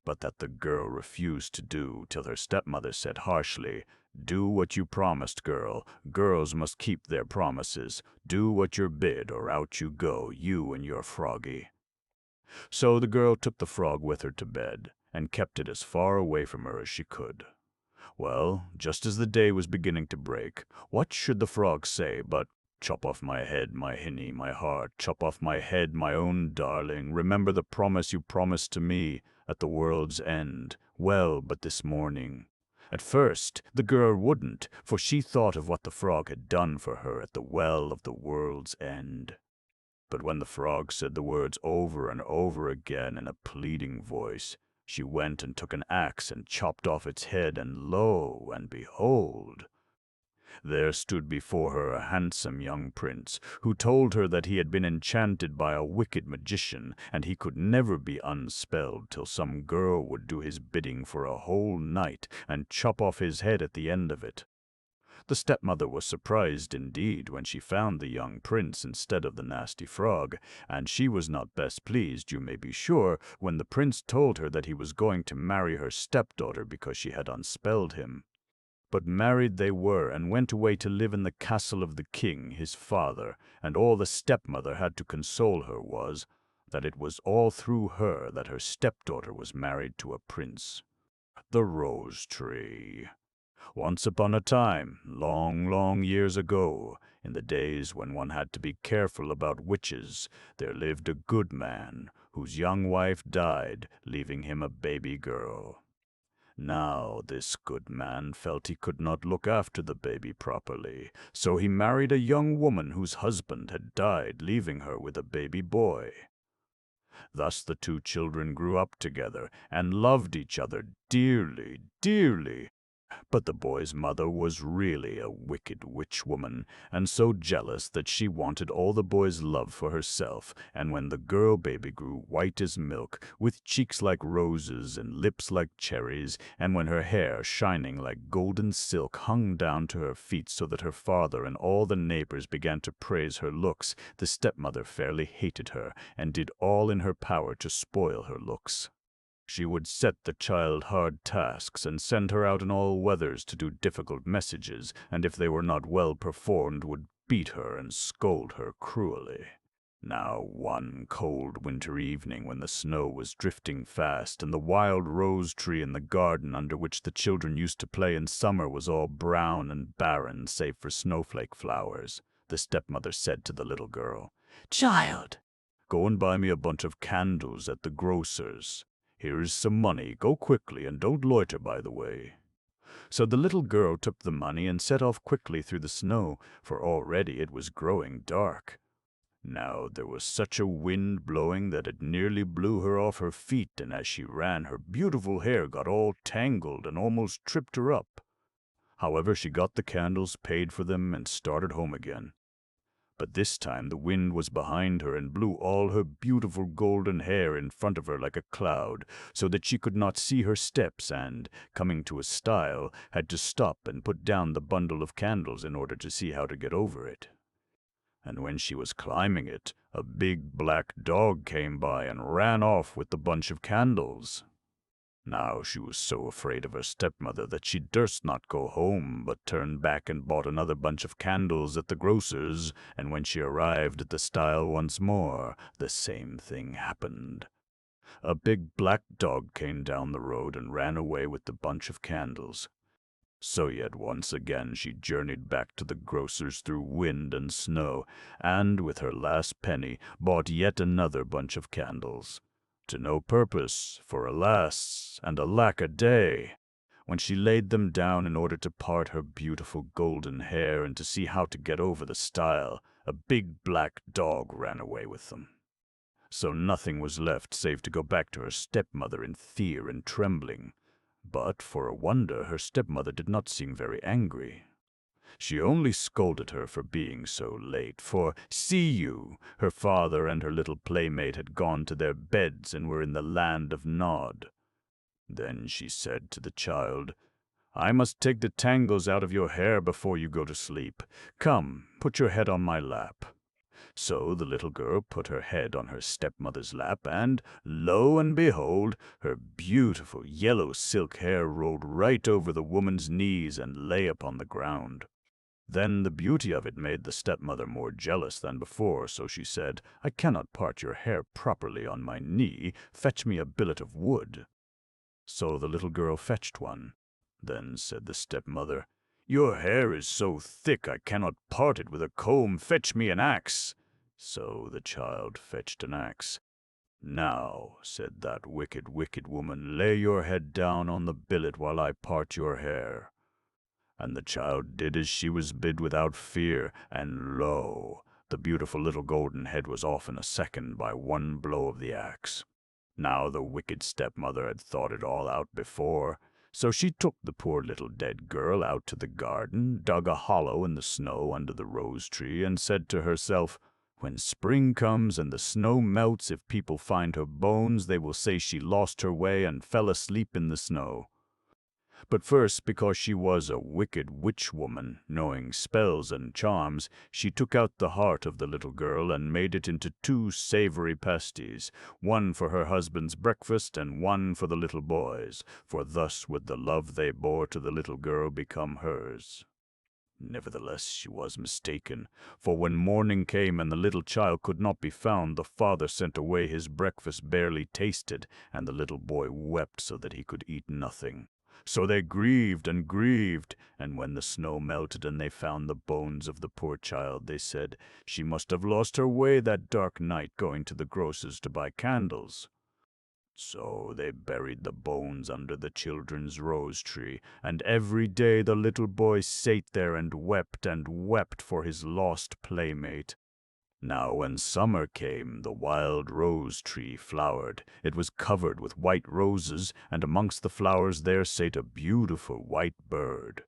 But that the girl refused to do, till her stepmother said harshly, "Do what you promised, girl. Girls must keep their promises. Do what you're bid, or out you go, you and your froggy." So the girl took the frog with her to bed, and kept it as far away from her as she could. Well, just as the day was beginning to break, what should the frog say but, "Chop off my head, my hinny, my heart. Chop off my head, my own darling. Remember the promise you promised to me at the world's end, well, but this morning." At first the girl wouldn't, for she thought of what the frog had done for her at the well of the world's end. But when the frog said the words over and over again in a pleading voice, she went and took an axe and chopped off its head, and lo and behold, there stood before her a handsome young prince, who told her that he had been enchanted by a wicked magician, and he could never be unspelled till some girl would do his bidding for a whole night, and chop off his head at the end of it. The stepmother was surprised indeed when she found the young prince instead of the nasty frog, and she was not best pleased, you may be sure, when the prince told her that he was going to marry her stepdaughter because she had unspelled him. But married they were, and went away to live in the castle of the king, his father, and all the stepmother had to console her was, that it was all through her that her stepdaughter was married to a prince. the rose tree. Once upon a time, long, long years ago, in the days when one had to be careful about witches, there lived a good man whose young wife died, leaving him a baby girl. Now this good man felt he could not look after the baby properly, so he married a young woman whose husband had died, leaving her with a baby boy. Thus the two children grew up together and loved each other dearly, dearly. But the boy's mother was really a wicked witch woman, and so jealous that she wanted all the boy's love for herself, and when the girl baby grew white as milk, with cheeks like roses and lips like cherries, and when her hair, shining like golden silk, hung down to her feet so that her father and all the neighbors began to praise her looks, the stepmother fairly hated her, and did all in her power to spoil her looks. She would set the child hard tasks and send her out in all weathers to do difficult messages, and if they were not well performed would beat her and scold her cruelly. Now one cold winter evening when the snow was drifting fast and the wild rose tree in the garden under which the children used to play in summer was all brown and barren save for snowflake flowers, the stepmother said to the little girl, "Child, go and buy me a bunch of candles at the grocer's. Here is some money. Go quickly, and don't loiter by the way." So the little girl took the money and set off quickly through the snow, for already it was growing dark. Now there was such a wind blowing that it nearly blew her off her feet, and as she ran her beautiful hair got all tangled and almost tripped her up. However, she got the candles, paid for them, and started home again. But this time the wind was behind her and blew all her beautiful golden hair in front of her like a cloud, so that she could not see her steps and, coming to a stile, had to stop and put down the bundle of candles in order to see how to get over it. And when she was climbing it, a big black dog came by and ran off with the bunch of candles. Now she was so afraid of her stepmother that she durst not go home, but turned back and bought another bunch of candles at the grocer's, and when she arrived at the stile once more, the same thing happened. A big black dog came down the road and ran away with the bunch of candles. So yet once again she journeyed back to the grocer's through wind and snow, and with her last penny bought yet another bunch of candles. To no purpose, for alas, and alack a day! When she laid them down in order to part her beautiful golden hair and to see how to get over the stile, a big black dog ran away with them. So nothing was left save to go back to her stepmother in fear and trembling. But, for a wonder, her stepmother did not seem very angry. She only scolded her for being so late, for, see you, her father and her little playmate had gone to their beds and were in the land of Nod. Then she said to the child, "I must take the tangles out of your hair before you go to sleep. Come, put your head on my lap." So the little girl put her head on her stepmother's lap, and, lo and behold, her beautiful yellow silk hair rolled right over the woman's knees and lay upon the ground. Then the beauty of it made the stepmother more jealous than before, so she said, "I cannot part your hair properly on my knee. Fetch me a billet of wood." So the little girl fetched one. Then said the stepmother, "Your hair is so thick I cannot part it with a comb. Fetch me an axe." So the child fetched an axe. "Now," said that wicked, wicked woman, "lay your head down on the billet while I part your hair." And the child did as she was bid without fear, and lo, the beautiful little golden head was off in a second by one blow of the axe. Now the wicked stepmother had thought it all out before, so she took the poor little dead girl out to the garden, dug a hollow in the snow under the rose tree, and said to herself, "When spring comes and the snow melts, if people find her bones, they will say she lost her way and fell asleep in the snow." But first, because she was a wicked witch woman, knowing spells and charms, she took out the heart of the little girl and made it into 2 savory pasties, one for her husband's breakfast and one for the little boy's, for thus would the love they bore to the little girl become hers. Nevertheless, she was mistaken, for when morning came and the little child could not be found, the father sent away his breakfast barely tasted, and the little boy wept so that he could eat nothing. So they grieved and grieved, and when the snow melted and they found the bones of the poor child, they said she must have lost her way that dark night going to the grocer's to buy candles. So they buried the bones under the children's rose tree, and every day the little boy sate there and wept for his lost playmate. Now when summer came, the wild rose tree flowered. It was covered with white roses, and amongst the flowers there sate a beautiful white bird.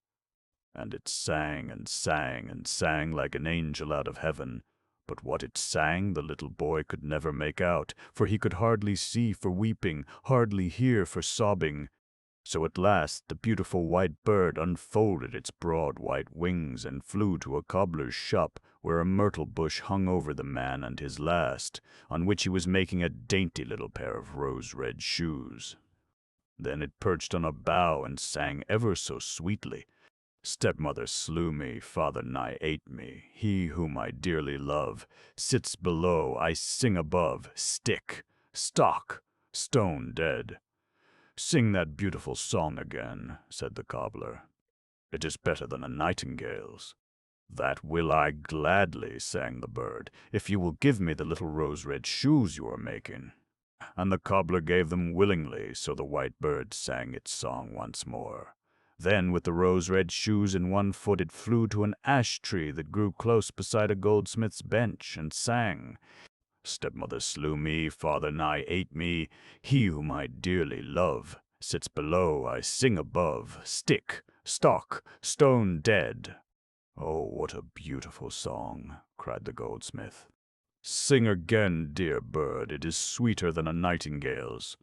And it sang and sang and sang like an angel out of heaven. But what it sang the little boy could never make out, for he could hardly see for weeping, hardly hear for sobbing. So at last the beautiful white bird unfolded its broad white wings and flew to a cobbler's shop, where a myrtle bush hung over the man and his last, on which he was making a dainty little pair of rose-red shoes. Then it perched on a bough and sang ever so sweetly, "Stepmother slew me, father nigh ate me, he whom I dearly love sits below, I sing above, stick, stock, stone dead." "Sing that beautiful song again," said the cobbler. "It is better than a nightingale's." "That will I gladly," sang the bird, "if you will give me the little rose-red shoes you are making." And the cobbler gave them willingly, so the white bird sang its song once more. Then, with the rose-red shoes in one foot, it flew to an ash tree that grew close beside a goldsmith's bench, and sang, "Stepmother slew me, father nigh ate me, he whom I dearly love sits below, I sing above, stick, stock, stone dead." "Oh, what a beautiful song!" cried the goldsmith. "Sing again, dear bird, it is sweeter than a nightingale's."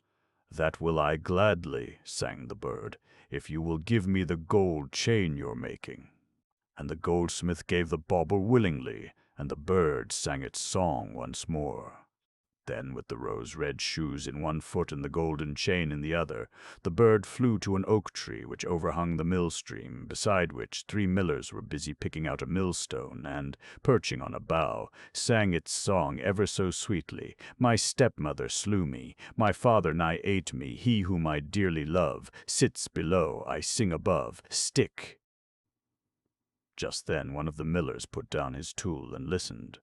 "That will I gladly," sang the bird, "if you will give me the gold chain you're making." And the goldsmith gave the bauble willingly, and the bird sang its song once more. Then, with the rose-red shoes in one foot and the golden chain in the other, the bird flew to an oak tree which overhung the mill-stream, beside which 3 millers were busy picking out a millstone, and, perching on a bough, sang its song ever so sweetly, "My stepmother slew me, my father nigh ate me, he whom I dearly love sits below, I sing above, stick." Just then one of the millers put down his tool and listened.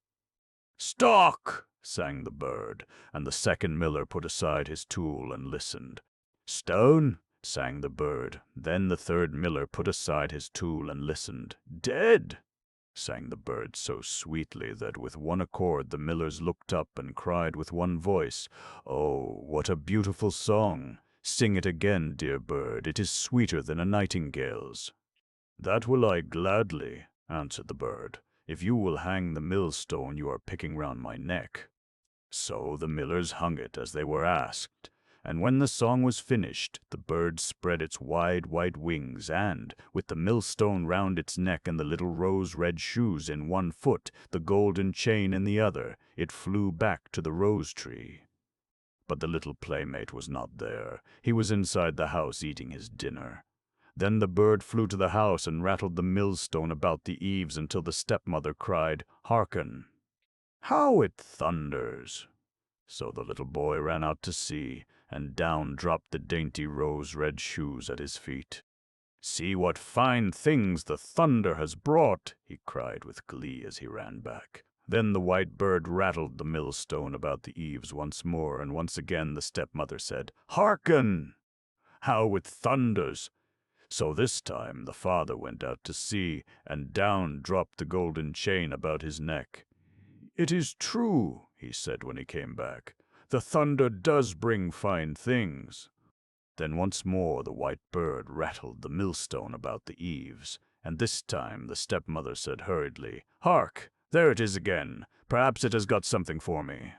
"Stock!" sang the bird, and the second miller put aside his tool and listened. "Stone!" sang the bird. Then the third miller put aside his tool and listened. "Dead!" sang the bird so sweetly that with one accord the millers looked up and cried with one voice, "Oh, what a beautiful song! Sing it again, dear bird, it is sweeter than a nightingale's." "That will I gladly," answered the bird, "if you will hang the millstone you are picking round my neck." So the millers hung it as they were asked, and when the song was finished, the bird spread its wide white wings, and, with the millstone round its neck and the little rose-red shoes in one foot, the golden chain in the other, it flew back to the rose-tree. But the little playmate was not there. He was inside the house eating his dinner. Then the bird flew to the house and rattled the millstone about the eaves until the stepmother cried, "Hearken! How it thunders!" So the little boy ran out to see, and down dropped the dainty rose-red shoes at his feet. "See what fine things the thunder has brought!" he cried with glee as he ran back. Then the white bird rattled the millstone about the eaves once more, and once again the stepmother said, "Hearken! How it thunders!" So this time the father went out to see, and down dropped the golden chain about his neck. "It is true," he said when he came back. "The thunder does bring fine things." Then once more the white bird rattled the millstone about the eaves, and this time the stepmother said hurriedly, "Hark! There it is again. Perhaps it has got something for me."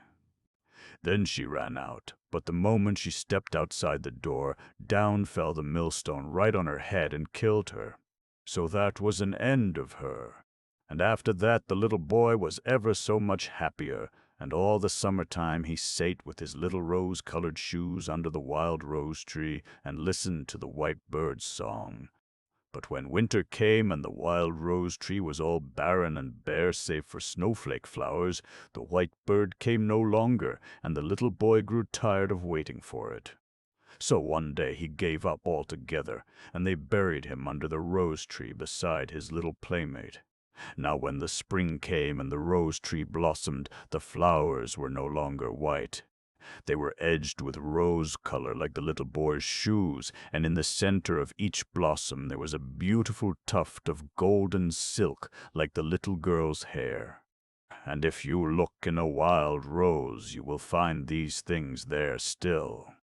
Then she ran out, but the moment she stepped outside the door, down fell the millstone right on her head and killed her. So that was an end of her. And after that the little boy was ever so much happier, and all the summer-time he sate with his little rose-colored shoes under the wild rose-tree and listened to the white bird's song. But when winter came and the wild rose-tree was all barren and bare save for snowflake flowers, the white bird came no longer, and the little boy grew tired of waiting for it. So one day he gave up altogether, and they buried him under the rose tree beside his little playmate. Now when the spring came and the rose tree blossomed, the flowers were no longer white. They were edged with rose color like the little boy's shoes, and in the center of each blossom there was a beautiful tuft of golden silk like the little girl's hair. And if you look in a wild rose, you will find these things there still.